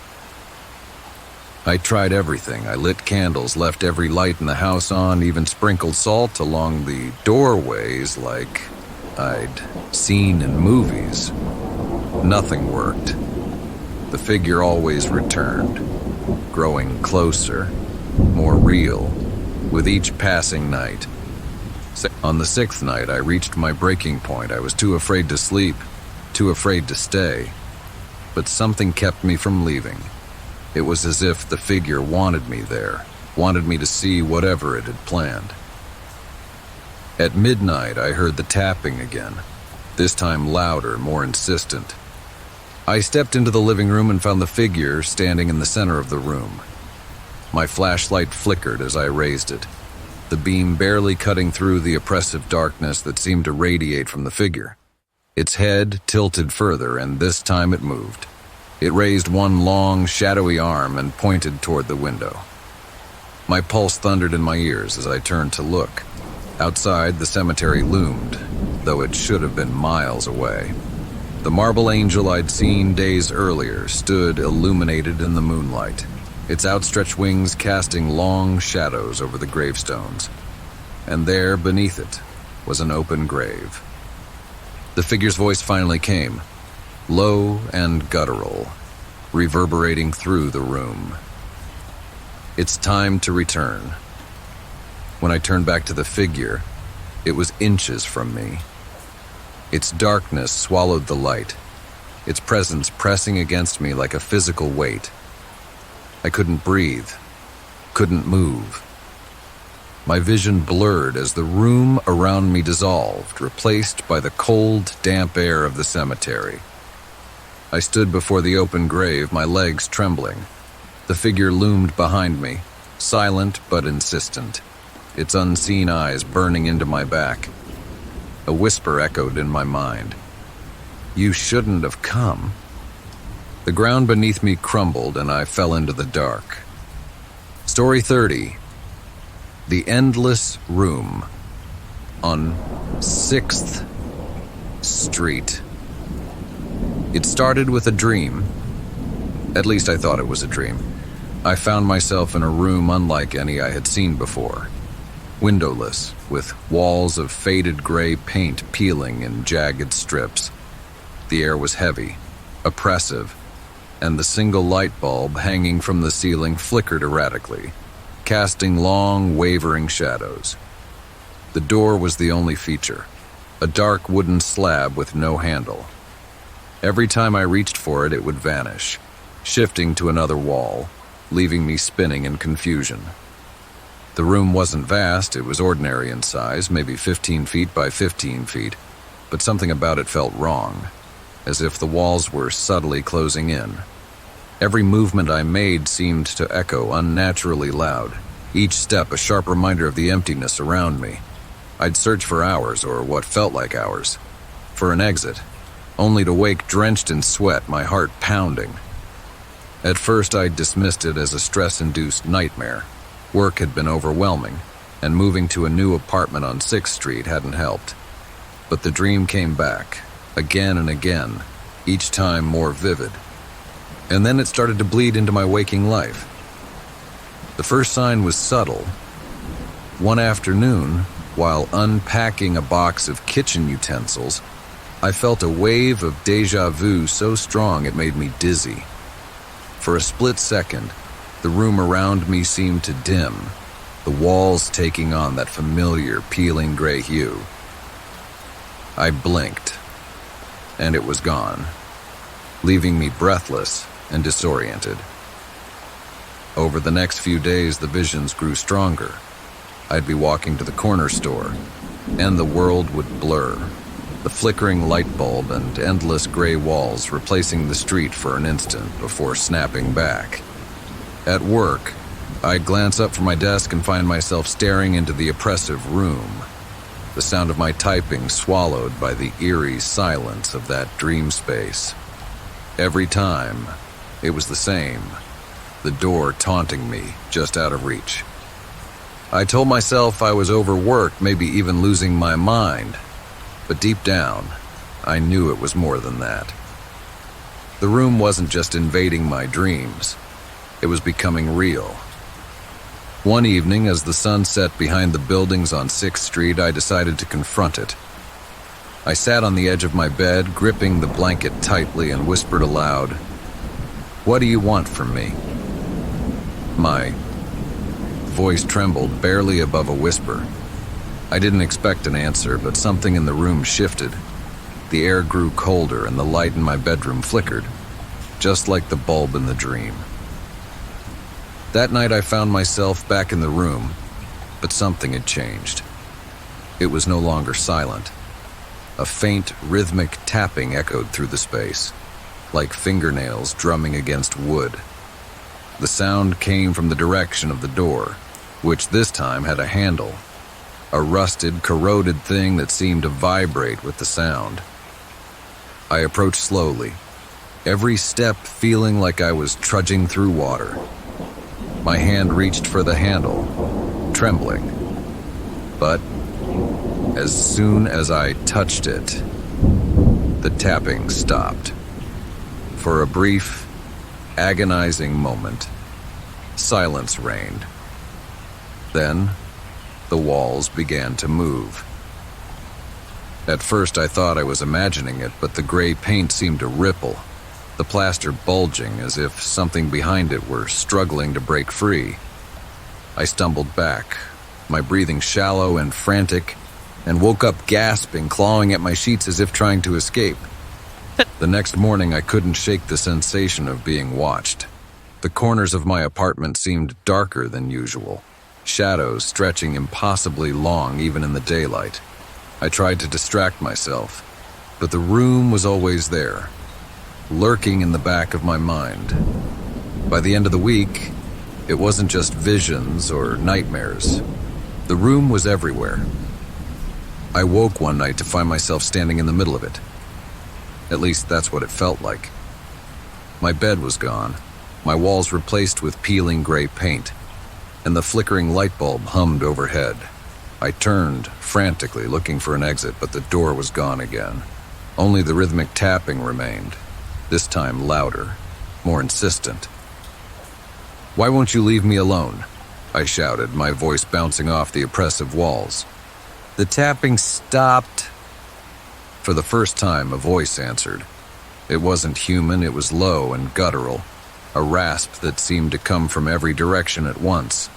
I tried everything. I lit candles, left every light in the house on, even sprinkled salt along the doorways like I'd seen in movies. Nothing worked. The figure always returned, growing closer, more real, with each passing night. On the 6th night, I reached my breaking point. I was too afraid to sleep, too afraid to stay, but something kept me from leaving. It was as if the figure wanted me there, wanted me to see whatever it had planned. At midnight, I heard the tapping again, this time louder, more insistent. I stepped into the living room and found the figure standing in the center of the room. My flashlight flickered as I raised it, the beam barely cutting through the oppressive darkness that seemed to radiate from the figure. Its head tilted further, and this time it moved. It raised one long, shadowy arm and pointed toward the window. My pulse thundered in my ears as I turned to look. Outside, the cemetery loomed, though it should have been miles away. The marble angel I'd seen days earlier stood illuminated in the moonlight, its outstretched wings casting long shadows over the gravestones. And there, beneath it, was an open grave. The figure's voice finally came, low and guttural, reverberating through the room. "It's time to return." When I turned back to the figure, it was inches from me. Its darkness swallowed the light, its presence pressing against me like a physical weight. I couldn't breathe, couldn't move. My vision blurred as the room around me dissolved, replaced by the cold, damp air of the cemetery. I stood before the open grave, my legs trembling. The figure loomed behind me, silent but insistent, its unseen eyes burning into my back. A whisper echoed in my mind. "You shouldn't have come." The ground beneath me crumbled and I fell into the dark. Story 30. The Endless Room on 6th Street. It started with a dream. At least I thought it was a dream. I found myself in a room unlike any I had seen before. Windowless, with walls of faded gray paint peeling in jagged strips. The air was heavy, oppressive, and the single light bulb hanging from the ceiling flickered erratically, casting long, wavering shadows. The door was the only feature, a dark wooden slab with no handle. Every time I reached for it, it would vanish, shifting to another wall, leaving me spinning in confusion. The room wasn't vast, it was ordinary in size, maybe 15 feet by 15 feet, but something about it felt wrong, as if the walls were subtly closing in. Every movement I made seemed to echo unnaturally loud, each step a sharp reminder of the emptiness around me. I'd search for hours, or what felt like hours, for an exit, only to wake drenched in sweat, my heart pounding. At first I dismissed it as a stress-induced nightmare. Work had been overwhelming, and moving to a new apartment on 6th Street hadn't helped. But the dream came back, again and again, each time more vivid. And then it started to bleed into my waking life. The first sign was subtle. One afternoon, while unpacking a box of kitchen utensils, I felt a wave of déjà vu so strong it made me dizzy. For a split second, the room around me seemed to dim, the walls taking on that familiar peeling gray hue. I blinked, and it was gone, leaving me breathless and disoriented. Over the next few days, the visions grew stronger. I'd be walking to the corner store, and the world would blur, the flickering light bulb and endless gray walls replacing the street for an instant before snapping back. At work, I'd glance up from my desk and find myself staring into the oppressive room, the sound of my typing swallowed by the eerie silence of that dream space. Every time, it was the same, the door taunting me just out of reach. I told myself I was overworked, maybe even losing my mind, but deep down, I knew it was more than that. The room wasn't just invading my dreams. It was becoming real. One evening, as the sun set behind the buildings on 6th Street, I decided to confront it. I sat on the edge of my bed, gripping the blanket tightly, and whispered aloud, "What do you want from me?" My voice trembled barely above a whisper. I didn't expect an answer, but something in the room shifted. The air grew colder and the light in my bedroom flickered, just like the bulb in the dream. That night I found myself back in the room, but something had changed. It was no longer silent. A faint, rhythmic tapping echoed through the space, like fingernails drumming against wood. The sound came from the direction of the door, which this time had a handle, a rusted, corroded thing that seemed to vibrate with the sound. I approached slowly, every step feeling like I was trudging through water. My hand reached for the handle, trembling, but As soon as I touched it, the tapping stopped. For a brief, agonizing moment, silence reigned. Then, the walls began to move. At first I thought I was imagining it, but the gray paint seemed to ripple, the plaster bulging as if something behind it were struggling to break free. I stumbled back, my breathing shallow and frantic, and woke up gasping, clawing at my sheets as if trying to escape. The next morning I couldn't shake the sensation of being watched. The corners of my apartment seemed darker than usual, shadows stretching impossibly long even in the daylight. I tried to distract myself, but the room was always there, lurking in the back of my mind. By the end of the week, it wasn't just visions or nightmares. The room was everywhere. I woke one night to find myself standing in the middle of it. At least that's what it felt like. My bed was gone, my walls replaced with peeling gray paint, and the flickering light bulb hummed overhead. I turned, frantically looking for an exit, but the door was gone again. Only the rhythmic tapping remained, this time louder, more insistent. "Why won't you leave me alone?" I shouted, my voice bouncing off the oppressive walls. The tapping stopped. For the first time, a voice answered. It wasn't human, it was low and guttural, a rasp that seemed to come from every direction at once.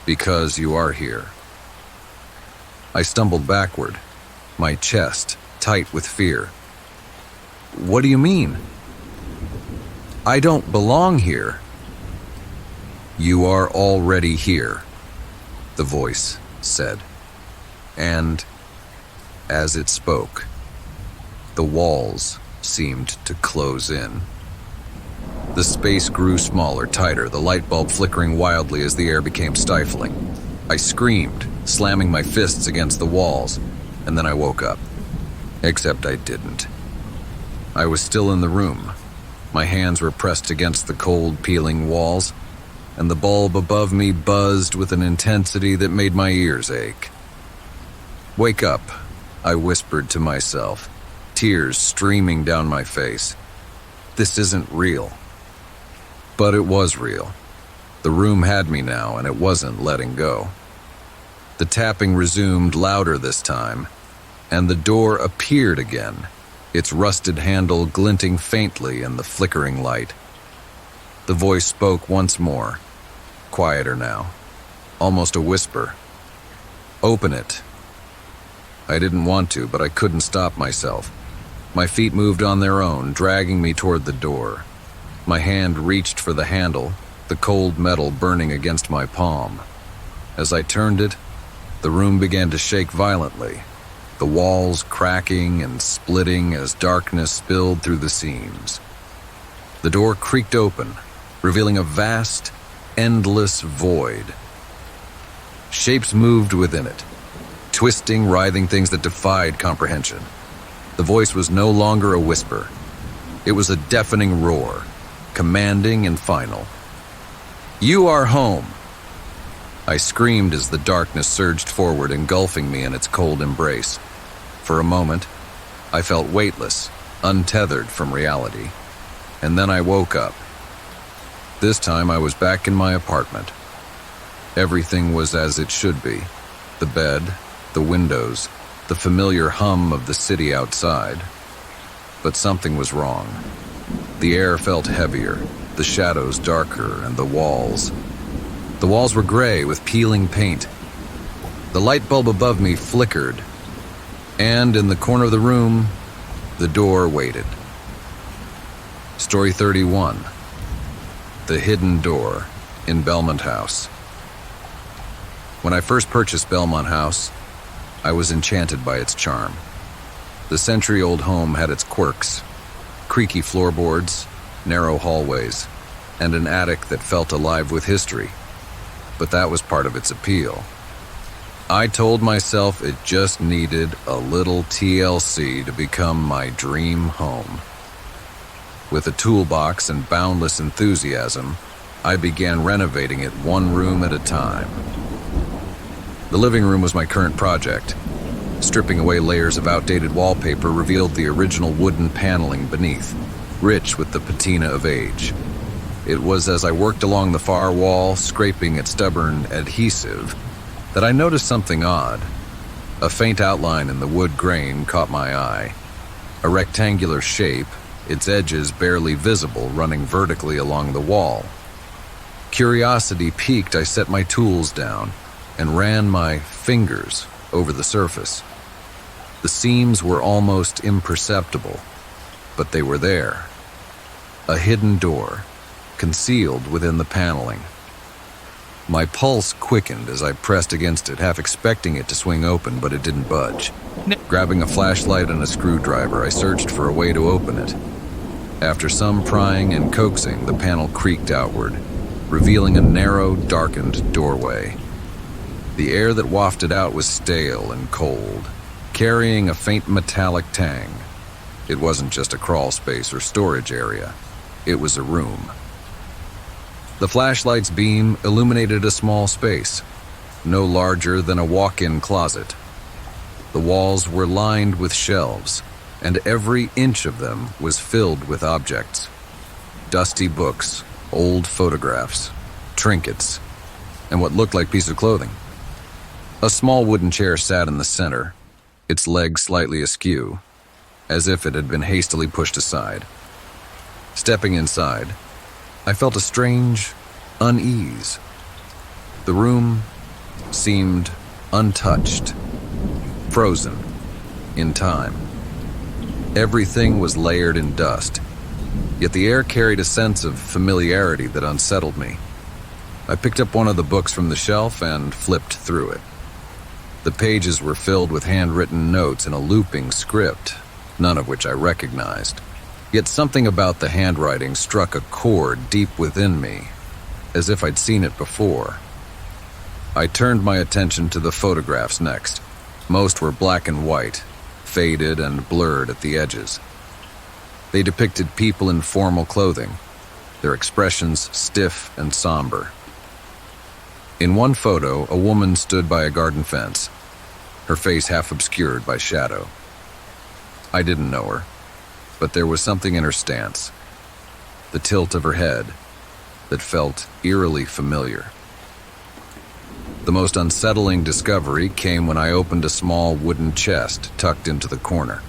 "Because you are here." I stumbled backward, my chest tight with fear. "What do you mean?" "I don't belong here." "You are already here," the voice said. And as it spoke, the walls seemed to close in. The space grew smaller, tighter, the light bulb flickering wildly as the air became stifling. I screamed, slamming my fists against the walls, and then I woke up. Except I didn't. I was still in the room. My hands were pressed against the cold, peeling walls, and the bulb above me buzzed with an intensity that made my ears ache. "Wake up," I whispered to myself, tears streaming down my face. "This isn't real." But it was real. The room had me now, and it wasn't letting go. The tapping resumed, louder this time, and the door appeared again, its rusted handle glinting faintly in the flickering light. The voice spoke once more, quieter now, almost a whisper. "Open it." I didn't want to, but I couldn't stop myself. My feet moved on their own, dragging me toward the door. My hand reached for the handle, the cold metal burning against my palm. As I turned it, the room began to shake violently, the walls cracking and splitting as darkness spilled through the seams. The door creaked open, revealing a vast, endless void. Shapes moved within it, twisting, writhing things that defied comprehension. The voice was no longer a whisper. It was a deafening roar, commanding and final. "You are home!" I screamed as the darkness surged forward, engulfing me in its cold embrace. For a moment, I felt weightless, untethered from reality. And then I woke up. This time I was back in my apartment. Everything was as it should be. The bed, the windows, the familiar hum of the city outside. But something was wrong. The air felt heavier, the shadows darker, and the walls. The walls were gray with peeling paint. The light bulb above me flickered, and in the corner of the room, the door waited. Story 31. The Hidden Door in Belmont House. When I first purchased Belmont House, I was enchanted by its charm. The century-old home had its quirks, creaky floorboards, narrow hallways, and an attic that felt alive with history. But that was part of its appeal. I told myself it just needed a little TLC to become my dream home. With a toolbox and boundless enthusiasm, I began renovating it one room at a time. The living room was my current project. Stripping away layers of outdated wallpaper revealed the original wooden paneling beneath, rich with the patina of age. It was as I worked along the far wall, scraping at stubborn adhesive, that I noticed something odd. A faint outline in the wood grain caught my eye. A rectangular shape, its edges barely visible, running vertically along the wall. Curiosity piqued, I set my tools down and ran my fingers over the surface. The seams were almost imperceptible, but they were there. A hidden door, concealed within the paneling. My pulse quickened as I pressed against it, half expecting it to swing open, but it didn't budge. Grabbing a flashlight and a screwdriver, I searched for a way to open it. After some prying and coaxing, the panel creaked outward, revealing a narrow, darkened doorway. The air that wafted out was stale and cold, carrying a faint metallic tang. It wasn't just a crawl space or storage area. It was a room. The flashlight's beam illuminated a small space, no larger than a walk-in closet. The walls were lined with shelves, and every inch of them was filled with objects. Dusty books, old photographs, trinkets, and what looked like pieces of clothing. A small wooden chair sat in the center, its legs slightly askew, as if it had been hastily pushed aside. Stepping inside, I felt a strange unease. The room seemed untouched, frozen in time. Everything was layered in dust, yet the air carried a sense of familiarity that unsettled me. I picked up one of the books from the shelf and flipped through it. The pages were filled with handwritten notes in a looping script, none of which I recognized. Yet something about the handwriting struck a chord deep within me, as if I'd seen it before. I turned my attention to the photographs next. Most were black and white, faded and blurred at the edges. They depicted people in formal clothing, their expressions stiff and somber. In one photo, a woman stood by a garden fence, her face half obscured by shadow. I didn't know her, but there was something in her stance, the tilt of her head, that felt eerily familiar. The most unsettling discovery came when I opened a small wooden chest tucked into the corner.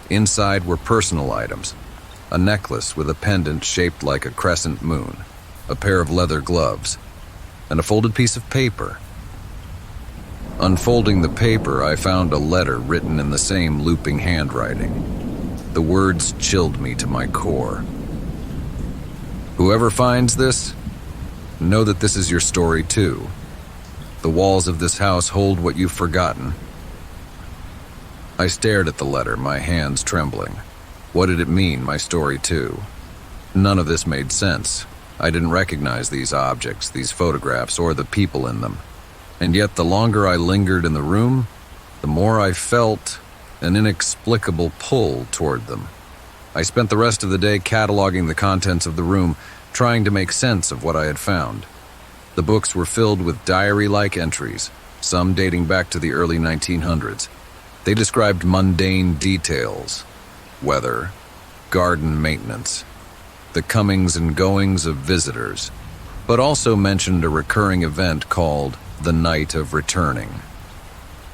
Inside were personal items, a necklace with a pendant shaped like a crescent moon, a pair of leather gloves, and a folded piece of paper. Unfolding the paper, I found a letter written in the same looping handwriting. The words chilled me to my core. Whoever finds this, know that this is your story too. The walls of this house hold what you've forgotten. I stared at the letter, my hands trembling. What did it mean, my story too? None of this made sense. I didn't recognize these objects, these photographs, or the people in them. And yet the longer I lingered in the room, the more I felt an inexplicable pull toward them. I spent the rest of the day cataloging the contents of the room, trying to make sense of what I had found. The books were filled with diary-like entries, some dating back to the early 1900s. They described mundane details, weather, garden maintenance, the comings and goings of visitors, but also mentioned a recurring event called the Night of Returning.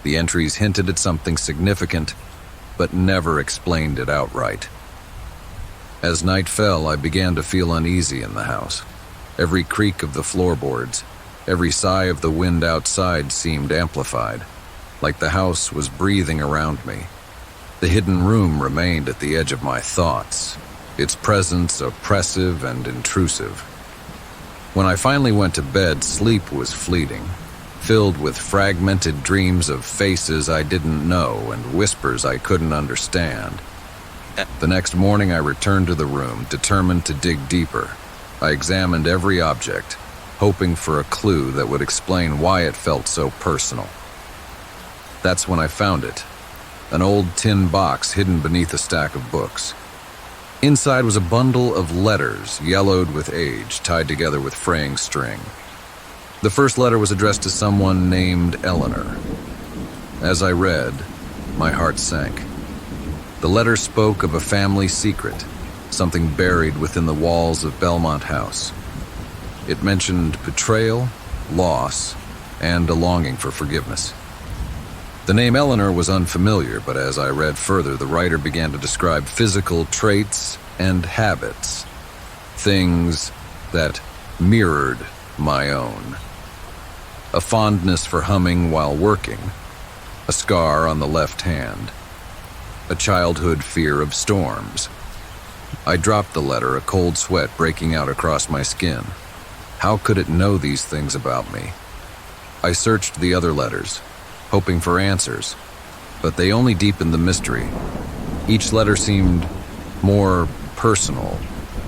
The entries hinted at something significant, but never explained it outright. As night fell, I began to feel uneasy in the house. Every creak of the floorboards, every sigh of the wind outside seemed amplified, like the house was breathing around me. The hidden room remained at the edge of my thoughts, its presence oppressive and intrusive. When I finally went to bed, sleep was fleeting, filled with fragmented dreams of faces I didn't know and whispers I couldn't understand. The next morning, I returned to the room, determined to dig deeper. I examined every object, hoping for a clue that would explain why it felt so personal. That's when I found it, an old tin box hidden beneath a stack of books. Inside was a bundle of letters, yellowed with age, tied together with fraying string. The first letter was addressed to someone named Eleanor. As I read, my heart sank. The letter spoke of a family secret, something buried within the walls of Belmont House. It mentioned betrayal, loss, and a longing for forgiveness. The name Eleanor was unfamiliar, but as I read further, the writer began to describe physical traits and habits, things that mirrored my own. A fondness for humming while working, a scar on the left hand, a childhood fear of storms. I dropped the letter, a cold sweat breaking out across my skin. How could it know these things about me? I searched the other letters, hoping for answers, but they only deepened the mystery. Each letter seemed more personal,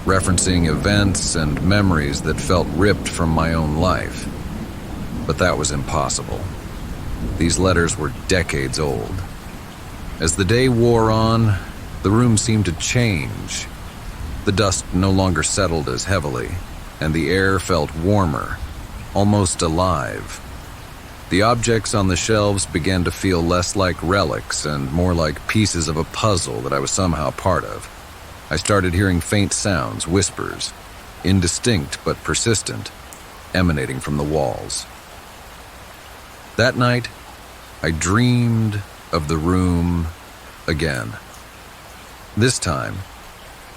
referencing events and memories that felt ripped from my own life. But that was impossible. These letters were decades old. As the day wore on, the room seemed to change. The dust no longer settled as heavily, and the air felt warmer, almost alive. The objects on the shelves began to feel less like relics and more like pieces of a puzzle that I was somehow part of. I started hearing faint sounds, whispers, indistinct but persistent, emanating from the walls. That night, I dreamed of the room again. This time,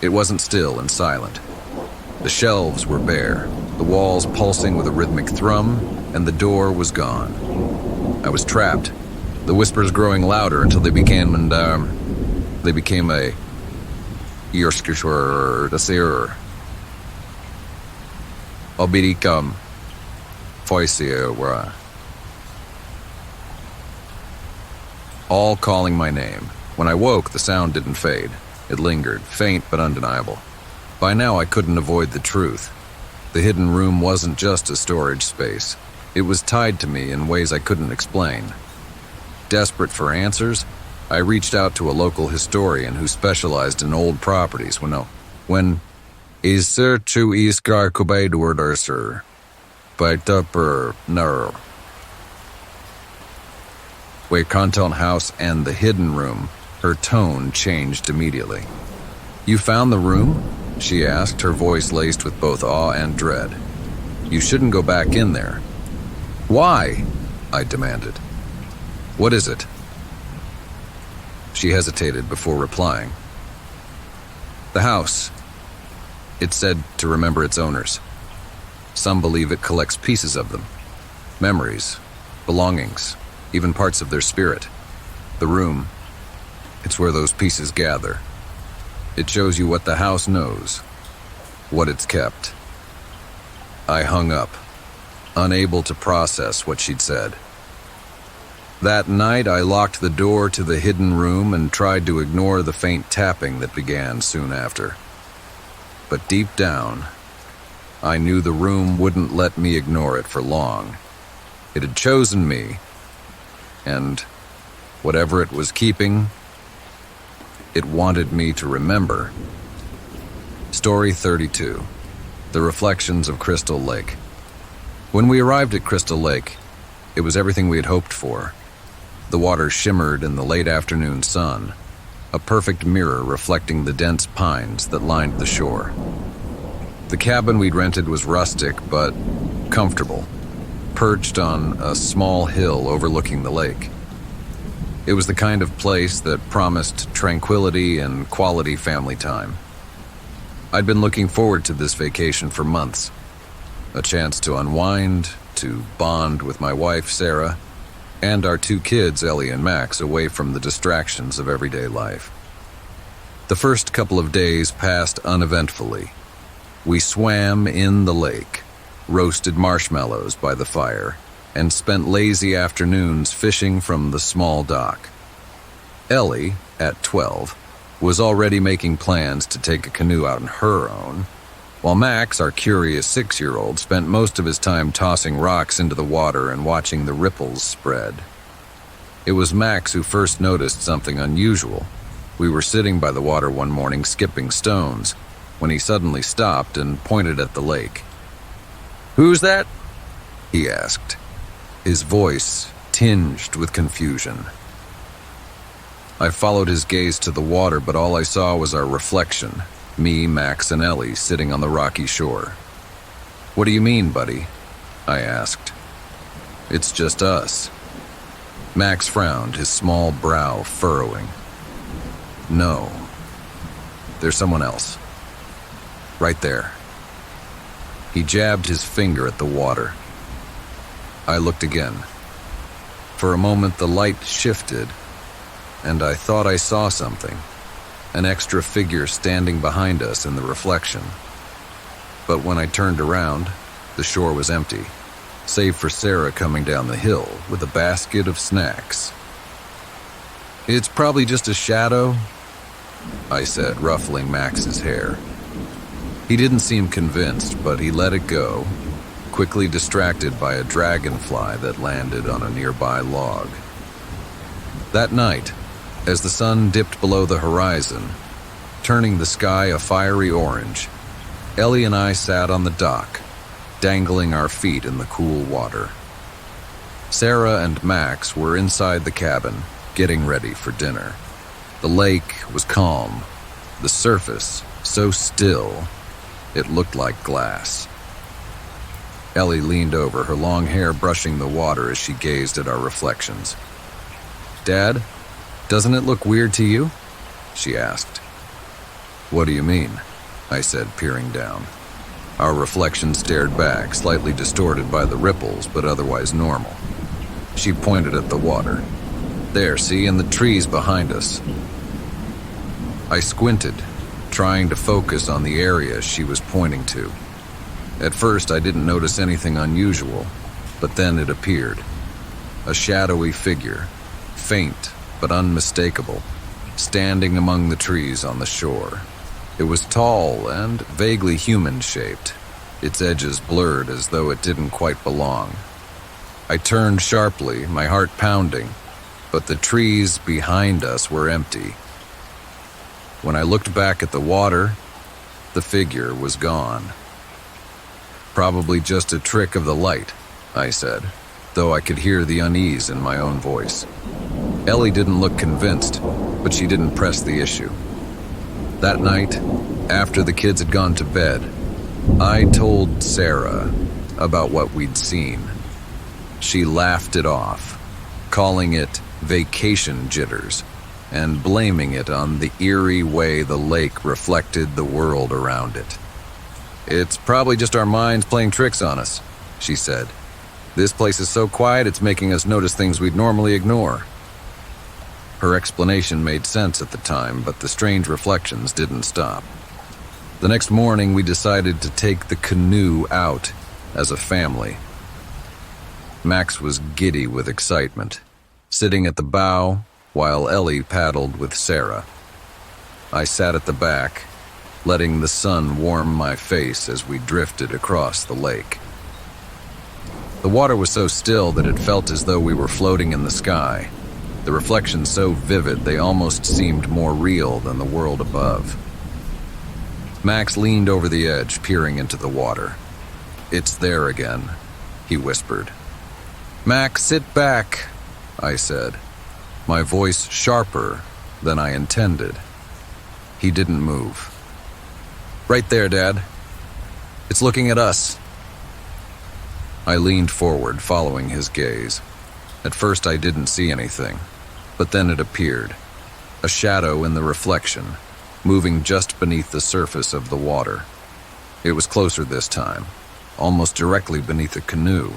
it wasn't still and silent. The shelves were bare, the walls pulsing with a rhythmic thrum, and the door was gone. I was trapped, the whispers growing louder until they became a Yerskishwer Dasir. Obidikam Foisia, all calling my name. When I woke, the sound didn't fade. It lingered, faint but undeniable. By now, I couldn't avoid the truth. The hidden room wasn't just a storage space. It was tied to me in ways I couldn't explain. Desperate for answers, I reached out to a local historian who specialized in old properties when Isir to Iskar Kubaidwurdersir Baitupper Ner Way Conton House and the hidden room, her tone changed immediately. "You found the room?" she asked, her voice laced with both awe and dread. "You shouldn't go back in there." "Why?" I demanded. "What is it?" She hesitated before replying. "The house. It's said to remember its owners. Some believe it collects pieces of them. Memories, belongings, even parts of their spirit. The room, it's where those pieces gather. It shows you what the house knows, what it's kept." I hung up, unable to process what she'd said. That night, I locked the door to the hidden room and tried to ignore the faint tapping that began soon after. But deep down, I knew the room wouldn't let me ignore it for long. It had chosen me, and whatever it was keeping, it wanted me to remember. Story 32. The Reflections of Crystal Lake. When we arrived at Crystal Lake, it was everything we had hoped for. The water shimmered in the late afternoon sun, a perfect mirror reflecting the dense pines that lined the shore. The cabin we'd rented was rustic but comfortable, perched on a small hill overlooking the lake. It was the kind of place that promised tranquility and quality family time. I'd been looking forward to this vacation for months. A chance to unwind, to bond with my wife, Sarah, and our two kids, Ellie and Max, away from the distractions of everyday life. The first couple of days passed uneventfully. We swam in the lake, roasted marshmallows by the fire, and spent lazy afternoons fishing from the small dock. Ellie, at 12, was already making plans to take a canoe out on her own, while Max, our curious 6-year-old, spent most of his time tossing rocks into the water and watching the ripples spread. It was Max who first noticed something unusual. We were sitting by the water one morning skipping stones, when he suddenly stopped and pointed at the lake. "Who's that?" he asked, his voice tinged with confusion. I followed his gaze to the water, but all I saw was our reflection, me, Max, and Ellie, sitting on the rocky shore. "What do you mean, buddy?" I asked. "It's just us." Max frowned, his small brow furrowing. "No. There's someone else. Right there." He jabbed his finger at the water. I looked again. For a moment, the light shifted, and I thought I saw something, an extra figure standing behind us in the reflection. But when I turned around, the shore was empty, save for Sarah coming down the hill with a basket of snacks. "It's probably just a shadow," I said, ruffling Max's hair. He didn't seem convinced, but he let it go, quickly distracted by a dragonfly that landed on a nearby log. That night, as the sun dipped below the horizon, turning the sky a fiery orange, Ellie and I sat on the dock, dangling our feet in the cool water. Sarah and Max were inside the cabin, getting ready for dinner. The lake was calm, the surface so still it looked like glass. Ellie leaned over, her long hair brushing the water as she gazed at our reflections. "Dad, doesn't it look weird to you?" she asked. "What do you mean?" I said, peering down. Our reflection stared back, slightly distorted by the ripples, but otherwise normal. She pointed at the water. "There, see, and the trees behind us." I squinted, trying to focus on the area she was pointing to. At first, I didn't notice anything unusual, but then it appeared. A shadowy figure, faint but unmistakable, standing among the trees on the shore. It was tall and vaguely human-shaped, its edges blurred as though it didn't quite belong. I turned sharply, my heart pounding, but the trees behind us were empty. When I looked back at the water, the figure was gone. "Probably just a trick of the light," I said, though I could hear the unease in my own voice. Ellie didn't look convinced, but she didn't press the issue. That night, after the kids had gone to bed, I told Sarah about what we'd seen. She laughed it off, calling it vacation jitters, and blaming it on the eerie way the lake reflected the world around it. "It's probably just our minds playing tricks on us," she said. "This place is so quiet it's making us notice things we'd normally ignore." Her explanation made sense at the time, but the strange reflections didn't stop. The next morning, we decided to take the canoe out as a family. Max was giddy with excitement, sitting at the bow while Ellie paddled with Sarah. I sat at the back, letting the sun warm my face as we drifted across the lake. The water was so still that it felt as though we were floating in the sky, the reflections so vivid they almost seemed more real than the world above. Max leaned over the edge, peering into the water. "It's there again," he whispered. "Max, sit back," I said, my voice sharper than I intended. He didn't move. "Right there, Dad. It's looking at us." I leaned forward, following his gaze. At first I didn't see anything, but then it appeared. A shadow in the reflection, moving just beneath the surface of the water. It was closer this time, almost directly beneath the canoe.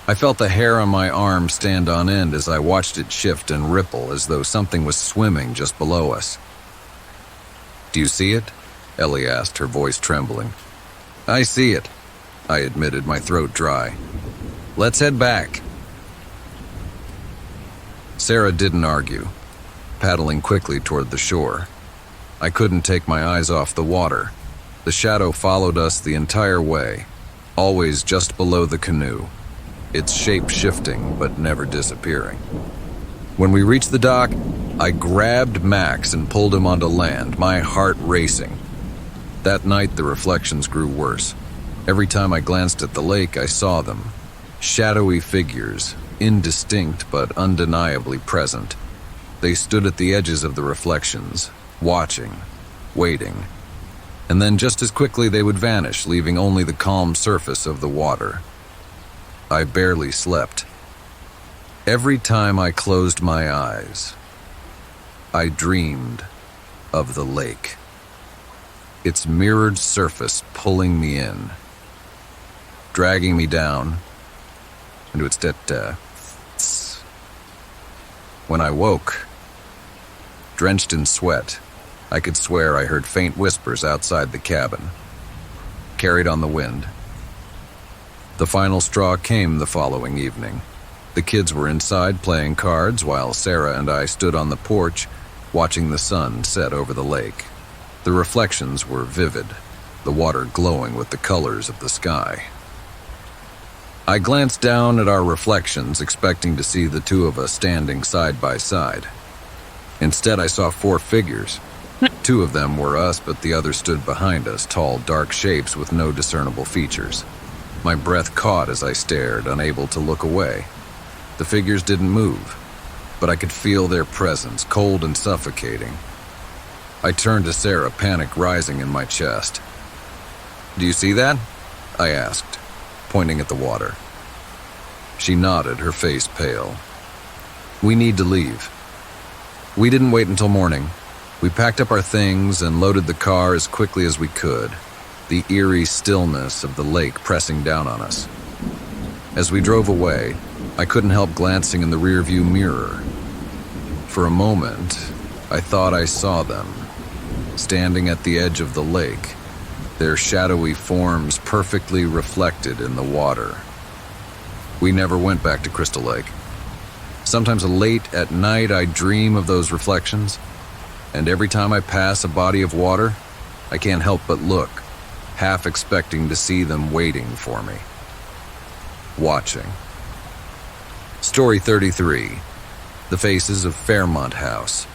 I felt the hair on my arm stand on end as I watched it shift and ripple as though something was swimming just below us. "Do you see it?" Ellie asked, her voice trembling. "I see it," I admitted, my throat dry. "Let's head back." Sarah didn't argue, paddling quickly toward the shore. I couldn't take my eyes off the water. The shadow followed us the entire way, always just below the canoe, its shape shifting but never disappearing. When we reached the dock, I grabbed Max and pulled him onto land, my heart racing. That night, the reflections grew worse. Every time I glanced at the lake, I saw them, shadowy figures, indistinct but undeniably present. They stood at the edges of the reflections, watching, waiting, and then just as quickly they would vanish, leaving only the calm surface of the water. I barely slept. Every time I closed my eyes, I dreamed of the lake. Its mirrored surface pulling me in, dragging me down into its depths. When I woke, drenched in sweat, I could swear I heard faint whispers outside the cabin, carried on the wind. The final straw came the following evening. The kids were inside playing cards while Sarah and I stood on the porch watching the sun set over the lake. The reflections were vivid, the water glowing with the colors of the sky. I glanced down at our reflections, expecting to see the two of us standing side by side. Instead, I saw 4 figures. 2 of them were us, but the other stood behind us, tall, dark shapes with no discernible features. My breath caught as I stared, unable to look away. The figures didn't move, but I could feel their presence, cold and suffocating. I turned to Sarah, panic rising in my chest. "Do you see that?" I asked, pointing at the water. She nodded, her face pale. "We need to leave." We didn't wait until morning. We packed up our things and loaded the car as quickly as we could, the eerie stillness of the lake pressing down on us. As we drove away, I couldn't help glancing in the rearview mirror. For a moment, I thought I saw them, standing at the edge of the lake, their shadowy forms perfectly reflected in the water. We never went back to Crystal Lake. Sometimes late at night I dream of those reflections, and every time I pass a body of water, I can't help but look, half expecting to see them waiting for me. Watching. Story 33. The Faces of Fairmont House.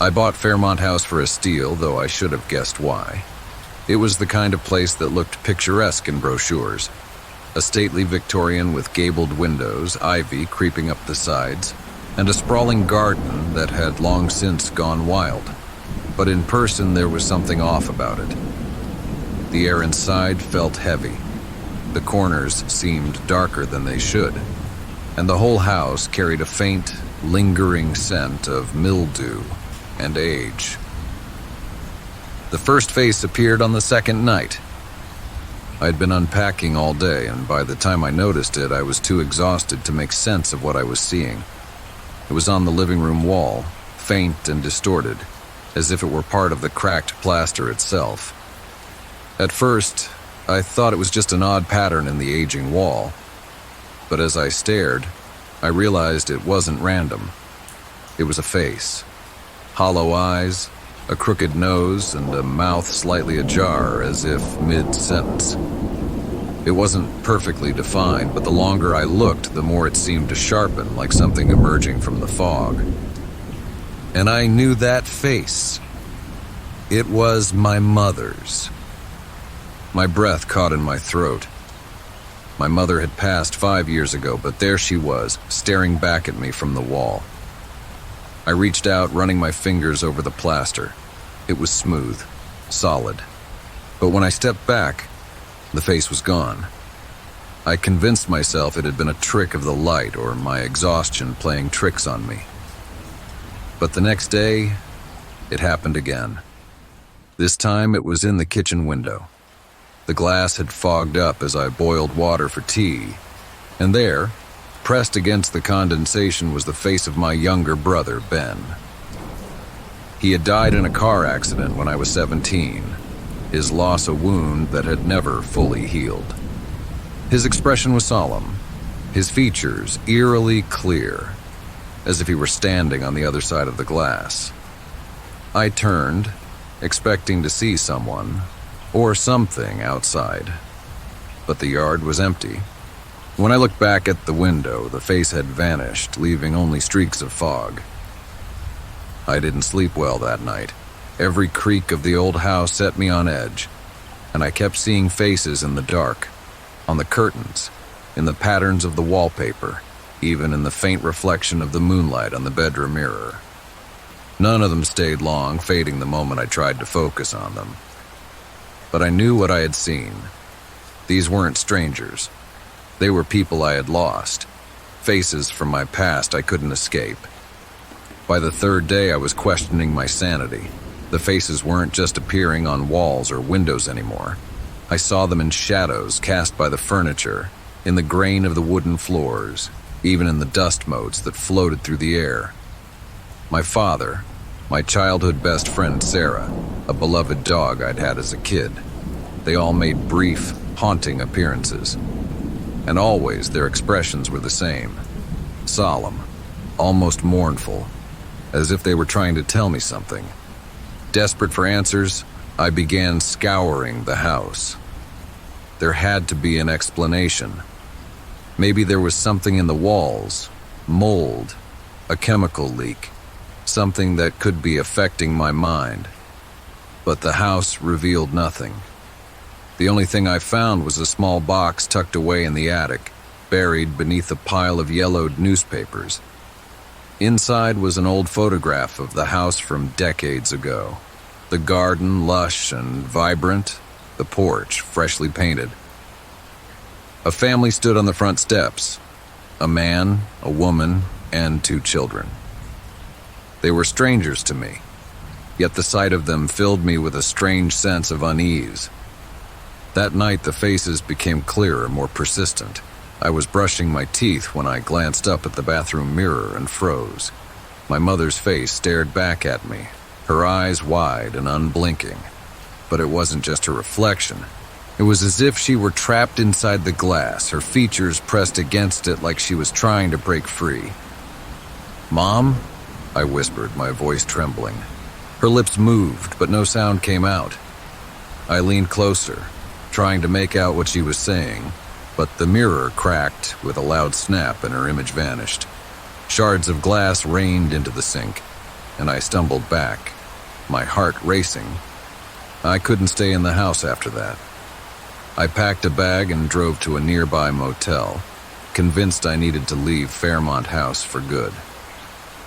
I bought Fairmont House for a steal, though I should have guessed why. It was the kind of place that looked picturesque in brochures. A stately Victorian with gabled windows, ivy creeping up the sides, and a sprawling garden that had long since gone wild. But in person there was something off about it. The air inside felt heavy. The corners seemed darker than they should, and the whole house carried a faint, lingering scent of mildew and age. The first face appeared on the second night. I'd been unpacking all day, and by the time I noticed it, I was too exhausted to make sense of what I was seeing. It was on the living room wall, faint and distorted, as if it were part of the cracked plaster itself. At first, I thought it was just an odd pattern in the aging wall, but as I stared, I realized it wasn't random. It was a face. Hollow eyes, a crooked nose, and a mouth slightly ajar, as if mid-sentence. It wasn't perfectly defined, but the longer I looked, the more it seemed to sharpen, like something emerging from the fog. And I knew that face. It was my mother's. My breath caught in my throat. My mother had passed 5 years ago, but there she was, staring back at me from the wall. I reached out, running my fingers over the plaster. It was smooth, solid. But when I stepped back, the face was gone. I convinced myself it had been a trick of the light or my exhaustion playing tricks on me. But the next day, it happened again. This time it was in the kitchen window. The glass had fogged up as I boiled water for tea, and there, pressed against the condensation, was the face of my younger brother, Ben. He had died in a car accident when I was 17, his loss a wound that had never fully healed. His expression was solemn, his features eerily clear, as if he were standing on the other side of the glass. I turned, expecting to see someone, or something outside, but the yard was empty. When I looked back at the window, the face had vanished, leaving only streaks of fog. I didn't sleep well that night. Every creak of the old house set me on edge, and I kept seeing faces in the dark, on the curtains, in the patterns of the wallpaper, even in the faint reflection of the moonlight on the bedroom mirror. None of them stayed long, fading the moment I tried to focus on them. But I knew what I had seen. These weren't strangers. They were people I had lost, faces from my past I couldn't escape. By the third day, I was questioning my sanity. The faces weren't just appearing on walls or windows anymore. I saw them in shadows cast by the furniture, in the grain of the wooden floors, even in the dust motes that floated through the air. My father, my childhood best friend Sarah, a beloved dog I'd had as a kid. They all made brief, haunting appearances. And always their expressions were the same. Solemn, almost mournful, as if they were trying to tell me something. Desperate for answers, I began scouring the house. There had to be an explanation. Maybe there was something in the walls, mold, a chemical leak, something that could be affecting my mind. But the house revealed nothing. The only thing I found was a small box tucked away in the attic, buried beneath a pile of yellowed newspapers. Inside was an old photograph of the house from decades ago. The garden lush and vibrant, the porch freshly painted. A family stood on the front steps, a man, a woman, and 2 children. They were strangers to me, yet the sight of them filled me with a strange sense of unease. That night the faces became clearer, more persistent. I was brushing my teeth when I glanced up at the bathroom mirror and froze. My mother's face stared back at me, her eyes wide and unblinking. But it wasn't just her reflection. It was as if she were trapped inside the glass, her features pressed against it like she was trying to break free. "Mom?" I whispered, my voice trembling. Her lips moved, but no sound came out. I leaned closer, trying to make out what she was saying, but the mirror cracked with a loud snap and her image vanished. Shards of glass rained into the sink, and I stumbled back, my heart racing. I couldn't stay in the house after that. I packed a bag and drove to a nearby motel, convinced I needed to leave Fairmont House for good.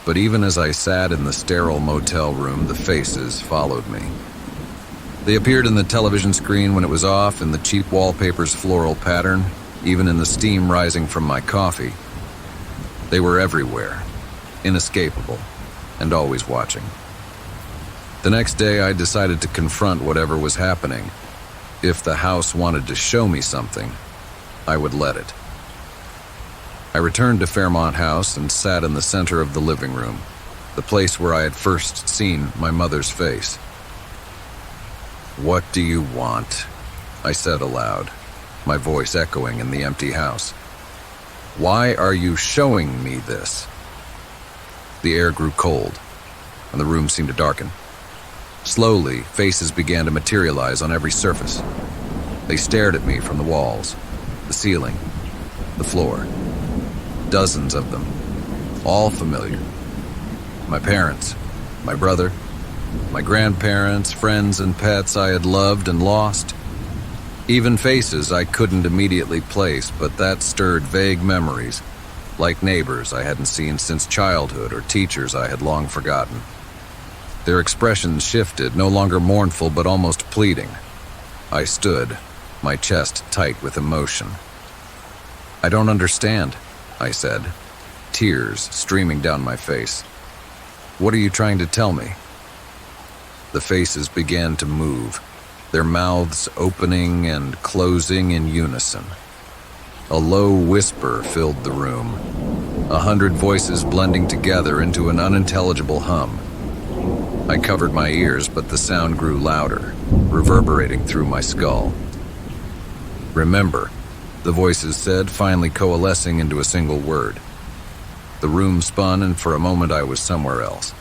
But even as I sat in the sterile motel room, the faces followed me. They appeared in the television screen when it was off, in the cheap wallpaper's floral pattern, even in the steam rising from my coffee. They were everywhere, inescapable, and always watching. The next day, I decided to confront whatever was happening. If the house wanted to show me something, I would let it. I returned to Fairmont House and sat in the center of the living room, the place where I had first seen my mother's face. "What do you want?" I said aloud, my voice echoing in the empty house. "Why are you showing me this?" The air grew cold, and the room seemed to darken. Slowly, faces began to materialize on every surface. They stared at me from the walls, the ceiling, the floor. Dozens of them, all familiar. My parents, my brother, my grandparents, friends and pets I had loved and lost. Even faces I couldn't immediately place, but that stirred vague memories, like neighbors I hadn't seen since childhood or teachers I had long forgotten. Their expressions shifted, no longer mournful but almost pleading. I stood, my chest tight with emotion. "I don't understand," I said, tears streaming down my face. "What are you trying to tell me?" The faces began to move, their mouths opening and closing in unison. A low whisper filled the room, 100 voices blending together into an unintelligible hum. I covered my ears, but the sound grew louder, reverberating through my skull. "Remember," the voices said, finally coalescing into a single word. The room spun, and for a moment I was somewhere else.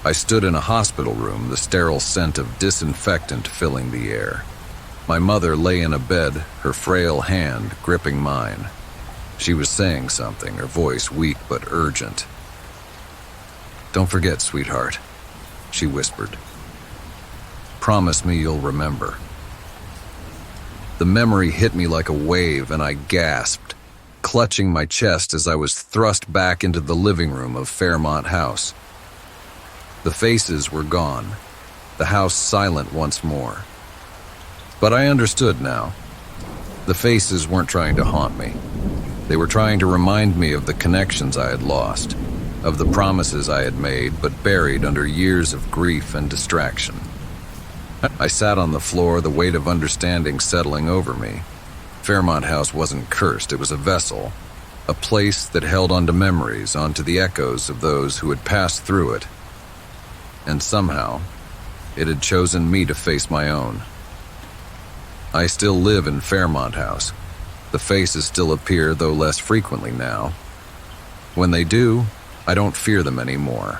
I stood in a hospital room, the sterile scent of disinfectant filling the air. My mother lay in a bed, her frail hand gripping mine. She was saying something, her voice weak but urgent. "Don't forget, sweetheart," she whispered. "Promise me you'll remember." The memory hit me like a wave, and I gasped. clutching my chest as I was thrust back into the living room of Fairmont House. The faces were gone, the house silent once more. But I understood now. The faces weren't trying to haunt me. They were trying to remind me of the connections I had lost, of the promises I had made but buried under years of grief and distraction. I sat on the floor, the weight of understanding settling over me. Fairmont House wasn't cursed, it was a vessel, a place that held onto memories, onto the echoes of those who had passed through it. And somehow, it had chosen me to face my own. I still live in Fairmont House. The faces still appear, though less frequently now. When they do, I don't fear them anymore.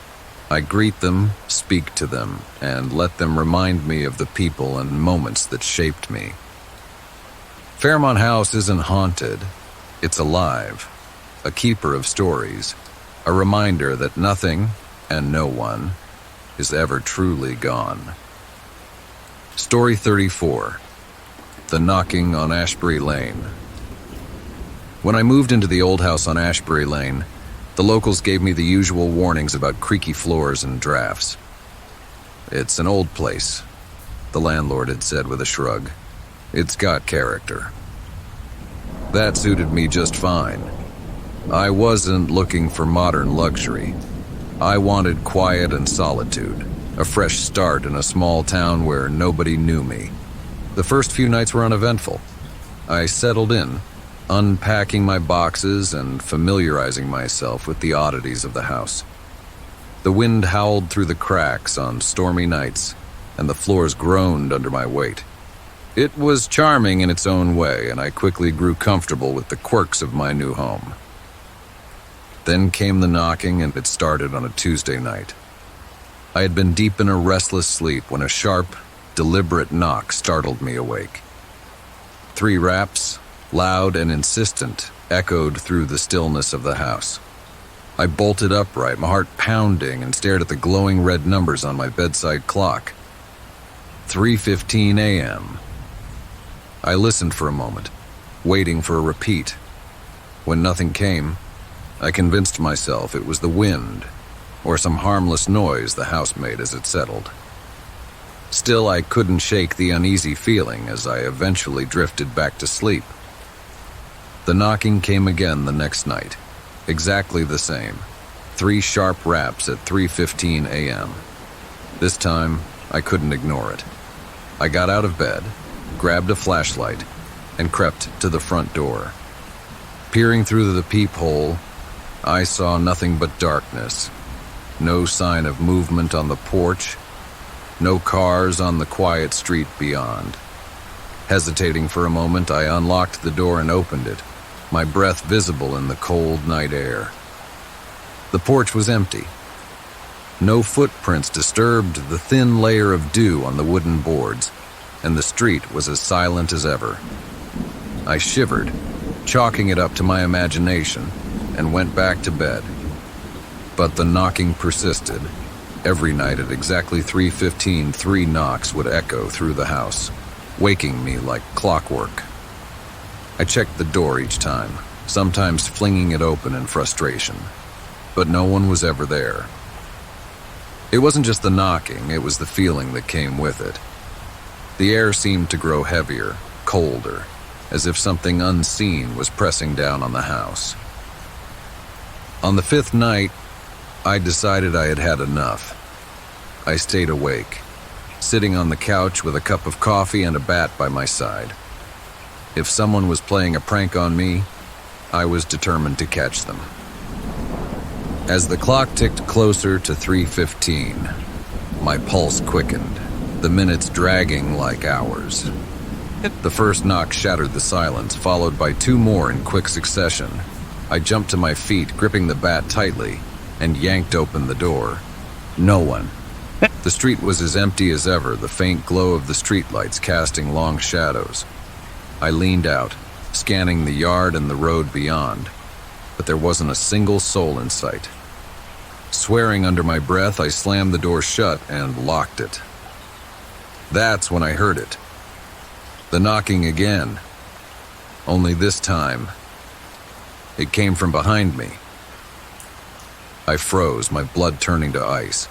I greet them, speak to them, and let them remind me of the people and moments that shaped me. Fairmont House isn't haunted, it's alive, a keeper of stories, a reminder that nothing and no one is ever truly gone. Story 34. The Knocking on Ashbury Lane. When I moved into the old house on Ashbury Lane, the locals gave me the usual warnings about creaky floors and drafts. "It's an old place," the landlord had said with a shrug. "It's got character." That suited me just fine. I wasn't looking for modern luxury. I wanted quiet and solitude, a fresh start in a small town where nobody knew me. The first few nights were uneventful. I settled in, unpacking my boxes and familiarizing myself with the oddities of the house. The wind howled through the cracks on stormy nights, and the floors groaned under my weight. It was charming in its own way, and I quickly grew comfortable with the quirks of my new home. Then came the knocking, and it started on a Tuesday night. I had been deep in a restless sleep when a sharp, deliberate knock startled me awake. 3 raps, loud and insistent, echoed through the stillness of the house. I bolted upright, my heart pounding, and stared at the glowing red numbers on my bedside clock. 3:15 a.m. I listened for a moment, waiting for a repeat. When nothing came, I convinced myself it was the wind, or some harmless noise the house made as it settled. Still, I couldn't shake the uneasy feeling as I eventually drifted back to sleep. The knocking came again the next night, exactly the same. 3 sharp raps at 3:15 a.m. This time, I couldn't ignore it. I got out of bed, grabbed a flashlight, and crept to the front door. Peering through the peephole, I saw nothing but darkness. No sign of movement on the porch, no cars on the quiet street beyond. Hesitating for a moment, I unlocked the door and opened it, my breath visible in the cold night air. The porch was empty. No footprints disturbed the thin layer of dew on the wooden boards, and the street was as silent as ever. I shivered, chalking it up to my imagination, and went back to bed. But the knocking persisted. Every night at exactly 3:15, 3 knocks would echo through the house, waking me like clockwork. I checked the door each time, sometimes flinging it open in frustration, but no one was ever there. It wasn't just the knocking, it was the feeling that came with it. The air seemed to grow heavier, colder, as if something unseen was pressing down on the house. On the 5th night, I decided I had had enough. I stayed awake, sitting on the couch with a cup of coffee and a bat by my side. If someone was playing a prank on me, I was determined to catch them. As the clock ticked closer to 3:15, my pulse quickened, the minutes dragging like hours. The first knock shattered the silence, followed by 2 more in quick succession. I jumped to my feet, gripping the bat tightly, and yanked open the door. No one. The street was as empty as ever, the faint glow of the streetlights casting long shadows. I leaned out, scanning the yard and the road beyond, but there wasn't a single soul in sight. Swearing under my breath, I slammed the door shut and locked it. That's when I heard it. The knocking again. Only this time, It came from behind me. I froze, my blood turning to ice.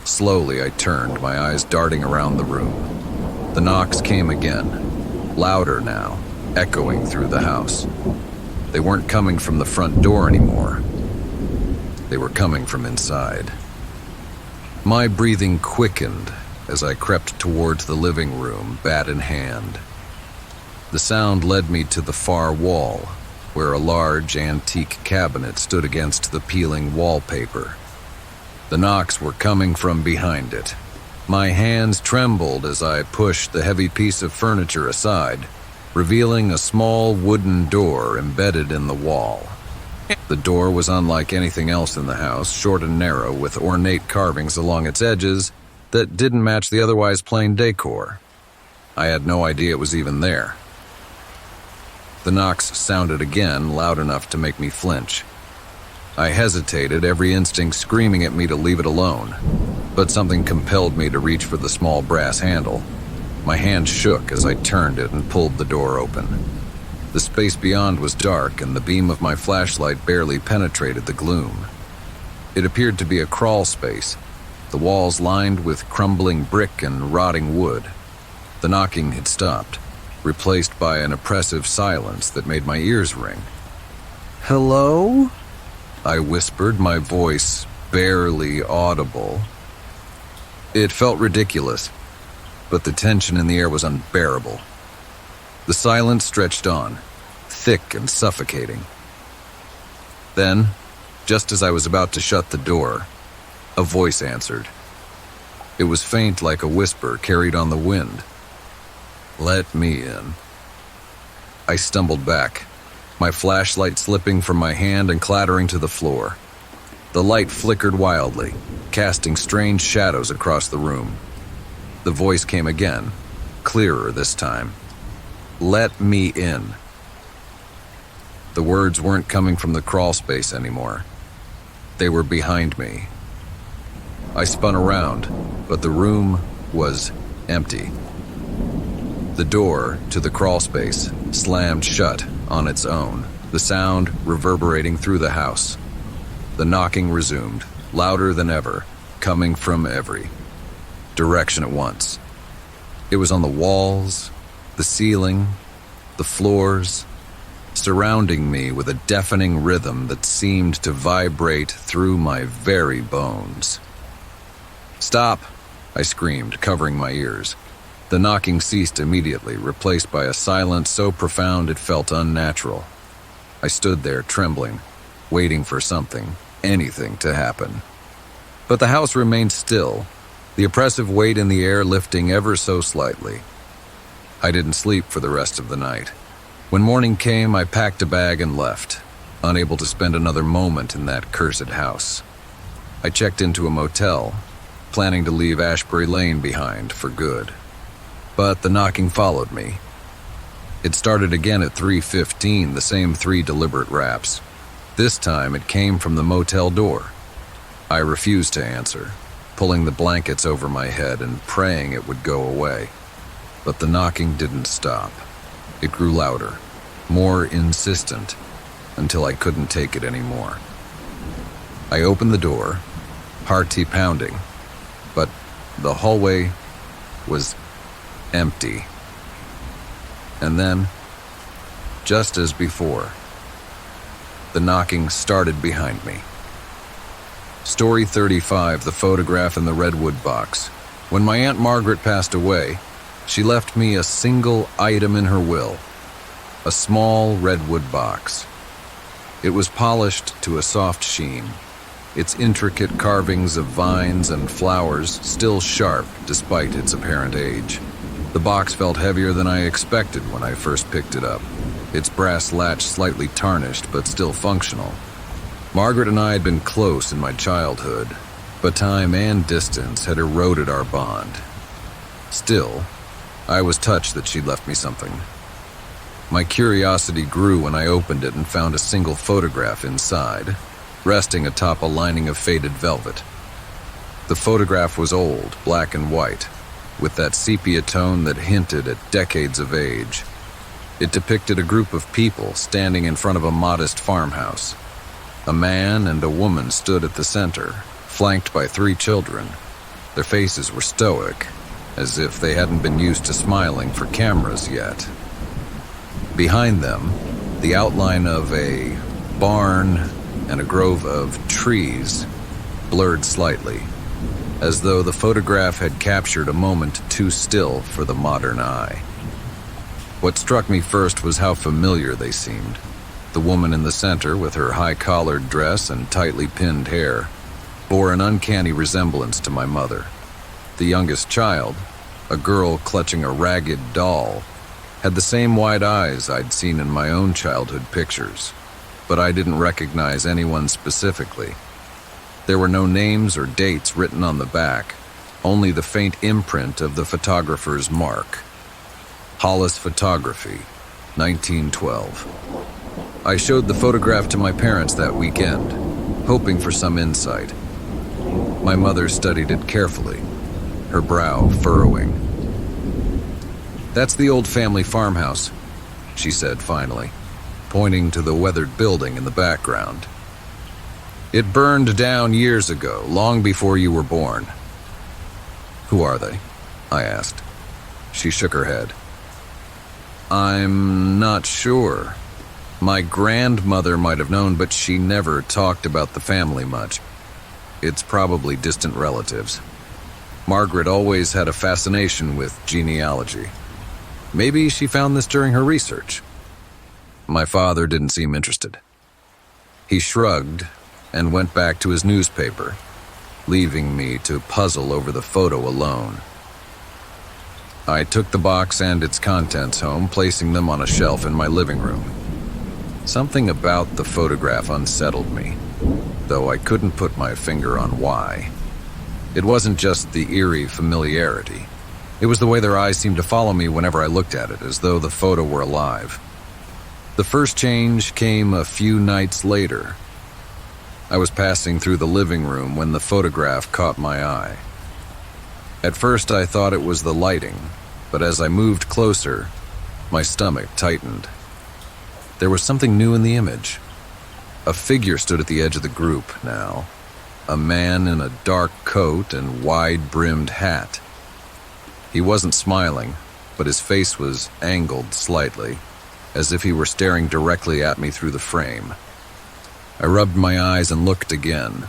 Slowly, I turned, my eyes darting around the room. The knocks came again, louder now, echoing through the house. They weren't coming from the front door anymore. They were coming from inside. My breathing quickened as I crept towards the living room, bat in hand. The sound led me to the far wall, where a large antique cabinet stood against the peeling wallpaper. The knocks were coming from behind it. My hands trembled as I pushed the heavy piece of furniture aside, revealing a small wooden door embedded in the wall. The door was unlike anything else in the house, short and narrow, with ornate carvings along its edges that didn't match the otherwise plain decor. I had no idea it was even there. The knocks sounded again, loud enough to make me flinch. I hesitated, every instinct screaming at me to leave it alone, but something compelled me to reach for the small brass handle. My hand shook as I turned it and pulled the door open. The space beyond was dark, and the beam of my flashlight barely penetrated the gloom. It appeared to be a crawl space, the walls lined with crumbling brick and rotting wood. The knocking had stopped, replaced by an oppressive silence that made my ears ring. "Hello?" I whispered, my voice barely audible. It felt ridiculous, but the tension in the air was unbearable. The silence stretched on, thick and suffocating. Then, just as I was about to shut the door, a voice answered. It was faint like a whisper carried on the wind. "Let me in." I stumbled back, my flashlight slipping from my hand and clattering to the floor. The light flickered wildly, casting strange shadows across the room. The voice came again, clearer this time. "Let me in." The words weren't coming from the crawl space anymore. They were behind me. I spun around, but the room was empty. The door to the crawl space slammed shut on its own, the sound reverberating through the house. The knocking resumed, louder than ever, coming from every direction at once. It was on the walls, the ceiling, the floors, surrounding me with a deafening rhythm that seemed to vibrate through my very bones. "Stop!" I screamed, covering my ears. The knocking ceased immediately, replaced by a silence so profound it felt unnatural. I stood there, trembling, waiting for something, anything to happen. But the house remained still, the oppressive weight in the air lifting ever so slightly. I didn't sleep for the rest of the night. When morning came, I packed a bag and left, unable to spend another moment in that cursed house. I checked into a motel, planning to leave Ashbury Lane behind for good. But the knocking followed me. It started again at 3:15, the same 3 deliberate raps. This time it came from the motel door. I refused to answer, pulling the blankets over my head and praying it would go away. But the knocking didn't stop. It grew louder, more insistent, until I couldn't take it anymore. I opened the door, heart pounding, but the hallway was empty. And then, just as before, the knocking started behind me. Story 35, the photograph in the redwood box. When my Aunt Margaret passed away, she left me a single item in her will, a small redwood box. It was polished to a soft sheen, its intricate carvings of vines and flowers still sharp despite its apparent age. The box felt heavier than I expected when I first picked it up, its brass latch slightly tarnished but still functional. Margaret and I had been close in my childhood, but time and distance had eroded our bond. Still, I was touched that she'd left me something. My curiosity grew when I opened it and found a single photograph inside, resting atop a lining of faded velvet. The photograph was old, black and white, with that sepia tone that hinted at decades of age. It depicted a group of people standing in front of a modest farmhouse. A man and a woman stood at the center, flanked by 3 children. Their faces were stoic, as if they hadn't been used to smiling for cameras yet. Behind them, the outline of a barn and a grove of trees blurred slightly, as though the photograph had captured a moment too still for the modern eye. What struck me first was how familiar they seemed. The woman in the center, with her high-collared dress and tightly pinned hair, bore an uncanny resemblance to my mother. The youngest child, a girl clutching a ragged doll, had the same wide eyes I'd seen in my own childhood pictures, but I didn't recognize anyone specifically. There were no names or dates written on the back, only the faint imprint of the photographer's mark. Hollis Photography, 1912. I showed the photograph to my parents that weekend, hoping for some insight. My mother studied it carefully, her brow furrowing. "That's the old family farmhouse," she said finally, pointing to the weathered building in the background. "It burned down years ago, long before you were born." "Who are they?" I asked. She shook her head. "I'm not sure. My grandmother might have known, but she never talked about the family much. It's probably distant relatives. Margaret always had a fascination with genealogy. Maybe she found this during her research." My father didn't seem interested. He shrugged and went back to his newspaper, leaving me to puzzle over the photo alone. I took the box and its contents home, placing them on a shelf in my living room. Something about the photograph unsettled me, though I couldn't put my finger on why. It wasn't just the eerie familiarity. It was the way their eyes seemed to follow me whenever I looked at it, as though the photo were alive. The first change came a few nights later. I was passing through the living room when the photograph caught my eye. At first I thought it was the lighting, but as I moved closer, my stomach tightened. There was something new in the image. A figure stood at the edge of the group now, a man in a dark coat and wide-brimmed hat. He wasn't smiling, but his face was angled slightly, as if he were staring directly at me through the frame. I rubbed my eyes and looked again,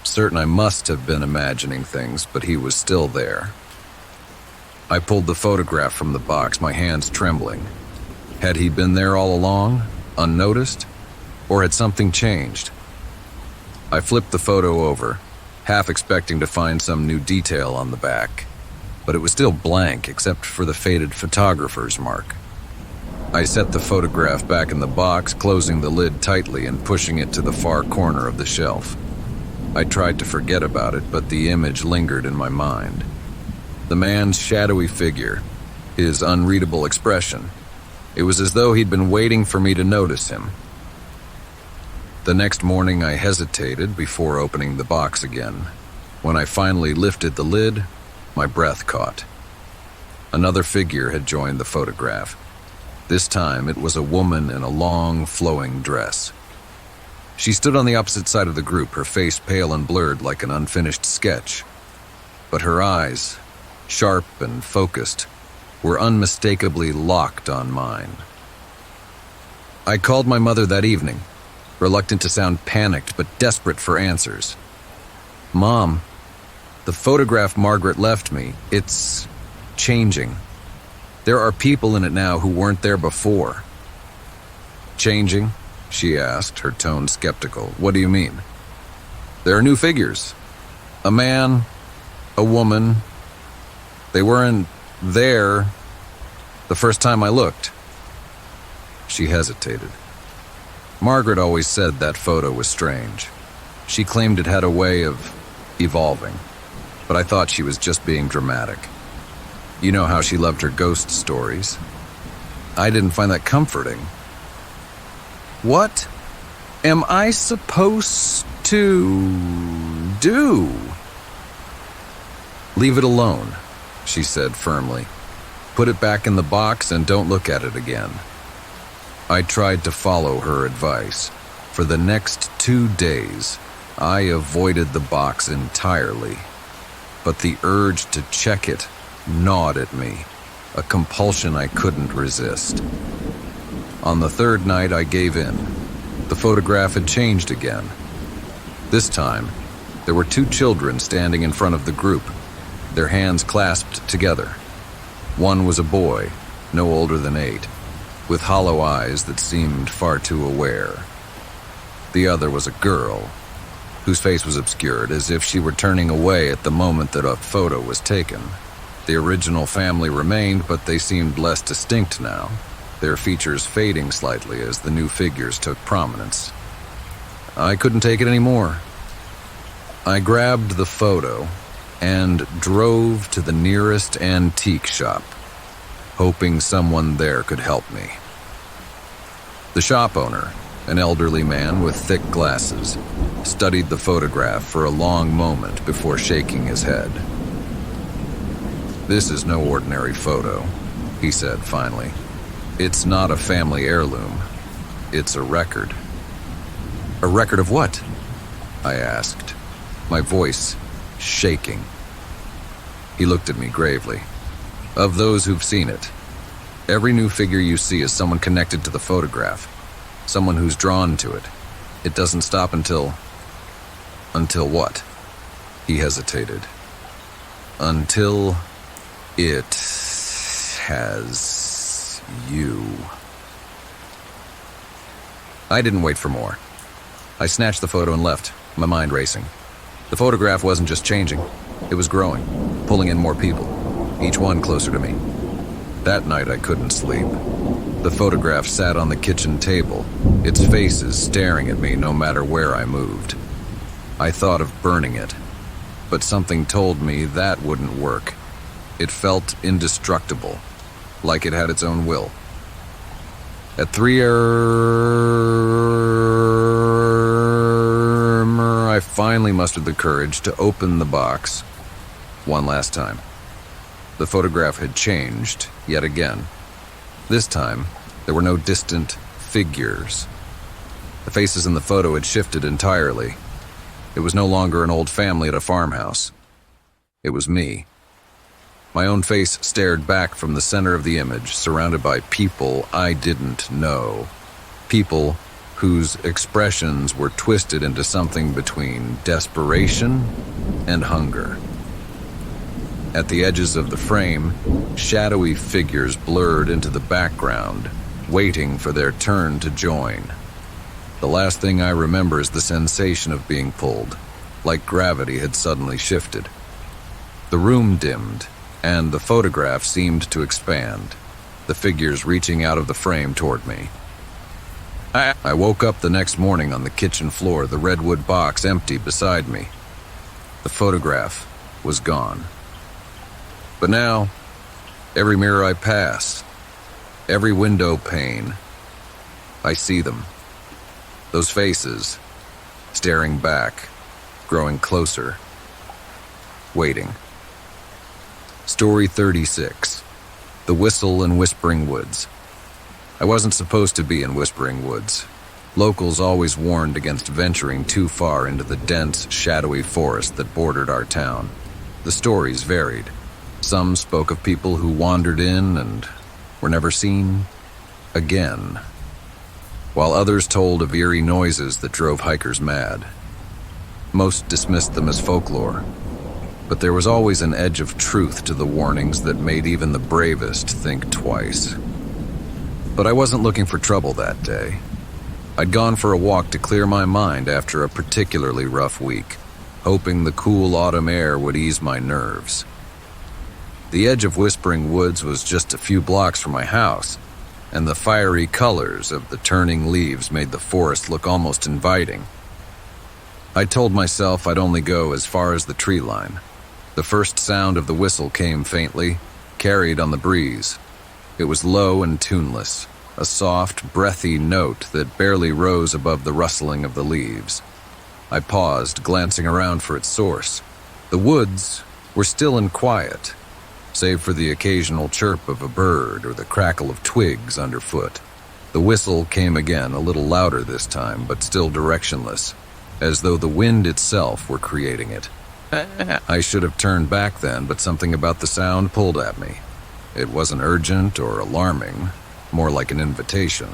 certain I must have been imagining things, but he was still there. I pulled the photograph from the box, my hands trembling. Had he been there all along, unnoticed, or had something changed? I flipped the photo over, half expecting to find some new detail on the back, but it was still blank except for the faded photographer's mark. I set the photograph back in the box, closing the lid tightly and pushing it to the far corner of the shelf. I tried to forget about it, but the image lingered in my mind. The man's shadowy figure, his unreadable expression. It was as though he'd been waiting for me to notice him. The next morning I hesitated before opening the box again. When I finally lifted the lid, my breath caught. Another figure had joined the photograph. This time it was a woman in a long, flowing dress. She stood on the opposite side of the group, her face pale and blurred like an unfinished sketch. But her eyes, sharp and focused, were unmistakably locked on mine. I called my mother that evening, reluctant to sound panicked but desperate for answers. "Mom, the photograph Margaret left me, it's changing. There are people in it now who weren't there before." "Changing?" she asked, her tone skeptical. "What do you mean?" "There are new figures. A man, a woman. They weren't there the first time I looked." She hesitated. Margaret always said that photo was strange. She claimed it had a way of evolving, but I thought she was just being dramatic. You know how she loved her ghost stories. I didn't find that comforting. "What am I supposed to do?" "Leave it alone," she said firmly. Put it back in the box and don't look at it again." I tried to follow her advice. For the next 2 days, I avoided the box entirely. But the urge to check it gnawed at me, a compulsion I couldn't resist. On the third night, I gave in. The photograph had changed again. This time, there were 2 children standing in front of the group, their hands clasped together. One was a boy, no older than 8, with hollow eyes that seemed far too aware. The other was a girl, whose face was obscured as if she were turning away at the moment that a photo was taken. The original family remained, but they seemed less distinct now, their features fading slightly as the new figures took prominence. I couldn't take it anymore. I grabbed the photo and drove to the nearest antique shop, hoping someone there could help me. The shop owner, an elderly man with thick glasses, studied the photograph for a long moment before shaking his head. "This is no ordinary photo," he said finally. "It's not a family heirloom. It's a record." "A record of what?" I asked, my voice shaking. He looked at me gravely. "Of those who've seen it. Every new figure you see is someone connected to the photograph, someone who's drawn to it. It doesn't stop until what?" He hesitated. "Until it has you." I didn't wait for more. I snatched the photo and left, my mind racing. The photograph wasn't just changing, it was growing, pulling in more people, each one closer to me. That night I couldn't sleep. The photograph sat on the kitchen table, its faces staring at me no matter where I moved. I thought of burning it, but something told me that wouldn't work. It felt indestructible, like it had its own will. At 3 a.m., I finally mustered the courage to open the box one last time. The photograph had changed yet again. This time, there were no distant figures. The faces in the photo had shifted entirely. It was no longer an old family at a farmhouse. It was me. My own face stared back from the center of the image, surrounded by people I didn't know. People whose expressions were twisted into something between desperation and hunger. At the edges of the frame, shadowy figures blurred into the background, waiting for their turn to join. The last thing I remember is the sensation of being pulled, like gravity had suddenly shifted. The room dimmed, and the photograph seemed to expand, the figures reaching out of the frame toward me. I woke up the next morning on the kitchen floor, the redwood box empty beside me. The photograph was gone. But now, every mirror I pass, every window pane, I see them. Those faces, staring back, growing closer, waiting. Story 36, The Whistle in Whispering Woods. I wasn't supposed to be in Whispering Woods. Locals always warned against venturing too far into the dense, shadowy forest that bordered our town. The stories varied. Some spoke of people who wandered in and were never seen again, while others told of eerie noises that drove hikers mad. Most dismissed them as folklore, but there was always an edge of truth to the warnings that made even the bravest think twice. But I wasn't looking for trouble that day. I'd gone for a walk to clear my mind after a particularly rough week, hoping the cool autumn air would ease my nerves. The edge of Whispering Woods was just a few blocks from my house, and the fiery colors of the turning leaves made the forest look almost inviting. I told myself I'd only go as far as the tree line. The first sound of the whistle came faintly, carried on the breeze. It was low and tuneless, a soft, breathy note that barely rose above the rustling of the leaves. I paused, glancing around for its source. The woods were still and quiet, save for the occasional chirp of a bird or the crackle of twigs underfoot. The whistle came again, a little louder this time, but still directionless, as though the wind itself were creating it. I should have turned back then, but something about the sound pulled at me. It wasn't urgent or alarming, more like an invitation.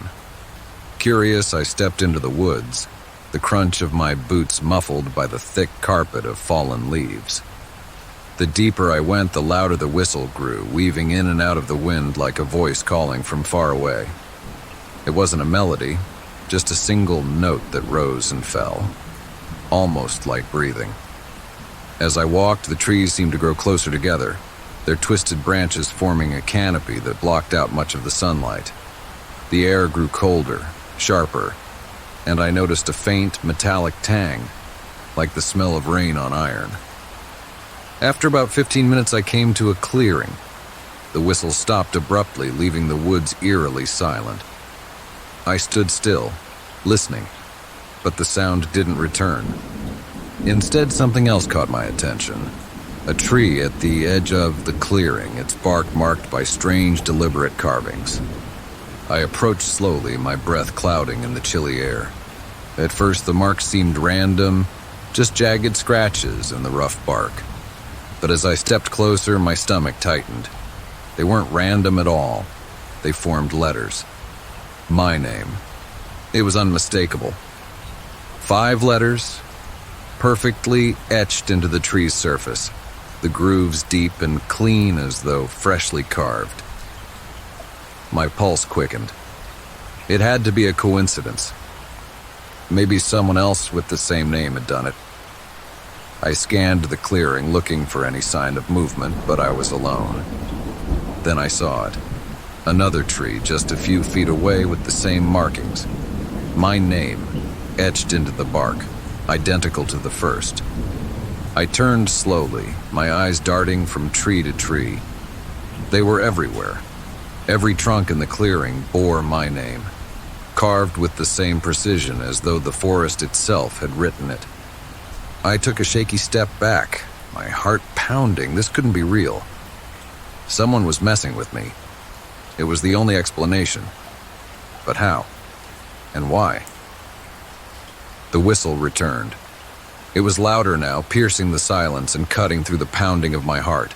Curious, I stepped into the woods, the crunch of my boots muffled by the thick carpet of fallen leaves. The deeper I went, the louder the whistle grew, weaving in and out of the wind like a voice calling from far away. It wasn't a melody, just a single note that rose and fell, almost like breathing. As I walked, the trees seemed to grow closer together, their twisted branches forming a canopy that blocked out much of the sunlight. The air grew colder, sharper, and I noticed a faint, metallic tang, like the smell of rain on iron. After about 15 minutes, I came to a clearing. The whistle stopped abruptly, leaving the woods eerily silent. I stood still, listening, but the sound didn't return. Instead, something else caught my attention. A tree at the edge of the clearing, its bark marked by strange, deliberate carvings. I approached slowly, my breath clouding in the chilly air. At first, the marks seemed random, just jagged scratches in the rough bark. But as I stepped closer, my stomach tightened. They weren't random at all. They formed letters. My name. It was unmistakable. 5 letters, perfectly etched into the tree's surface, the grooves deep and clean as though freshly carved. My pulse quickened. It had to be a coincidence. Maybe someone else with the same name had done it. I scanned the clearing, looking for any sign of movement, but I was alone. Then I saw it. Another tree just a few feet away with the same markings. My name, etched into the bark, identical to the first. I turned slowly, my eyes darting from tree to tree. They were everywhere. Every trunk in the clearing bore my name, carved with the same precision as though the forest itself had written it. I took a shaky step back, my heart pounding. This couldn't be real. Someone was messing with me. It was the only explanation. But how? And why? The whistle returned. It was louder now, piercing the silence and cutting through the pounding of my heart.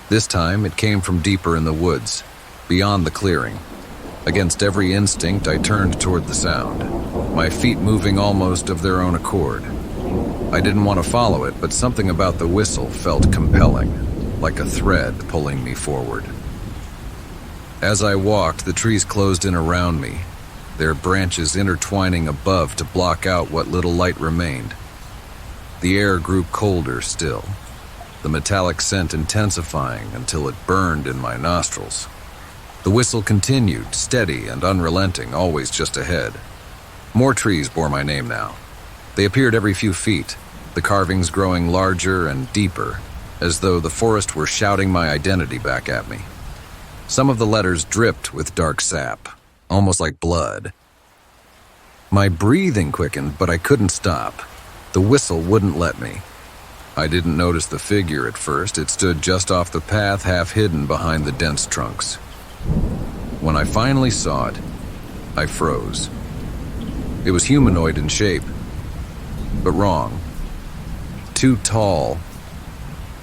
This time, it came from deeper in the woods, beyond the clearing. Against every instinct, I turned toward the sound, my feet moving almost of their own accord. I didn't want to follow it, but something about the whistle felt compelling, like a thread pulling me forward. As I walked, the trees closed in around me, their branches intertwining above to block out what little light remained. The air grew colder still, the metallic scent intensifying until it burned in my nostrils. The whistle continued, steady and unrelenting, always just ahead. More trees bore my name now. They appeared every few feet, the carvings growing larger and deeper, as though the forest were shouting my identity back at me. Some of the letters dripped with dark sap, almost like blood. My breathing quickened, but I couldn't stop. The whistle wouldn't let me. I didn't notice the figure at first. It stood just off the path, half hidden behind the dense trunks. When I finally saw it, I froze. It was humanoid in shape, but wrong. Too tall.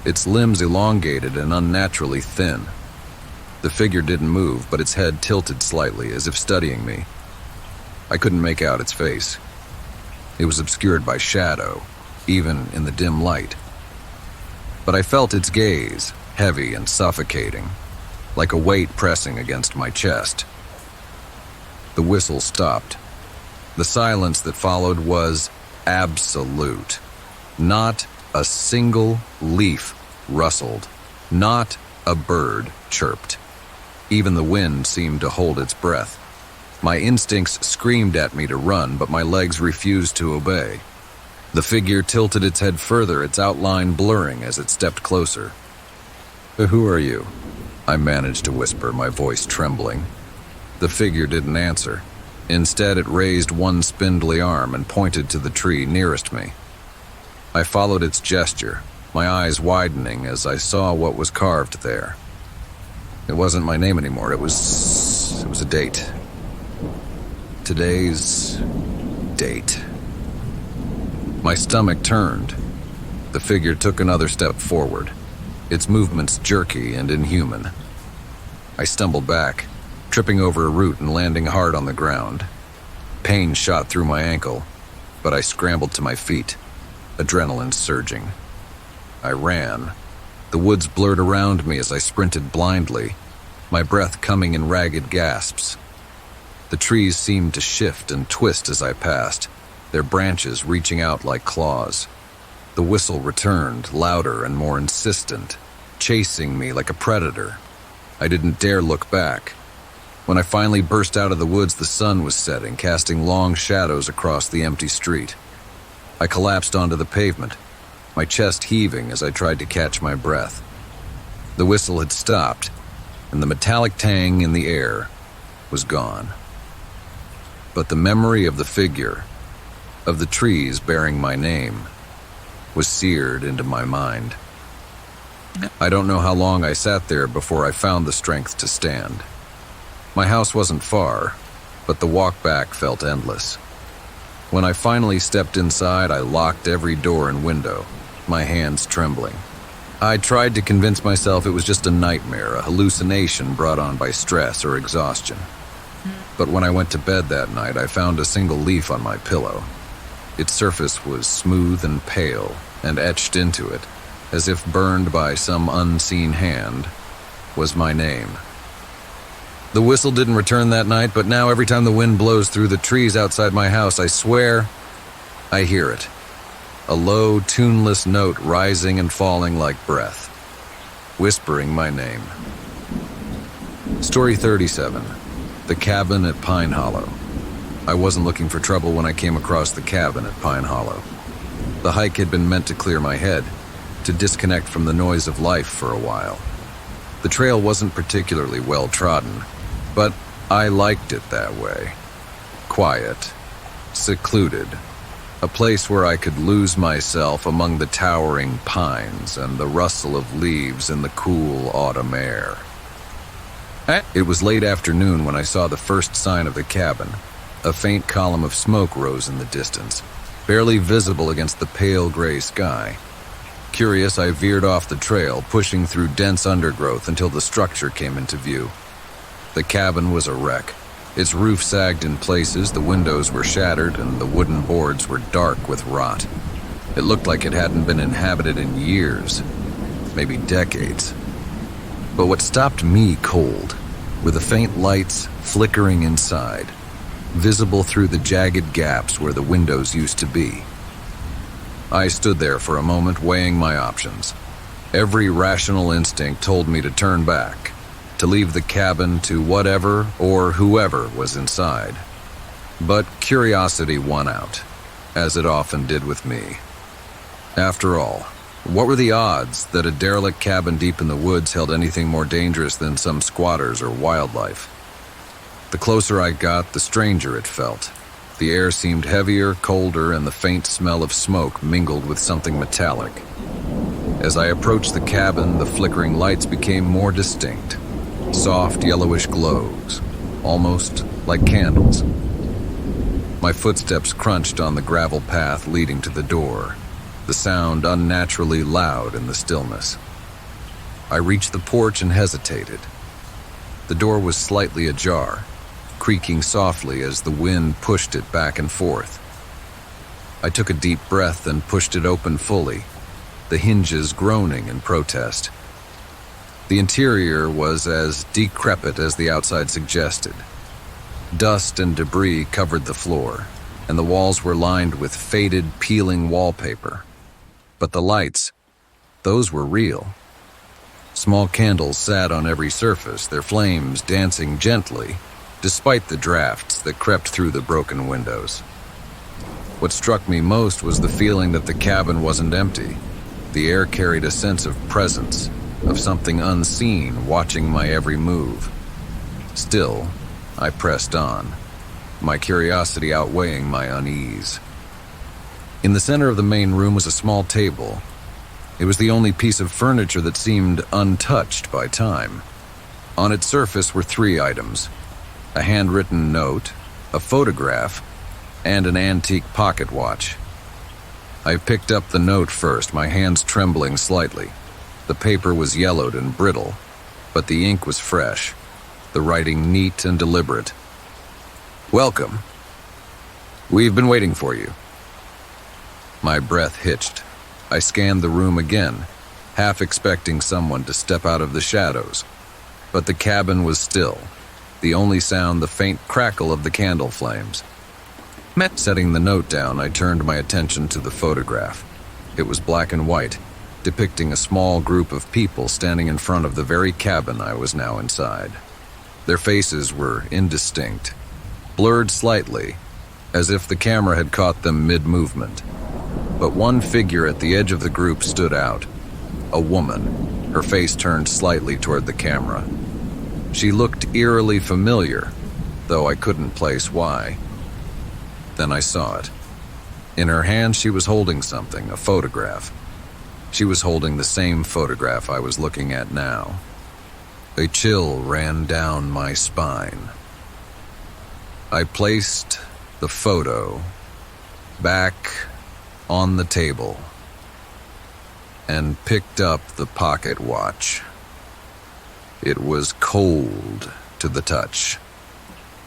Its limbs elongated and unnaturally thin. The figure didn't move, but its head tilted slightly, as if studying me. I couldn't make out its face. It was obscured by shadow, even in the dim light. But I felt its gaze, heavy and suffocating, like a weight pressing against my chest. The whistle stopped. The silence that followed was absolute. Not a single leaf rustled. Not a bird chirped. Even the wind seemed to hold its breath. My instincts screamed at me to run, but my legs refused to obey. The figure tilted its head further, its outline blurring as it stepped closer. "Who are you?" I managed to whisper, my voice trembling. The figure didn't answer. Instead, it raised one spindly arm and pointed to the tree nearest me. I followed its gesture, my eyes widening as I saw what was carved there. It wasn't my name anymore, it was a date. Today's date. My stomach turned. The figure took another step forward, its movements jerky and inhuman. I stumbled back, tripping over a root and landing hard on the ground. Pain shot through my ankle, but I scrambled to my feet, adrenaline surging. I ran. The woods blurred around me as I sprinted blindly, my breath coming in ragged gasps. The trees seemed to shift and twist as I passed, their branches reaching out like claws. The whistle returned, louder and more insistent, chasing me like a predator. I didn't dare look back. When I finally burst out of the woods, the sun was setting, casting long shadows across the empty street. I collapsed onto the pavement, my chest heaving as I tried to catch my breath. The whistle had stopped, and the metallic tang in the air was gone. But the memory of the figure, of the trees bearing my name, was seared into my mind. I don't know how long I sat there before I found the strength to stand. My house wasn't far, but the walk back felt endless. When I finally stepped inside, I locked every door and window, my hands trembling. I tried to convince myself it was just a nightmare, a hallucination brought on by stress or exhaustion. But when I went to bed that night, I found a single leaf on my pillow. Its surface was smooth and pale, and etched into it, as if burned by some unseen hand, was my name. The whistle didn't return that night, but now every time the wind blows through the trees outside my house, I swear I hear it. A low, tuneless note rising and falling like breath, whispering my name. Story 37. The Cabin at Pine Hollow. I wasn't looking for trouble when I came across the cabin at Pine Hollow. The hike had been meant to clear my head, to disconnect from the noise of life for a while. The trail wasn't particularly well trodden, but I liked it that way. Quiet, secluded, a place where I could lose myself among the towering pines and the rustle of leaves in the cool autumn air. It was late afternoon when I saw the first sign of the cabin. A faint column of smoke rose in the distance, barely visible against the pale gray sky. Curious, I veered off the trail, pushing through dense undergrowth until the structure came into view. The cabin was a wreck. Its roof sagged in places, the windows were shattered, and the wooden boards were dark with rot. It looked like it hadn't been inhabited in years, maybe decades. But what stopped me cold were the faint lights flickering inside, visible through the jagged gaps where the windows used to be. I stood there for a moment, weighing my options. Every rational instinct told me to turn back, to leave the cabin to whatever or whoever was inside. But curiosity won out, as it often did with me. After all, what were the odds that a derelict cabin deep in the woods held anything more dangerous than some squatters or wildlife? The closer I got, the stranger it felt. The air seemed heavier, colder, and the faint smell of smoke mingled with something metallic. As I approached the cabin, the flickering lights became more distinct. Soft, yellowish glows, almost like candles. My footsteps crunched on the gravel path leading to the door, the sound unnaturally loud in the stillness. I reached the porch and hesitated. The door was slightly ajar, creaking softly as the wind pushed it back and forth. I took a deep breath and pushed it open fully, the hinges groaning in protest. The interior was as decrepit as the outside suggested. Dust and debris covered the floor, and the walls were lined with faded, peeling wallpaper. But the lights, those were real. Small candles sat on every surface, their flames dancing gently, despite the drafts that crept through the broken windows. What struck me most was the feeling that the cabin wasn't empty. The air carried a sense of presence, of something unseen watching my every move. Still, I pressed on, my curiosity outweighing my unease. In the center of the main room was a small table. It was the only piece of furniture that seemed untouched by time. On its surface were 3 items: a handwritten note, a photograph, and an antique pocket watch. I picked up the note first, my hands trembling slightly. The paper was yellowed and brittle, but the ink was fresh, the writing neat and deliberate. "Welcome. We've been waiting for you." My breath hitched. I scanned the room again, half expecting someone to step out of the shadows. But the cabin was still, the only sound the faint crackle of the candle flames. Setting the note down, I turned my attention to the photograph. It was black and white, depicting a small group of people standing in front of the very cabin I was now inside. Their faces were indistinct, blurred slightly, as if the camera had caught them mid-movement. But one figure at the edge of the group stood out, a woman, her face turned slightly toward the camera. She looked eerily familiar, though I couldn't place why. Then I saw it. In her hand she was holding something, a photograph. She was holding the same photograph I was looking at now. A chill ran down my spine. I placed the photo back on the table and picked up the pocket watch. It was cold to the touch,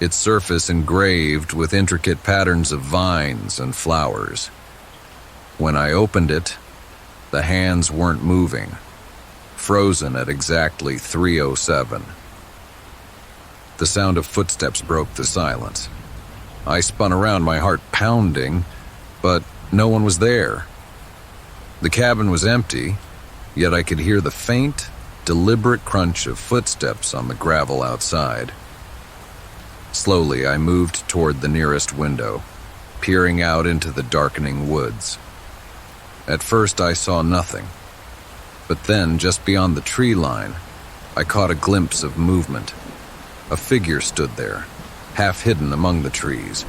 its surface engraved with intricate patterns of vines and flowers. When I opened it, the hands weren't moving, frozen at exactly 3:07. The sound of footsteps broke the silence. I spun around, my heart pounding, but no one was there. The cabin was empty, yet I could hear the faint, deliberate crunch of footsteps on the gravel outside. Slowly, I moved toward the nearest window, peering out into the darkening woods. At first, I saw nothing, but then, just beyond the tree line, I caught a glimpse of movement. A figure stood there, half hidden among the trees.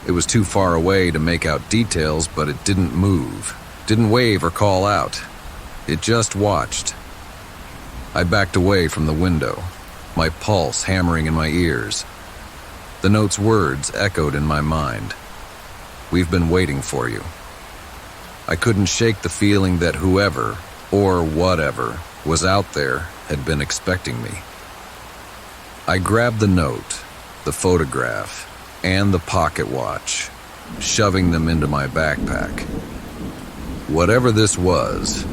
It was too far away to make out details, but it didn't move, didn't wave or call out. It just watched. I backed away from the window, my pulse hammering in my ears. The note's words echoed in my mind. "We've been waiting for you." I couldn't shake the feeling that whoever, or whatever, was out there had been expecting me. I grabbed the note, the photograph, and the pocket watch, shoving them into my backpack. Whatever this was,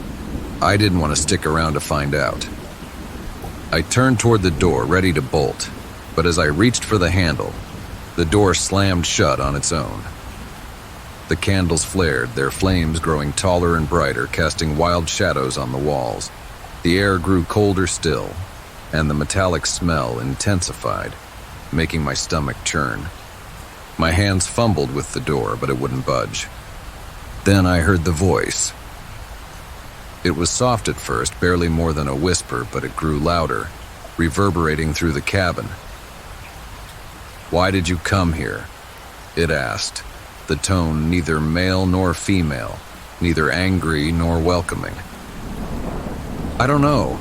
I didn't want to stick around to find out. I turned toward the door, ready to bolt, but as I reached for the handle, the door slammed shut on its own. The candles flared, their flames growing taller and brighter, casting wild shadows on the walls. The air grew colder still, and the metallic smell intensified, making my stomach churn. My hands fumbled with the door, but it wouldn't budge. Then I heard the voice. It was soft at first, barely more than a whisper, but it grew louder, reverberating through the cabin. "Why did you come here?" it asked, the tone neither male nor female, neither angry nor welcoming. "I don't know,"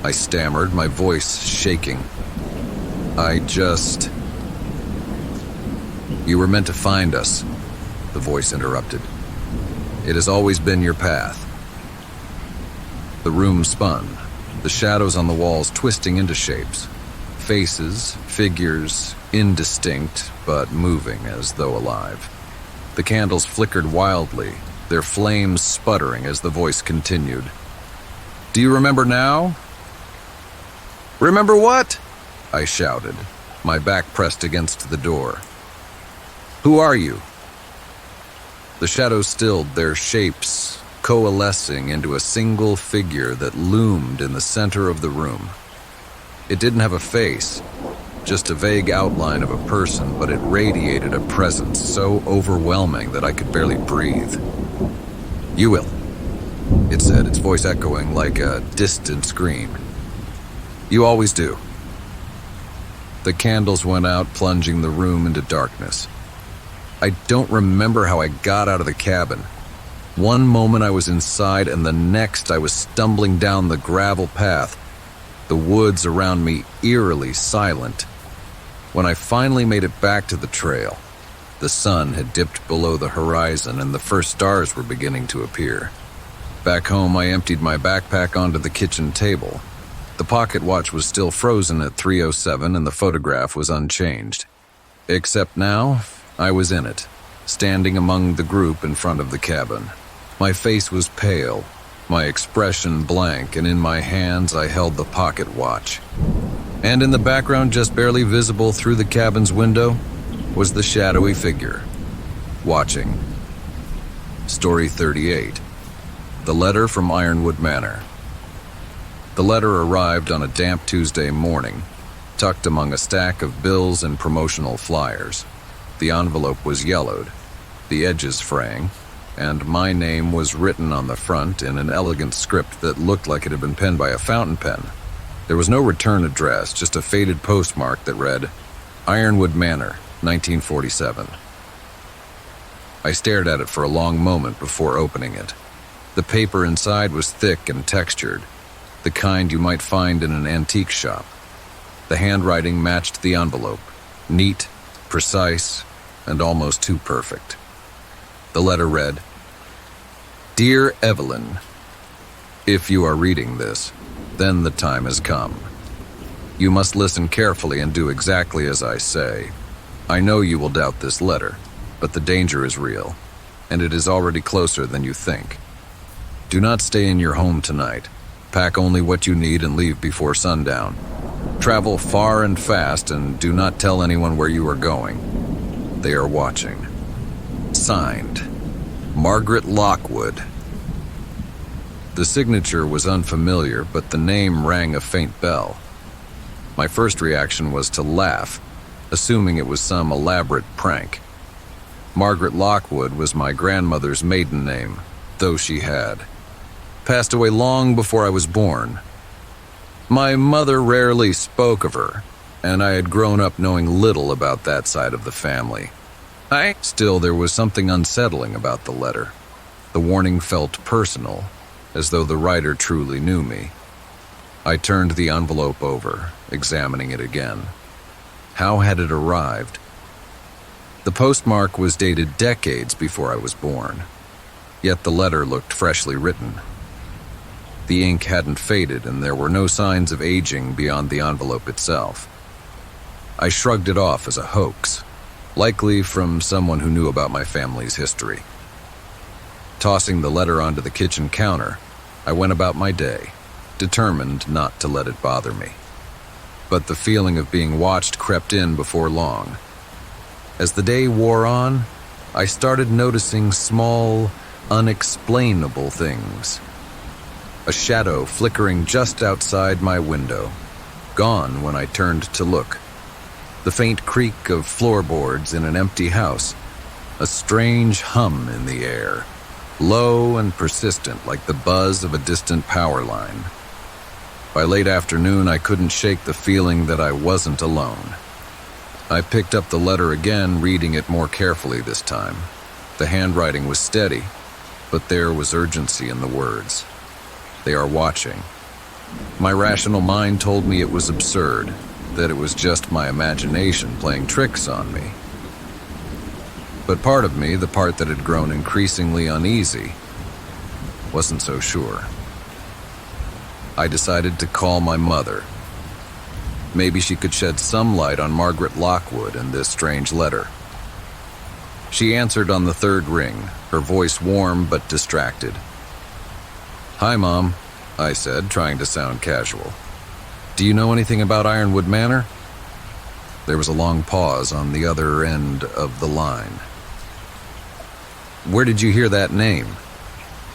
I stammered, my voice shaking. "You were meant to find us," the voice interrupted. "It has always been your path." The room spun, the shadows on the walls twisting into shapes. Faces, figures, indistinct, but moving as though alive. The candles flickered wildly, their flames sputtering as the voice continued. "Do you remember now?" "Remember what?" I shouted, my back pressed against the door. "Who are you?" The shadows stilled, their shapes coalescing into a single figure that loomed in the center of the room. It didn't have a face, just a vague outline of a person, but it radiated a presence so overwhelming that I could barely breathe. "You will," it said, its voice echoing like a distant scream. "You always do." The candles went out, plunging the room into darkness. I don't remember how I got out of the cabin. One moment I was inside, and the next I was stumbling down the gravel path, the woods around me eerily silent. When I finally made it back to the trail, the sun had dipped below the horizon and the first stars were beginning to appear. Back home, I emptied my backpack onto the kitchen table. The pocket watch was still frozen at 3:07 and the photograph was unchanged. Except now, I was in it, standing among the group in front of the cabin. My face was pale, my expression blank, and in my hands I held the pocket watch. And in the background, just barely visible through the cabin's window, was the shadowy figure, watching. Story 38. The Letter from Ironwood Manor. The letter arrived on a damp Tuesday morning, tucked among a stack of bills and promotional flyers. The envelope was yellowed, the edges fraying, and my name was written on the front in an elegant script that looked like it had been penned by a fountain pen. There was no return address, just a faded postmark that read, Ironwood Manor, 1947. I stared at it for a long moment before opening it. The paper inside was thick and textured, the kind you might find in an antique shop. The handwriting matched the envelope, neat, precise, and almost too perfect. The letter read, Dear Evelyn, if you are reading this, then the time has come. You must listen carefully and do exactly as I say. I know you will doubt this letter, but the danger is real, and it is already closer than you think. Do not stay in your home tonight. Pack only what you need and leave before sundown. Travel far and fast and do not tell anyone where you are going. They are watching. Signed, Margaret Lockwood. The signature was unfamiliar, but the name rang a faint bell. My first reaction was to laugh, assuming it was some elaborate prank. Margaret Lockwood was my grandmother's maiden name, though she had passed away long before I was born. My mother rarely spoke of her, and I had grown up knowing little about that side of the family. Still, there was something unsettling about the letter. The warning felt personal, as though the writer truly knew me. I turned the envelope over, examining it again. How had it arrived? The postmark was dated decades before I was born, yet the letter looked freshly written. The ink hadn't faded, and there were no signs of aging beyond the envelope itself. I shrugged it off as a hoax, likely from someone who knew about my family's history. Tossing the letter onto the kitchen counter, I went about my day, determined not to let it bother me. But the feeling of being watched crept in before long. As the day wore on, I started noticing small, unexplainable things. A shadow flickering just outside my window, gone when I turned to look. The faint creak of floorboards in an empty house, a strange hum in the air, low and persistent like the buzz of a distant power line. By late afternoon, I couldn't shake the feeling that I wasn't alone. I picked up the letter again, reading it more carefully this time. The handwriting was steady, but there was urgency in the words. They are watching. My rational mind told me it was absurd, that it was just my imagination playing tricks on me. But part of me, the part that had grown increasingly uneasy, wasn't so sure. I decided to call my mother. Maybe she could shed some light on Margaret Lockwood and this strange letter. She answered on the third ring, her voice warm but distracted. Hi, Mom, I said, trying to sound casual. Do you know anything about Ironwood Manor? There was a long pause on the other end of the line. Where did you hear that name?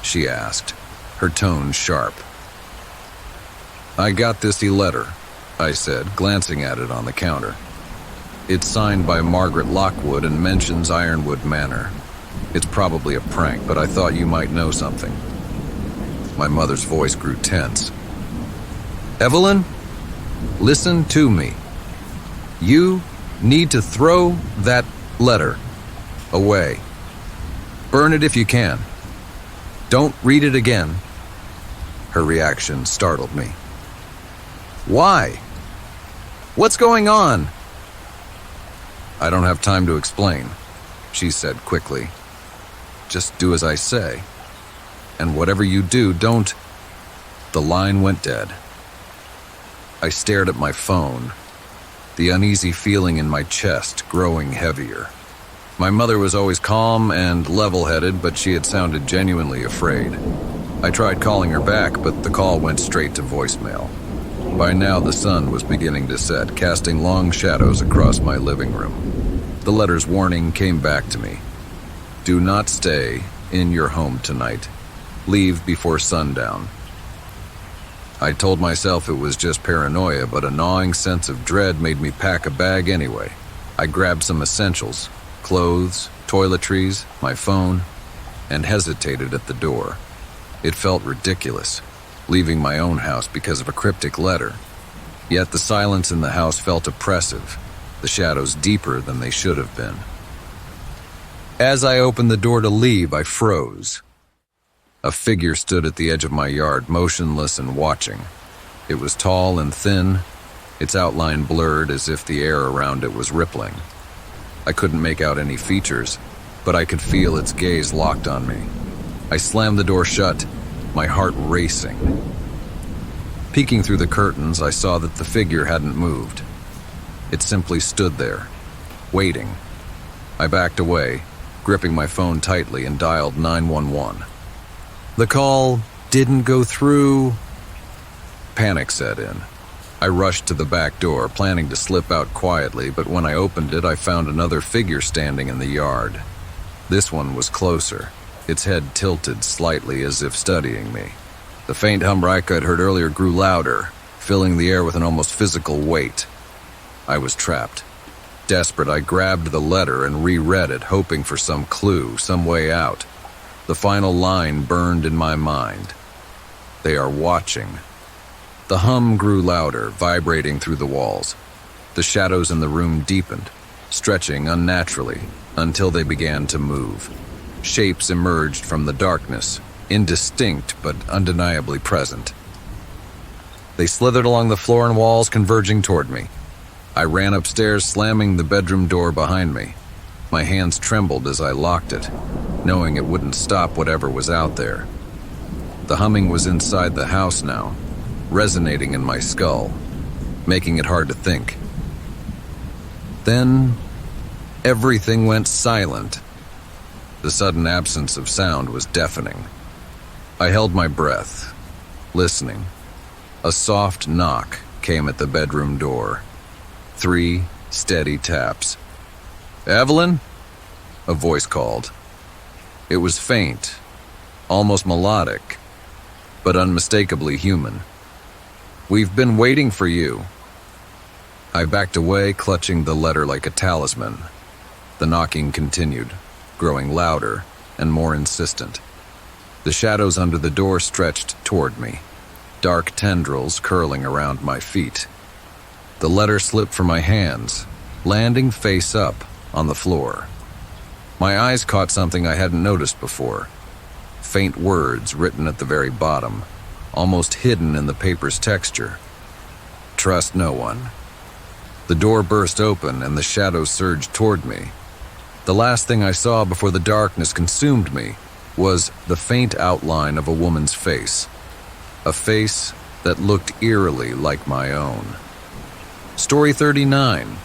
She asked, her tone sharp. I got this letter, I said, glancing at it on the counter. It's signed by Margaret Lockwood and mentions Ironwood Manor. It's probably a prank, but I thought you might know something. My mother's voice grew tense. Evelyn, listen to me. You need to throw that letter away. Burn it if you can. Don't read it again." Her reaction startled me. "Why? What's going on?" "I don't have time to explain," she said quickly. "Just do as I say. And whatever you do, don't..." The line went dead. I stared at my phone, the uneasy feeling in my chest growing heavier. My mother was always calm and level-headed, but she had sounded genuinely afraid. I tried calling her back, but the call went straight to voicemail. By now, the sun was beginning to set, casting long shadows across my living room. The letter's warning came back to me. "Do not stay in your home tonight. Leave before sundown." I told myself it was just paranoia, but a gnawing sense of dread made me pack a bag anyway. I grabbed some essentials, clothes, toiletries, my phone, and hesitated at the door. It felt ridiculous, leaving my own house because of a cryptic letter. Yet the silence in the house felt oppressive, the shadows deeper than they should have been. As I opened the door to leave, I froze. A figure stood at the edge of my yard, motionless and watching. It was tall and thin, its outline blurred as if the air around it was rippling. I couldn't make out any features, but I could feel its gaze locked on me. I slammed the door shut, my heart racing. Peeking through the curtains, I saw that the figure hadn't moved. It simply stood there, waiting. I backed away, gripping my phone tightly, and dialed 911. The call didn't go through. Panic set in. I rushed to the back door, planning to slip out quietly, but when I opened it, I found another figure standing in the yard. This one was closer, its head tilted slightly as if studying me. The faint hum I'd heard earlier grew louder, filling the air with an almost physical weight. I was trapped. Desperate, I grabbed the letter and reread it, hoping for some clue, some way out. The final line burned in my mind. "They are watching." The hum grew louder, vibrating through the walls. The shadows in the room deepened, stretching unnaturally until they began to move. Shapes emerged from the darkness, indistinct but undeniably present. They slithered along the floor and walls, converging toward me. I ran upstairs, slamming the bedroom door behind me. My hands trembled as I locked it, knowing it wouldn't stop whatever was out there. The humming was inside the house now, resonating in my skull, making it hard to think. Then, everything went silent. The sudden absence of sound was deafening. I held my breath, listening. A soft knock came at the bedroom door. 3 steady taps. "Evelyn?" a voice called. It was faint, almost melodic, but unmistakably human. "We've been waiting for you." I backed away, clutching the letter like a talisman. The knocking continued, growing louder and more insistent. The shadows under the door stretched toward me, dark tendrils curling around my feet. The letter slipped from my hands, landing face up on the floor. My eyes caught something I hadn't noticed before. Faint words written at the very bottom, almost hidden in the paper's texture. "Trust no one." The door burst open and the shadows surged toward me. The last thing I saw before the darkness consumed me was the faint outline of a woman's face. A face that looked eerily like my own. Story 39.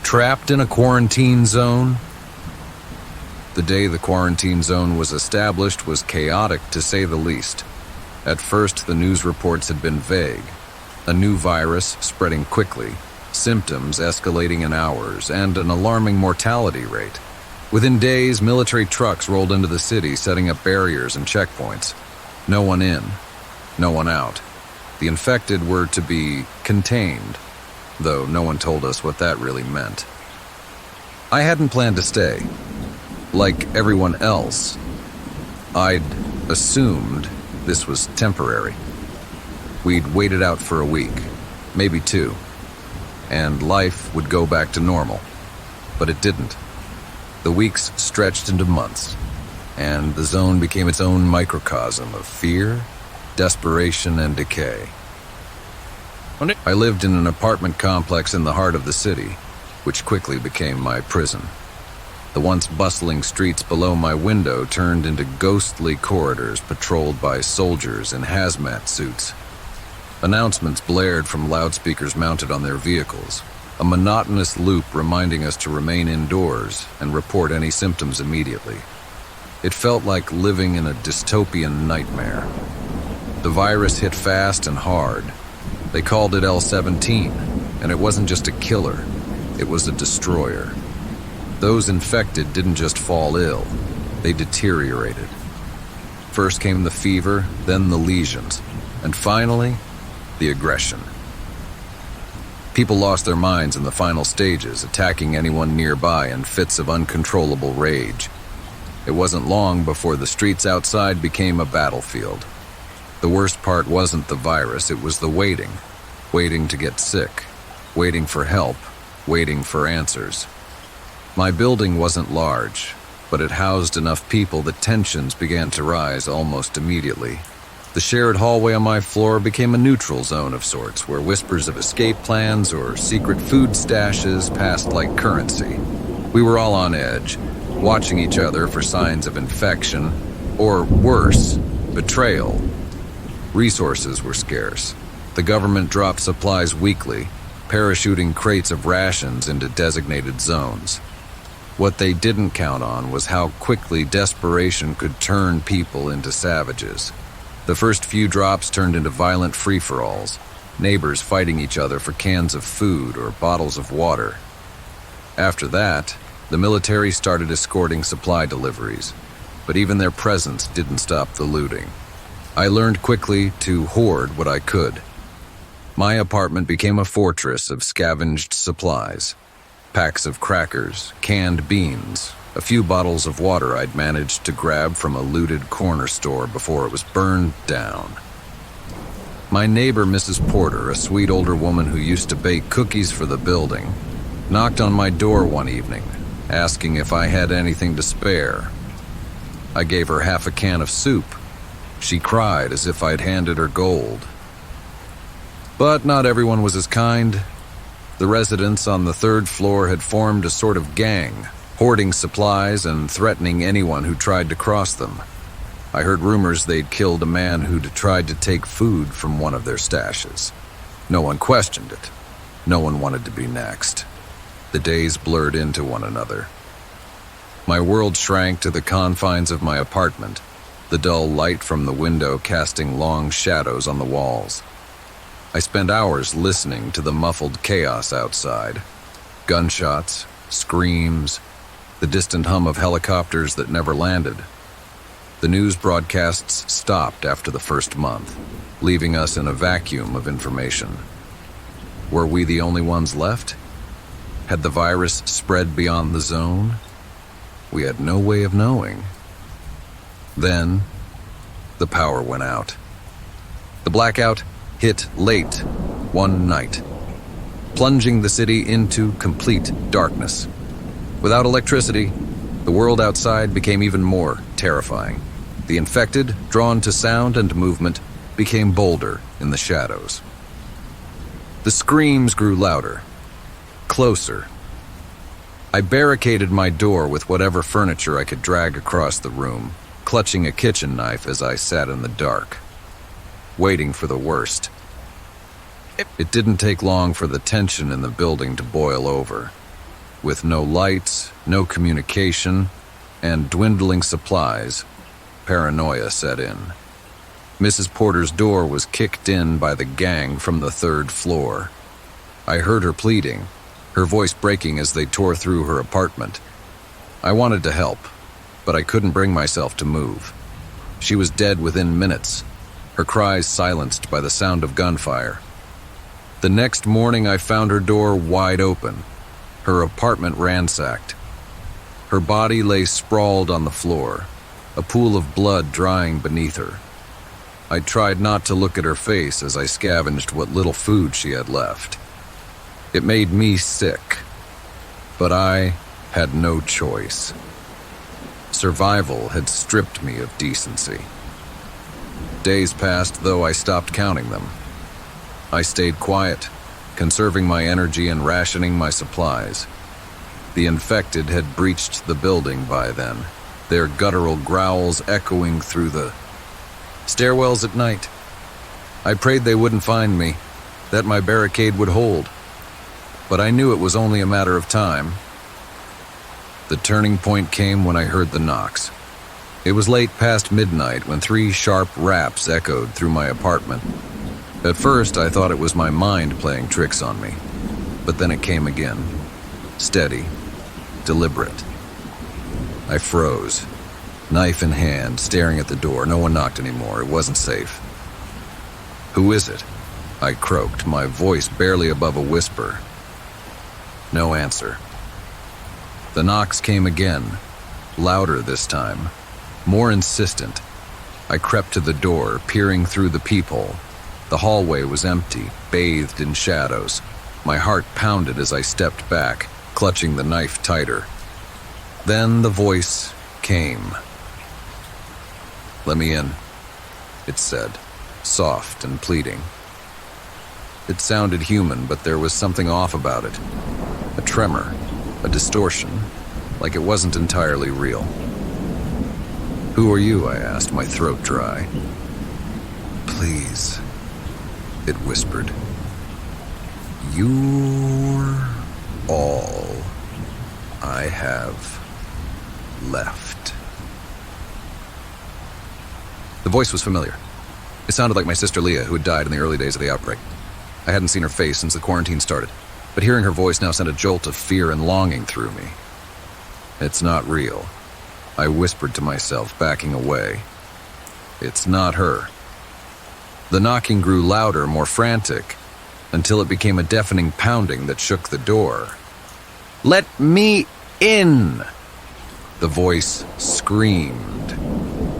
Trapped in a quarantine zone? The day the quarantine zone was established was chaotic, to say the least. At first, the news reports had been vague. A new virus spreading quickly, symptoms escalating in hours, and an alarming mortality rate. Within days, military trucks rolled into the city, setting up barriers and checkpoints. No one in, no one out. The infected were to be contained, though no one told us what that really meant. I hadn't planned to stay. Like everyone else, I'd assumed this was temporary. We'd wait it out for a week, maybe 2, and life would go back to normal. But it didn't. The weeks stretched into months. and the zone became its own microcosm of fear, desperation, and decay. I lived in an apartment complex in the heart of the city, which quickly became my prison. The once bustling streets below my window turned into ghostly corridors patrolled by soldiers in hazmat suits. Announcements blared from loudspeakers mounted on their vehicles, a monotonous loop reminding us to remain indoors and report any symptoms immediately. It felt like living in a dystopian nightmare. The virus hit fast and hard. They called it L-17, and it wasn't just a killer, it was a destroyer. Those infected didn't just fall ill, they deteriorated. First came the fever, then the lesions, and finally, the aggression. People lost their minds in the final stages, attacking anyone nearby in fits of uncontrollable rage. It wasn't long before the streets outside became a battlefield. The worst part wasn't the virus, it was the waiting. Waiting to get sick, waiting for help, waiting for answers. My building wasn't large, but it housed enough people that tensions began to rise almost immediately. The shared hallway on my floor became a neutral zone of sorts, where whispers of escape plans or secret food stashes passed like currency. We were all on edge, watching each other for signs of infection, or worse, betrayal. Resources were scarce. The government dropped supplies weekly, parachuting crates of rations into designated zones. What they didn't count on was how quickly desperation could turn people into savages. The first few drops turned into violent free-for-alls, neighbors fighting each other for cans of food or bottles of water. After that, the military started escorting supply deliveries, but even their presence didn't stop the looting. I learned quickly to hoard what I could. My apartment became a fortress of scavenged supplies. Packs of crackers, canned beans, a few bottles of water I'd managed to grab from a looted corner store before it was burned down. My neighbor, Mrs. Porter, a sweet older woman who used to bake cookies for the building, knocked on my door one evening, asking if I had anything to spare. I gave her half a can of soup. She cried as if I'd handed her gold. But not everyone was as kind. The residents on the third floor had formed a sort of gang, hoarding supplies and threatening anyone who tried to cross them. I heard rumors they'd killed a man who'd tried to take food from one of their stashes. No one questioned it. No one wanted to be next. The days blurred into one another. My world shrank to the confines of my apartment, the dull light from the window casting long shadows on the walls. I spent hours listening to the muffled chaos outside. Gunshots, screams, the distant hum of helicopters that never landed. The news broadcasts stopped after the first month, leaving us in a vacuum of information. Were we the only ones left? Had the virus spread beyond the zone? We had no way of knowing. Then, the power went out. The blackout hit late one night, plunging the city into complete darkness. Without electricity, the world outside became even more terrifying. The infected, drawn to sound and movement, became bolder in the shadows. The screams grew louder, closer. I barricaded my door with whatever furniture I could drag across the room, clutching a kitchen knife as I sat in the dark, waiting for the worst. It didn't take long for the tension in the building to boil over. With no lights, no communication, and dwindling supplies, paranoia set in. Mrs. Porter's door was kicked in by the gang from the third floor. I heard her pleading, her voice breaking as they tore through her apartment. I wanted to help, but I couldn't bring myself to move. She was dead within minutes, her cries silenced by the sound of gunfire. The next morning I found her door wide open, her apartment ransacked. Her body lay sprawled on the floor, a pool of blood drying beneath her. I tried not to look at her face as I scavenged what little food she had left. It made me sick, but I had no choice. Survival had stripped me of decency. Days passed, though I stopped counting them. I stayed quiet, conserving my energy and rationing my supplies. The infected had breached the building by then, their guttural growls echoing through the stairwells at night. I prayed they wouldn't find me, that my barricade would hold. But I knew it was only a matter of time. The turning point came when I heard the knocks. It was late past midnight when 3 sharp raps echoed through my apartment. At first, I thought it was my mind playing tricks on me. But then it came again. Steady. Deliberate. I froze, knife in hand, staring at the door. No one knocked anymore. It wasn't safe. "Who is it?" I croaked, my voice barely above a whisper. No answer. The knocks came again, louder this time, more insistent. I crept to the door, peering through the peephole. The hallway was empty, bathed in shadows. My heart pounded as I stepped back, clutching the knife tighter. Then the voice came. "Let me in," it said, soft and pleading. It sounded human, but there was something off about it. A tremor, a distortion, like it wasn't entirely real. "Who are you?" I asked, my throat dry. "Please," it whispered. "You're all I have left." The voice was familiar. It sounded like my sister Leah, who had died in the early days of the outbreak. I hadn't seen her face since the quarantine started, but hearing her voice now sent a jolt of fear and longing through me. "It's not real," I whispered to myself, backing away. "It's not her." The knocking grew louder, more frantic, until it became a deafening pounding that shook the door. "Let me in!" The voice screamed,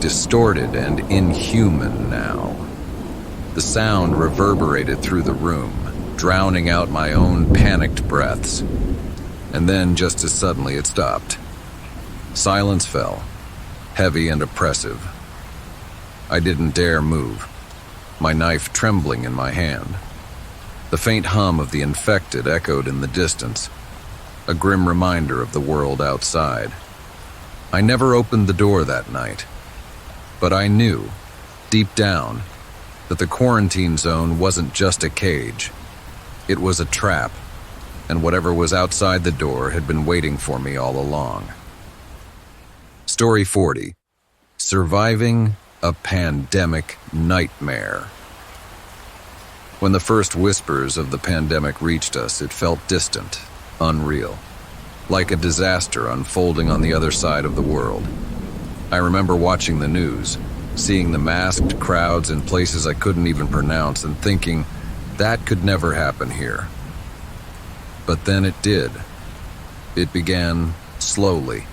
distorted and inhuman now. The sound reverberated through the room, drowning out my own panicked breaths. And then, just as suddenly, it stopped. Silence fell, heavy and oppressive. I didn't dare move, my knife trembling in my hand. The faint hum of the infected echoed in the distance, a grim reminder of the world outside. I never opened the door that night, but I knew, deep down, that the quarantine zone wasn't just a cage. It was a trap, and whatever was outside the door had been waiting for me all along. Story 40. Surviving a Pandemic Nightmare. When the first whispers of the pandemic reached us, it felt distant, unreal, like a disaster unfolding on the other side of the world. I remember watching the news, seeing the masked crowds in places I couldn't even pronounce, and thinking, that could never happen here. But then it did. It began slowly.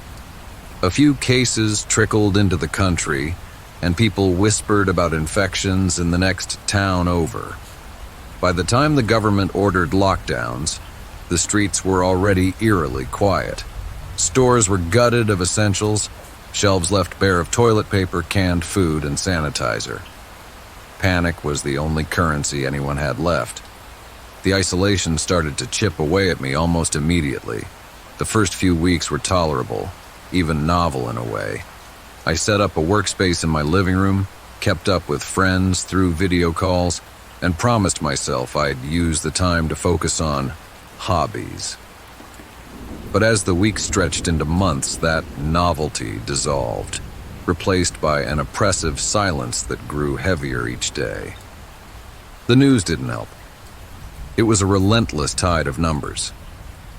A few cases trickled into the country, and people whispered about infections in the next town over. By the time the government ordered lockdowns, the streets were already eerily quiet. Stores were gutted of essentials, shelves left bare of toilet paper, canned food, and sanitizer. Panic was the only currency anyone had left. The isolation started to chip away at me almost immediately. The first few weeks were tolerable, even novel in a way. I set up a workspace in my living room, kept up with friends through video calls, and promised myself I'd use the time to focus on hobbies. But as the weeks stretched into months, that novelty dissolved, replaced by an oppressive silence that grew heavier each day. The news didn't help. It was a relentless tide of numbers.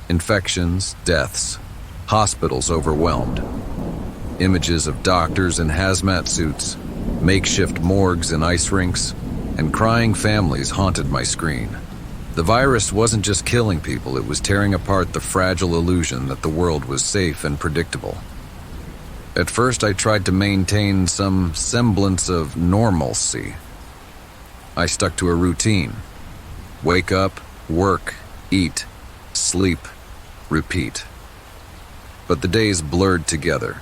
Infections, deaths, hospitals overwhelmed. Images of doctors in hazmat suits, makeshift morgues and ice rinks, and crying families haunted my screen. The virus wasn't just killing people, it was tearing apart the fragile illusion that the world was safe and predictable. At first, I tried to maintain some semblance of normalcy. I stuck to a routine. Wake up, work, eat, sleep, repeat. But the days blurred together.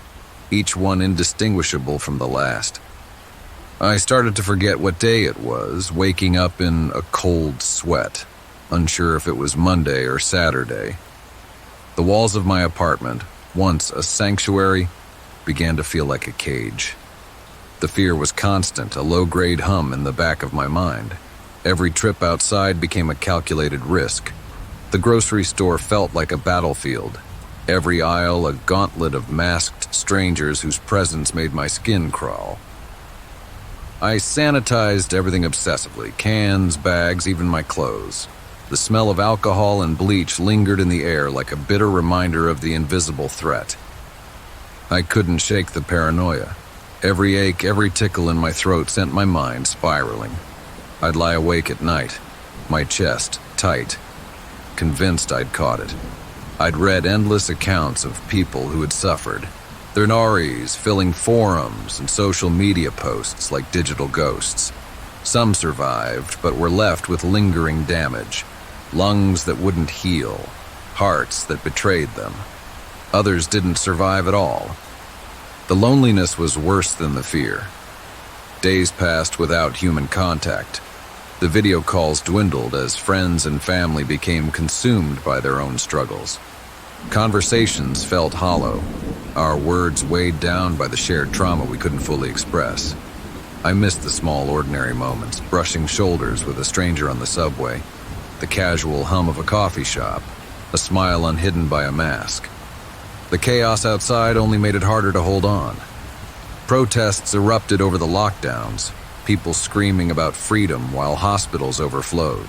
each one indistinguishable from the last. I started to forget what day it was, waking up in a cold sweat, unsure if it was Monday or Saturday. The walls of my apartment, once a sanctuary, began to feel like a cage. The fear was constant, a low-grade hum in the back of my mind. Every trip outside became a calculated risk. The grocery store felt like a battlefield. Every aisle a gauntlet of masked strangers whose presence made my skin crawl. I sanitized everything obsessively, cans, bags, even my clothes. The smell of alcohol and bleach lingered in the air like a bitter reminder of the invisible threat. I couldn't shake the paranoia. Every ache, every tickle in my throat sent my mind spiraling. I'd lie awake at night, my chest tight, convinced I'd caught it. I'd read endless accounts of people who had suffered, their naris filling forums and social media posts like digital ghosts. Some survived, but were left with lingering damage, lungs that wouldn't heal, hearts that betrayed them. Others didn't survive at all. The loneliness was worse than the fear. Days passed without human contact. The video calls dwindled as friends and family became consumed by their own struggles. Conversations felt hollow, our words weighed down by the shared trauma we couldn't fully express. I missed the small, ordinary moments, brushing shoulders with a stranger on the subway, the casual hum of a coffee shop, a smile unhidden by a mask. The chaos outside only made it harder to hold on. Protests erupted over the lockdowns, people screaming about freedom while hospitals overflowed.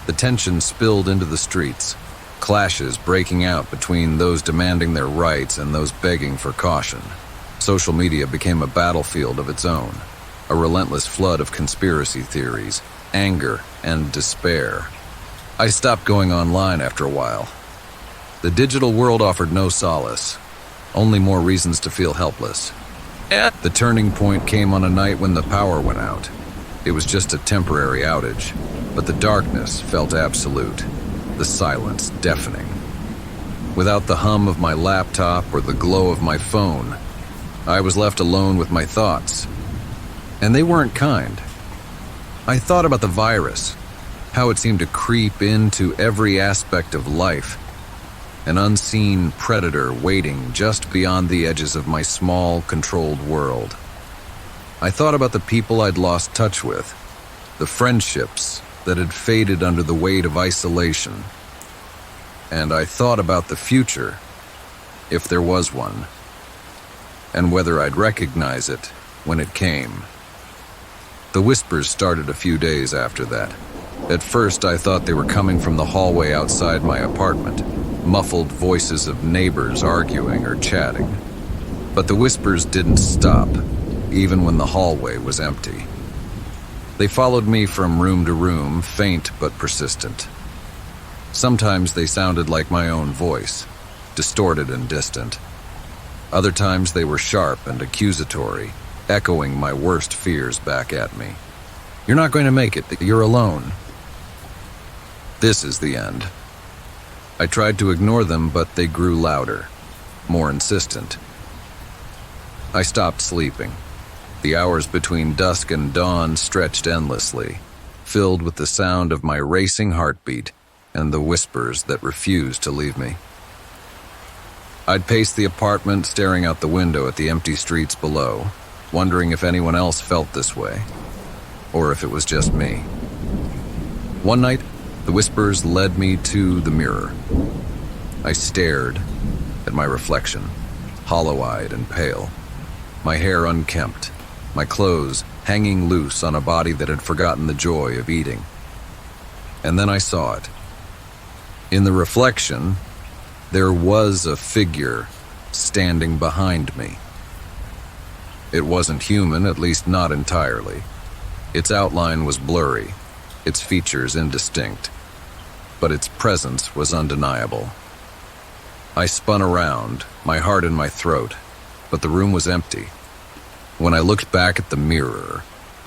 The tension spilled into the streets, clashes breaking out between those demanding their rights and those begging for caution. Social media became a battlefield of its own, a relentless flood of conspiracy theories, anger, and despair. I stopped going online after a while. The digital world offered no solace, only more reasons to feel helpless. The turning point came on a night when the power went out. It was just a temporary outage, but the darkness felt absolute, the silence deafening. Without the hum of my laptop or the glow of my phone, I was left alone with my thoughts. And they weren't kind. I thought about the virus, how it seemed to creep into every aspect of life, an unseen predator waiting just beyond the edges of my small, controlled world. I thought about the people I'd lost touch with, the friendships that had faded under the weight of isolation. And I thought about the future, if there was one, and whether I'd recognize it when it came. The whispers started a few days after that. At first, I thought they were coming from the hallway outside my apartment, muffled voices of neighbors arguing or chatting. But the whispers didn't stop, even when the hallway was empty. They followed me from room to room, faint but persistent. Sometimes they sounded like my own voice, distorted and distant. Other times they were sharp and accusatory, echoing my worst fears back at me. You're not going to make it. You're alone. This is the end. I tried to ignore them, but they grew louder, more insistent. I stopped sleeping. The hours between dusk and dawn stretched endlessly, filled with the sound of my racing heartbeat and the whispers that refused to leave me. I'd pace the apartment, staring out the window at the empty streets below, wondering if anyone else felt this way, or if it was just me. One night, the whispers led me to the mirror. I stared at my reflection, hollow-eyed and pale, my hair unkempt, my clothes hanging loose on a body that had forgotten the joy of eating. And then I saw it. In the reflection, there was a figure standing behind me. It wasn't human, at least not entirely. Its outline was blurry, its features indistinct, but its presence was undeniable. I spun around, my heart in my throat, but the room was empty. When I looked back at the mirror,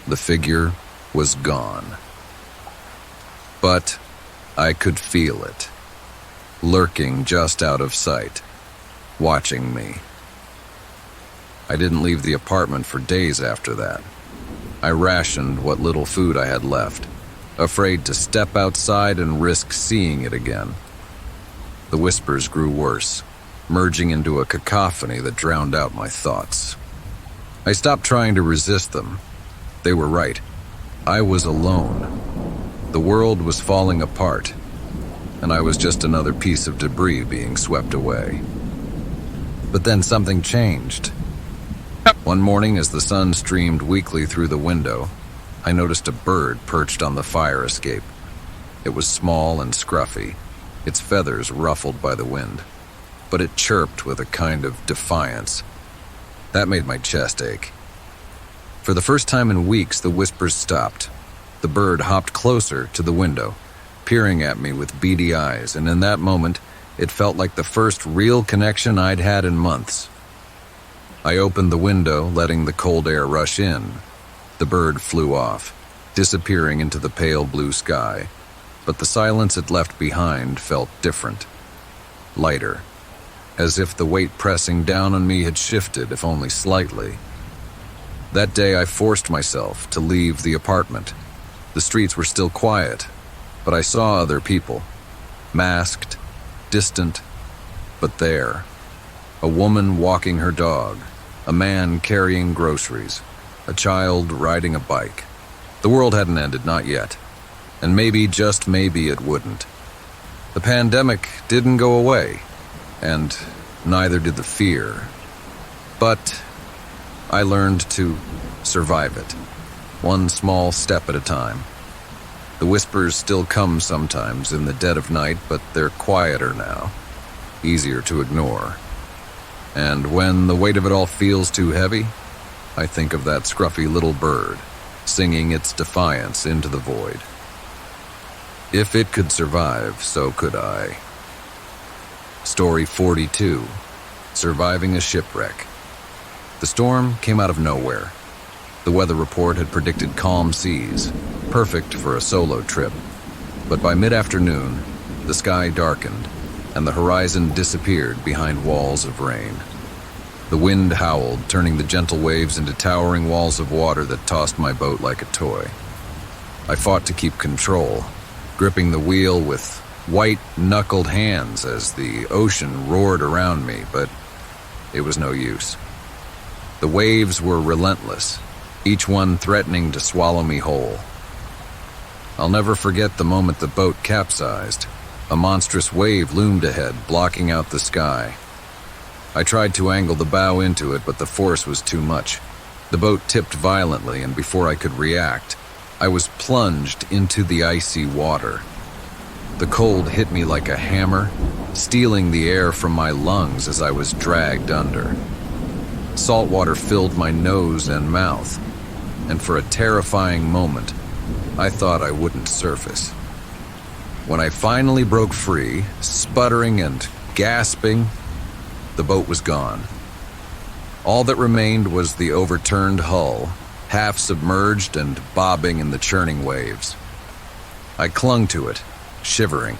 the figure was gone. But I could feel it, lurking just out of sight, watching me. I didn't leave the apartment for days after that. I rationed what little food I had left, afraid to step outside and risk seeing it again. The whispers grew worse, merging into a cacophony that drowned out my thoughts. I stopped trying to resist them. They were right. I was alone. The world was falling apart, and I was just another piece of debris being swept away. But then something changed. One morning, as the sun streamed weakly through the window, I noticed a bird perched on the fire escape. It was small and scruffy, its feathers ruffled by the wind, but it chirped with a kind of defiance. That made my chest ache. For the first time in weeks, the whispers stopped. The bird hopped closer to the window, peering at me with beady eyes, and in that moment, it felt like the first real connection I'd had in months. I opened the window, letting the cold air rush in. The bird flew off, disappearing into the pale blue sky, but the silence it left behind felt different, lighter, as if the weight pressing down on me had shifted, if only slightly. That day I forced myself to leave the apartment. The streets were still quiet, but I saw other people, masked, distant, but there. A woman walking her dog, a man carrying groceries, a child riding a bike. The world hadn't ended, not yet. And maybe, just maybe, it wouldn't. The pandemic didn't go away, and neither did the fear. But I learned to survive it, one small step at a time. The whispers still come sometimes in the dead of night, but they're quieter now, easier to ignore. And when the weight of it all feels too heavy, I think of that scruffy little bird, singing its defiance into the void. If it could survive, so could I. Story 42, Surviving a Shipwreck. The storm came out of nowhere. The weather report had predicted calm seas, perfect for a solo trip. But by mid-afternoon, the sky darkened, and the horizon disappeared behind walls of rain. The wind howled, turning the gentle waves into towering walls of water that tossed my boat like a toy. I fought to keep control, gripping the wheel with white-knuckled hands as the ocean roared around me, but it was no use. The waves were relentless, each one threatening to swallow me whole. I'll never forget the moment the boat capsized. A monstrous wave loomed ahead, blocking out the sky. I tried to angle the bow into it, but the force was too much. The boat tipped violently, and before I could react, I was plunged into the icy water. The cold hit me like a hammer, stealing the air from my lungs as I was dragged under. Salt water filled my nose and mouth, and for a terrifying moment, I thought I wouldn't surface. When I finally broke free, sputtering and gasping, the boat was gone. All that remained was the overturned hull, half submerged and bobbing in the churning waves. I clung to it, shivering.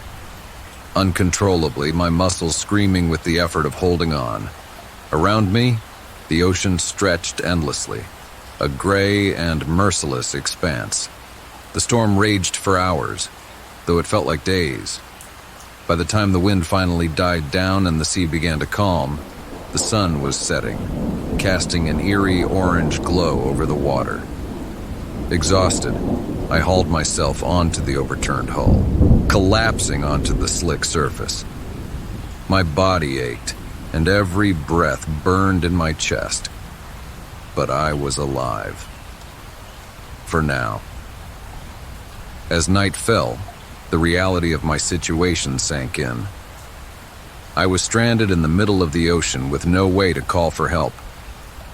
Uncontrollably, my muscles screaming with the effort of holding on. Around me, the ocean stretched endlessly, a gray and merciless expanse. The storm raged for hours, though it felt like days. By the time the wind finally died down and the sea began to calm, the sun was setting, casting an eerie orange glow over the water. Exhausted, I hauled myself onto the overturned hull, collapsing onto the slick surface. My body ached, and every breath burned in my chest. But I was alive. For now. As night fell, the reality of my situation sank in. I was stranded in the middle of the ocean with no way to call for help.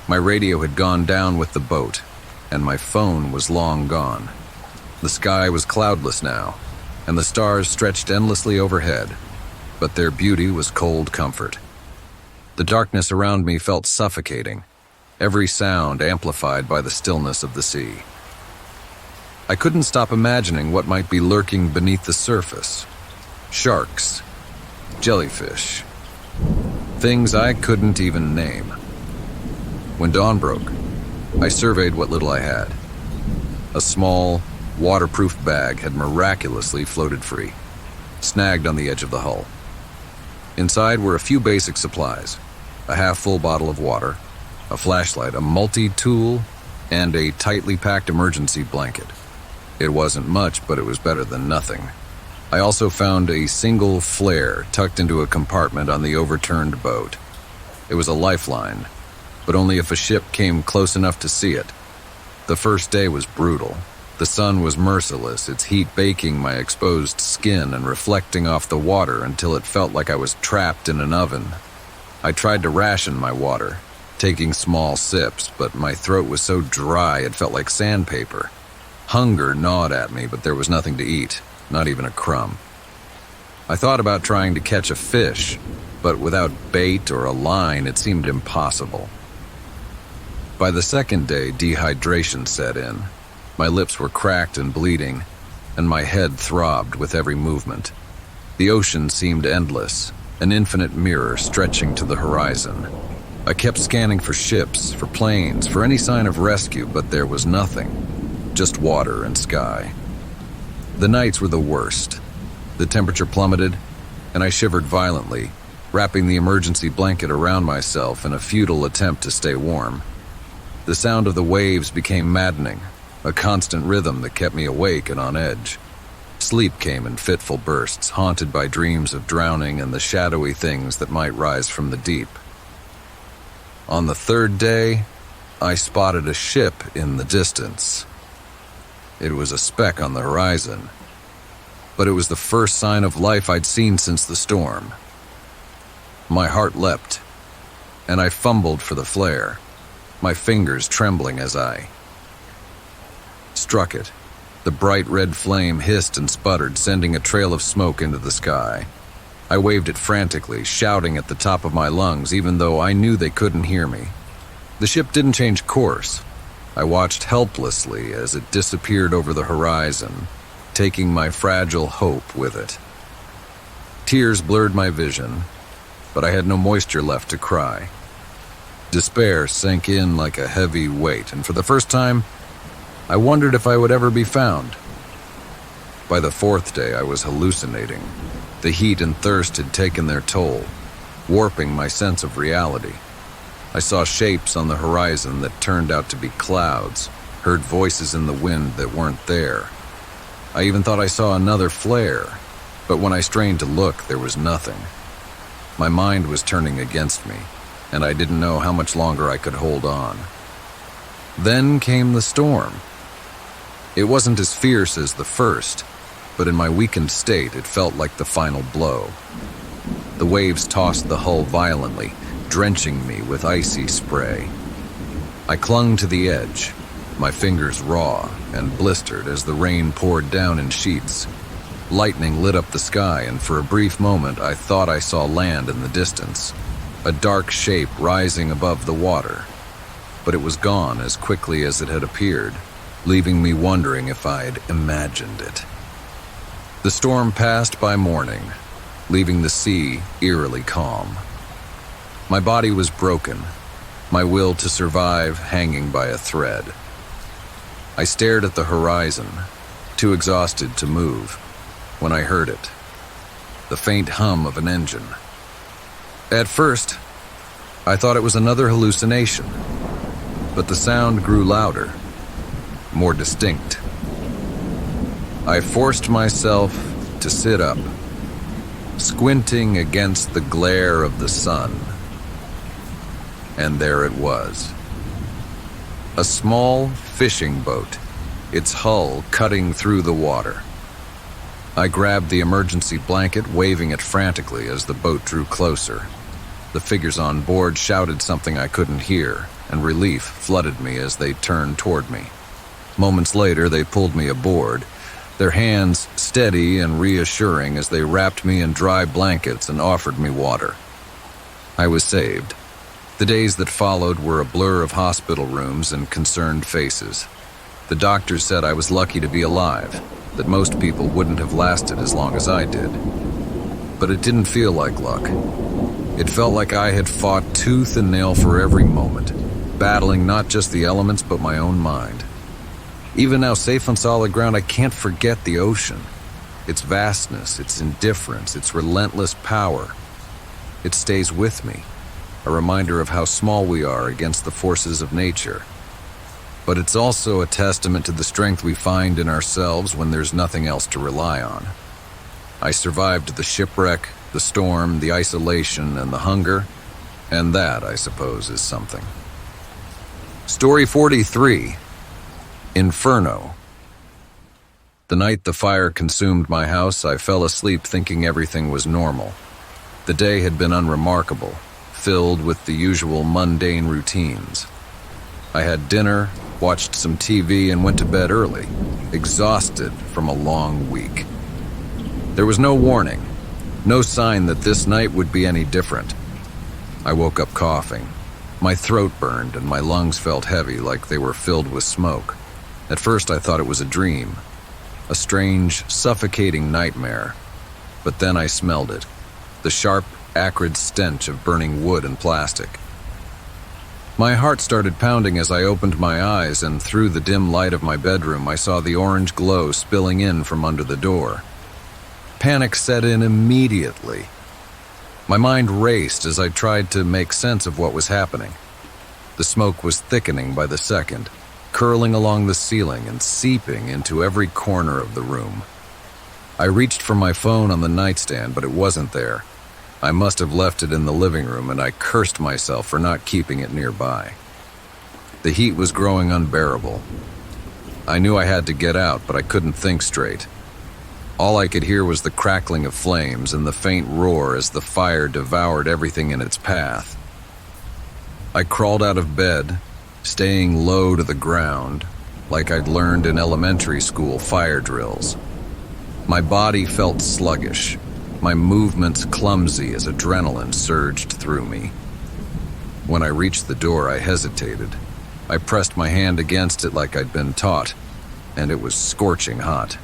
My radio had gone down with the boat, and my phone was long gone. The sky was cloudless now, and the stars stretched endlessly overhead, but their beauty was cold comfort. The darkness around me felt suffocating, every sound amplified by the stillness of the sea. I couldn't stop imagining what might be lurking beneath the surface. Sharks, jellyfish, things I couldn't even name. When dawn broke, I surveyed what little I had. A small, waterproof bag had miraculously floated free, snagged on the edge of the hull. Inside were a few basic supplies: a half-full bottle of water, a flashlight, a multi-tool, and a tightly packed emergency blanket. It wasn't much, but it was better than nothing. I also found a single flare tucked into a compartment on the overturned boat. It was a lifeline, but only if a ship came close enough to see it. The first day was brutal. The sun was merciless, its heat baking my exposed skin and reflecting off the water until it felt like I was trapped in an oven. I tried to ration my water, taking small sips, but my throat was so dry it felt like sandpaper. Hunger gnawed at me, but there was nothing to eat, not even a crumb. I thought about trying to catch a fish, but without bait or a line, it seemed impossible. By the second day, dehydration set in. My lips were cracked and bleeding, and my head throbbed with every movement. The ocean seemed endless, an infinite mirror stretching to the horizon. I kept scanning for ships, for planes, for any sign of rescue, but there was nothing, just water and sky. The nights were the worst. The temperature plummeted, and I shivered violently, wrapping the emergency blanket around myself in a futile attempt to stay warm. The sound of the waves became maddening, a constant rhythm that kept me awake and on edge. Sleep came in fitful bursts, haunted by dreams of drowning and the shadowy things that might rise from the deep. On the third day, I spotted a ship in the distance. It was a speck on the horizon, but it was the first sign of life I'd seen since the storm. My heart leapt, and I fumbled for the flare, my fingers trembling as I struck it. The bright red flame hissed and sputtered, sending a trail of smoke into the sky. I waved it frantically, shouting at the top of my lungs, even though I knew they couldn't hear me. The ship didn't change course. I watched helplessly as it disappeared over the horizon, taking my fragile hope with it. Tears blurred my vision, but I had no moisture left to cry. Despair sank in like a heavy weight, and for the first time, I wondered if I would ever be found. By the fourth day, I was hallucinating. The heat and thirst had taken their toll, warping my sense of reality. I saw shapes on the horizon that turned out to be clouds, heard voices in the wind that weren't there. I even thought I saw another flare, but when I strained to look, there was nothing. My mind was turning against me, and I didn't know how much longer I could hold on. Then came the storm. It wasn't as fierce as the first, but in my weakened state, it felt like the final blow. The waves tossed the hull violently, drenching me with icy spray. I clung to the edge, my fingers raw and blistered as the rain poured down in sheets. Lightning lit up the sky, and for a brief moment I thought I saw land in the distance, a dark shape rising above the water. But it was gone as quickly as it had appeared, leaving me wondering if I'd imagined it. The storm passed by morning, leaving the sea eerily calm. My body was broken, my will to survive hanging by a thread. I stared at the horizon, too exhausted to move, when I heard it, the faint hum of an engine. At first, I thought it was another hallucination, but the sound grew louder, more distinct. I forced myself to sit up, squinting against the glare of the sun. And there it was. A small fishing boat, its hull cutting through the water. I grabbed the emergency blanket, waving it frantically as the boat drew closer. The figures on board shouted something I couldn't hear, and relief flooded me as they turned toward me. Moments later, they pulled me aboard, their hands steady and reassuring as they wrapped me in dry blankets and offered me water. I was saved. The days that followed were a blur of hospital rooms and concerned faces. The doctors said I was lucky to be alive, that most people wouldn't have lasted as long as I did. But it didn't feel like luck. It felt like I had fought tooth and nail for every moment, battling not just the elements but my own mind. Even now, safe on solid ground, I can't forget the ocean. Its vastness, its indifference, its relentless power. It stays with me, a reminder of how small we are against the forces of nature. But it's also a testament to the strength we find in ourselves when there's nothing else to rely on. I survived the shipwreck, the storm, the isolation, and the hunger, and that, I suppose, is something. Story 43. Inferno. The night the fire consumed my house, I fell asleep thinking everything was normal. The day had been unremarkable, filled with the usual mundane routines. I had dinner, watched some TV, and went to bed early, exhausted from a long week. There was no warning, no sign that this night would be any different. I woke up coughing. My throat burned and my lungs felt heavy, like they were filled with smoke. At first I thought it was a dream, a strange, suffocating nightmare. But then I smelled it, the sharp, acrid stench of burning wood and plastic. My heart started pounding as I opened my eyes, and through the dim light of my bedroom I saw the orange glow spilling in from under the door. Panic set in immediately. My mind raced as I tried to make sense of what was happening. The smoke was thickening by the second, curling along the ceiling and seeping into every corner of the room. I reached for my phone on the nightstand, but it wasn't there. I must have left it in the living room, and I cursed myself for not keeping it nearby. The heat was growing unbearable. I knew I had to get out, but I couldn't think straight. All I could hear was the crackling of flames and the faint roar as the fire devoured everything in its path. I crawled out of bed, staying low to the ground, like I'd learned in elementary school fire drills. My body felt sluggish, my movements clumsy as adrenaline surged through me. When I reached the door, I hesitated. I pressed my hand against it like I'd been taught, and it was scorching hot.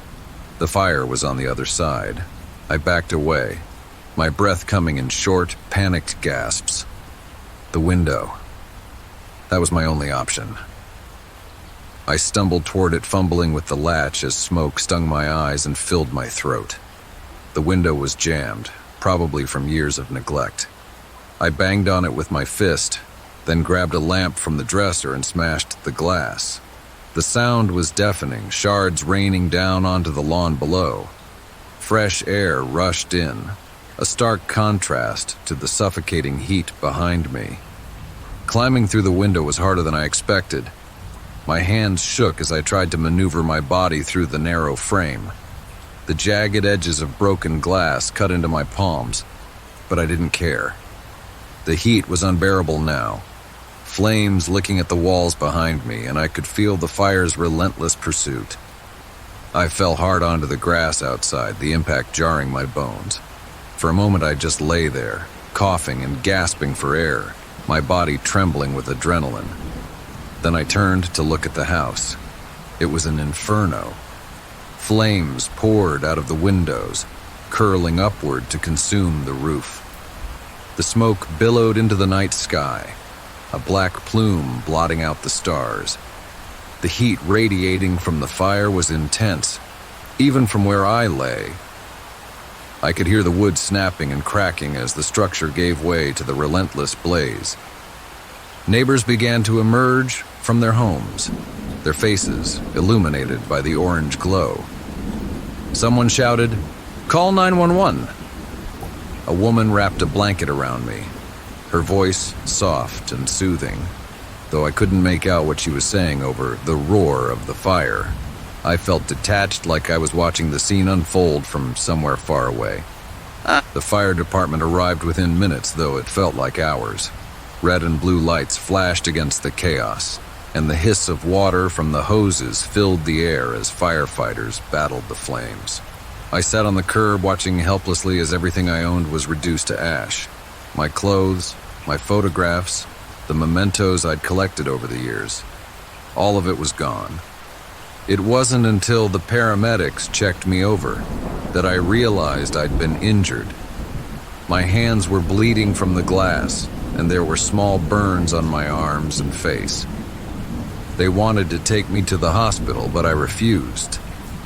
The fire was on the other side. I backed away, my breath coming in short, panicked gasps. The window. That was my only option. I stumbled toward it, fumbling with the latch as smoke stung my eyes and filled my throat. The window was jammed, probably from years of neglect. I banged on it with my fist, then grabbed a lamp from the dresser and smashed the glass. The sound was deafening, shards raining down onto the lawn below. Fresh air rushed in, a stark contrast to the suffocating heat behind me. Climbing through the window was harder than I expected. My hands shook as I tried to maneuver my body through the narrow frame. The jagged edges of broken glass cut into my palms, but I didn't care. The heat was unbearable now, flames licking at the walls behind me, and I could feel the fire's relentless pursuit. I fell hard onto the grass outside, the impact jarring my bones. For a moment I just lay there, coughing and gasping for air, my body trembling with adrenaline. Then I turned to look at the house. It was an inferno. Flames poured out of the windows, curling upward to consume the roof. The smoke billowed into the night sky, a black plume blotting out the stars. The heat radiating from the fire was intense, even from where I lay. I could hear the wood snapping and cracking as the structure gave way to the relentless blaze. Neighbors began to emerge from their homes, their faces illuminated by the orange glow. Someone shouted, "Call 911." A woman wrapped a blanket around me, her voice soft and soothing, though I couldn't make out what she was saying over the roar of the fire. I felt detached, like I was watching the scene unfold from somewhere far away. The fire department arrived within minutes, though it felt like hours. Red and blue lights flashed against the chaos, and the hiss of water from the hoses filled the air as firefighters battled the flames. I sat on the curb watching helplessly as everything I owned was reduced to ash. My clothes, my photographs, the mementos I'd collected over the years. All of it was gone. It wasn't until the paramedics checked me over that I realized I'd been injured. My hands were bleeding from the glass, and there were small burns on my arms and face. They wanted to take me to the hospital, but I refused,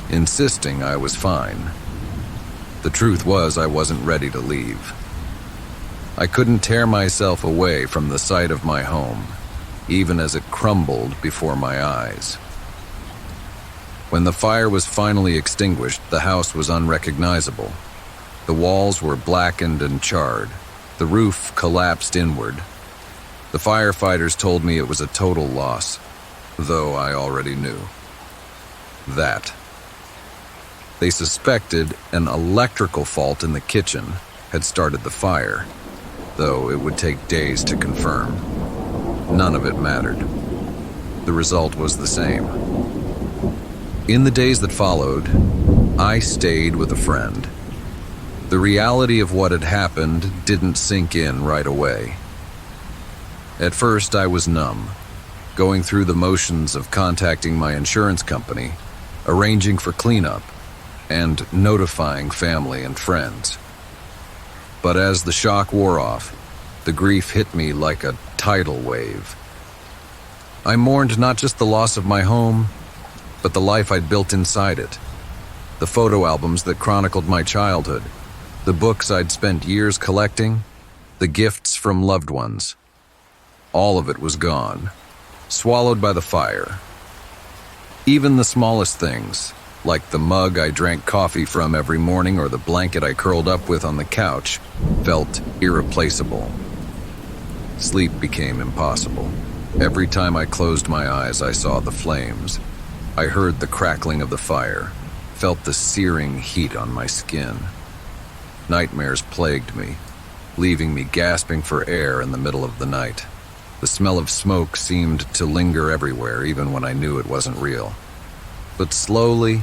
insisting I was fine. The truth was, I wasn't ready to leave. I couldn't tear myself away from the sight of my home, even as it crumbled before my eyes. When the fire was finally extinguished, the house was unrecognizable. The walls were blackened and charred. The roof collapsed inward. The firefighters told me it was a total loss, though I already knew that. They suspected an electrical fault in the kitchen had started the fire, though it would take days to confirm. None of it mattered. The result was the same. In the days that followed, I stayed with a friend. The reality of what had happened didn't sink in right away. At first, I was numb, going through the motions of contacting my insurance company, arranging for cleanup, and notifying family and friends. But as the shock wore off, the grief hit me like a tidal wave. I mourned not just the loss of my home, but the life I'd built inside it. The photo albums that chronicled my childhood, the books I'd spent years collecting, the gifts from loved ones. All of it was gone, swallowed by the fire. Even the smallest things, like the mug I drank coffee from every morning or the blanket I curled up with on the couch, felt irreplaceable. Sleep became impossible. Every time I closed my eyes, I saw the flames. I heard the crackling of the fire, felt the searing heat on my skin. Nightmares plagued me, leaving me gasping for air in the middle of the night. The smell of smoke seemed to linger everywhere, even when I knew it wasn't real. But slowly,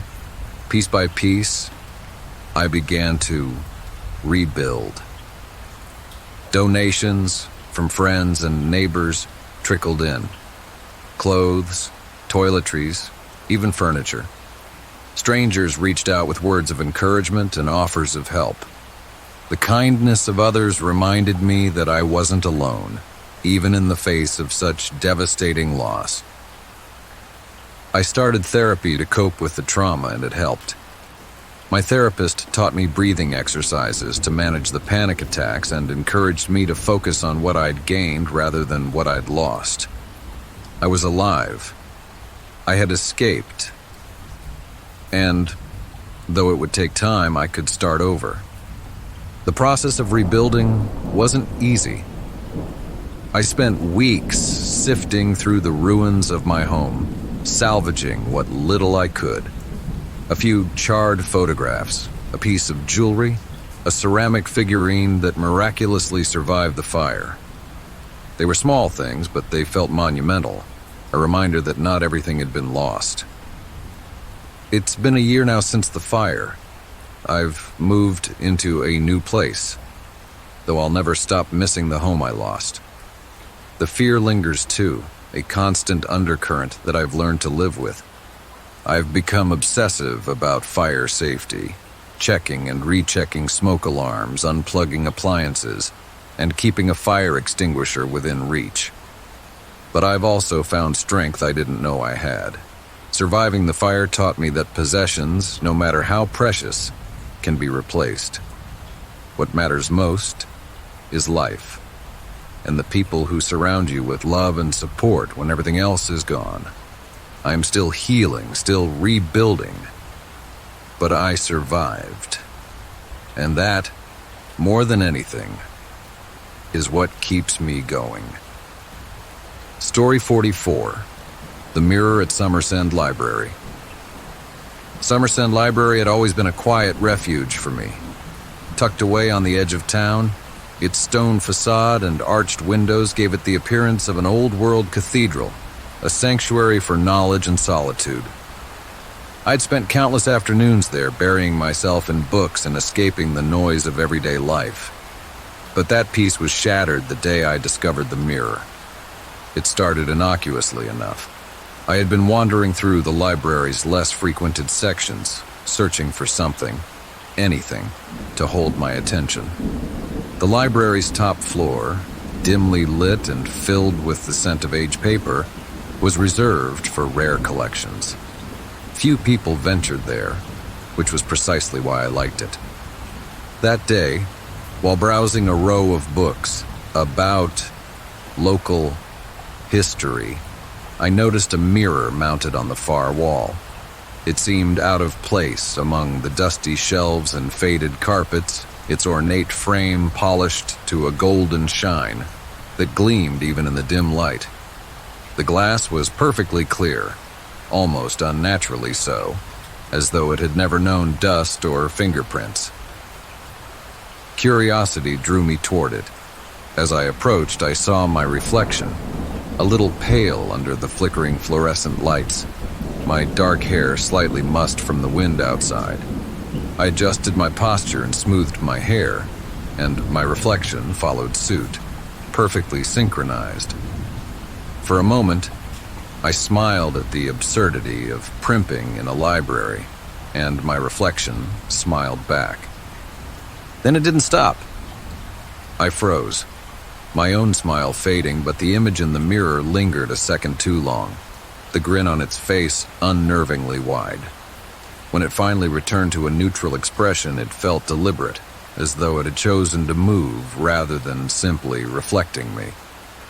piece by piece, I began to rebuild. Donations from friends and neighbors trickled in. Clothes, toiletries, even furniture. Strangers reached out with words of encouragement and offers of help. The kindness of others reminded me that I wasn't alone, even in the face of such devastating loss. I started therapy to cope with the trauma, and it helped. My therapist taught me breathing exercises to manage the panic attacks and encouraged me to focus on what I'd gained rather than what I'd lost. I was alive. I had escaped. And, though it would take time, I could start over. The process of rebuilding wasn't easy. I spent weeks sifting through the ruins of my home, salvaging what little I could. A few charred photographs, a piece of jewelry, a ceramic figurine that miraculously survived the fire. They were small things, but they felt monumental, a reminder that not everything had been lost. It's been a year now since the fire. I've moved into a new place, though I'll never stop missing the home I lost. The fear lingers too, a constant undercurrent that I've learned to live with. I've become obsessive about fire safety, checking and rechecking smoke alarms, unplugging appliances, and keeping a fire extinguisher within reach. But I've also found strength I didn't know I had. Surviving the fire taught me that possessions, no matter how precious, can be replaced. What matters most is life, and the people who surround you with love and support when everything else is gone. I'm still healing, still rebuilding, but I survived. And that, more than anything, is what keeps me going. Story 44. The Mirror at Summersend Library. Summersend Library had always been a quiet refuge for me. Tucked away on the edge of town, its stone facade and arched windows gave it the appearance of an old-world cathedral, a sanctuary for knowledge and solitude. I'd spent countless afternoons there, burying myself in books and escaping the noise of everyday life. But that peace was shattered the day I discovered the mirror. It started innocuously enough. I had been wandering through the library's less frequented sections, searching for something, anything, to hold my attention. The library's top floor, dimly lit and filled with the scent of aged paper, was reserved for rare collections. Few people ventured there, which was precisely why I liked it. That day, while browsing a row of books about local history, I noticed a mirror mounted on the far wall. It seemed out of place among the dusty shelves and faded carpets, its ornate frame polished to a golden shine that gleamed even in the dim light. The glass was perfectly clear, almost unnaturally so, as though it had never known dust or fingerprints. Curiosity drew me toward it. As I approached, I saw my reflection, a little pale under the flickering fluorescent lights, my dark hair slightly mussed from the wind outside. I adjusted my posture and smoothed my hair, and my reflection followed suit, perfectly synchronized. For a moment, I smiled at the absurdity of primping in a library, and my reflection smiled back. Then it didn't stop. I froze, my own smile fading, but the image in the mirror lingered a second too long, the grin on its face unnervingly wide. When it finally returned to a neutral expression, it felt deliberate, as though it had chosen to move rather than simply reflecting me.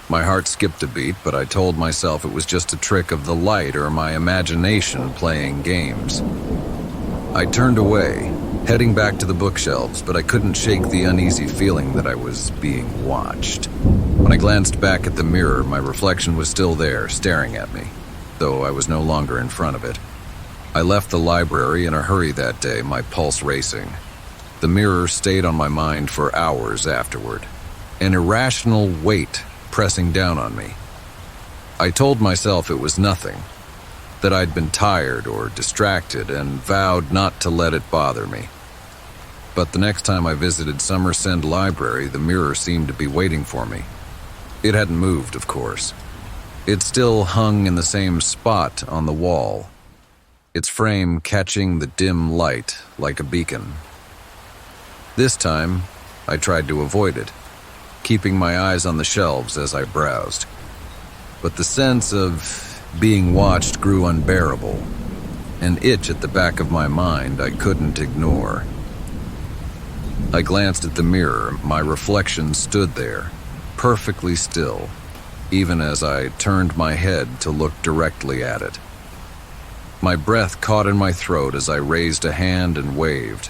My heart skipped a beat, but I told myself it was just a trick of the light or my imagination playing games. I turned away, heading back to the bookshelves, but I couldn't shake the uneasy feeling that I was being watched. When I glanced back at the mirror, my reflection was still there, staring at me, though I was no longer in front of it. I left the library in a hurry that day, my pulse racing. The mirror stayed on my mind for hours afterward, an irrational weight pressing down on me. I told myself it was nothing, that I'd been tired or distracted, and vowed not to let it bother me. But the next time I visited Summersend Library, the mirror seemed to be waiting for me. It hadn't moved, of course. It still hung in the same spot on the wall, its frame catching the dim light like a beacon. This time, I tried to avoid it, keeping my eyes on the shelves as I browsed. But the sense of being watched grew unbearable, an itch at the back of my mind I couldn't ignore. I glanced at the mirror. My reflection stood there, perfectly still, even as I turned my head to look directly at it. My breath caught in my throat as I raised a hand and waved,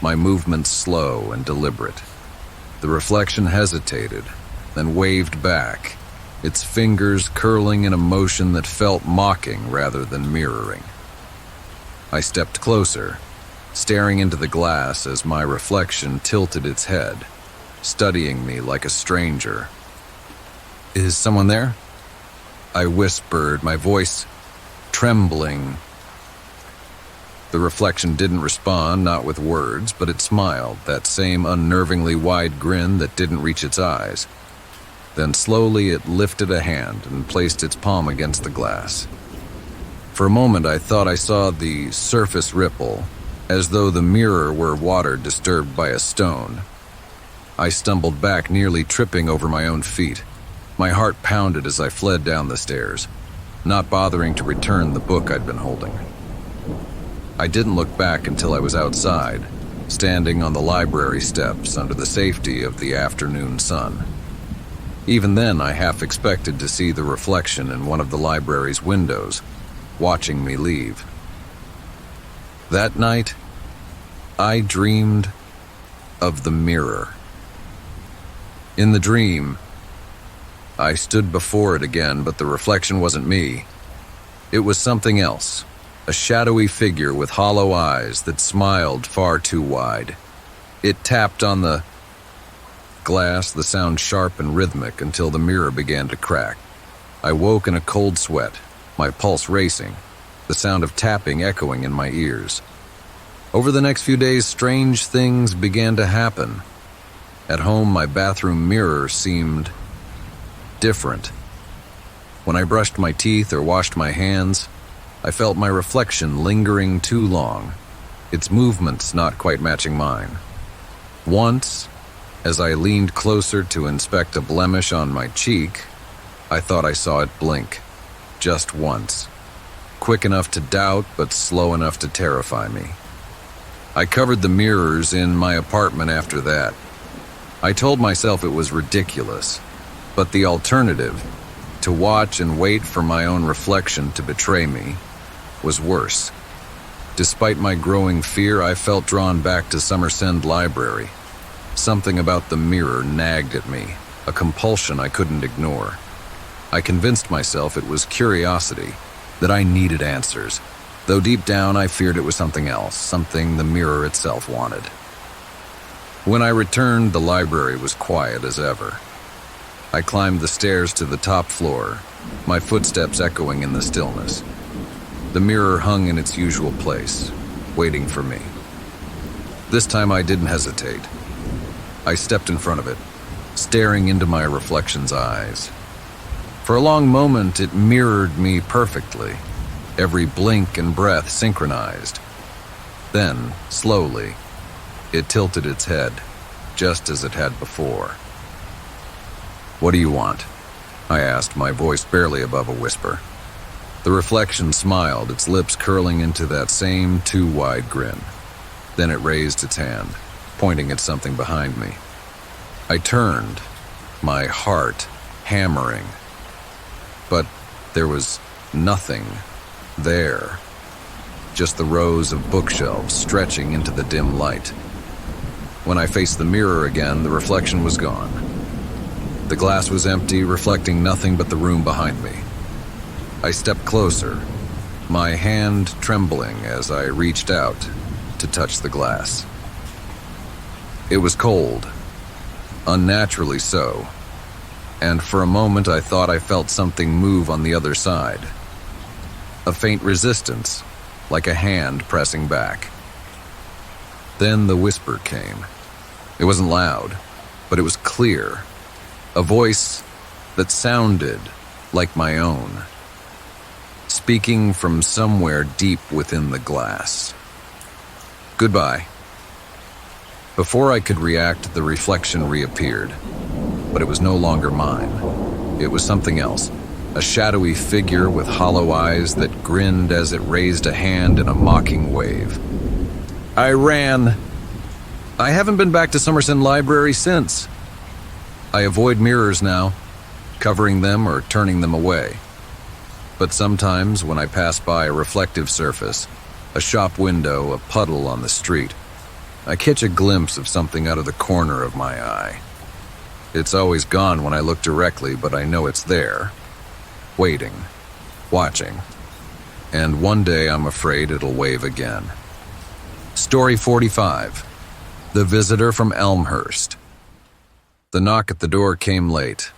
my movements slow and deliberate. The reflection hesitated, then waved back, its fingers curling in a motion that felt mocking rather than mirroring. I stepped closer, staring into the glass as my reflection tilted its head, studying me like a stranger. "Is someone there?" I whispered, my voice trembling. The reflection didn't respond, not with words, but it smiled, that same unnervingly wide grin that didn't reach its eyes. Then slowly it lifted a hand and placed its palm against the glass. For a moment I thought I saw the surface ripple, as though the mirror were water disturbed by a stone. I stumbled back, nearly tripping over my own feet. My heart pounded as I fled down the stairs, not bothering to return the book I'd been holding. I didn't look back until I was outside, standing on the library steps under the safety of the afternoon sun. Even then, I half expected to see the reflection in one of the library's windows, watching me leave. That night, I dreamed of the mirror. In the dream, I stood before it again, but the reflection wasn't me. It was something else, a shadowy figure with hollow eyes that smiled far too wide. It tapped on the glass, the sound sharp and rhythmic, until the mirror began to crack. I woke in a cold sweat, my pulse racing, the sound of tapping echoing in my ears. Over the next few days, strange things began to happen. At home, my bathroom mirror seemed different. When I brushed my teeth or washed my hands, I felt my reflection lingering too long, its movements not quite matching mine. Once, As I leaned closer to inspect a blemish on my cheek, I thought I saw it blink, just once. Quick enough to doubt, but slow enough to terrify me. I covered the mirrors in my apartment after that. I told myself it was ridiculous, but the alternative, to watch and wait for my own reflection to betray me, was worse. Despite my growing fear, I felt drawn back to Summersend Library. Something about the mirror nagged at me, a compulsion I couldn't ignore. I convinced myself it was curiosity, that I needed answers, though deep down I feared it was something else, something the mirror itself wanted. When I returned, the library was quiet as ever. I climbed the stairs to the top floor, my footsteps echoing in the stillness. The mirror hung in its usual place, waiting for me. This time I didn't hesitate. I stepped in front of it, staring into my reflection's eyes. For a long moment, it mirrored me perfectly, every blink and breath synchronized. Then, slowly, it tilted its head, just as it had before. "What do you want?" I asked, my voice barely above a whisper. The reflection smiled, its lips curling into that same too-wide grin. Then it raised its hand, pointing at something behind me. I turned, my heart hammering. But there was nothing there. Just the rows of bookshelves stretching into the dim light. When I faced the mirror again, the reflection was gone. The glass was empty, reflecting nothing but the room behind me. I stepped closer, my hand trembling as I reached out to touch the glass. It was cold, unnaturally so, and for a moment I thought I felt something move on the other side. A faint resistance, like a hand pressing back. Then the whisper came. It wasn't loud, but it was clear. A voice that sounded like my own, speaking from somewhere deep within the glass. "Goodbye." Before I could react, the reflection reappeared, but it was no longer mine. It was something else, a shadowy figure with hollow eyes that grinned as it raised a hand in a mocking wave. I ran. I haven't been back to Summersend Library since. I avoid mirrors now, covering them or turning them away. But sometimes when I pass by a reflective surface, a shop window, a puddle on the street, I catch a glimpse of something out of the corner of my eye. It's always gone when I look directly, but I know it's there, waiting, watching. And one day I'm afraid it'll wave again. Story 45. The Visitor from Elmhurst. The knock at the door came late,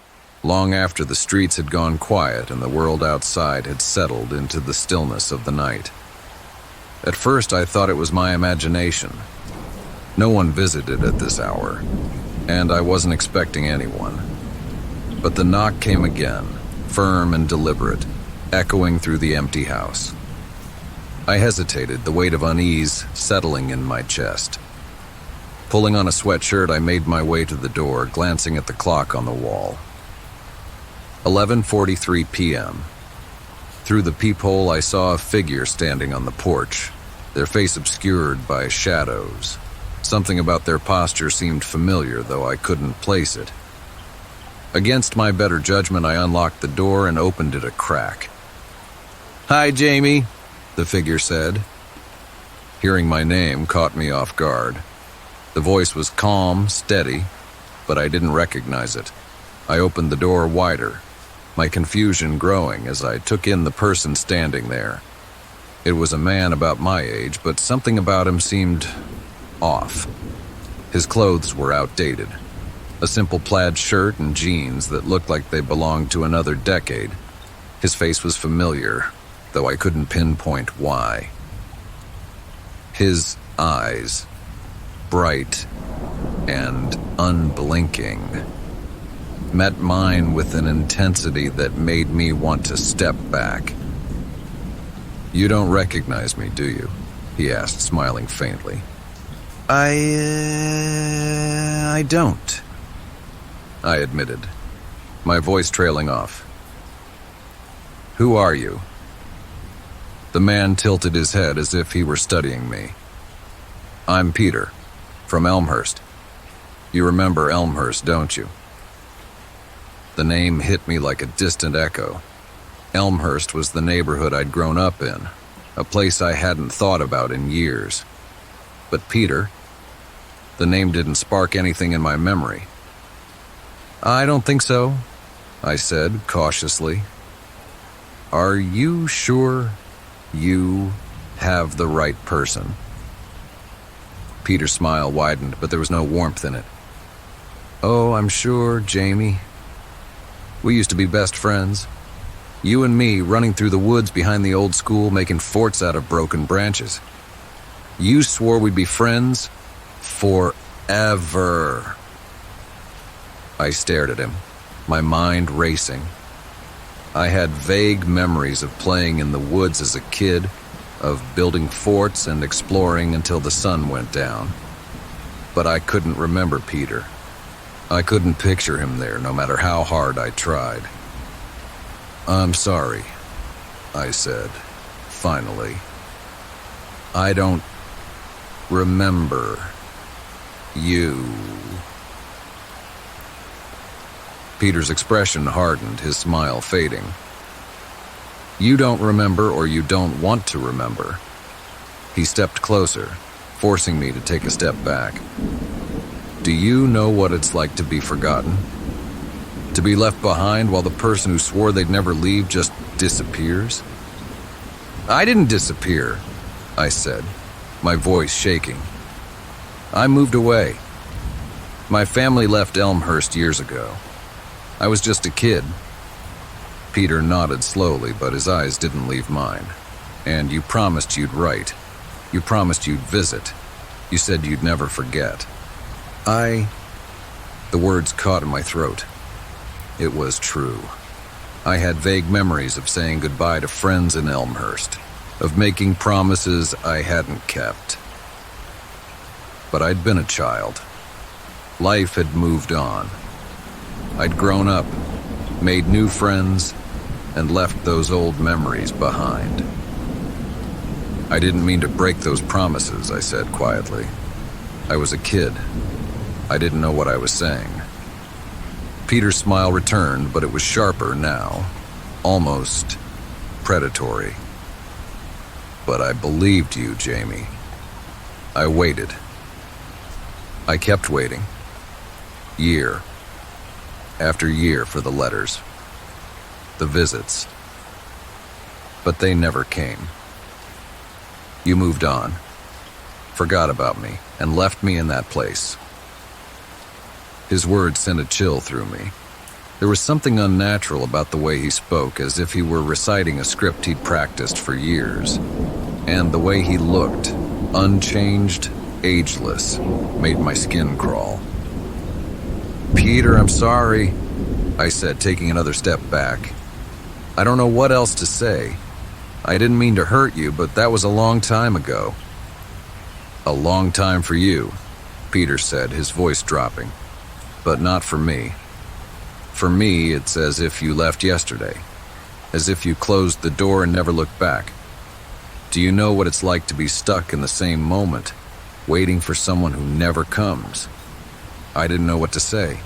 long after the streets had gone quiet and the world outside had settled into the stillness of the night. At first I thought it was my imagination. No one visited at this hour, and I wasn't expecting anyone. But the knock came again, firm and deliberate, echoing through the empty house. I hesitated, the weight of unease settling in my chest. Pulling on a sweatshirt, I made my way to the door, glancing at the clock on the wall. 11:43 p.m. Through the peephole, I saw a figure standing on the porch, their face obscured by shadows. Something about their posture seemed familiar, though I couldn't place it. Against my better judgment, I unlocked the door and opened it a crack. "Hi, Jamie," the figure said. Hearing my name caught me off guard. The voice was calm, steady, but I didn't recognize it. I opened the door wider, my confusion growing as I took in the person standing there. It was a man about my age, but something about him seemed off. His clothes were outdated. A simple plaid shirt and jeans that looked like they belonged to another decade. His face was familiar, though I couldn't pinpoint why. His eyes, bright and unblinking, met mine with an intensity that made me want to step back. "You don't recognize me, do you?" he asked, smiling faintly. I don't, I admitted, my voice trailing off. Who are you? The man tilted his head as if he were studying me. I'm Peter, from Elmhurst. You remember Elmhurst, don't you? The name hit me like a distant echo. Elmhurst was the neighborhood I'd grown up in, a place I hadn't thought about in years. But Peter, the name didn't spark anything in my memory. I don't think so, I said cautiously. Are you sure you have the right person? Peter's smile widened, but there was no warmth in it. Oh, I'm sure, Jamie. We used to be best friends. You and me running through the woods behind the old school making forts out of broken branches. You swore we'd be friends forever. I stared at him, my mind racing. I had vague memories of playing in the woods as a kid, of building forts and exploring until the sun went down. But I couldn't remember Peter. I couldn't picture him there, no matter how hard I tried. I'm sorry, I said, finally. I don't remember you. Peter's expression hardened, his smile fading. You don't remember, or you don't want to remember. He stepped closer, forcing me to take a step back. Do you know what it's like to be forgotten? To be left behind while the person who swore they'd never leave just disappears? I didn't disappear, I said, my voice shaking. I moved away. My family left Elmhurst years ago. I was just a kid. Peter nodded slowly, but his eyes didn't leave mine. And you promised you'd write. You promised you'd visit. You said you'd never forget. The words caught in my throat. It was true. I had vague memories of saying goodbye to friends in Elmhurst, of making promises I hadn't kept. But I'd been a child. Life had moved on. I'd grown up, made new friends, and left those old memories behind. I didn't mean to break those promises, I said quietly. I was a kid. I didn't know what I was saying. Peter's smile returned, but it was sharper now, almost predatory. But I believed you, Jamie. I waited. I kept waiting. Year after year for the letters, the visits. But they never came. You moved on, forgot about me, and left me in that place. His words sent a chill through me. There was something unnatural about the way he spoke, as if he were reciting a script he'd practiced for years. And the way he looked, unchanged, ageless, made my skin crawl. Peter, I'm sorry, I said, taking another step back. I don't know what else to say. I didn't mean to hurt you, but that was a long time ago. A long time for you, Peter said, his voice dropping. But not for me. For me, it's as if you left yesterday. As if you closed the door and never looked back. Do you know what it's like to be stuck in the same moment, waiting for someone who never comes? I didn't know what to say.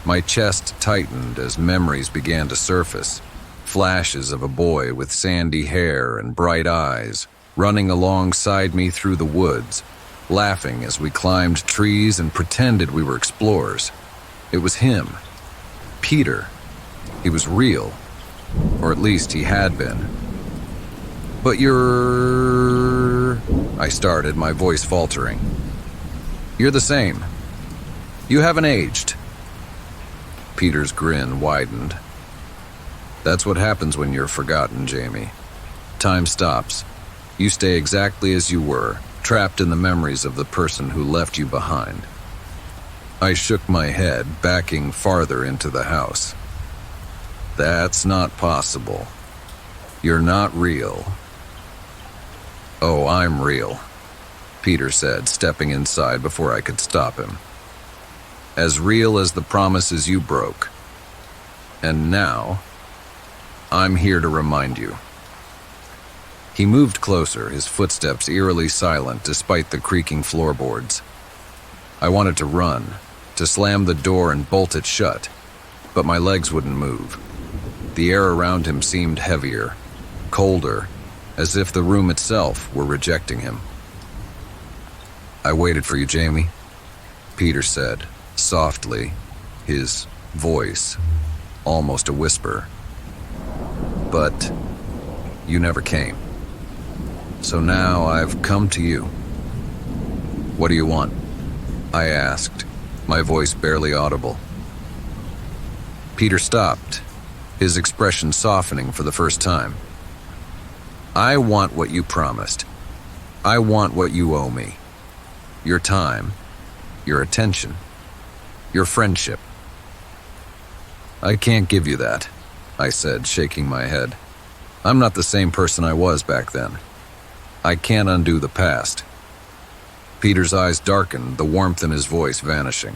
My chest tightened as memories began to surface. Flashes of a boy with sandy hair and bright eyes, running alongside me through the woods, laughing as we climbed trees and pretended we were explorers. It was him. Peter. He was real. Or at least he had been. But you're... I started, my voice faltering. You're the same. You haven't aged. Peter's grin widened. That's what happens when you're forgotten, Jamie. Time stops. You stay exactly as you were, trapped in the memories of the person who left you behind. I shook my head, backing farther into the house. That's not possible. You're not real. Oh, I'm real. Peter said, stepping inside before I could stop him. As real as the promises you broke. And now, I'm here to remind you. He moved closer, his footsteps eerily silent despite the creaking floorboards. I wanted to run, to slam the door and bolt it shut, but my legs wouldn't move. The air around him seemed heavier, colder, as if the room itself were rejecting him. I waited for you, Jamie, Peter said, softly, his voice almost a whisper. But you never came. So now I've come to you. What do you want? I asked, my voice barely audible. Peter stopped, his expression softening for the first time. I want what you promised. I want what you owe me. Your time, your attention, your friendship. I can't give you that, I said, shaking my head. I'm not the same person I was back then. I can't undo the past. Peter's eyes darkened, the warmth in his voice vanishing.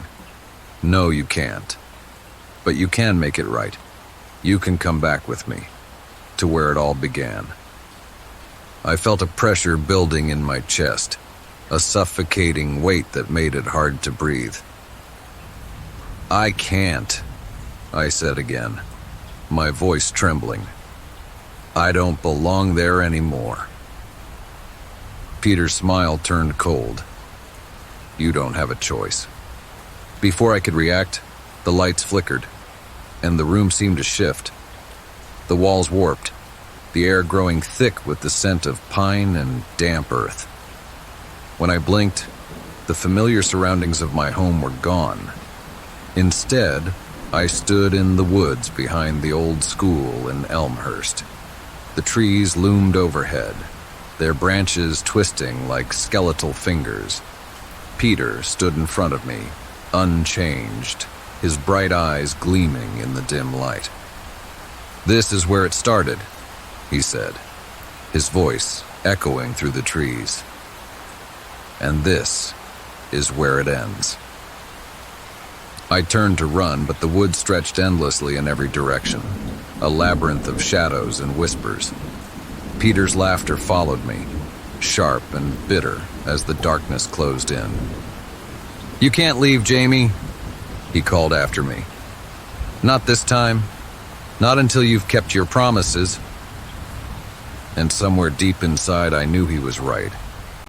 No, you can't. But you can make it right. You can come back with me, to where it all began. I felt a pressure building in my chest, a suffocating weight that made it hard to breathe. I can't, I said again, my voice trembling. I don't belong there anymore. Peter's smile turned cold. You don't have a choice. Before I could react, the lights flickered, and the room seemed to shift. The walls warped, the air growing thick with the scent of pine and damp earth. When I blinked, the familiar surroundings of my home were gone. Instead, I stood in the woods behind the old school in Elmhurst. The trees loomed overhead, their branches twisting like skeletal fingers. Peter stood in front of me, unchanged, his bright eyes gleaming in the dim light. This is where it started, he said, his voice echoing through the trees. And this is where it ends. I turned to run, but the woods stretched endlessly in every direction, a labyrinth of shadows and whispers. Peter's laughter followed me, sharp and bitter as the darkness closed in. You can't leave, Jamie, he called after me. Not this time. Not until you've kept your promises. And somewhere deep inside, I knew he was right.